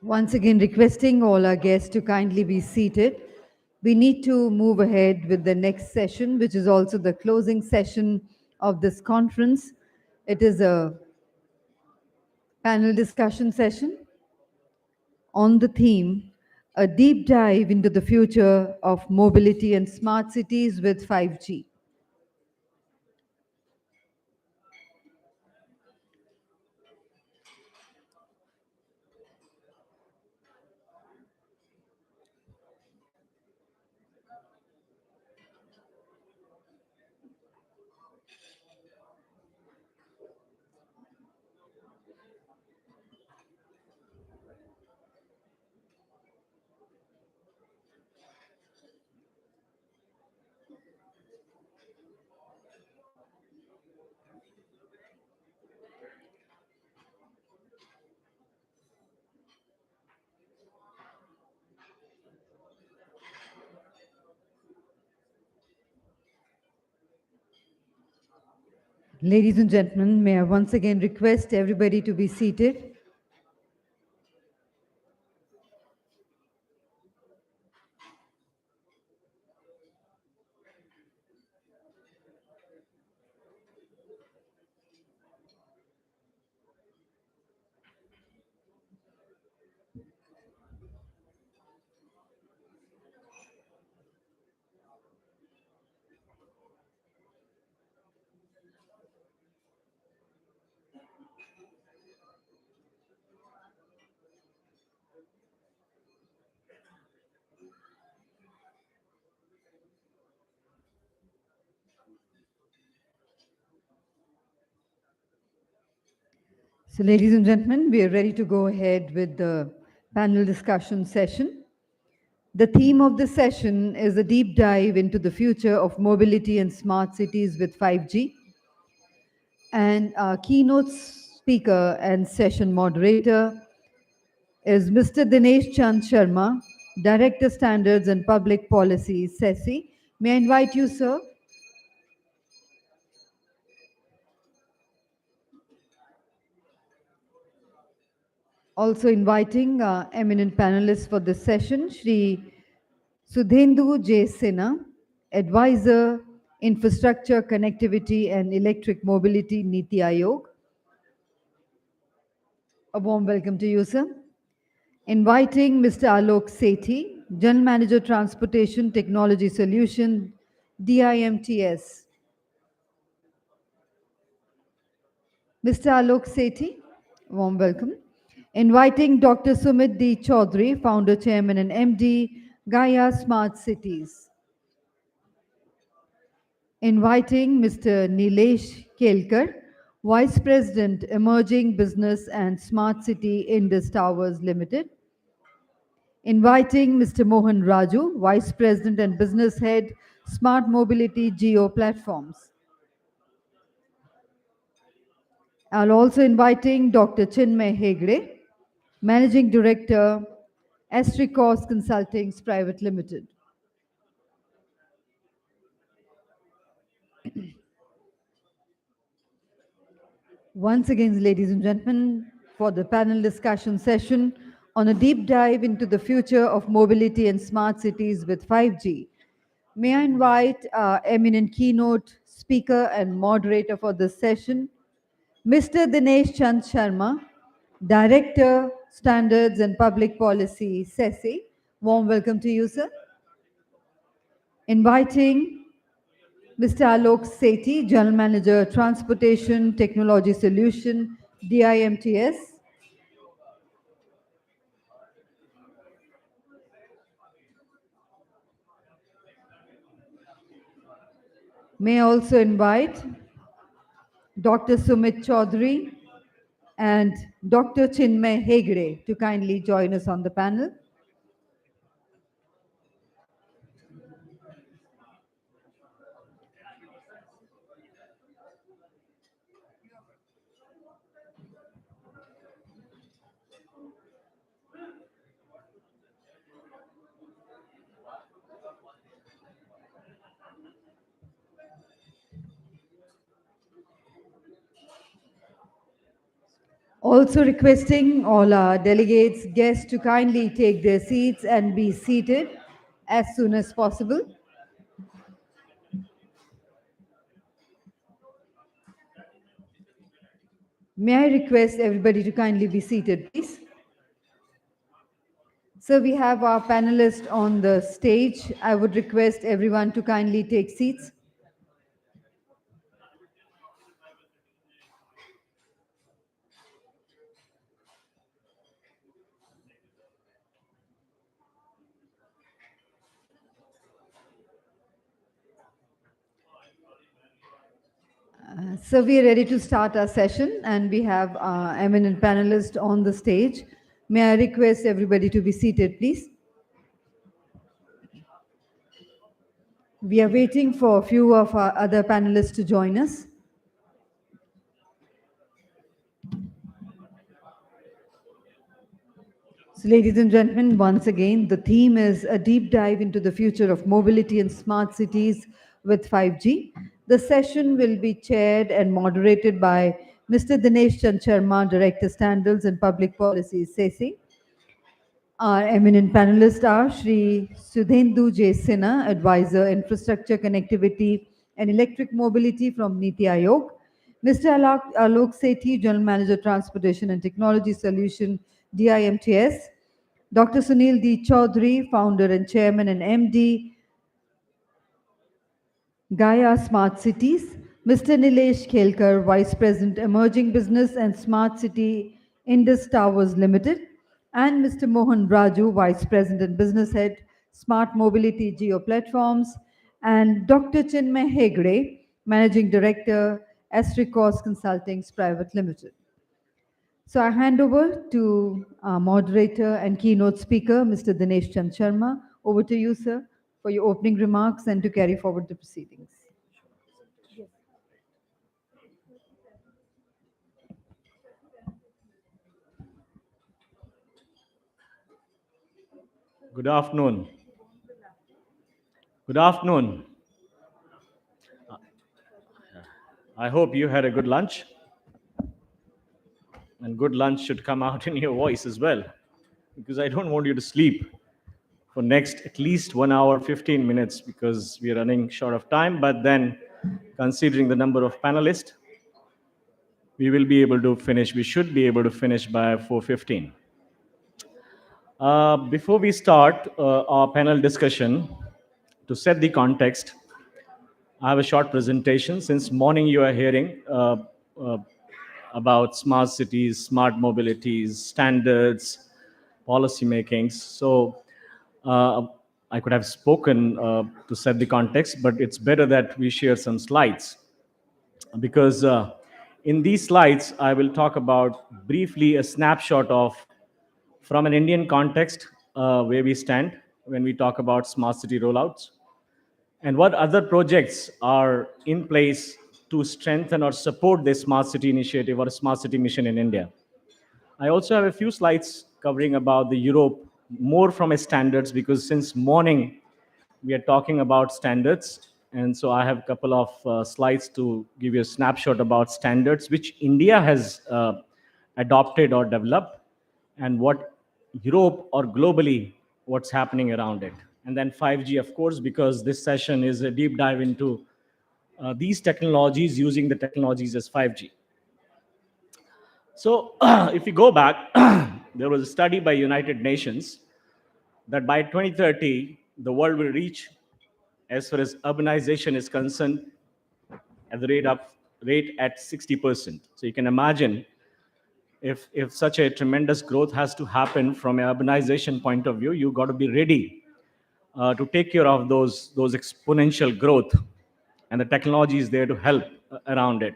Once again, requesting all our guests to kindly be seated. We need to move ahead with the next session, which is also the closing session of this conference. It is a panel discussion session on the theme, a deep dive into the future of mobility and smart cities with 5G. Ladies and gentlemen, may I once again request everybody to be seated. So, ladies and gentlemen, we are ready to go ahead with the panel discussion session. The theme of the session is a deep dive into the future of mobility and smart cities with 5G. And our keynote speaker and session moderator is Mr. Dinesh Chand Sharma, Director Standards and Public Policy, SESI. May I invite you, sir? Also inviting eminent panelists for this session, Shri Sudhendu J. Sinha, Advisor, Infrastructure, Connectivity and Electric Mobility, Niti Aayog. A warm welcome to you, sir. Inviting Mr. Alok Sethi, General Manager, Transportation Technology Solution, DIMTS. Mr. Alok Sethi, warm welcome. Inviting Dr. Sumit D. Chaudhary, Founder, Chairman and MD, Gaia Smart Cities. Inviting Mr. Nilesh Kelkar, Vice President, Emerging Business and Smart City Indus Towers Limited. Inviting Mr. Mohan Raju, Vice President and Business Head, Smart Mobility Geo Platforms. I'm also inviting Dr. Chinmay Hegde, Managing Director, Astricos Consultings Private Limited. Once again, ladies and gentlemen, for the panel discussion session on a deep dive into the future of mobility and smart cities with 5G. May I invite our eminent keynote speaker and moderator for this session, Mr. Dinesh Chand Sharma, Director, Standards and Public Policy, SESI. Warm welcome to you, sir. Inviting Mr. Alok Sethi, General Manager, Transportation Technology Solution, DIMTS. May I also invite Dr. Sumit Chaudhary and Dr. Chinmay Hegde to kindly join us on the panel. Also requesting all our delegates, guests to kindly take their seats and be seated as soon as possible. May I request everybody to kindly be seated, please? So we have our panelists on the stage. I would request everyone to kindly take seats. So we are ready to start our session and we have eminent panelists on the stage. May I request everybody to be seated, please? We are waiting for a few of our other panelists to join us. So ladies and gentlemen, once again, the theme is a deep dive into the future of mobility and smart cities with 5G. The session will be chaired and moderated by Mr. Dinesh Chand Sharma, Director Standards and Public Policy, SESI. Our eminent panelists are Shri Sudhendu J. Sinha, Advisor, Infrastructure, Connectivity and Electric Mobility from Niti Aayog. Mr. Alok Sethi, General Manager, Transportation and Technology Solution, DIMTS. Dr. Sunil D. Chaudhary, Founder and Chairman and MD, Gaia Smart Cities. Mr. Nilesh Khelkar, Vice President, Emerging Business and Smart City, Indus Towers Limited. And Mr. Mohan Raju, Vice President, Business Head, Smart Mobility Geo Platforms. And Dr. Chinmay Hegde, Managing Director, Astricos Consultings Private Limited. So I hand over to our moderator and keynote speaker, Mr. Dinesh Chand Sharma. Over to you, sir, for your opening remarks and to carry forward the proceedings. Good afternoon. Good afternoon. I hope you had a good lunch. And good lunch should come out in your voice as well, because I don't want you to sleep for next at least 1 hour, 15 minutes, because we are running short of time. But then, considering the number of panelists, we will be able to finish. We should be able to finish by 4:15. Before we start our panel discussion, to set the context, I have a short presentation. Since morning you are hearing about smart cities, smart mobilities, standards, policy makings. So I could have spoken to set the context, but it's better that we share some slides, because in these slides, I will talk about briefly a snapshot of, from an Indian context, where we stand when we talk about smart city rollouts, and what other projects are in place to strengthen or support this smart city initiative or smart city mission in India. I also have a few slides covering about the Europe, more from a standards, because since morning we are talking about standards. And so I have a couple of slides to give you a snapshot about standards which India has adopted or developed, and what Europe or globally, what's happening around it. And then 5G, of course, because this session is a deep dive into these technologies, using the technologies as 5G. So if you go back, there was a study by United Nations that by 2030, the world will reach, as far as urbanization is concerned, at the rate at 60%. So you can imagine if such a tremendous growth has to happen from an urbanization point of view, you got to be ready to take care of those exponential growth, and the technology is there to help around it.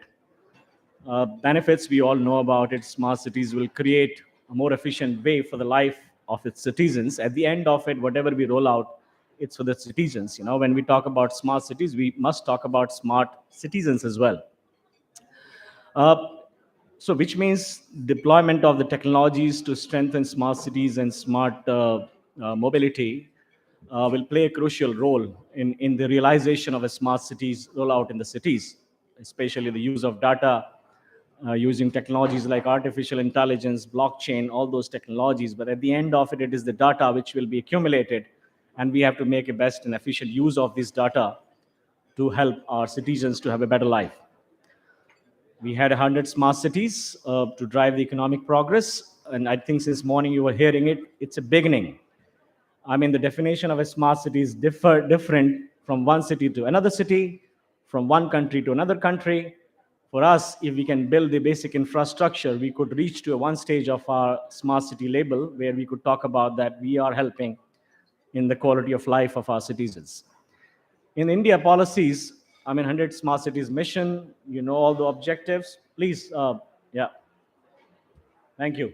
Benefits we all know about it. Smart cities will create a more efficient way for the life of its citizens. At the end of it, whatever we roll out, it's for the citizens. You know, when we talk about smart cities, we must talk about smart citizens as well. So which means deployment of the technologies to strengthen smart cities and smart mobility will play a crucial role in the realization of a smart cities rollout in the cities, especially the use of data using technologies like artificial intelligence, blockchain, all those technologies. But at the end of it, it is the data which will be accumulated, and we have to make a best and efficient use of this data to help our citizens to have a better life. We had 100 smart cities to drive the economic progress, and I think since morning you were hearing it, it's a beginning. I mean, the definition of a smart city is different from one city to another city, from one country to another country. For us, if we can build the basic infrastructure, we could reach to a one stage of our smart city label where we could talk about that we are helping in the quality of life of our citizens. In India policies, I mean, 100 smart cities mission, you know all the objectives. Please, yeah. Thank you.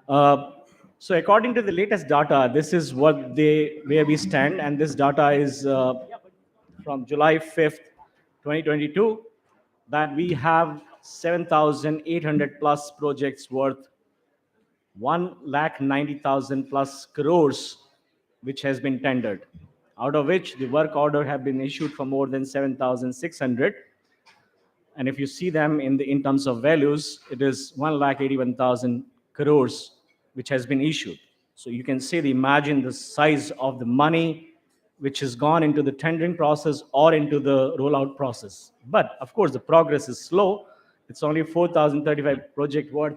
So according to the latest data, this is where we stand, and this data is from July 5th, 2022, that we have 7,800 plus projects worth 1,90,000 plus crores, which has been tendered, out of which the work order have been issued for more than 7,600. And if you see them in terms of values, it is 1,81,000 crores which has been issued. So you can see, imagine the size of the money which has gone into the tendering process or into the rollout process. But of course, the progress is slow. It's only 4,035 project worth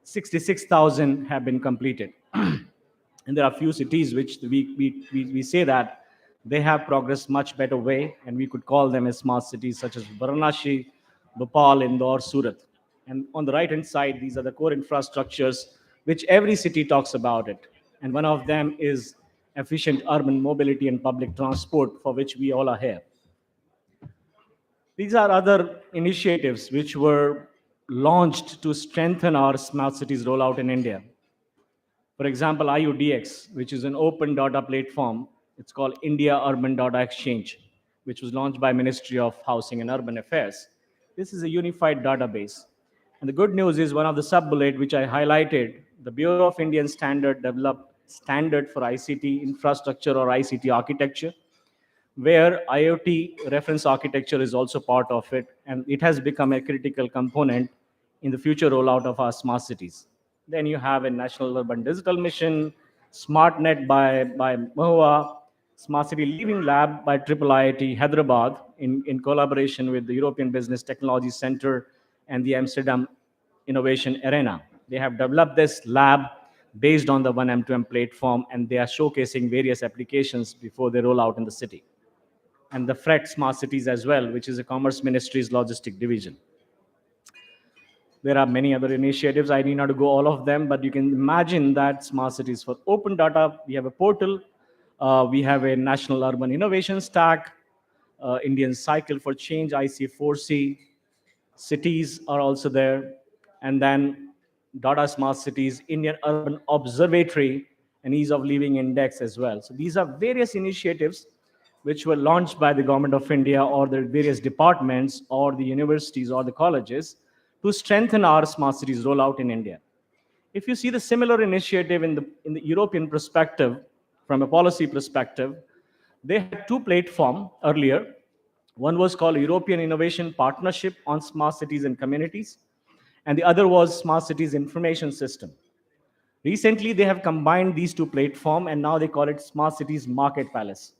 66,000 have been completed. And there are few cities which we say that they have progressed much better way, and we could call them as smart cities such as Varanasi, Bhopal, Indore, Surat. And on the right hand side, these are the core infrastructures which every city talks about it. And one of them is efficient urban mobility and public transport, for which we all are here. These are other initiatives which were launched to strengthen our smart cities rollout in India. For example, IUDX, which is an open data platform. It's called India Urban Data Exchange, which was launched by Ministry of Housing and Urban Affairs. This is a unified database. And the good news is one of the sub-bullet which I highlighted, the Bureau of Indian Standard developed standard for ICT infrastructure or ICT architecture, where IoT reference architecture is also part of it, and it has become a critical component in the future rollout of our smart cities. Then you have a National Urban Digital Mission, SmartNet by MoHUA, Smart City Living Lab by IIIT Hyderabad in collaboration with the European Business Technology Center and the Amsterdam Innovation Arena. They have developed this lab based on the 1M2M platform, and they are showcasing various applications before they roll out in the city. And the FRET Smart Cities as well, which is the Commerce Ministry's logistic division. There are many other initiatives. I need not to go all of them, but you can imagine that smart cities for open data. We have a portal. We have a National Urban Innovation Stack, Indian Cycle for Change, IC4C. Cities are also there. And then Data Smart Cities, Indian Urban Observatory, and Ease of Living Index as well. So these are various initiatives which were launched by the Government of India or the various departments or the universities or the colleges to strengthen our smart cities rollout in India. If you see the similar initiative in the European perspective, from a policy perspective, they had two platforms earlier. One was called European Innovation Partnership on Smart Cities and Communities, and the other was Smart Cities Information System. Recently, they have combined these two platforms, and now they call it Smart Cities Marketplace.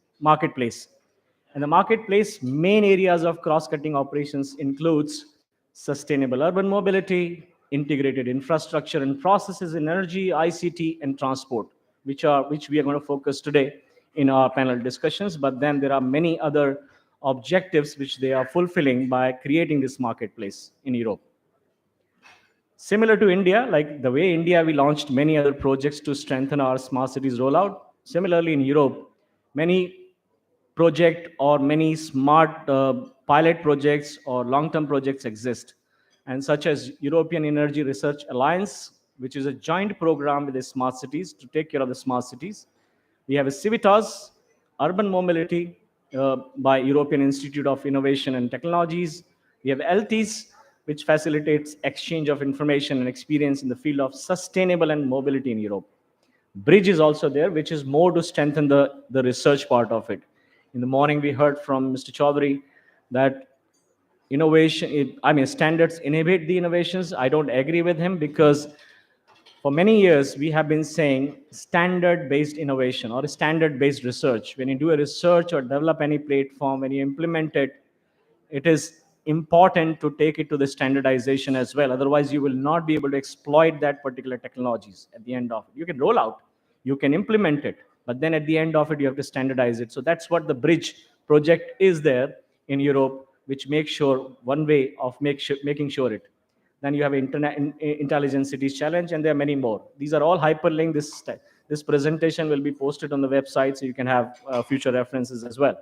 And the marketplace main areas of cross-cutting operations includes sustainable urban mobility, integrated infrastructure and processes in energy, ICT, and transport, which we are going to focus today in our panel discussions. But then there are many other objectives which they are fulfilling by creating this marketplace in Europe. Similar to India, like the way India, we launched many other projects to strengthen our smart cities rollout. Similarly, in Europe, many project or many smart pilot projects or long-term projects exist, and such as European Energy Research Alliance, which is a joint program with the smart cities to take care of the smart cities. We have a Civitas, Urban Mobility by European Institute of Innovation and Technologies. We have LTIS, which facilitates exchange of information and experience in the field of sustainable and mobility in Europe. Bridge is also there, which is more to strengthen the research part of it. In the morning, we heard from Mr. Chaudhary that standards inhibit the innovations. I don't agree with him, because for many years we have been saying standard-based innovation or standard-based research. When you do a research or develop any platform, when you implement it, it is important to take it to the standardization as well. Otherwise, you will not be able to exploit that particular technologies at the end of it. You can roll out, you can implement it, but then at the end of it, you have to standardize it. So that's what the bridge project is there in Europe, which makes sure one way of making sure it. Then you have intelligent cities challenge, and there are many more. These are all hyperlinked. This presentation will be posted on the website, so you can have future references as well.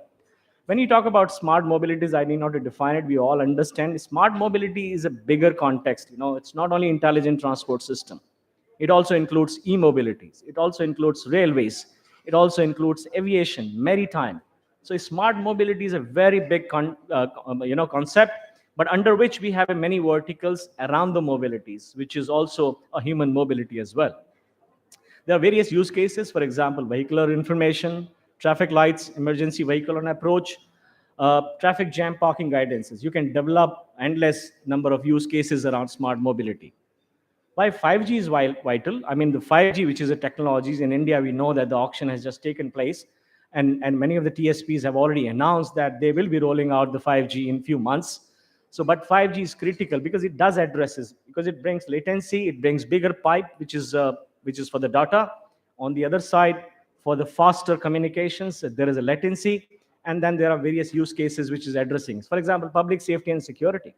When you talk about smart mobilities, I need not to define it. We all understand smart mobility is a bigger context. It's not only intelligent transport system. It also includes e-mobilities. It also includes railways. It also includes aviation, maritime. So smart mobility is a very big concept, but under which we have many verticals around the mobilities, which is also a human mobility as well. There are various use cases, for example, vehicular information, traffic lights, emergency vehicle on approach, traffic jam parking guidances. You can develop endless number of use cases around smart mobility. Why 5G is vital? I mean, the 5G, which is a technologies in India, we know that the auction has just taken place, and many of the TSPs have already announced that they will be rolling out the 5G in few months. So, but 5G is critical because it does addresses, because it brings latency, it brings bigger pipe, which is for the data. On the other side, for the faster communications, there is a latency, and then there are various use cases which is addressing. For example, public safety and security.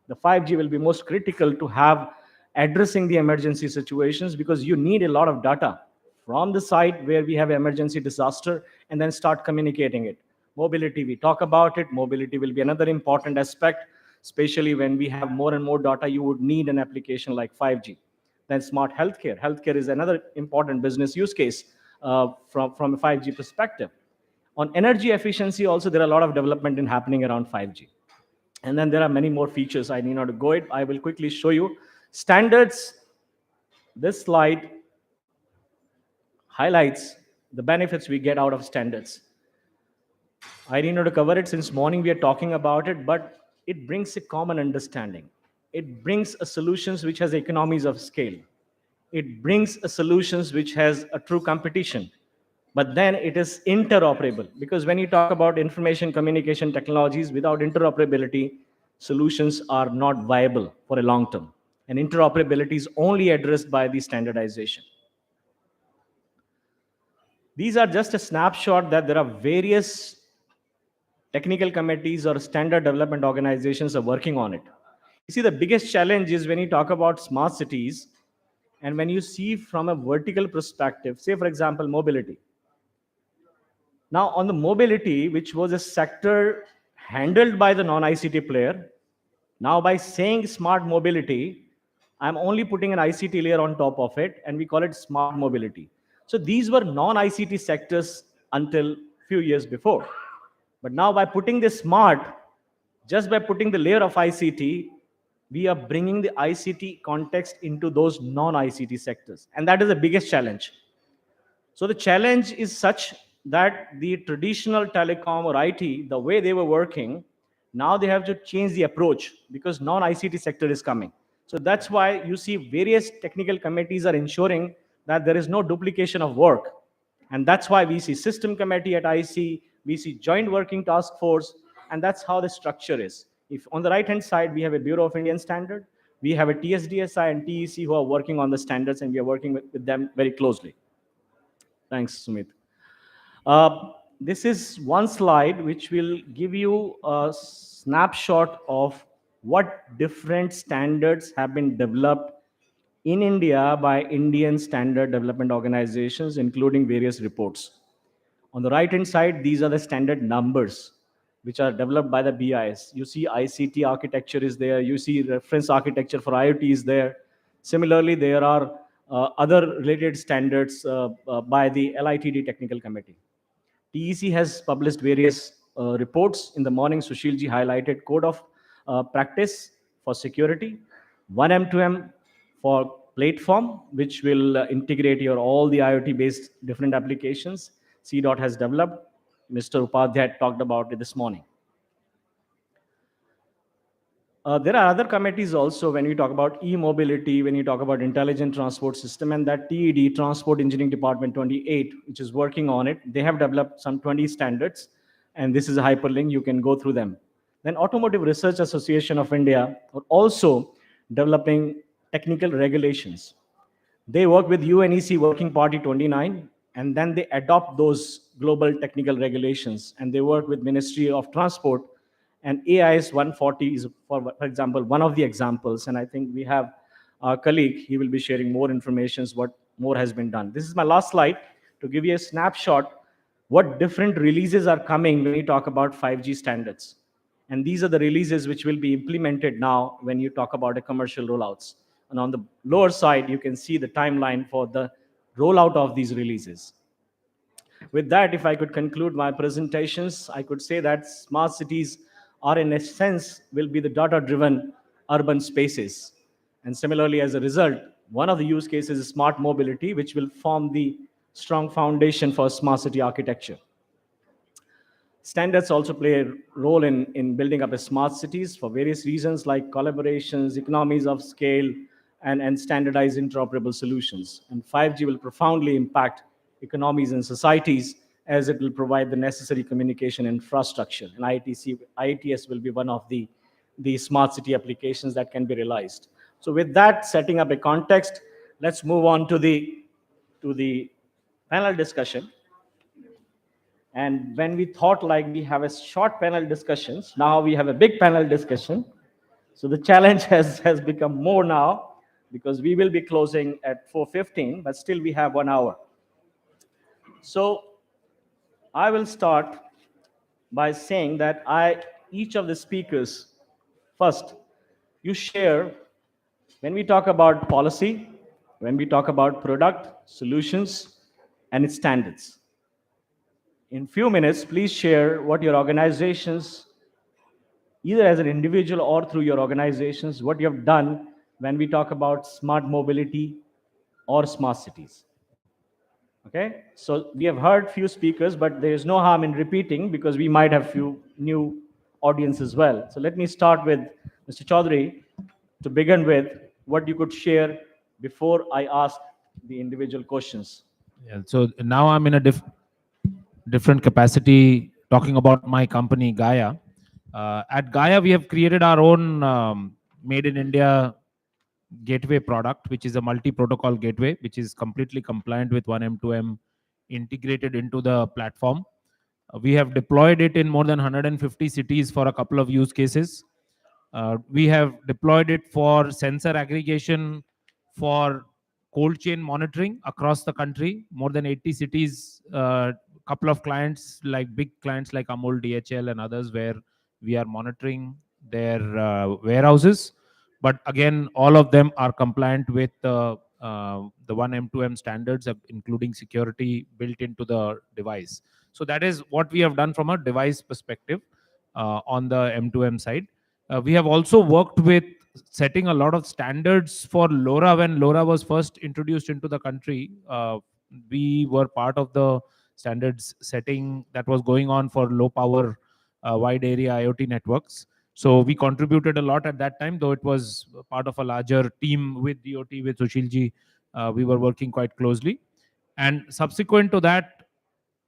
The 5G will be most critical to have addressing the emergency situations, because you need a lot of data from the site where we have emergency disaster and then start communicating it. Mobility, we talk about it. Mobility will be another important aspect, especially when we have more and more data. You would need an application like 5G. Then smart healthcare. Healthcare is another important business use case from a 5G perspective. On energy efficiency also, there are a lot of development in happening around 5G. And then there are many more features. I need not to go it. I will quickly show you. Standards. This slide highlights the benefits we get out of standards. I need not to cover it since morning we are talking about it, but it brings a common understanding. It brings a solutions which has economies of scale. It brings a solutions which has a true competition. But then it is interoperable, because when you talk about information communication technologies, without interoperability, solutions are not viable for a long term. And interoperability is only addressed by the standardization. These are just a snapshot that there are various technical committees or standard development organizations are working on it. You see, the biggest challenge is when you talk about smart cities, and when you see from a vertical perspective, say for example, mobility. Now, on the mobility, which was a sector handled by the non-ICT player, now by saying smart mobility, I'm only putting an ICT layer on top of it, and we call it smart mobility. So these were non-ICT sectors until few years before. But now by putting the smart, just by putting the layer of ICT, we are bringing the ICT context into those non-ICT sectors. And that is the biggest challenge. So the challenge is such that the traditional telecom or IT, the way they were working, now they have to change the approach, because non-ICT sector is coming. So that's why you see various technical committees are ensuring that there is no duplication of work. And that's why we see system committee at IC, we see joint working task force, and that's how the structure is. If on the right-hand side, we have a Bureau of Indian Standard, we have a TSDSI and TEC who are working on the standards, and we are working with them very closely. Thanks, Sumit. This is one slide which will give you a snapshot of what different standards have been developed in India by Indian standard development organizations, including various reports. On the right-hand side, these are the standard numbers which are developed by the BIS. You see ICT architecture is there. You see reference architecture for IoT is there. Similarly, there are other related standards by the LITD Technical Committee. TEC has published various reports. In the morning, Sushilji highlighted Code of Practice for Security, 1M2M for platform, which will integrate your all the IoT-based different applications. CDOT has developed. Mr. Upadhyay talked about it this morning. There are other committees also when we talk about e-mobility, when you talk about intelligent transport system, and that TED, Transport Engineering Department 28, which is working on it. They have developed some 20 standards, and this is a hyperlink. You can go through them. Then Automotive Research Association of India are also developing technical regulations. They work with UNEC Working Party 29, and then they adopt those global technical regulations, and they work with Ministry of Transport, and AIS 140 is, for example, one of the examples, and I think we have our colleague, he will be sharing more information, what more has been done. This is my last slide to give you a snapshot what different releases are coming when you talk about 5G standards. And these are the releases which will be implemented now when you talk about the commercial rollouts. And on the lower side, you can see the timeline for the rollout of these releases. With that, if I could conclude my presentations, I could say that smart cities are, in a sense, will be the data-driven urban spaces. And similarly, as a result, one of the use cases is smart mobility, which will form the strong foundation for smart city architecture. Standards also play a role in building up a smart cities for various reasons like collaborations, economies of scale, and standardized interoperable solutions. And 5G will profoundly impact economies and societies as it will provide the necessary communication infrastructure. And IETS will be one of the smart city applications that can be realized. So with that, setting up a context, let's move on to the panel discussion. And when we thought like we have a short panel discussions, now we have a big panel discussion. So the challenge has become more now because we will be closing at 4:15, but still we have 1 hour. So I will start by saying that each of the speakers, first, you share, when we talk about policy, when we talk about product, solutions, and its standards. In few minutes, please share what your organizations, either as an individual or through your organizations, what you have done when we talk about smart mobility or smart cities. Okay, so we have heard few speakers, but there is no harm in repeating because we might have few new audience as well. So let me start with Mr. Chaudhary to begin with what you could share before I ask the individual questions. Yeah, so now I'm in a different capacity talking about my company, Gaia. At Gaia, we have created our own made in India gateway product, which is a multi-protocol gateway, which is completely compliant with 1M2M integrated into the platform. We have deployed it in more than 150 cities for a couple of use cases. We have deployed it for sensor aggregation, for cold chain monitoring across the country, more than 80 cities, couple of clients like big clients like Amul, DHL and others where we are monitoring their warehouses. But again, all of them are compliant with the 1M2M standards, including security built into the device. So that is what we have done from a device perspective on the M2M side. We have also worked with setting a lot of standards for LoRa. When LoRa was first introduced into the country, we were part of the standards setting that was going on for low power wide area IoT networks. So we contributed a lot at that time, though it was part of a larger team with DOT, with Sushilji. We were working quite closely. And subsequent to that,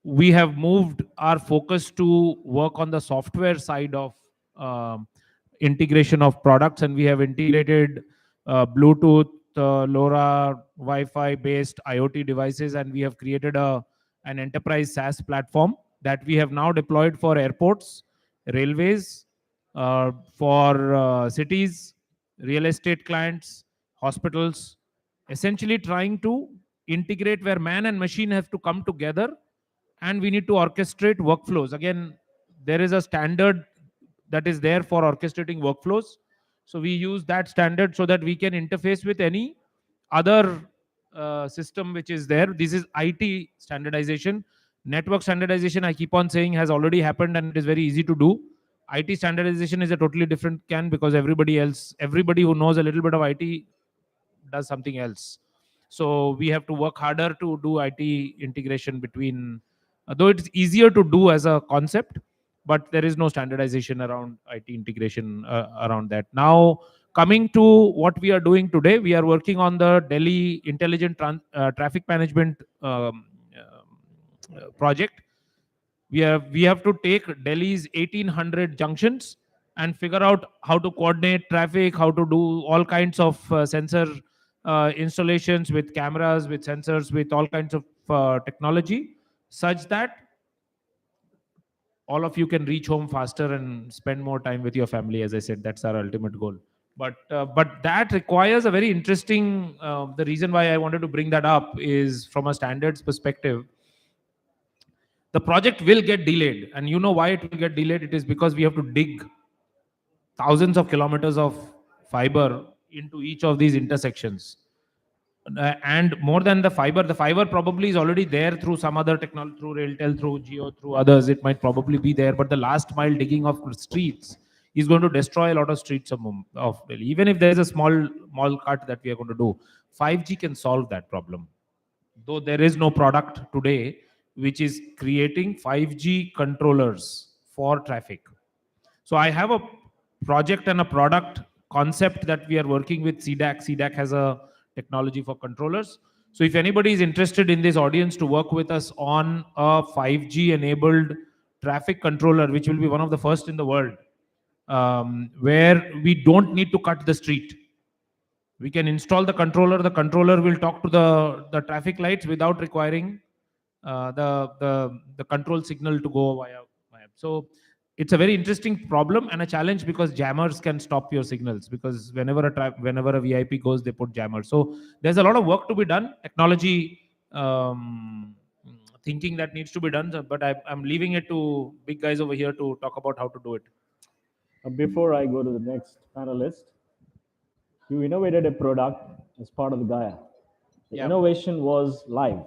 we have moved our focus to work on the software side of integration of products, and we have integrated Bluetooth, LoRa, Wi-Fi based IoT devices, and we have created an enterprise SaaS platform that we have now deployed for airports, railways, for cities, real estate clients, hospitals, essentially trying to integrate where man and machine have to come together, and we need to orchestrate workflows. Again, there is a standard that is there for orchestrating workflows. So we use that standard so that we can interface with any other system which is there. This is IT standardization. Network standardization, I keep on saying, has already happened and it is very easy to do. IT standardization is a totally different can, because everybody who knows a little bit of IT does something else. So we have to work harder to do IT integration between, though it's easier to do as a concept, but there is no standardization around IT integration around that. Now, coming to what we are doing today, we are working on the Delhi Intelligent Traffic Management project. We have to take Delhi's 1800 junctions and figure out how to coordinate traffic, how to do all kinds of sensor installations with cameras, with sensors, with all kinds of technology, such that all of you can reach home faster and spend more time with your family. As I said, that's our ultimate goal. But that requires a very interesting. The reason why I wanted to bring that up is from a standards perspective. The project will get delayed, and you know why it will get delayed. It is because we have to dig thousands of kilometers of fiber into each of these intersections. And more than the fiber probably is already there through some other technology, through Railtel, through Geo, through others. It might probably be there, but the last mile digging of streets is going to destroy a lot of streets of Delhi. Even if there is a small cut that we are going to do, 5G can solve that problem. Though there is no product today which is creating 5G controllers for traffic. So I have a project and a product concept that we are working with CDAC. CDAC has a technology for controllers. So if anybody is interested in this audience to work with us on a 5G enabled traffic controller, which will be one of the first in the world, where we don't need to cut the street. We can install the controller will talk to the traffic lights without requiring the control signal to go via. So it's a very interesting problem and a challenge, because jammers can stop your signals, because whenever a VIP goes, they put jammers. So there's a lot of work to be done, technology thinking that needs to be done, but I'm leaving it to big guys over here to talk about how to do it. Before I go to the next panelist, you innovated a product as part of the Gaia. The innovation was live.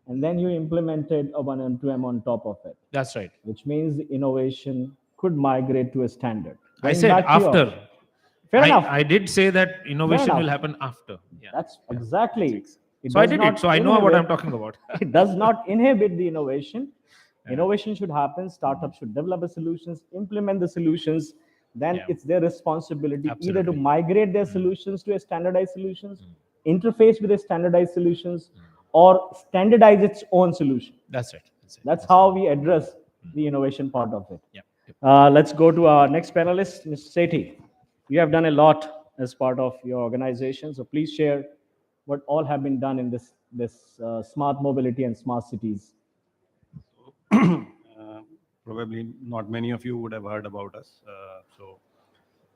And then you implemented a 1M2M on top of it. That's right. Which means the innovation could migrate to a standard. I said after. Fair enough. I did say that innovation will happen after. Yeah. That's exactly. So I did it. So I know what I'm talking about. It does not inhibit the innovation. Innovation should happen. Startups should develop the solutions, implement the solutions. Then it's their responsibility either to migrate their solutions to a standardized solutions, interface with a standardized solutions, or standardize its own solution. That's right. That's how we address the innovation part of it. Let's go to our next panelist, Mr. Sethi. You have done a lot as part of your organization, so please share what all have been done in this smart mobility and smart cities. Probably not many of you would have heard about us. So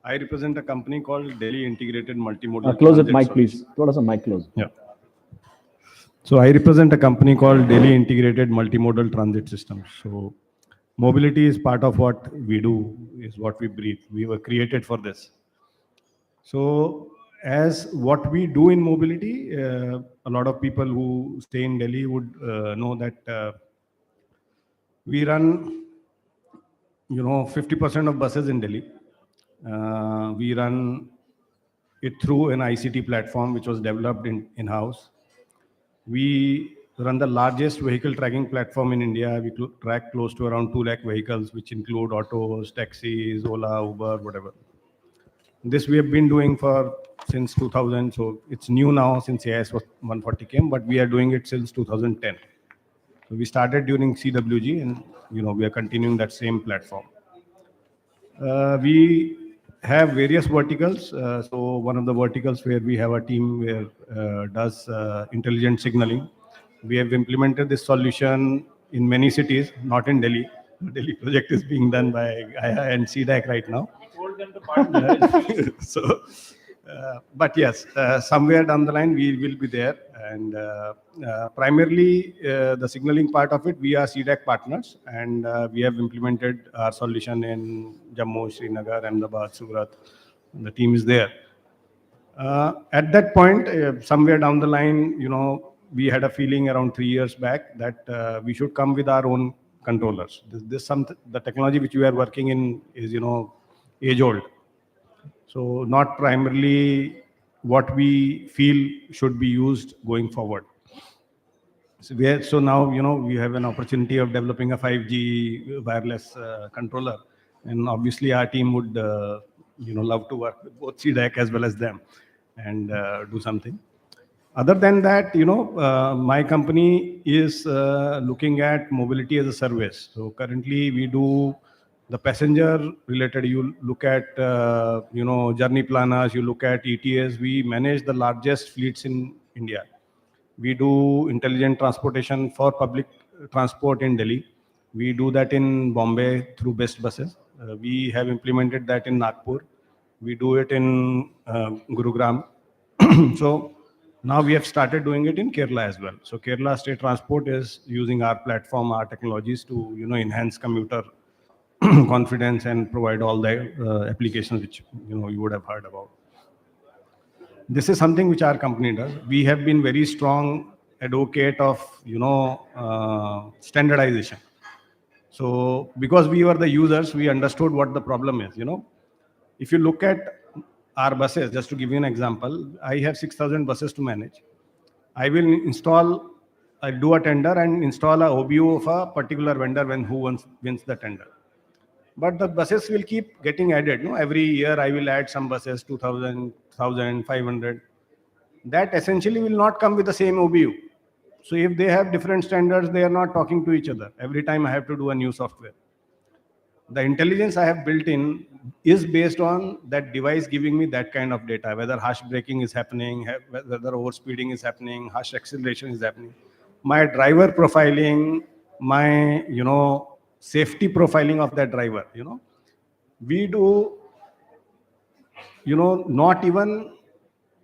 I represent a company called Delhi Integrated Multimodal. Close it, mic, please. Throw us a mic close. Yeah. So I represent a company called Delhi Integrated Multimodal Transit Systems. So mobility is part of what we do, is what we breathe. We were created for this. So as what we do in mobility, a lot of people who stay in Delhi would know that we run 50% of buses in Delhi. We run it through an ICT platform which was developed in-house. We run the largest vehicle tracking platform in India. We track close to around 2 lakh vehicles, which include autos, taxis, Ola, Uber, whatever. This we have been doing since 2000. So it's new now since AIS 140 came, but we are doing it since 2010. So we started during CWG, and we are continuing that same platform. We have various verticals. So one of the verticals where we have a team where does intelligent signaling. We have implemented this solution in many cities, not in Delhi. The Delhi project is being done by Gaia and CDAC right now. So, but yes, somewhere down the line we will be there, and primarily the signaling part of it, we are CDAC partners, and we have implemented our solution in Jammu, Srinagar, Ahmedabad, Surat. The team is there. At that point, somewhere down the line, we had a feeling around 3 years back that we should come with our own controllers. The technology which we are working in is age old. So not primarily what we feel should be used going forward. So now, we have an opportunity of developing a 5G wireless controller. And obviously our team would, love to work with both CDEC as well as them and do something. Other than that, my company is looking at mobility as a service. So currently we do the passenger related, you look at, journey planners, you look at ETS, we manage the largest fleets in India. We do intelligent transportation for public transport in Delhi. We do that in Bombay through best buses. We have implemented that in Nagpur. We do it in Gurugram. So now we have started doing it in Kerala as well. So Kerala State Transport is using our platform, our technologies to enhance commuter confidence and provide all the applications which you would have heard about. This is something which our company does. We have been very strong advocate of standardization. So because we were the users, we understood what the problem is. If you look at our buses, just to give you an example, I have 6,000 buses to manage. I will do a tender and install a OBU of a particular vendor who wins the tender. But the buses will keep getting added. Every year I will add some buses, 2,000, 1,500. That essentially will not come with the same OBU. So if they have different standards, they are not talking to each other. Every time I have to do a new software. The intelligence I have built in is based on that device giving me that kind of data, whether harsh braking is happening, whether overspeeding is happening, harsh acceleration is happening. My driver profiling, my, safety profiling of that driver, we do, not even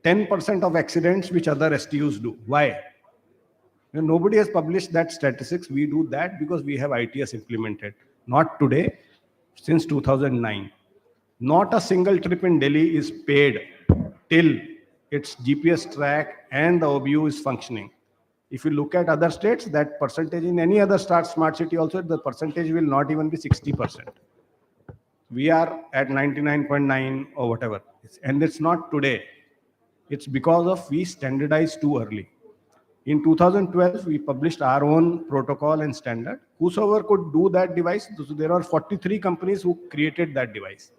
10% of accidents which other STUs do. Why? Nobody has published that statistics. We do that because we have ITS implemented. Not today, since 2009. Not a single trip in Delhi is paid till its GPS track and the OBU is functioning. If you look at other states, that percentage in any other smart city also, the percentage will not even be 60%. We are at 99.9 or whatever. And it's not today. It's because of we standardized too early. In 2012, we published our own protocol and standard. Whosoever could do that device, so there are 43 companies who created that device.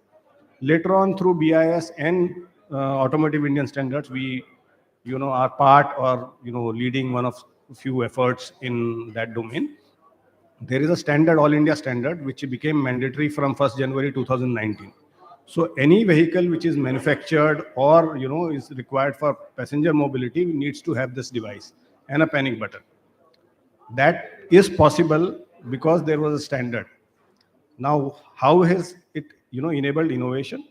Later on, through BIS and Automotive Indian Standards, we, are part or, leading one of few efforts in that domain. There is a standard, All India standard, which became mandatory from 1st January 2019. So any vehicle which is manufactured or, is required for passenger mobility needs to have this device and a panic button. That is possible because there was a standard. Now, how has it, enabled innovation?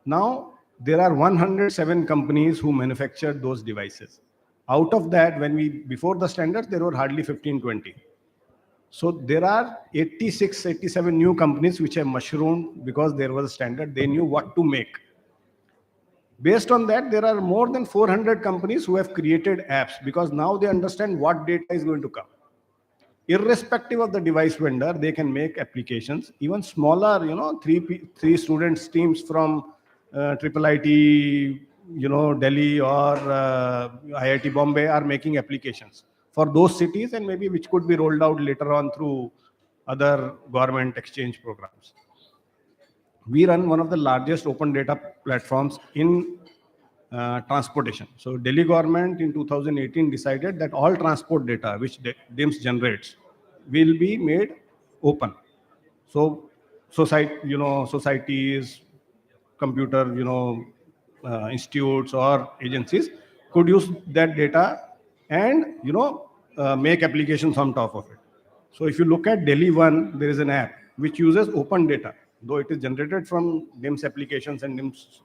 Now, there are 107 companies who manufacture those devices. Out of that, before the standards, there were hardly 15, 20. So there are 86, 87 new companies which have mushroomed because there was a standard. They knew what to make. Based on that, there are more than 400 companies who have created apps because now they understand what data is going to come. Irrespective of the device vendor, they can make applications. Even smaller, three students teams from IIT, Delhi or IIT Bombay are making applications for those cities and maybe which could be rolled out later on through other government exchange programs. We run one of the largest open data platforms in transportation. So Delhi government in 2018 decided that all transport data which DIMS generates will be made open. So societies, computer, institutes or agencies could use that data and, make applications on top of it. So if you look at Delhi One, there is an app which uses open data, though it is generated from DIMS applications and DIMS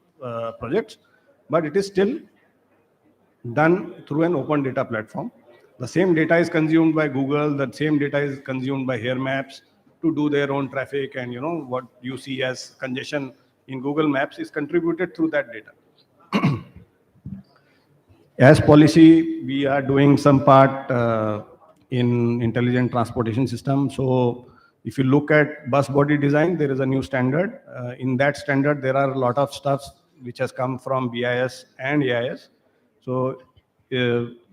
projects, but it is still done through an open data platform. The same data is consumed by Google, the same data is consumed by Hair Maps to do their own traffic, and what you see as congestion in Google Maps is contributed through that data. As policy, we are doing some part in intelligent transportation system. So if you look at bus body design, there is a new standard. In that standard, there are a lot of stuff which has come from BIS and AIS. So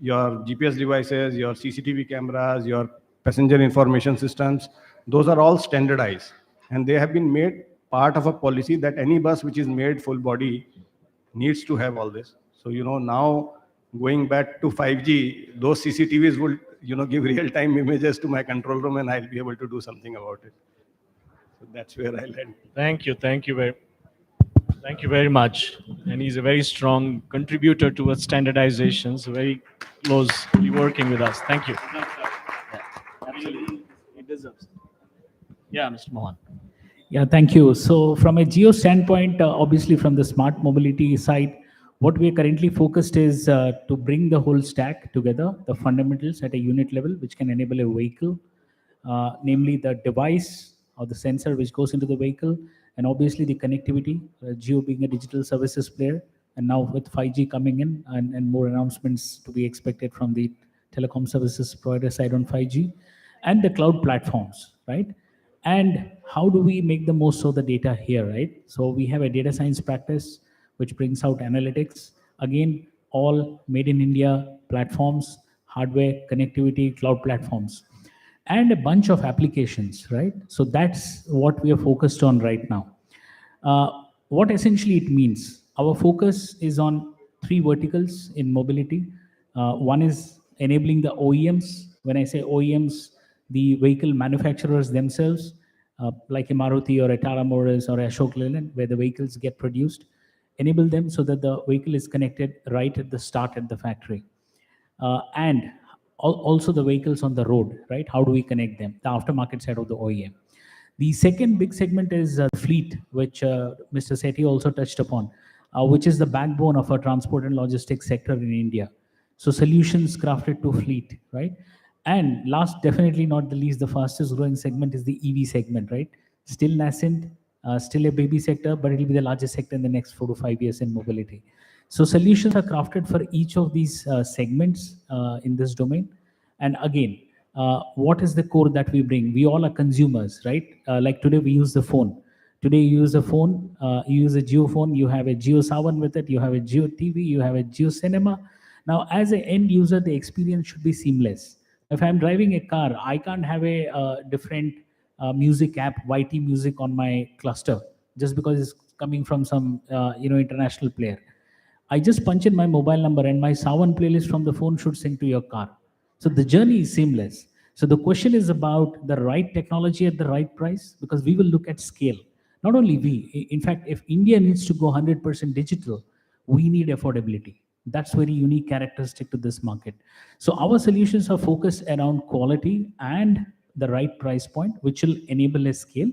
your GPS devices, your CCTV cameras, your passenger information systems, those are all standardized. And they have been made part of a policy that any bus which is made full body needs to have all this. So, now going back to 5G, those CCTVs will, give real-time images to my control room and I'll be able to do something about it. So that's where I'll end. Thank you. Thank you very much. And he's a very strong contributor towards standardization, so very closely working with us. Thank you. Absolutely. He deserves it. Yeah, Mr. Mohan. Yeah, thank you. So from a geo standpoint, obviously from the smart mobility side, what we are currently focused is to bring the whole stack together, the fundamentals at a unit level, which can enable a vehicle, namely the device or the sensor which goes into the vehicle, and obviously the connectivity, Geo being a digital services player, and now with 5G coming in and more announcements to be expected from the telecom services provider side on 5G, and the cloud platforms, right? And how do we make the most of the data here, right? So we have a data science practice which brings out analytics. Again, all made in India platforms, hardware, connectivity, cloud platforms, and a bunch of applications, right? So that's what we are focused on right now. What essentially it means, our focus is on three verticals in mobility. One is enabling the OEMs. When I say OEMs, the vehicle manufacturers themselves, like a Maruti or a Tata Motors or a Ashok Leyland, where the vehicles get produced, enable them so that the vehicle is connected right at the start at the factory. And also the vehicles on the road, right? How do we connect them? The aftermarket side of the OEM. The second big segment is fleet, which Mr. Sethi also touched upon, which is the backbone of our transport and logistics sector in India. So solutions crafted to fleet, right? And last, definitely not the least, the fastest growing segment is the EV segment, right? Still nascent, still a baby sector, but it will be the largest sector in the next 4 to 5 years in mobility. So solutions are crafted for each of these segments in this domain. And again, what is the core that we bring? We all are consumers, right? Like today we use the phone. Today you use a phone, you use a Geo phone, you have a Geo Savan with it, you have a Geo TV, you have a Geo Cinema. Now, as an end user, the experience should be seamless. If I'm driving a car, I can't have a different music app, YT music on my cluster, just because it's coming from some international player. I just punch in my mobile number and my Savan playlist from the phone should sync to your car. So the journey is seamless. So the question is about the right technology at the right price, because we will look at scale. Not only we, in fact, if India needs to go 100% digital, we need affordability. That's very unique characteristic to this market. So our solutions are focused around quality and the right price point, which will enable a scale,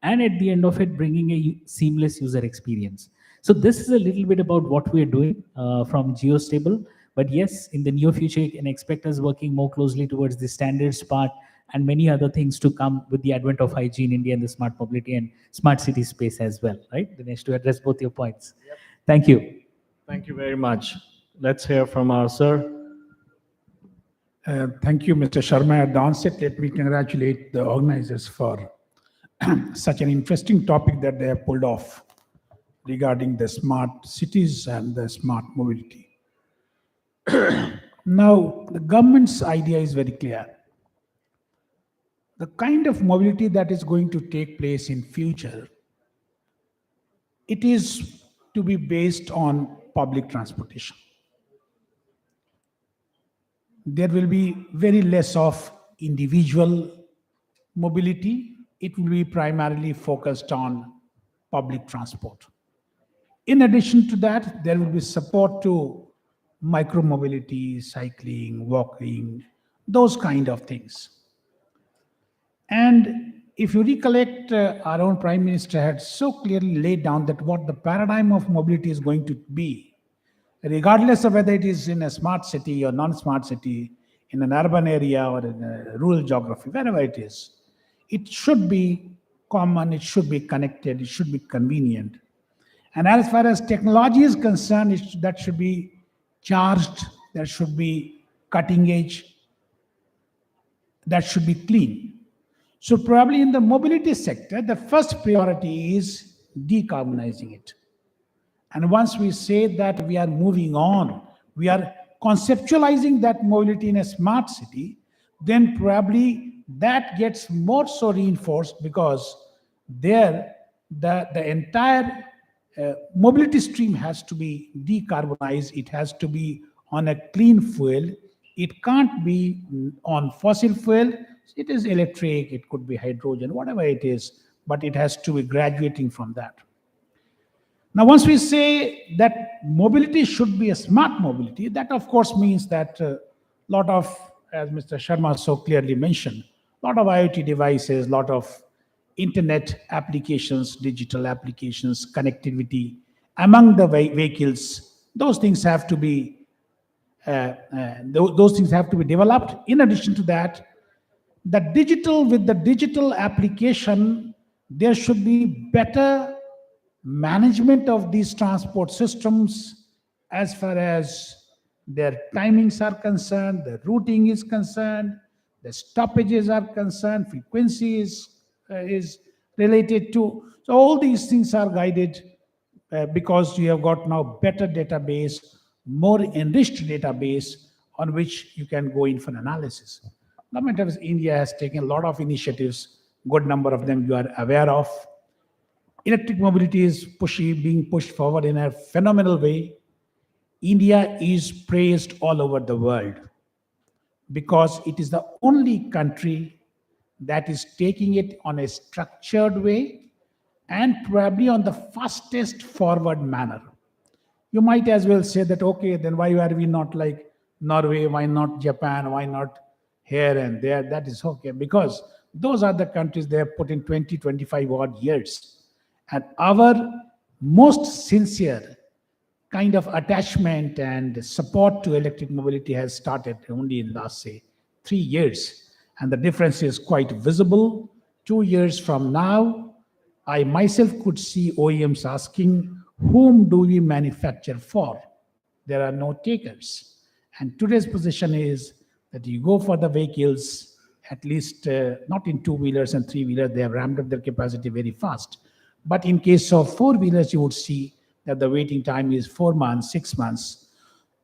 and at the end of it, bringing a seamless user experience. So this is a little bit about what we are doing from GeoStable. But yes, in the near future, you can expect us working more closely towards the standards part and many other things to come with the advent of 5G in India and the smart mobility and smart city space as well, right? Dinesh, to address both your points. Yep. Thank you. Thank you very much. Let's hear from our sir. Thank you, Mr. Sharma. At the onset, let me congratulate the organizers for such an interesting topic that they have pulled off regarding the smart cities and the smart mobility. Now, the government's idea is very clear. The kind of mobility that is going to take place in future, it is to be based on public transportation. There will be very less of individual mobility. It will be primarily focused on public transport. In addition to that, there will be support to micro-mobility, cycling, walking, those kind of things. And if you recollect, our own Prime Minister had so clearly laid down that what the paradigm of mobility is going to be, regardless of whether it is in a smart city or non-smart city, in an urban area or in a rural geography, wherever it is, it should be common, it should be connected, it should be convenient. And as far as technology is concerned, that should be charged, that should be cutting edge, that should be clean. So probably in the mobility sector, the first priority is decarbonizing it. And once we say that we are moving on, we are conceptualizing that mobility in a smart city, then probably that gets more so reinforced, because there the entire mobility stream has to be decarbonized. It has to be on a clean fuel. It can't be on fossil fuel. It is electric, it could be hydrogen, whatever it is, but it has to be graduating from that. Now, once we say that mobility should be a smart mobility, that of course means that a lot of, as Mr. Sharma so clearly mentioned, a lot of IoT devices, lot of internet applications, digital applications, connectivity among the vehicles, those things have to be those things have to be developed. In addition to that, the digital, with the digital application, there should be better management of these transport systems as far as their timings are concerned, the routing is concerned, the stoppages are concerned, frequency is related to. So all these things are guided because you have got now better database, more enriched database on which you can go in for analysis. Government of India has taken a lot of initiatives, good number of them you are aware of. Electric mobility is being pushed forward in a phenomenal way. India is praised all over the world because it is the only country that is taking it on a structured way and probably on the fastest forward manner. You might as well say that, okay, then why are we not like Norway? Why not Japan? Why not here and there? That is okay, because those are the countries they have put in 20, 25 odd years. And our most sincere kind of attachment and support to electric mobility has started only in last, say, 3 years. And the difference is quite visible. 2 years from now, I myself could see OEMs asking, whom do we manufacture for? There are no takers. And today's position is that you go for the vehicles, at least not in two-wheelers and three-wheelers, they have ramped up their capacity very fast. But in case of four-wheelers, you would see that the waiting time is 4 months, 6 months.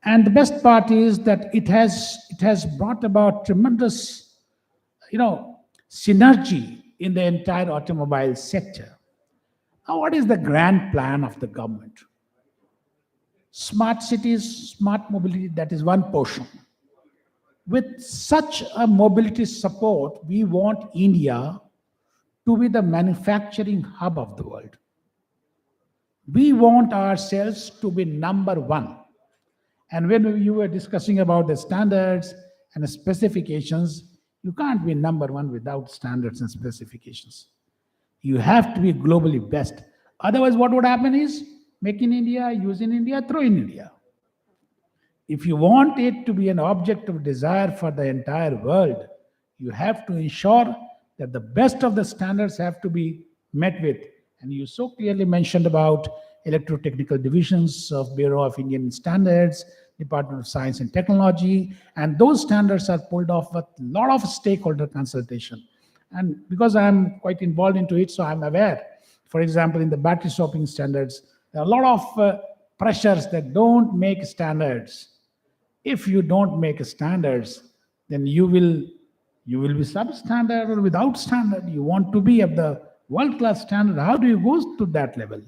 And the best part is that it has brought about tremendous, synergy in the entire automobile sector. Now, what is the grand plan of the government? Smart cities, smart mobility, that is one portion. With such a mobility support, we want India to be the manufacturing hub of the world. We want ourselves to be number one. And when you were discussing about the standards and the specifications, you can't be number one without standards and specifications. You have to be globally best. Otherwise, what would happen is, make in India, use in India, throw in India. If you want it to be an object of desire for the entire world, you have to ensure that the best of the standards have to be met with. And you so clearly mentioned about electrotechnical divisions of Bureau of Indian Standards, Department of Science and Technology, and those standards are pulled off with a lot of stakeholder consultation. And because I'm quite involved into it, so I'm aware. For example, in the battery swapping standards, there are a lot of pressures that don't make standards. If you don't make standards, then you will be substandard or without standard. You want to be of the world-class standard. How do you go to that level?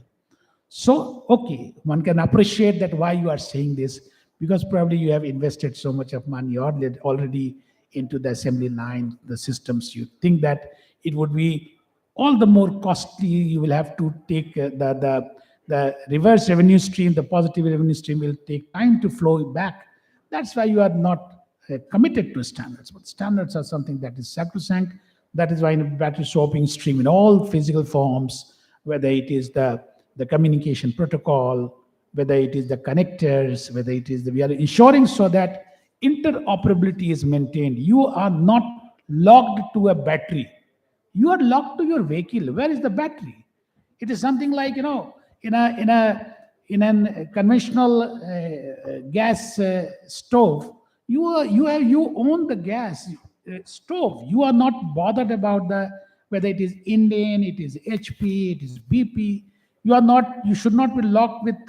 So, okay, one can appreciate that why you are saying this, because probably you have invested so much of money already into the assembly line, the systems. You think that it would be all the more costly. You will have to take the reverse revenue stream, the positive revenue stream will take time to flow back. That's why you are not committed to standards. But standards are something that is sacrosanct. That is why in a battery swapping stream, in all physical forms, whether it is the communication protocol, whether it is the connectors, whether it is we are ensuring so that interoperability is maintained. You are not locked to a battery. You are locked to your vehicle. Where is the battery? It is something like, in a conventional gas stove, you own the gas stove. You are not bothered about whether it is Indian, it is HP, it is BP. You should not be locked with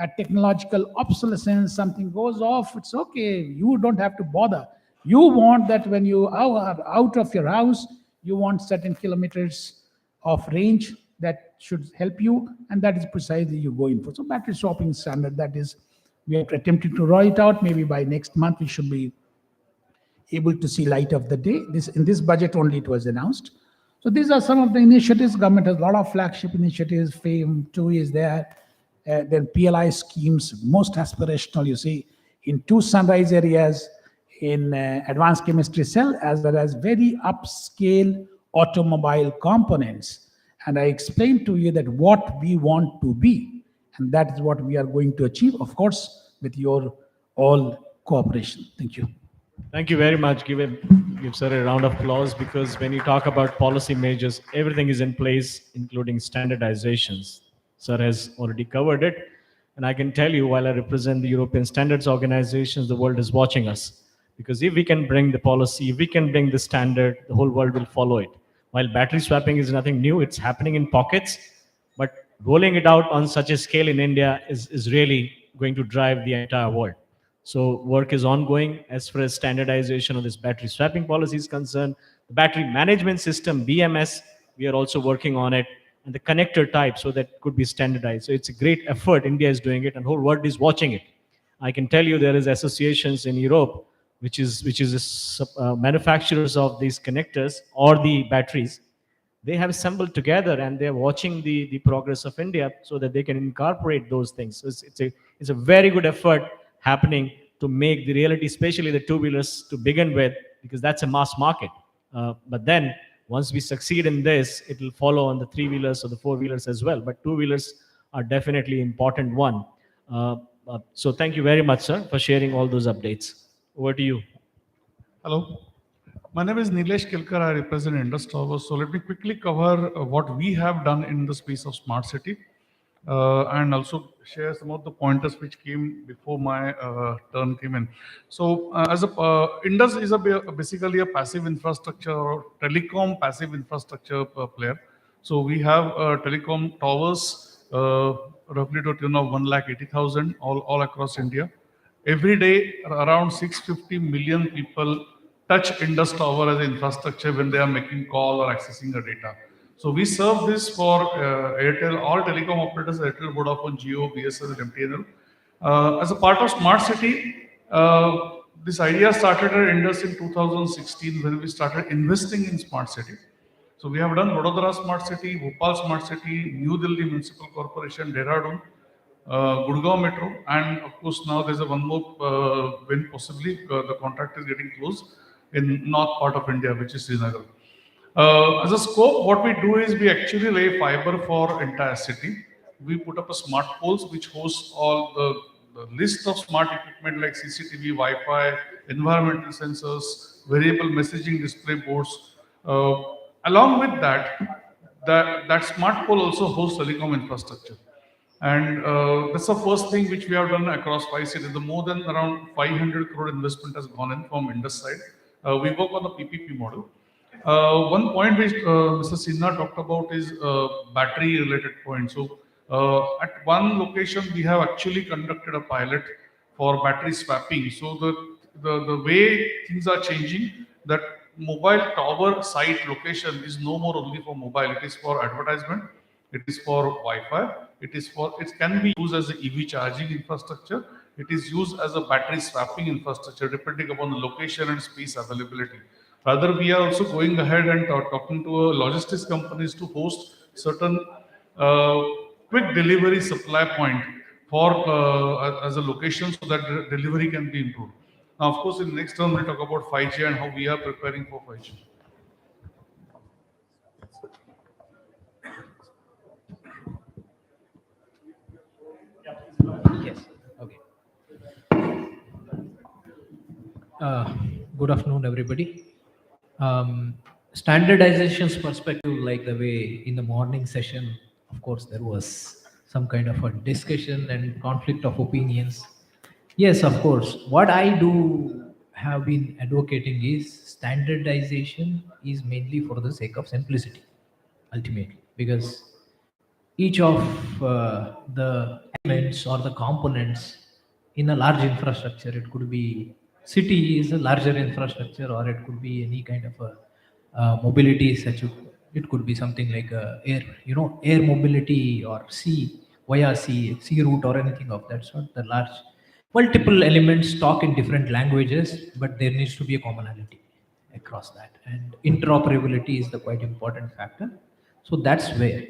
at technological obsolescence, something goes off, it's okay. You don't have to bother. You want that when you are out of your house, you want certain kilometers of range that should help you, and that is precisely you go in for. So battery swapping standard, that is, we are attempting to roll it out. Maybe by next month we should be able to see light of the day. This in this budget only it was announced. So these are some of the initiatives. Government has a lot of flagship initiatives. FAME 2 is there. Then PLI schemes, most aspirational, you see, in two sunrise areas, in advanced chemistry cell, as well as very upscale automobile components. And I explained to you that what we want to be, and that is what we are going to achieve, of course, with your all cooperation. Thank you. Thank you very much. Give sir a round of applause, because when you talk about policy measures, everything is in place, including standardizations. Sir has already covered it. And I can tell you, while I represent the European standards organizations, the world is watching us. Because if we can bring the policy, if we can bring the standard, the whole world will follow it. While battery swapping is nothing new, it's happening in pockets. But rolling it out on such a scale in India is really going to drive the entire world. So work is ongoing as far as standardization of this battery swapping policy is concerned. The battery management system, BMS, we are also working on it, and the connector type, so that could be standardized. So it's a great effort. India is doing it, and whole world is watching it. I can tell you there is associations in Europe, which is manufacturers of these connectors or the batteries. They have assembled together and they're watching the progress of India so that they can incorporate those things. So it's a very good effort happening to make the reality, especially the two-wheelers to begin with, because that's a mass market. But then once we succeed in this, it will follow on the three-wheelers or the four-wheelers as well. But two-wheelers are definitely important one. So thank you very much, sir, for sharing all those updates. Over to you. Hello. My name is Nilesh Kilkar. I represent Indus Towers. So let me quickly cover what we have done in the space of smart city, and also share some of the pointers which came before my turn came in. So as a Indus is basically a passive infrastructure or telecom passive infrastructure player. So we have telecom towers roughly to the tune of 1,80,000 all across India. Every day, around 650 million people touch Indus Tower as an infrastructure when they are making call or accessing the data. So we serve this for Airtel, all telecom operators, Airtel, Vodafone, Jio, BSNL, MTNL. As a part of Smart City, this idea started at Indus in 2016 when we started investing in Smart City. So we have done Vadodara Smart City, Bhopal Smart City, New Delhi Municipal Corporation, Dehradun, Gurgaon Metro, and of course now there's one more when possibly the contract is getting closed in north part of India, which is Srinagar. As a scope, what we do is we actually lay fiber for entire city. We put up a smart poles which hosts all the list of smart equipment like CCTV, Wi-Fi, environmental sensors, variable messaging display boards. Along with that smart pole also hosts telecom infrastructure. And that's the first thing which we have done across 5 cities. The more than around 500 crore investment has gone in from Indus side. We work on the PPP model. One point which Mr. Sinha talked about is battery related point. So at one location, we have actually conducted a pilot for battery swapping. So the way things are changing, that mobile tower site location is no more only for mobile, it is for advertisement. It is for Wi-Fi. It can be used as an EV charging infrastructure. It is used as a battery swapping infrastructure, depending upon the location and space availability. Rather, we are also going ahead and talking to logistics companies to host certain quick delivery supply point for as a location so that the delivery can be improved. Now, of course, in the next term, we'll talk about 5G and how we are preparing for 5G. Yes. Okay. Good afternoon, everybody. Standardization's perspective, like the way in the morning session, of course, there was some kind of a discussion and conflict of opinions. Yes, of course. What I do have been advocating is standardization is mainly for the sake of simplicity, ultimately, because each of the elements or the components in a large infrastructure. It could be city is a larger infrastructure, or it could be any kind of a mobility such. It could be something like air, air mobility or sea via sea route or anything of that sort. The large multiple elements talk in different languages, but there needs to be a commonality across that, and interoperability is the quite important factor. So that's where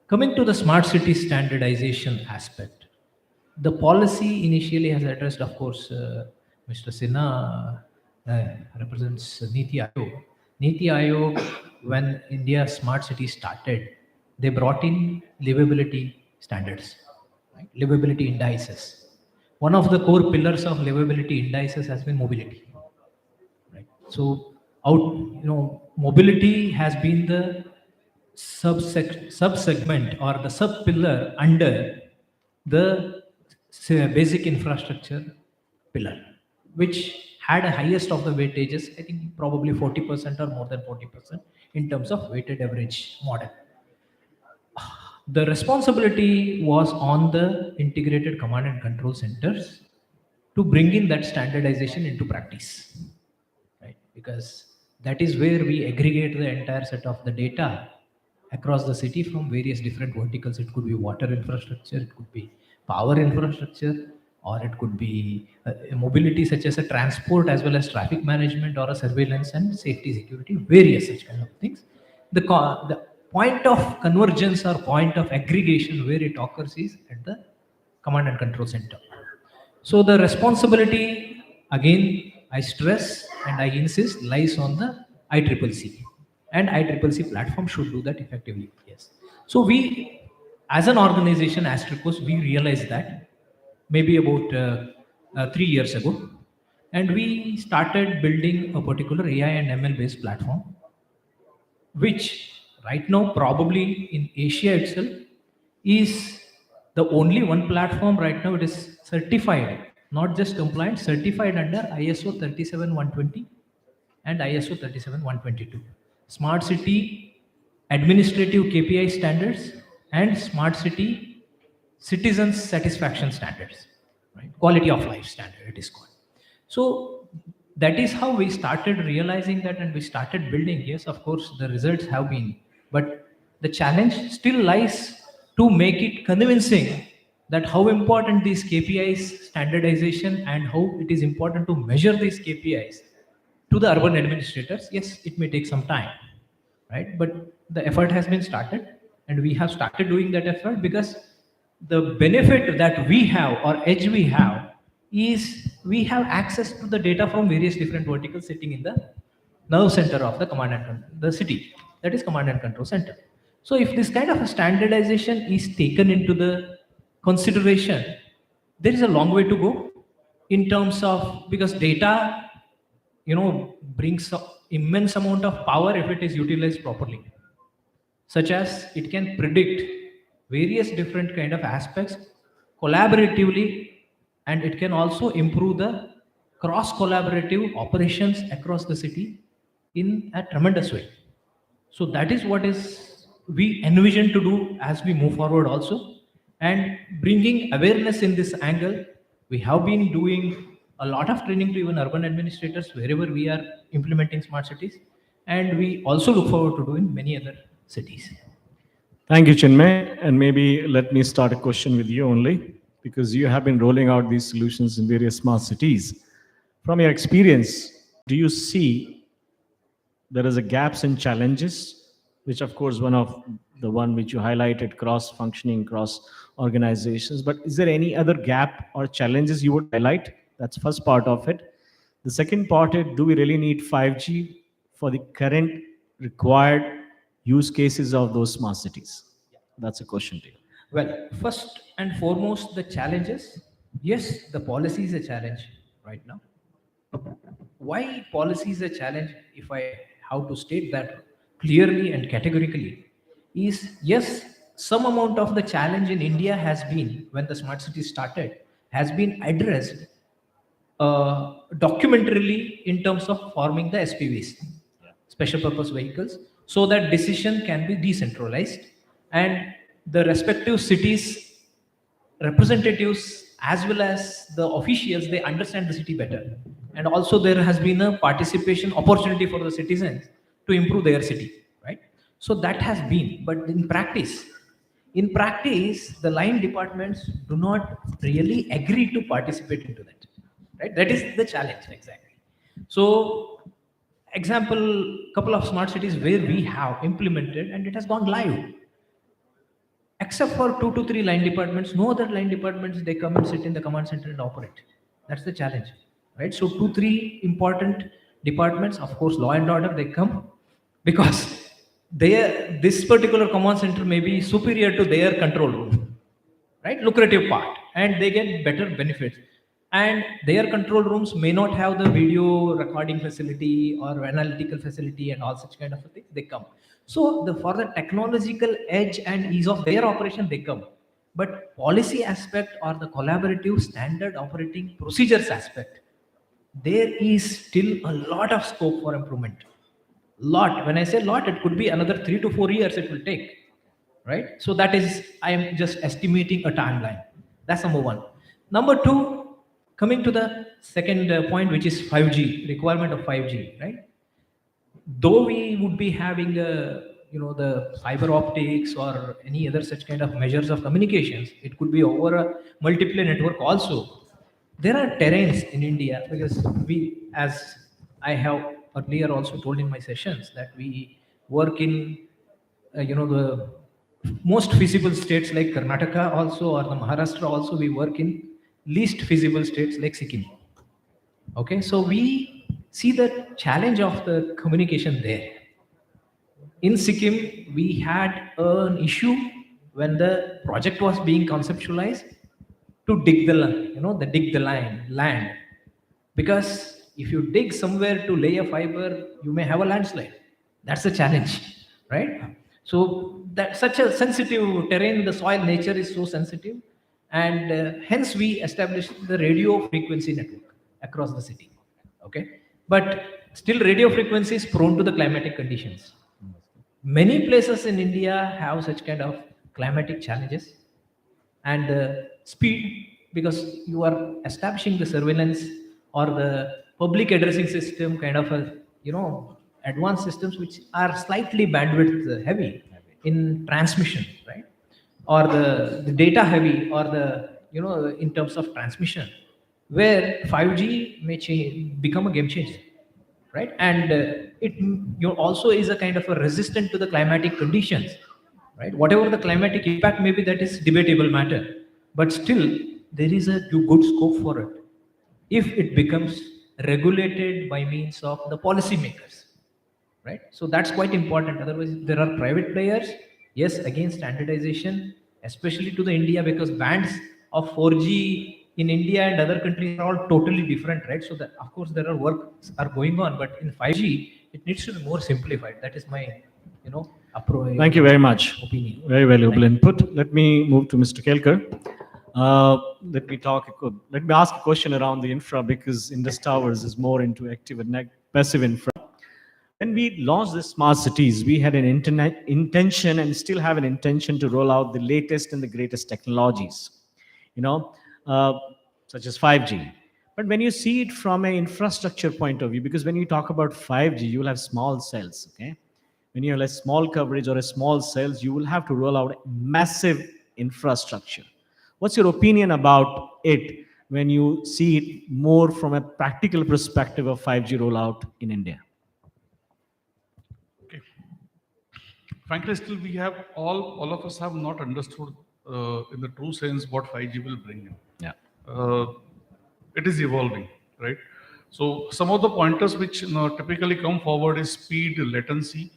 coming to the smart city standardization aspect. The policy initially has addressed, of course, Mr. Sinha represents Niti Aayog. Niti Aayog, when India Smart City started, they brought in livability standards, right? Livability indices. One of the core pillars of livability indices has been mobility. Right? So, mobility has been the sub-segment or the sub-pillar under the basic infrastructure pillar, which had a highest of the weightages, I think probably 40% or more than 40% in terms of weighted average model. The responsibility was on the integrated command and control centers to bring in that standardization into practice, right? Because that is where we aggregate the entire set of the data across the city from various different verticals. It could be water infrastructure, it could be power infrastructure, or it could be a mobility such as a transport as well as traffic management or a surveillance and safety security, various such kind of things. The point of convergence or point of aggregation where it occurs is at the command and control center. So the responsibility, again, I stress and I insist, lies on the ICCC. And ICCC platform should do that effectively. Yes. So we, as an organization, Astricos, we realized that maybe about 3 years ago, and we started building a particular AI and ML based platform, which right now probably in Asia itself is the only one platform right now. It is certified, not just compliant, certified under ISO 37120 and ISO 37122. Smart City administrative KPI standards and Smart City citizens satisfaction standards, right? Quality of life standard it is called. So that is how we started realizing that, and we started building. Yes, of course, the results have been, but the challenge still lies to make it convincing that how important these KPIs standardization and how it is important to measure these KPIs to the urban administrators. Yes, it may take some time, right? But the effort has been started, and we have started doing that effort because the benefit that we have or edge we have is we have access to the data from various different verticals sitting in the nerve center of the command and control, the city, that is command and control center. So if this kind of a standardization is taken into the consideration, there is a long way to go in terms of, because data brings immense amount of power if it is utilized properly, such as it can predict various different kind of aspects collaboratively, and it can also improve the cross collaborative operations across the city in a tremendous way. So that is what is we envision to do as we move forward also, and bringing awareness in this angle. We have been doing a lot of training to even urban administrators wherever we are implementing smart cities, and we also look forward to doing many other cities. Thank you, Chinmay. And maybe let me start a question with you only, because you have been rolling out these solutions in various smart cities. From your experience, do you see there is a gaps and challenges, which of course one of the one which you highlighted, cross-functioning, cross-organizations, but is there any other gap or challenges you would highlight? That's first part of it. The second part is, do we really need 5G for the current required use cases of those smart cities? That's a question to you. Well, first and foremost, the challenges. Yes, the policy is a challenge right now. Why policy is a challenge, if I have to state that clearly and categorically, is yes, some amount of the challenge in India has been, when the smart city started, has been addressed documentarily in terms of forming the SPVs, special purpose vehicles, so that decision can be decentralized and the respective cities representatives as well as the officials, they understand the city better. And also there has been a participation opportunity for the citizens to improve their city, right? So that has been, but in practice, the line departments do not really agree to participate into that, right? That is the challenge, exactly. So, example, couple of smart cities where we have implemented and it has gone live. Except for 2 to 3 line departments, no other line departments, they come and sit in the command center and operate. That's the challenge, right? So 2, 3 important departments, of course, law and order, they come because this particular command center may be superior to their control room, right? Lucrative part, and they get better benefits. And their control rooms may not have the video recording facility or analytical facility and all such kind of things. They come. So for the technological edge and ease of their operation, they come. But policy aspect or the collaborative standard operating procedures aspect, there is still a lot of scope for improvement. Lot. When I say lot, it could be another 3 to 4 years it will take, right? So that is, I am just estimating a timeline. That's number one. Number two, coming to the second point, which is 5G, requirement of 5G, right? Though we would be having the fiber optics or any other such kind of measures of communications, it could be over a multiplayer network also. There are terrains in India because we, as I have earlier also told in my sessions, that we work in the most feasible states like Karnataka also, or the Maharashtra also. We work in least feasible states like Sikkim. Okay, so we see the challenge of the communication there. In Sikkim, we had an issue when the project was being conceptualized to dig the land. Because if you dig somewhere to lay a fiber, you may have a landslide. That's a challenge, right? So that such a sensitive terrain, the soil nature is so sensitive, and hence we established the radio frequency network across the city. Okay, but still radio frequency is prone to the climatic conditions. Many places in India have such kind of climatic challenges, and speed, because you are establishing the surveillance or the public addressing system, kind of advanced systems which are slightly bandwidth heavy in transmission, right? Or the data heavy, or in terms of transmission, where 5G may become a game changer, right? And it also is a kind of a resistant to the climatic conditions, right? Whatever the climatic impact may be, that is debatable matter, but still there is a good scope for it if it becomes regulated by means of the policymakers, right? So that's quite important. Otherwise, there are private players, yes, against standardization, especially to the India, because bands of 4G in India and other countries are all totally different, right? So that, of course, there are works are going on, but in 5G, it needs to be more simplified. That is my, Thank you very much. Opinion. Very valuable input. Let me move to Mr. Kelkar. Let me ask a question around the infra, because Indus Towers is more into active and passive infra. When we launched the smart cities, we had an intention and still have an intention to roll out the latest and the greatest technologies, such as 5G. But when you see it from an infrastructure point of view, because when you talk about 5G, you will have small cells, okay? When you have a small coverage or a small cells, you will have to roll out massive infrastructure. What's your opinion about it when you see it more from a practical perspective of 5G rollout in India? Okay. Frankly, still we have all of us have not understood in the true sense what 5G will bring in. Yeah. It is evolving, right? So some of the pointers which typically come forward is speed, latency,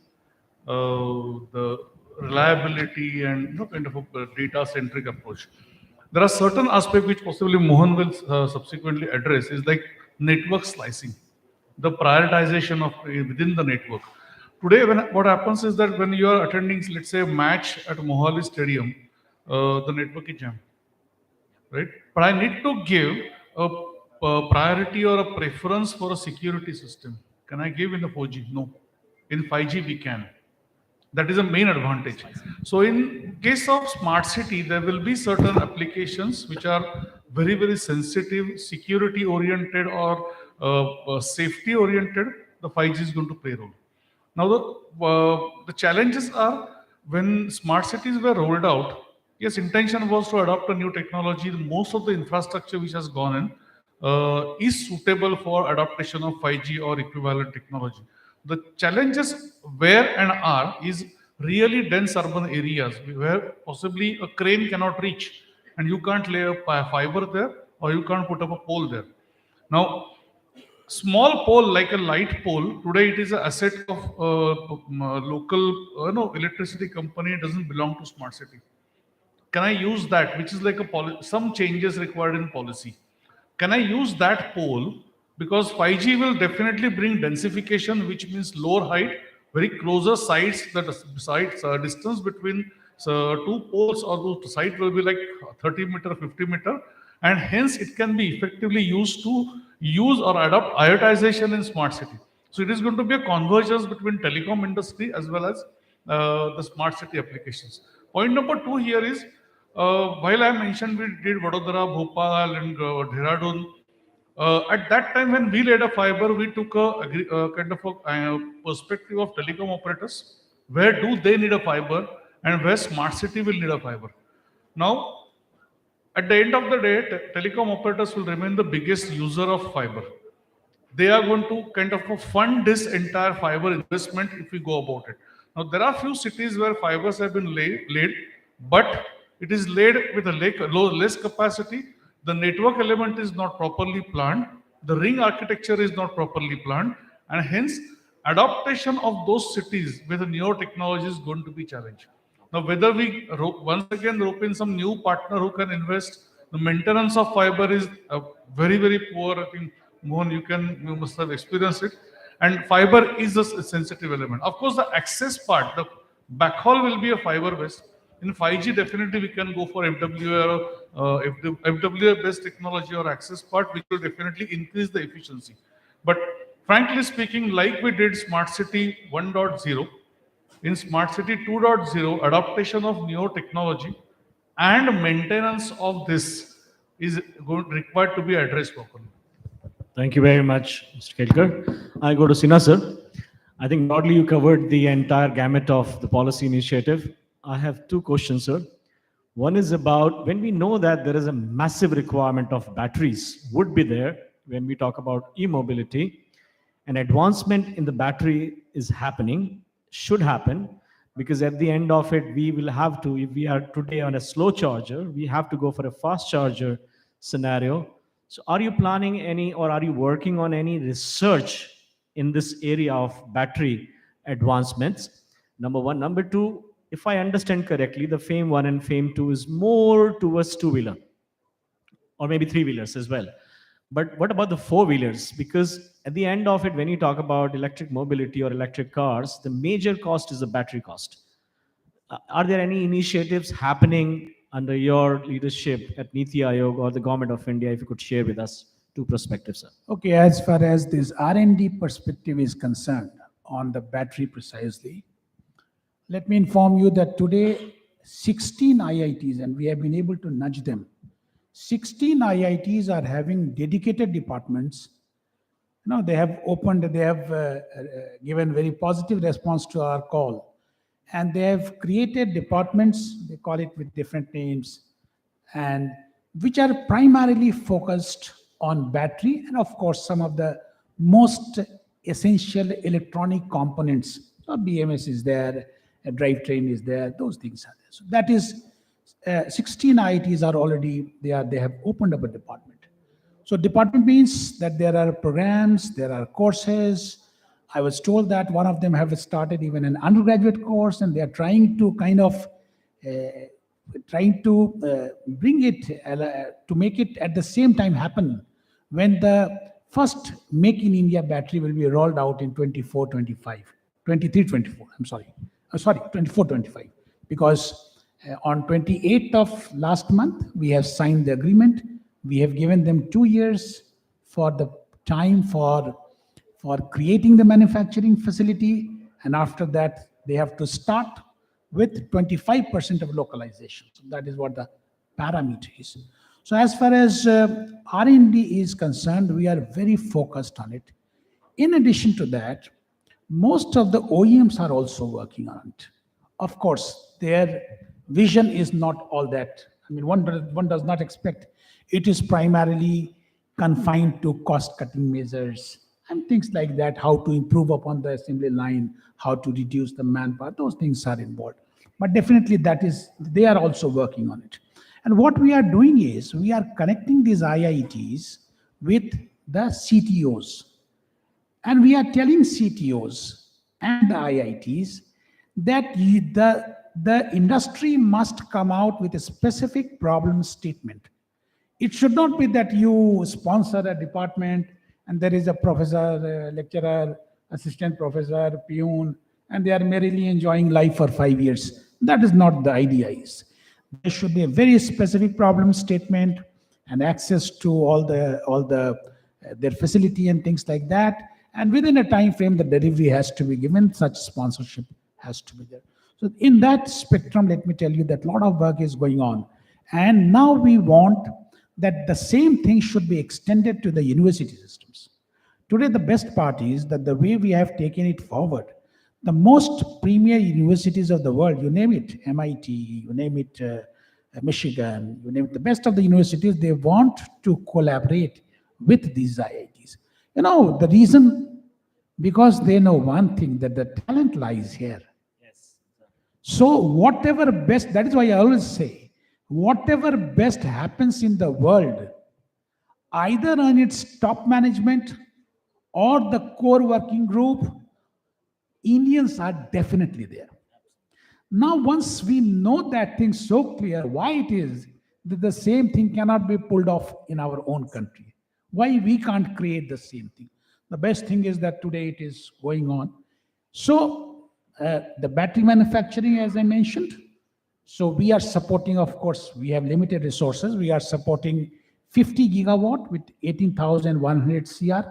the reliability, and kind of a data-centric approach. There are certain aspects which possibly Mohan will subsequently address, is like network slicing, the prioritization of within the network. Today, what happens is that when you are attending, let's say, a match at Mohali Stadium, the network is jammed, right? But I need to give a priority or a preference for a security system. Can I give in the 4G? No. In 5G, we can. That is a main advantage. So in case of smart city, there will be certain applications which are very, very sensitive, security oriented or safety oriented. The 5G is going to play a role. Now the challenges are when smart cities were rolled out. Yes, intention was to adopt a new technology. Most of the infrastructure which has gone in is suitable for adaptation of 5G or equivalent technology. The challenges where and are is really dense urban areas where possibly a crane cannot reach and you can't lay a fiber there or you can't put up a pole there. Now, small pole like a light pole, today it is an asset of local no, electricity company, it doesn't belong to smart city. Can I use that, which is like some changes required in policy? Can I use that pole? Because 5G will definitely bring densification, which means lower height, very closer sites. That sites distance between two poles or the site will be like 30 meter, 50 meter, and hence it can be effectively used to use or adopt IoTization in smart city. So it is going to be a convergence between telecom industry as well as the smart city applications. Point number two here is, while I mentioned we did Vadodara, Bhopal, and Dehradun, at that time when we laid a fiber, we took a kind of a perspective of telecom operators. Where do they need a fiber, and where smart city will need a fiber? Now, at the end of the day, telecom operators will remain the biggest user of fiber. They are going to kind of fund this entire fiber investment if we go about it. Now, there are few cities where fibers have been laid, but it is laid with a less capacity. The network element is not properly planned. The ring architecture is not properly planned, and hence adaptation of those cities with the newer technology is going to be challenged. Now, whether we once again rope in some new partner who can invest, the maintenance of fiber is very, very poor. I think, Mohan, you must have experienced it. And fiber is a sensitive element. Of course, the access part, the backhaul will be a fiber based. In 5G, definitely we can go for FWA or FWA based technology or access part, which will definitely increase the efficiency. But frankly speaking, like we did Smart City 1.0, in Smart City 2.0, adaptation of new technology and maintenance of this is required to be addressed properly. Thank you very much, Mr. Kelkar. I go to Sinha, sir. I think broadly you covered the entire gamut of the policy initiative. I have two questions, sir. One is about when we know that there is a massive requirement of batteries would be there when we talk about e-mobility, an advancement in the battery is happening, should happen, because at the end of it, we will have to, if we are today on a slow charger, we have to go for a fast charger scenario. So are you planning any, or are you working on any research in this area of battery advancements? Number one. Number two, if I understand correctly, the FAME 1 and FAME 2 is more towards two-wheeler or maybe three-wheelers as well. But what about the four-wheelers? Because at the end of it, when you talk about electric mobility or electric cars, the major cost is the battery cost. Are there any initiatives happening under your leadership at Niti Aayog or the government of India, if you could share with us two perspectives, sir? Okay, as far as this R&D perspective is concerned on the battery precisely, let me inform you that today 16 IITs, and we have been able to nudge them, 16 IITs are having dedicated departments. They have opened, they have given very positive response to our call. And they have created departments, they call it with different names, and which are primarily focused on battery and of course some of the most essential electronic components. So BMS is there, a drivetrain is there, those things are there. So that is 16 IITs are already, they have opened up a department. So department means that there are programs, there are courses. I was told that one of them have started even an undergraduate course, and they are trying to kind of bring it to make it at the same time happen when the first Make in India battery will be rolled out in 24, 25, 23, 24. I'm sorry, 24, 25, because on 28th of last month we have signed the agreement. We have given them 2 years for the time for creating the manufacturing facility, and after that They have to start with 25% of localization. So that is what the parameter is. So as far as R&D is concerned, we are very focused on it. In addition to that, most of the OEMs are also working on it. Of course, their vision is not all that. I mean, one does not expect it is primarily confined to cost-cutting measures and things like that, how to improve upon the assembly line, how to reduce the manpower, those things are involved. But definitely they are also working on it. And what we are doing is we are connecting these IITs with the CTOs. And we are telling CTOs and the IITs that the industry must come out with a specific problem statement. It should not be that you sponsor a department and there is a professor, a lecturer, assistant professor, peon, and they are merrily enjoying life for 5 years. That is not the idea is. There should be a very specific problem statement and access to all their facility and things like that. And within a time frame, the delivery has to be given, such sponsorship has to be there. So in that spectrum, let me tell you that a lot of work is going on. And now we want that the same thing should be extended to the university systems. Today, the best part is that the way we have taken it forward, the most premier universities of the world, you name it, MIT, you name it, Michigan, you name it, the best of the universities, they want to collaborate with these IITs. You know, the reason, because they know one thing, that the talent lies here. So whatever best, that is why I always say, whatever best happens in the world, either on its top management or the core working group, Indians are definitely there. Now, once we know that thing so clear, why it is that the same thing cannot be pulled off in our own country. Why we can't create the same thing. The best thing is that today it is going on. So the battery manufacturing, as I mentioned, so we are supporting, of course, we have limited resources. We are supporting 50 gigawatt with 18,100 CR.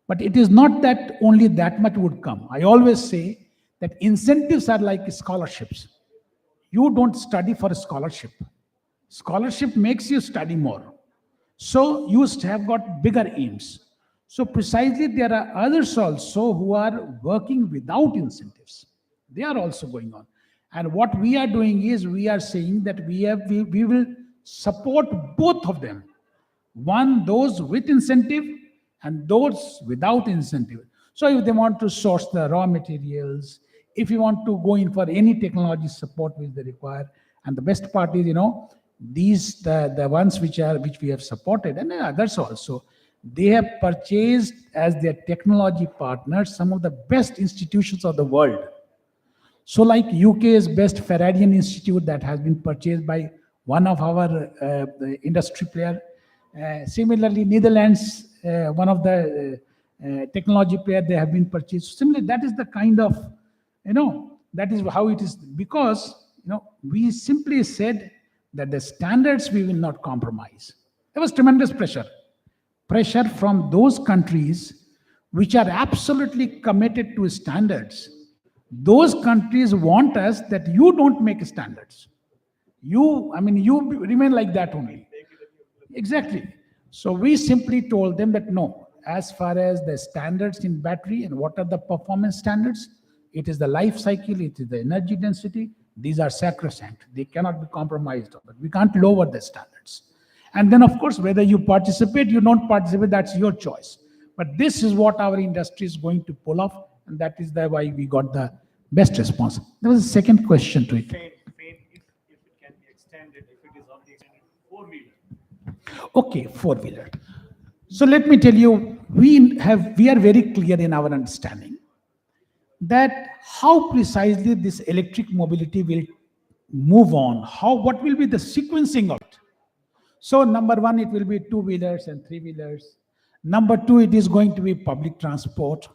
But it is not that only that much would come. I always say that incentives are like scholarships. You don't study for a scholarship. Scholarship makes you study more. So you have got bigger aims. So precisely there are others also who are working without incentives. They are also going on. And what we are doing is we are saying that we will support both of them. One, those with incentive and those without incentive. So if they want to source the raw materials, if you want to go in for any technology support which they require, and the best part is, these the ones which we have supported, and others also, they have purchased as their technology partners some of the best institutions of the world. So like UK's best Faradian Institute that has been purchased by one of our industry player. Similarly, Netherlands, one of the technology player, they have been purchased. Similarly, that is the kind of, that is how it is, because, we simply said that the standards we will not compromise. There was tremendous pressure from those countries which are absolutely committed to standards. Those countries want us that you don't make standards. You remain like that only. Exactly. So we simply told them that no, as far as the standards in battery and what are the performance standards, it is the life cycle, it is the energy density, these are sacrosanct. They cannot be compromised on. We can't lower the standards. And then, of course, whether you participate, you don't participate, that's your choice. But this is what our industry is going to pull off, and that is why we got the best response. There was a second question to it. If it can be extended, if it is on the extended four-wheeler. Okay, four-wheeler. So let me tell you, we are very clear in our understanding that how precisely this electric mobility will move on, what will be the sequencing of it. So number one, it will be two-wheelers and three-wheelers. Number two, it is going to be public transport.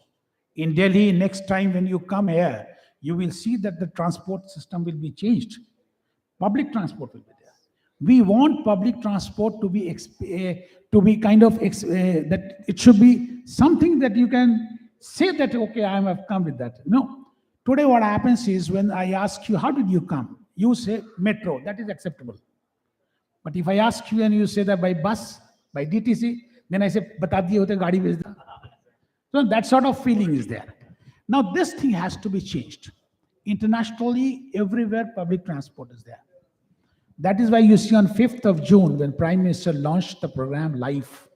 In Delhi, next time when you come here, you will see that the transport system will be changed. Public transport will be there. We want public transport to be that it should be something that you can say that, okay, I have come with that. No, Today, what happens is when I ask you, how did you come? You say metro, that is acceptable. But if I ask you and you say that by bus, by DTC, then I say, bata diye hote gaadi bhej do. So that sort of feeling is there. Now, this thing has to be changed. Internationally, everywhere public transport is there. That is why you see on 5th of June, when Prime Minister launched the program Life.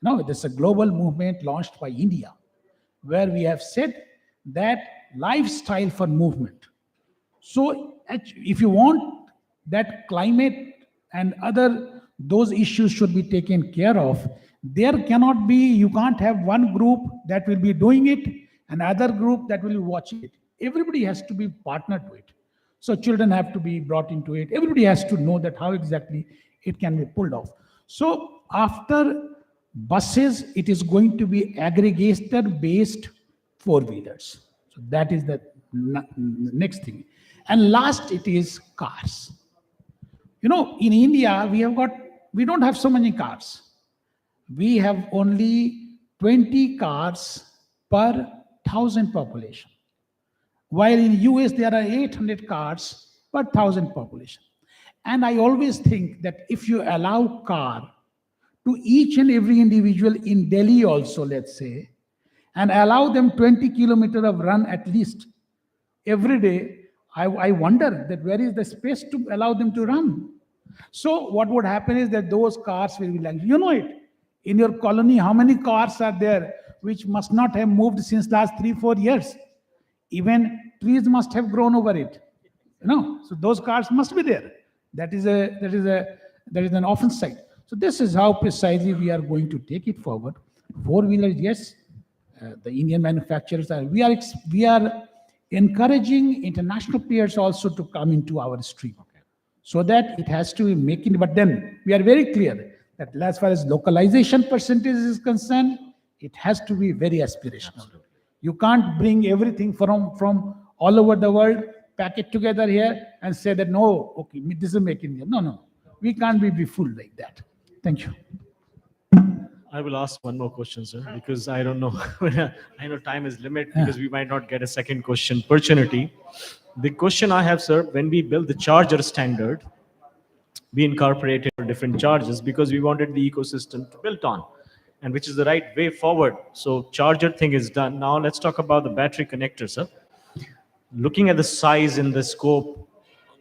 No, there's a global movement launched by India, where we have said that lifestyle for movement. So if you want that climate and other those issues should be taken care of, there cannot be, you can't have one group that will be doing it and other group that will be watching it. Everybody has to be partner to it. So children have to be brought into it. Everybody has to know that how exactly it can be pulled off. So after buses, it is going to be aggregator based four-wheelers. So that is the next thing. And last, it is cars. You know, in India, we don't have so many cars. We have only 20 cars per 1,000 population. While in US, there are 800 cars per 1,000 population. And I always think that if you allow car to each and every individual in Delhi also, let's say, and allow them 20 kilometers of run at least every day, I wonder that where is the space to allow them to run? So what would happen is that those cars will be like, you know it, in your colony, how many cars are there which must not have moved since last 3-4 years? Even trees must have grown over it. You know, so those cars must be there. That is an offense side. So this is how precisely we are going to take it forward. Four-wheelers, yes, the Indian manufacturers are. We are encouraging international players also to come into our stream, so that it has to be making. But then we are very clear that as far as localization percentage is concerned, it has to be very aspirational. You can't bring everything from all over the world, pack it together here, and say that no, okay, this is making India. No, we can't be fooled like that. Thank you. I will ask one more question, sir, because I don't know. I know time is limited because we might not get a second question opportunity. The question I have, sir, when we built the charger standard, we incorporated different charges because we wanted the ecosystem to build on, and which is the right way forward. So charger thing is done. Now let's talk about the battery connector, sir. Looking at the size and the scope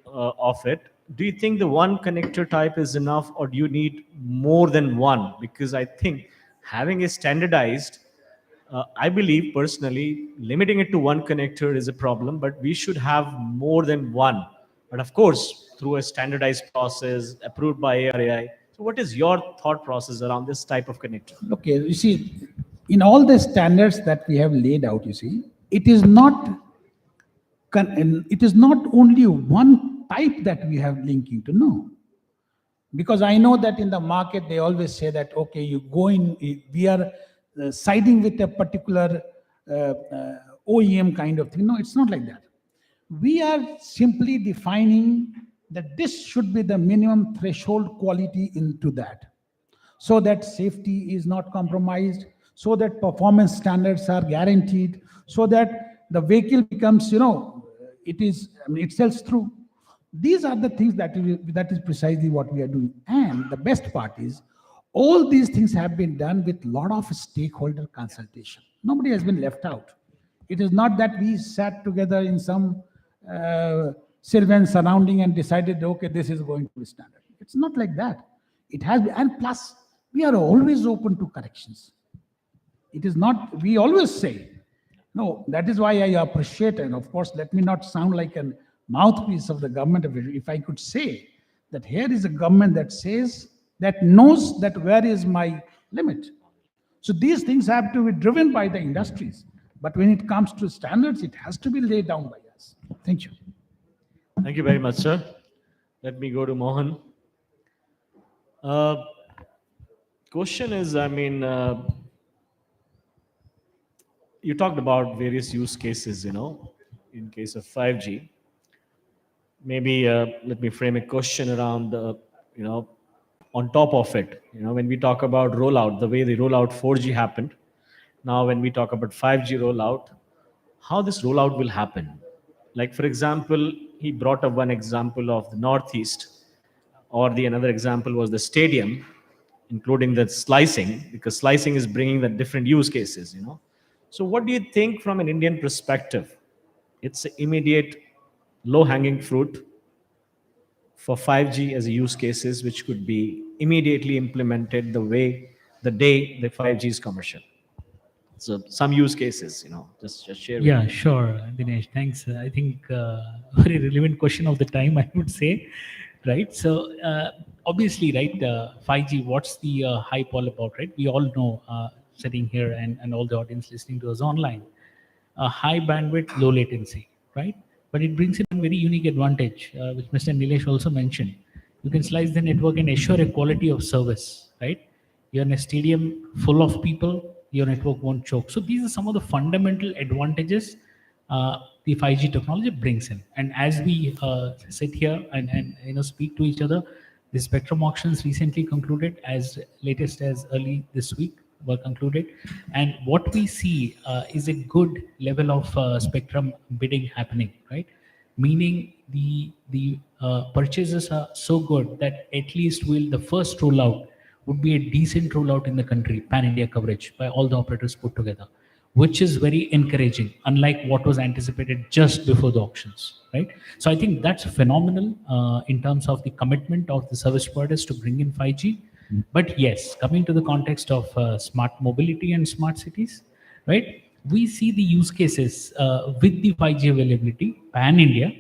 of it, do you think the one connector type is enough, or do you need more than one? Because I think having a standardized, I believe personally, limiting it to one connector is a problem, but we should have more than one. But of course, through a standardized process approved by ARAI. So what is your thought process around this type of connector? Okay, you see, in all the standards that we have laid out, you see, it is not only one type that we have linking to, no. Because I know that in the market, they always say that, okay, you go in, we are siding with a particular OEM kind of thing. No, it's not like that. We are simply defining that this should be the minimum threshold quality into that, so that safety is not compromised, so that performance standards are guaranteed, so that the vehicle becomes, it sells through. These are the things that is precisely what we are doing. And the best part is, all these things have been done with a lot of stakeholder consultation. Nobody has been left out. It is not that we sat together in some Sylvan surrounding and decided, okay, this is going to be standard. It's not like that. It has been, and plus, we are always open to corrections. It is not, we always say, no, that is why I appreciate, and of course, let me not sound like a mouthpiece of the government. If I could say that here is a government that says, that knows that where is my limit. So these things have to be driven by the industries. But when it comes to standards, it has to be laid down by us. Thank you. Thank you very much, sir. Let me go to Mohan. Question is, you talked about various use cases, in case of 5G. Maybe let me frame a question around, on top of it. When we talk about rollout, the way the rollout 4G happened, now when we talk about 5G rollout, how this rollout will happen. Like, for example, he brought up one example of the Northeast, or the another example was the stadium, including the slicing, because slicing is bringing the different use cases, you know. So what do you think from an Indian perspective? It's an immediate low-hanging fruit for 5G as a use cases, which could be immediately implemented the day the 5G is commercial. So some use cases, you know, just share with Yeah, me. sure, Dinesh. Thanks. I think very relevant question of the time, I would say, right? So obviously, right, 5G. What's the hype all about, right? We all know, sitting here and all the audience listening to us online, high bandwidth, low latency, right? But it brings in a very unique advantage, which Mr. Nilesh also mentioned. You can slice the network and assure a quality of service, right? You're in a stadium full of people, your network won't choke. So these are some of the fundamental advantages the 5G technology brings in. And as we sit here and speak to each other, the spectrum auctions recently concluded, as latest as early this week were concluded, and what we see is a good level of spectrum bidding happening, right? Meaning the purchases are so good that at least will the first rollout would be a decent rollout in the country, pan India coverage by all the operators put together, which is very encouraging, unlike what was anticipated just before the auctions, right? So I think that's phenomenal in terms of the commitment of the service providers to bring in 5G. But yes, coming to the context of smart mobility and smart cities, right? We see the use cases with the 5G availability pan India.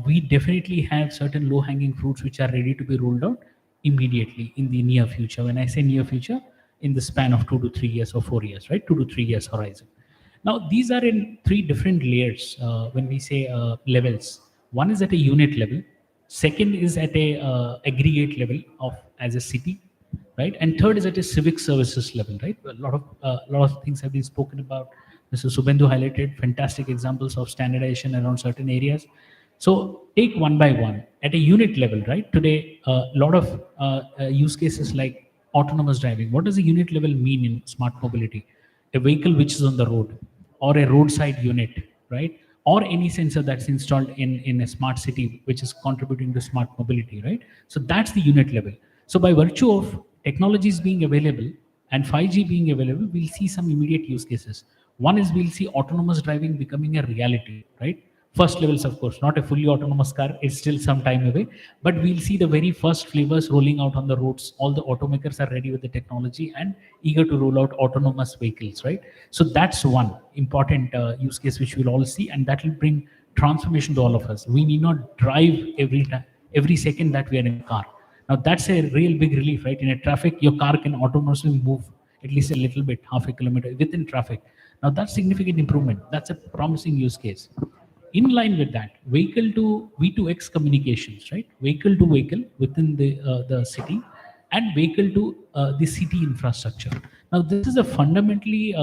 We definitely have certain low hanging fruits which are ready to be rolled out immediately in the near future. When I say near future, in the span of 2 to 3 years or 4 years, right? 2 to 3 years horizon. Now, these are in three different layers when we say levels. One is at a unit level. Second is at a aggregate level of as a city, right? And third is at a civic services level, right? A lot of things have been spoken about. Mr. Subhendu highlighted fantastic examples of standardization around certain areas. So take one by one at a unit level, right? Today, a lot of use cases like autonomous driving. What does a unit level mean in smart mobility? A vehicle which is on the road, or a roadside unit, right? Or any sensor that's installed in a smart city, which is contributing to smart mobility, right? So that's the unit level. So by virtue of technologies being available and 5G being available, we'll see some immediate use cases. One is we'll see autonomous driving becoming a reality, right? First levels, of course, not a fully autonomous car, it's still some time away, but we'll see the very first flavors rolling out on the roads. All the automakers are ready with the technology and eager to roll out autonomous vehicles, right? So that's one important use case which we'll all see, and that will bring transformation to all of us. We need not drive every second that we are in a car. Now that's a real big relief, right? In a traffic, your car can autonomously move at least a little bit, half a kilometer within traffic. Now that's significant improvement. That's a promising use case. In line with that, vehicle to V2X communications, right? Vehicle to vehicle within the city, and vehicle to the city infrastructure. Now this is a fundamentally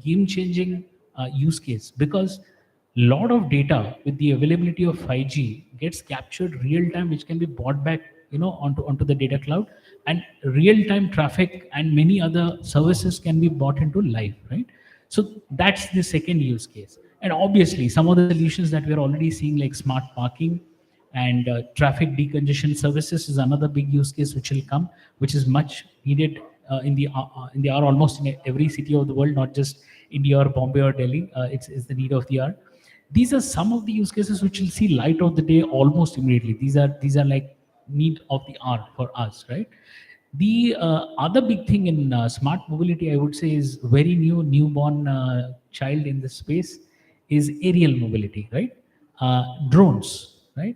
game-changing use case, because lot of data with the availability of 5G gets captured real time, which can be brought back, onto the data cloud, and real time traffic and many other services can be brought into life, right? So that's the second use case. And obviously some of the solutions that we're already seeing, like smart parking and traffic decongestion services, is another big use case which will come, which is much needed in the hour, almost in every city of the world, not just India or Bombay or Delhi. It's the need of the hour. These are some of the use cases which will see light of the day almost immediately. These are like need of the hour for us, right? The other big thing in smart mobility, I would say, is very newborn child in this space is aerial mobility, right? Drones, right?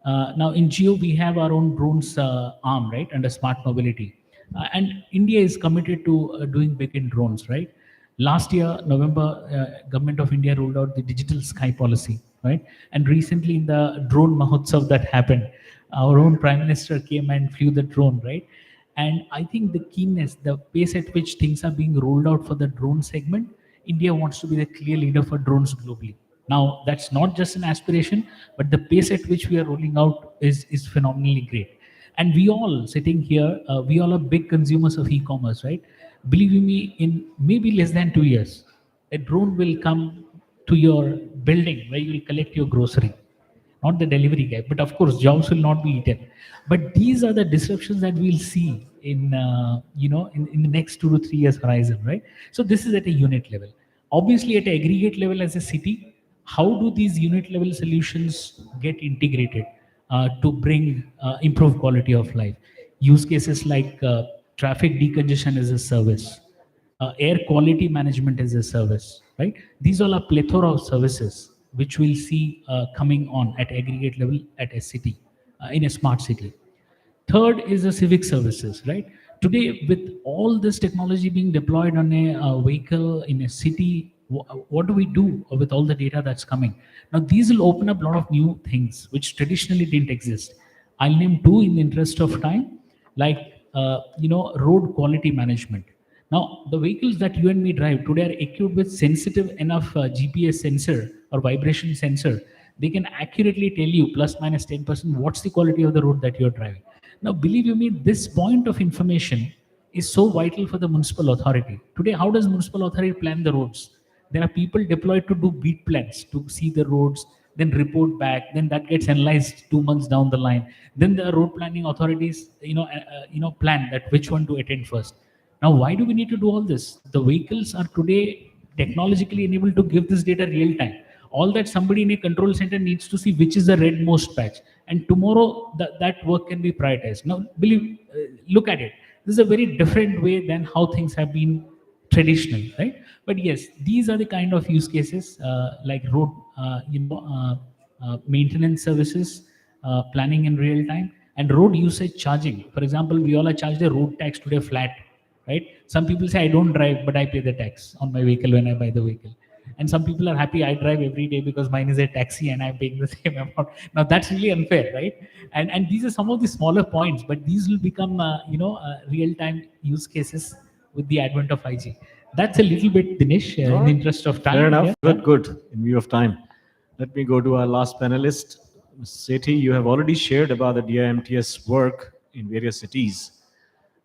Now in Geo, we have our own drones arm, right, under smart mobility. And India is committed to doing big in drones, right? Last year, November, Government of India rolled out the digital sky policy, right? And recently in the drone Mahotsav that happened, our own Prime Minister came and flew the drone, right? And I think the keenness, the pace at which things are being rolled out for the drone segment, India wants to be the clear leader for drones globally. Now, that's not just an aspiration, but the pace at which we are rolling out is phenomenally great. And we all sitting here, we all are big consumers of e-commerce, right? Believe you me, in maybe less than 2 years, a drone will come to your building where you will collect your grocery, not the delivery guy. But of course, jobs will not be eaten. But these are the disruptions that we'll see in in the next 2 to 3 years horizon, right? So this is at a unit level. Obviously, at aggregate level as a city, how do these unit level solutions get integrated to bring improved quality of life? Use cases like traffic decongestion as a service, air quality management as a service, right? These all are plethora of services which we'll see coming on at aggregate level at a city, in a smart city. Third is the civic services, right? Today, with all this technology being deployed on a vehicle in a city, what do we do with all the data that's coming? Now, these will open up a lot of new things which traditionally didn't exist. I'll name two in the interest of time, like road quality management. Now, the vehicles that you and me drive today are equipped with sensitive enough GPS sensor or vibration sensor. They can accurately tell you plus minus 10% what's the quality of the road that you're driving. Now, believe you me, this point of information is so vital for the municipal authority. Today, how does municipal authority plan the roads? There are people deployed to do beat plans, to see the roads, then report back, then that gets analyzed 2 months down the line. Then the road planning authorities, plan that which one to attend first. Now, why do we need to do all this? The vehicles are today technologically enabled to give this data real time. All that somebody in a control center needs to see which is the redmost patch, and tomorrow that work can be prioritized. Now, look at it. This is a very different way than how things have been traditional, right? But yes, these are the kind of use cases like road, maintenance services, planning in real time, and road usage charging. For example, we all are charged a road tax today flat, right? Some people say I don't drive, but I pay the tax on my vehicle when I buy the vehicle. And some people are happy I drive every day because mine is a taxi and I'm paying the same amount. Now that's really unfair, right? And these are some of the smaller points, but these will become real-time use cases with the advent of 5G. That's a little bit, Dinesh, in the interest of time. Fair enough. Yeah. Good. In view of time, let me go to our last panelist. Sethi, you have already shared about the DIMTS work in various cities.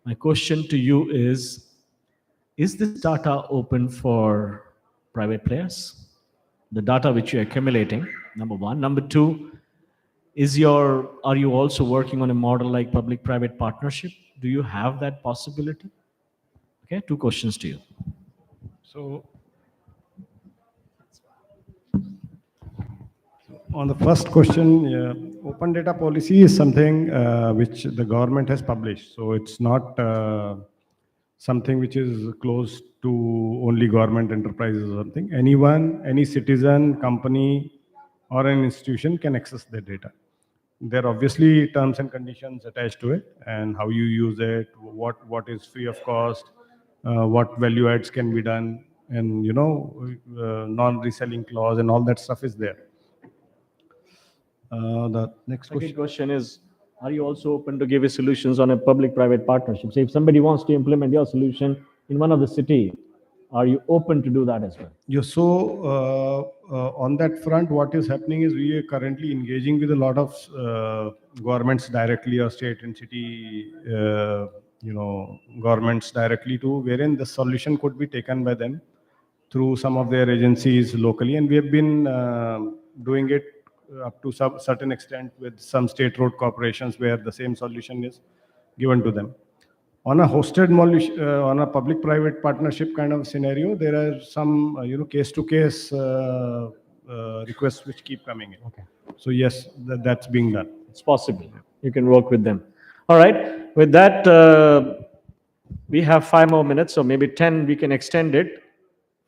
My question to you is this data open for private players? The data which you're accumulating, number one. Number two, are you also working on a model like public-private partnership? Do you have that possibility? Okay, two questions to you. So, on the first question, open data policy is something which the government has published. So it's not something which is close to only government enterprises or something. Anyone, any citizen, company, or an institution can access the data. There are obviously terms and conditions attached to it, and how you use it, what is free of cost, what value adds can be done, and non-reselling clause and all that stuff is there. The next Second question is, are you also open to give solutions on a public-private partnership? Say if somebody wants to implement your solution in one of the city, are you open to do that as well? Yeah, so on that front, what is happening is we are currently engaging with a lot of governments directly or state and city, governments directly too, wherein the solution could be taken by them through some of their agencies locally. And we have been doing it up to some certain extent with some state road corporations where the same solution is given to them. On a hosted on a public-private partnership kind of scenario, there are some case-to-case requests which keep coming in. Okay. So yes, that's being done. It's possible. You can work with them. All right. With that, we have 5 more minutes, so maybe 10. We can extend it.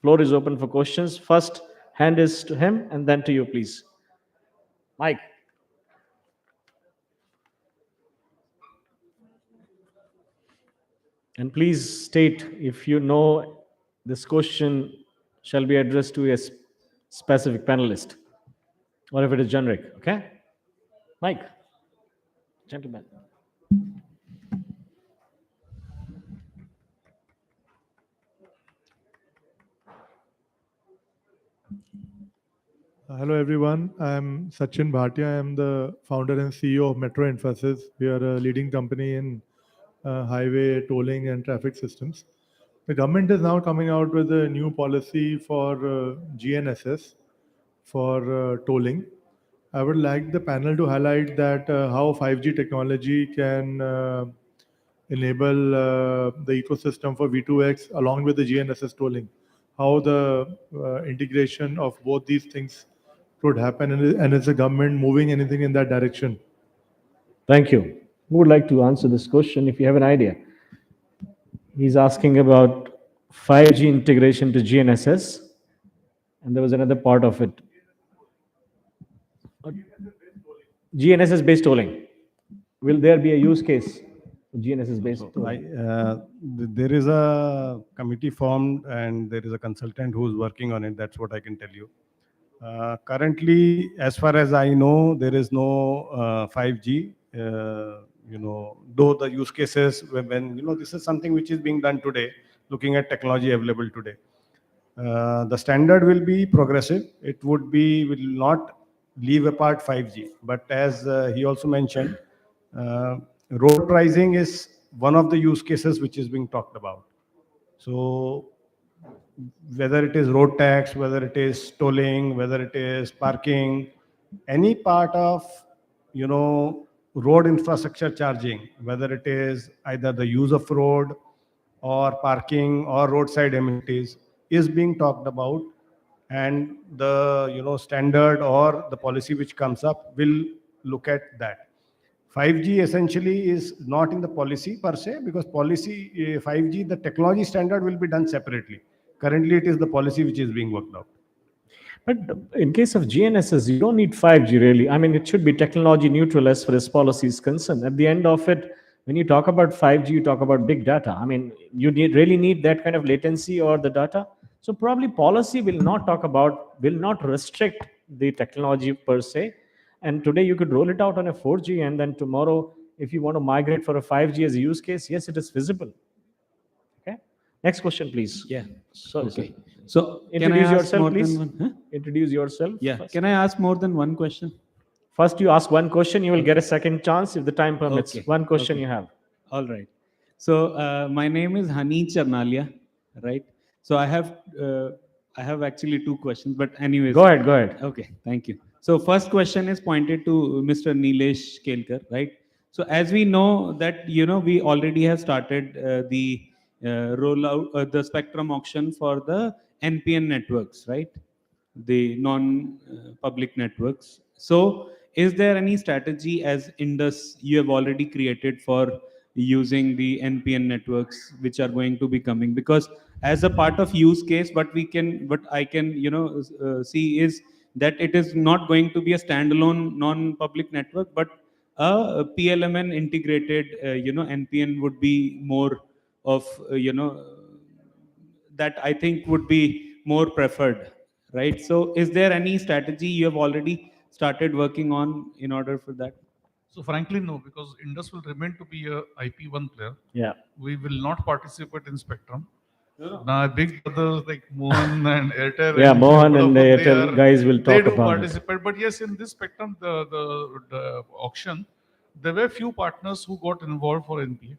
Floor is open for questions. First hand is to him, and then to you, please. Mike. And please state if you know this question shall be addressed to a specific panelist or if it is generic. Okay? Mike, gentlemen. Hello everyone, I'm Sachin Bhatia. I am the founder and CEO of Metro Infosys. We are a leading company in highway tolling and traffic systems. The government is now coming out with a new policy for GNSS, for tolling. I would like the panel to highlight that how 5G technology can enable the ecosystem for V2X along with the GNSS tolling. How the integration of both these things could happen, and is the government moving anything in that direction? Thank you. Who would like to answer this question if you have an idea? He's asking about 5G integration to GNSS, and there was another part of it. GNSS based tolling. Will there be a use case for GNSS based tolling? There is a committee formed and there is a consultant who is working on it. That's what I can tell you. Currently, as far as I know, there is no 5G. Though the use cases when this is something which is being done today, looking at technology available today. The standard will be progressive. It will not leave apart 5G. But as he also mentioned, road pricing is one of the use cases which is being talked about. So whether it is road tax, whether it is tolling, whether it is parking, any part of road infrastructure charging, whether it is either the use of road or parking or roadside amenities, is being talked about, and the standard or the policy which comes up will look at that. 5G essentially is not in the policy per se, because policy 5G, the technology standard will be done separately. Currently, it is the policy which is being worked out. But in case of GNSS, you don't need 5G really. I mean, it should be technology neutral as far as policy is concerned. At the end of it, when you talk about 5G, you talk about big data. I mean, you really need that kind of latency or the data. So probably policy will not restrict the technology per se. And today you could roll it out on a 4G, and then tomorrow, if you want to migrate for a 5G as a use case, yes, it is feasible. Okay. Next question, please. Yeah. Sorry, Okay. sir. So Introduce can I ask yourself, more please. than one? Huh? Introduce yourself. Yeah. First. Can I ask more than one question? First, you ask one question. You will get a second chance if the time permits. Okay. One question Okay. you have. All right. So my name is Hani Charnalia, right? So I have actually two questions, but anyways. Go ahead. Go ahead. Okay. Thank you. So first question is pointed to Mr. Nilesh Kelkar, right? So as we know that we already have started the rollout, the spectrum auction for the NPN networks, right? The non-public networks. So is there any strategy as Indus you have already created for using the NPN networks which are going to be coming? Because as a part of use case, what I can see is that it is not going to be a standalone non-public network, but a PLMN integrated NPN would be more of that I think would be more preferred, right? So is there any strategy you have already started working on in order for that? So frankly, no, because Indus will remain to be a IP1 player. Yeah. We will not participate in spectrum. Now, big brothers like Mohan and Airtel. Yeah, and Mohan and the Vodafone, Airtel guys will they talk do about it. participate. But yes, in this spectrum, the auction, there were few partners who got involved for NPA.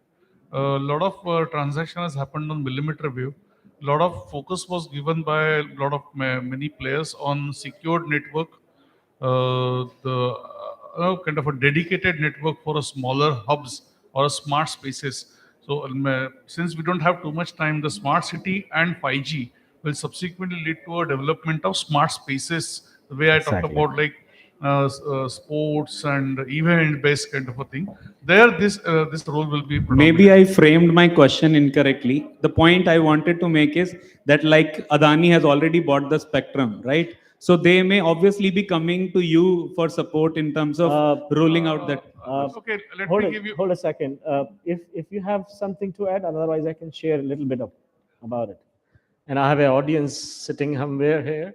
A lot of transaction has happened on millimeter wave. A lot of focus was given by a lot of many players on secured network, kind of a dedicated network for a smaller hubs or a smart spaces. So since we don't have too much time, the smart city and 5G will subsequently lead to a development of smart spaces. The way I talked Exactly. about, like sports and event-based kind of a thing. There, this role will be predominant. Maybe I framed my question incorrectly. The point I wanted to make is that like Adani has already bought the spectrum, right? So they may obviously be coming to you for support in terms of rolling out that. Okay, let hold me it, give you. Hold a second. If you have something to add, otherwise I can share a little bit about it. And I have an audience sitting somewhere here.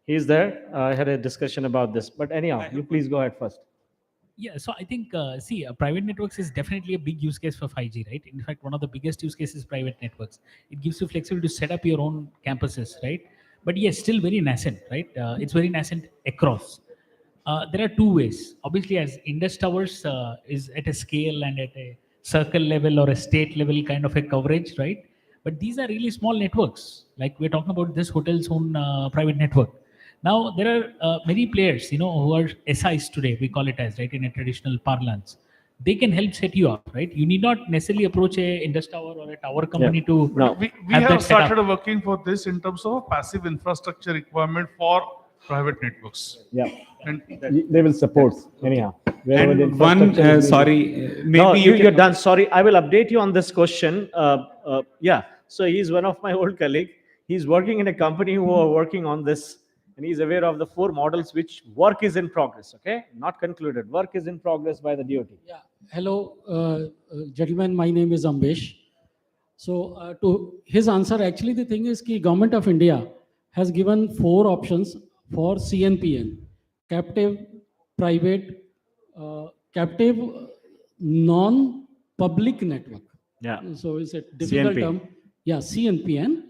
He's there. I had a discussion about this. But anyhow, you please go ahead first. Yeah, so I think, private networks is definitely a big use case for 5G, right? In fact, one of the biggest use cases is private networks. It gives you flexibility to set up your own campuses, right? But yes, still very nascent, right? It's very nascent across. There are two ways. Obviously, as Indus Towers is at a scale and at a circle level or a state level kind of a coverage, right? But these are really small networks. Like we're talking about this hotel's own private network. Now there are many players, who are SIs today. We call it as, right, in a traditional parlance. They can help set you up, right? You need not necessarily approach a Indus Tower or a tower company to We have have that set up. started working for this in terms of passive infrastructure requirement for private networks. Yeah. And They will support anyhow. Wherever the And one, infrastructure is needed. sorry, No, maybe you you're can. done. Sorry, I will update you on this question. Yeah, so he's one of my old colleague. He's working in a company who are working on this, and he's aware of the 4 models which work is in progress. Okay, not concluded. Work is in progress by the DOT. Yeah. Hello, gentlemen. My name is Ambesh. So to his answer, actually the thing is, that Government of India has given 4 options for CNPN: captive, private, captive, non-public network. Yeah. So it's a difficult CNP. term. Yeah, CNPN.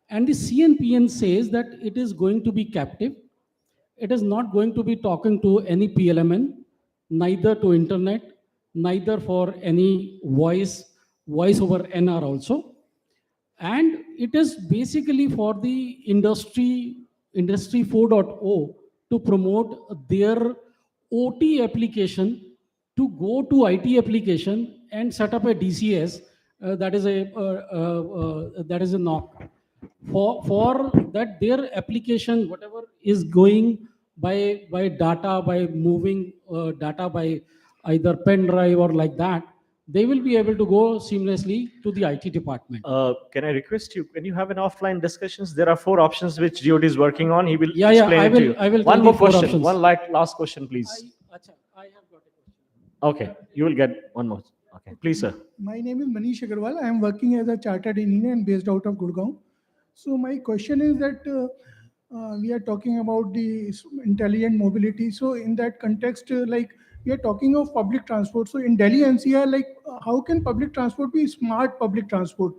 And the CNPN says that it is going to be captive. It is not going to be talking to any PLMN, neither to internet, neither for any voice over NR also. And it is basically for the industry 4.0 to promote their OT application to go to IT application and set up a DCS, that is a knock for that their application, whatever is going by data, by moving data by either pen drive or like that, they will be able to go seamlessly to the IT department. Can I request you, when you have an offline discussions, there are 4 options which DOT is working on. He will Yeah, explain I it will, to you. I will One tell more the 4 question, options. one last question, please. Okay, you will get one more. Okay, please, sir. My name is Manish Agarwal. I am working as a chartered engineer and based out of Gurgaon. So my question is that we are talking about the intelligent mobility. So in that context, like we are talking of public transport. So in Delhi NCR, like how can public transport be smart public transport?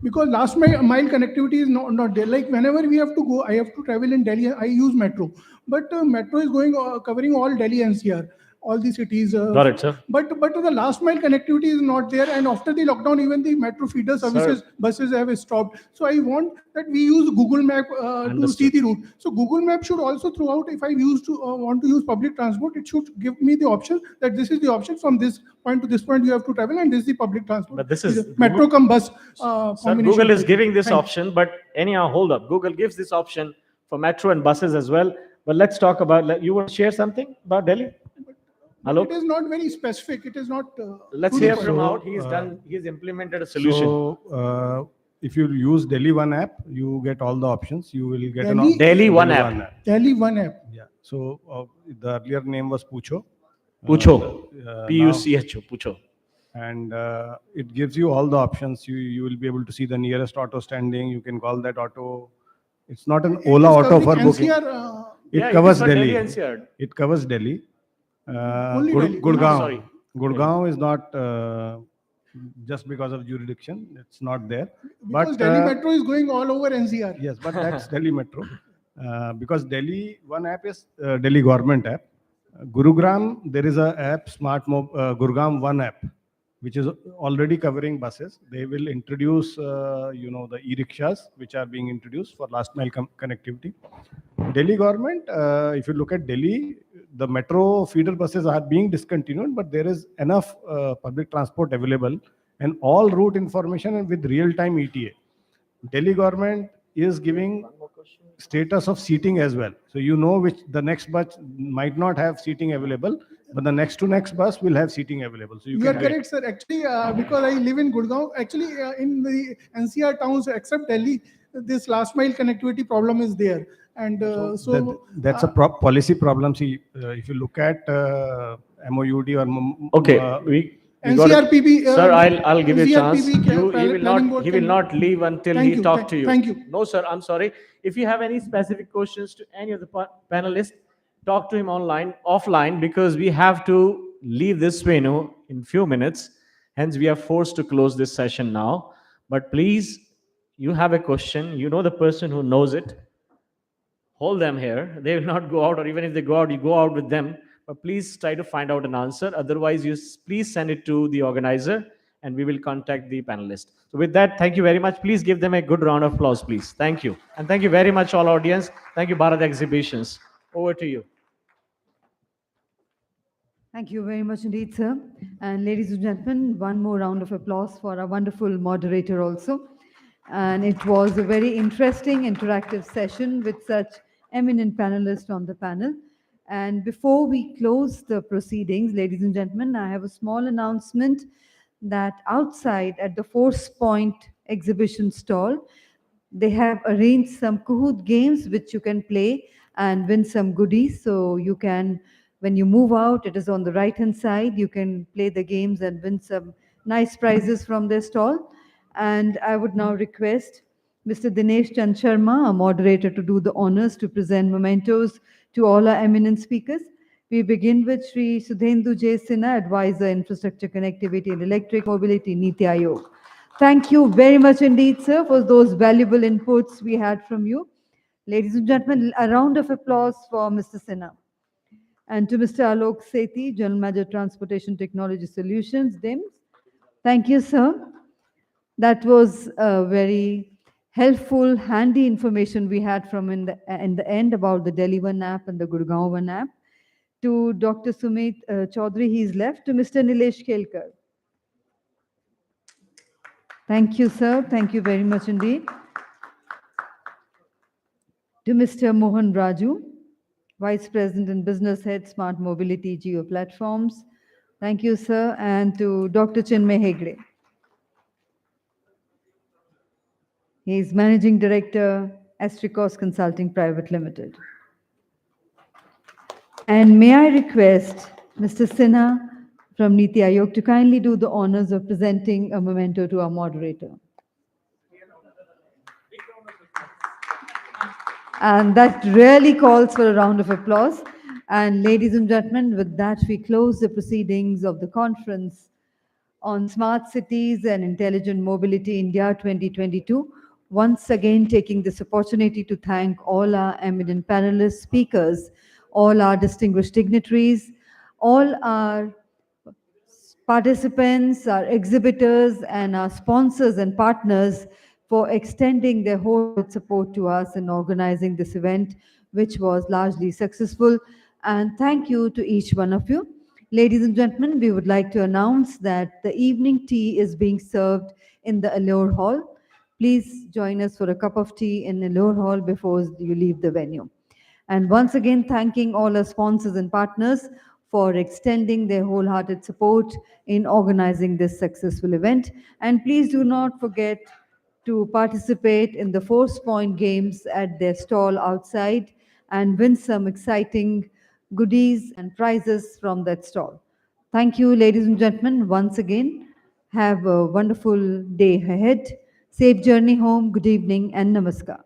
Because last mile connectivity is not there. Like whenever we have to go, I have to travel in Delhi, I use metro. But metro is going covering all Delhi NCR, all the cities. Got it, sir. But the last mile connectivity is not there. And after the lockdown, even the metro feeder services, buses have stopped. So I want that we use Google Map to see the route. So Google Map should also throughout, if I want to use public transport, it should give me the option that this is the option from this point to this point you have to travel, and this is the public transport. But this is metro come bus. Sir, combination. Google is giving this Thank you. option, but anyhow, hold up. Google gives this option for metro and buses as well. But let's talk about, you want to share something about Delhi? Hello? It is not very specific. It is not. Let's to the hear point. from out. He's implemented a solution. So, if you use Delhi One app, you get all the options. You will get Delhi One app. Delhi One app. Yeah. So the earlier name was Pucho. Pucho. Pucho. Pucho. And it gives you all the options. You will be able to see the nearest auto standing. You can call that auto. It's not an Ola auto for booking. NCR, It covers for Delhi. NCR. It covers Delhi. Only Delhi. Gurgaon. Sorry. Gurgaon is not just because of jurisdiction. It's not there. Because But Delhi Metro is going all over NCR. yes, but that's Delhi Metro. Because Delhi One app is Delhi government app. Gurugram, there is a app, Gurugram One app, which is already covering buses. They will introduce, the e-rickshaws, which are being introduced for last mile connectivity. Delhi government, if you look at Delhi, the metro feeder buses are being discontinued, but there is enough public transport available and all route information and with real-time ETA. Delhi government is giving status of seating as well. So you know which the next bus might not have seating available, but the next to next bus will have seating available. So You are correct, sir. Actually, because I live in Gurgaon, actually in the NCR towns except Delhi, this last mile connectivity problem is there. And that's a policy problem. See, if you look at MOUD or Okay, we got it. NCRPB. Sir, I'll give you a chance. NCRPB He will not leave until Thank he you, talk to you. thank you. No, sir, I'm sorry. If you have any specific questions to any of the panelists, talk to him offline, because we have to leave this venue in few minutes. Hence, we are forced to close this session now. But please, you have a question. You know the person who knows it. Hold them here. They will not go out, or even if they go out, you go out with them. But please try to find out an answer. Otherwise, please send it to the organizer, and we will contact the panelists. So with that, thank you very much. Please give them a good round of applause, please. Thank you. And thank you very much, all audience. Thank you, Bharat Exhibitions. Over to you. Thank you very much indeed, sir. And ladies and gentlemen, one more round of applause for our wonderful moderator also. And it was a very interesting, interactive session with such eminent panelists on the panel. And before we close the proceedings, ladies and gentlemen, I have a small announcement that outside at the Force Point exhibition stall, they have arranged some Kahoot games which you can play and win some goodies. So you can, when you move out, it is on the right hand side. You can play the games and win some nice prizes from their stall. And I would now request Mr. Dinesh Chand Sharma, a moderator, to do the honors to present mementos to all our eminent speakers. We begin with Sri Sudhendu J. Sinha, Advisor, Infrastructure, Connectivity and Electric Mobility, Niti Aayog. Thank you very much indeed, sir, for those valuable inputs we had from you. Ladies and gentlemen, a round of applause for Mr. Sinha. And to Mr. Alok Sethi, General Manager, Transportation Technology Solutions, DIMS. Thank you, sir. That was a very helpful, handy information we had from in the end about the Delhi One app and the Gurgaon One app. To Dr. Sumit Chaudhary, he's left. To Mr. Nilesh Kelkar. Thank you, sir. Thank you very much indeed. To Mr. Mohan Raju, Vice President and Business Head, Smart Mobility Geo Platforms. Thank you, sir. And to Dr. Chinmay Hegde. He is Managing Director, Astricos Consulting Private Limited. And may I request Mr. Sinha from Niti Aayog to kindly do the honors of presenting a memento to our moderator. And that really calls for a round of applause. And ladies and gentlemen, with that, we close the proceedings of the conference on Smart Cities and Intelligent Mobility India 2022. Once again, taking this opportunity to thank all our eminent panelists, speakers, all our distinguished dignitaries, all our participants, our exhibitors, and our sponsors and partners for extending their whole support to us in organizing this event, which was largely successful. And thank you to each one of you. Ladies and gentlemen, we would like to announce that the evening tea is being served in the Allure Hall. Please join us for a cup of tea in Allure Hall before you leave the venue. And once again, thanking all our sponsors and partners for extending their wholehearted support in organizing this successful event. And please do not forget to participate in the Force Point games at their stall outside and win some exciting goodies and prizes from that stall. Thank you, ladies and gentlemen, once again. Have a wonderful day ahead. Safe journey home. Good evening and namaskar.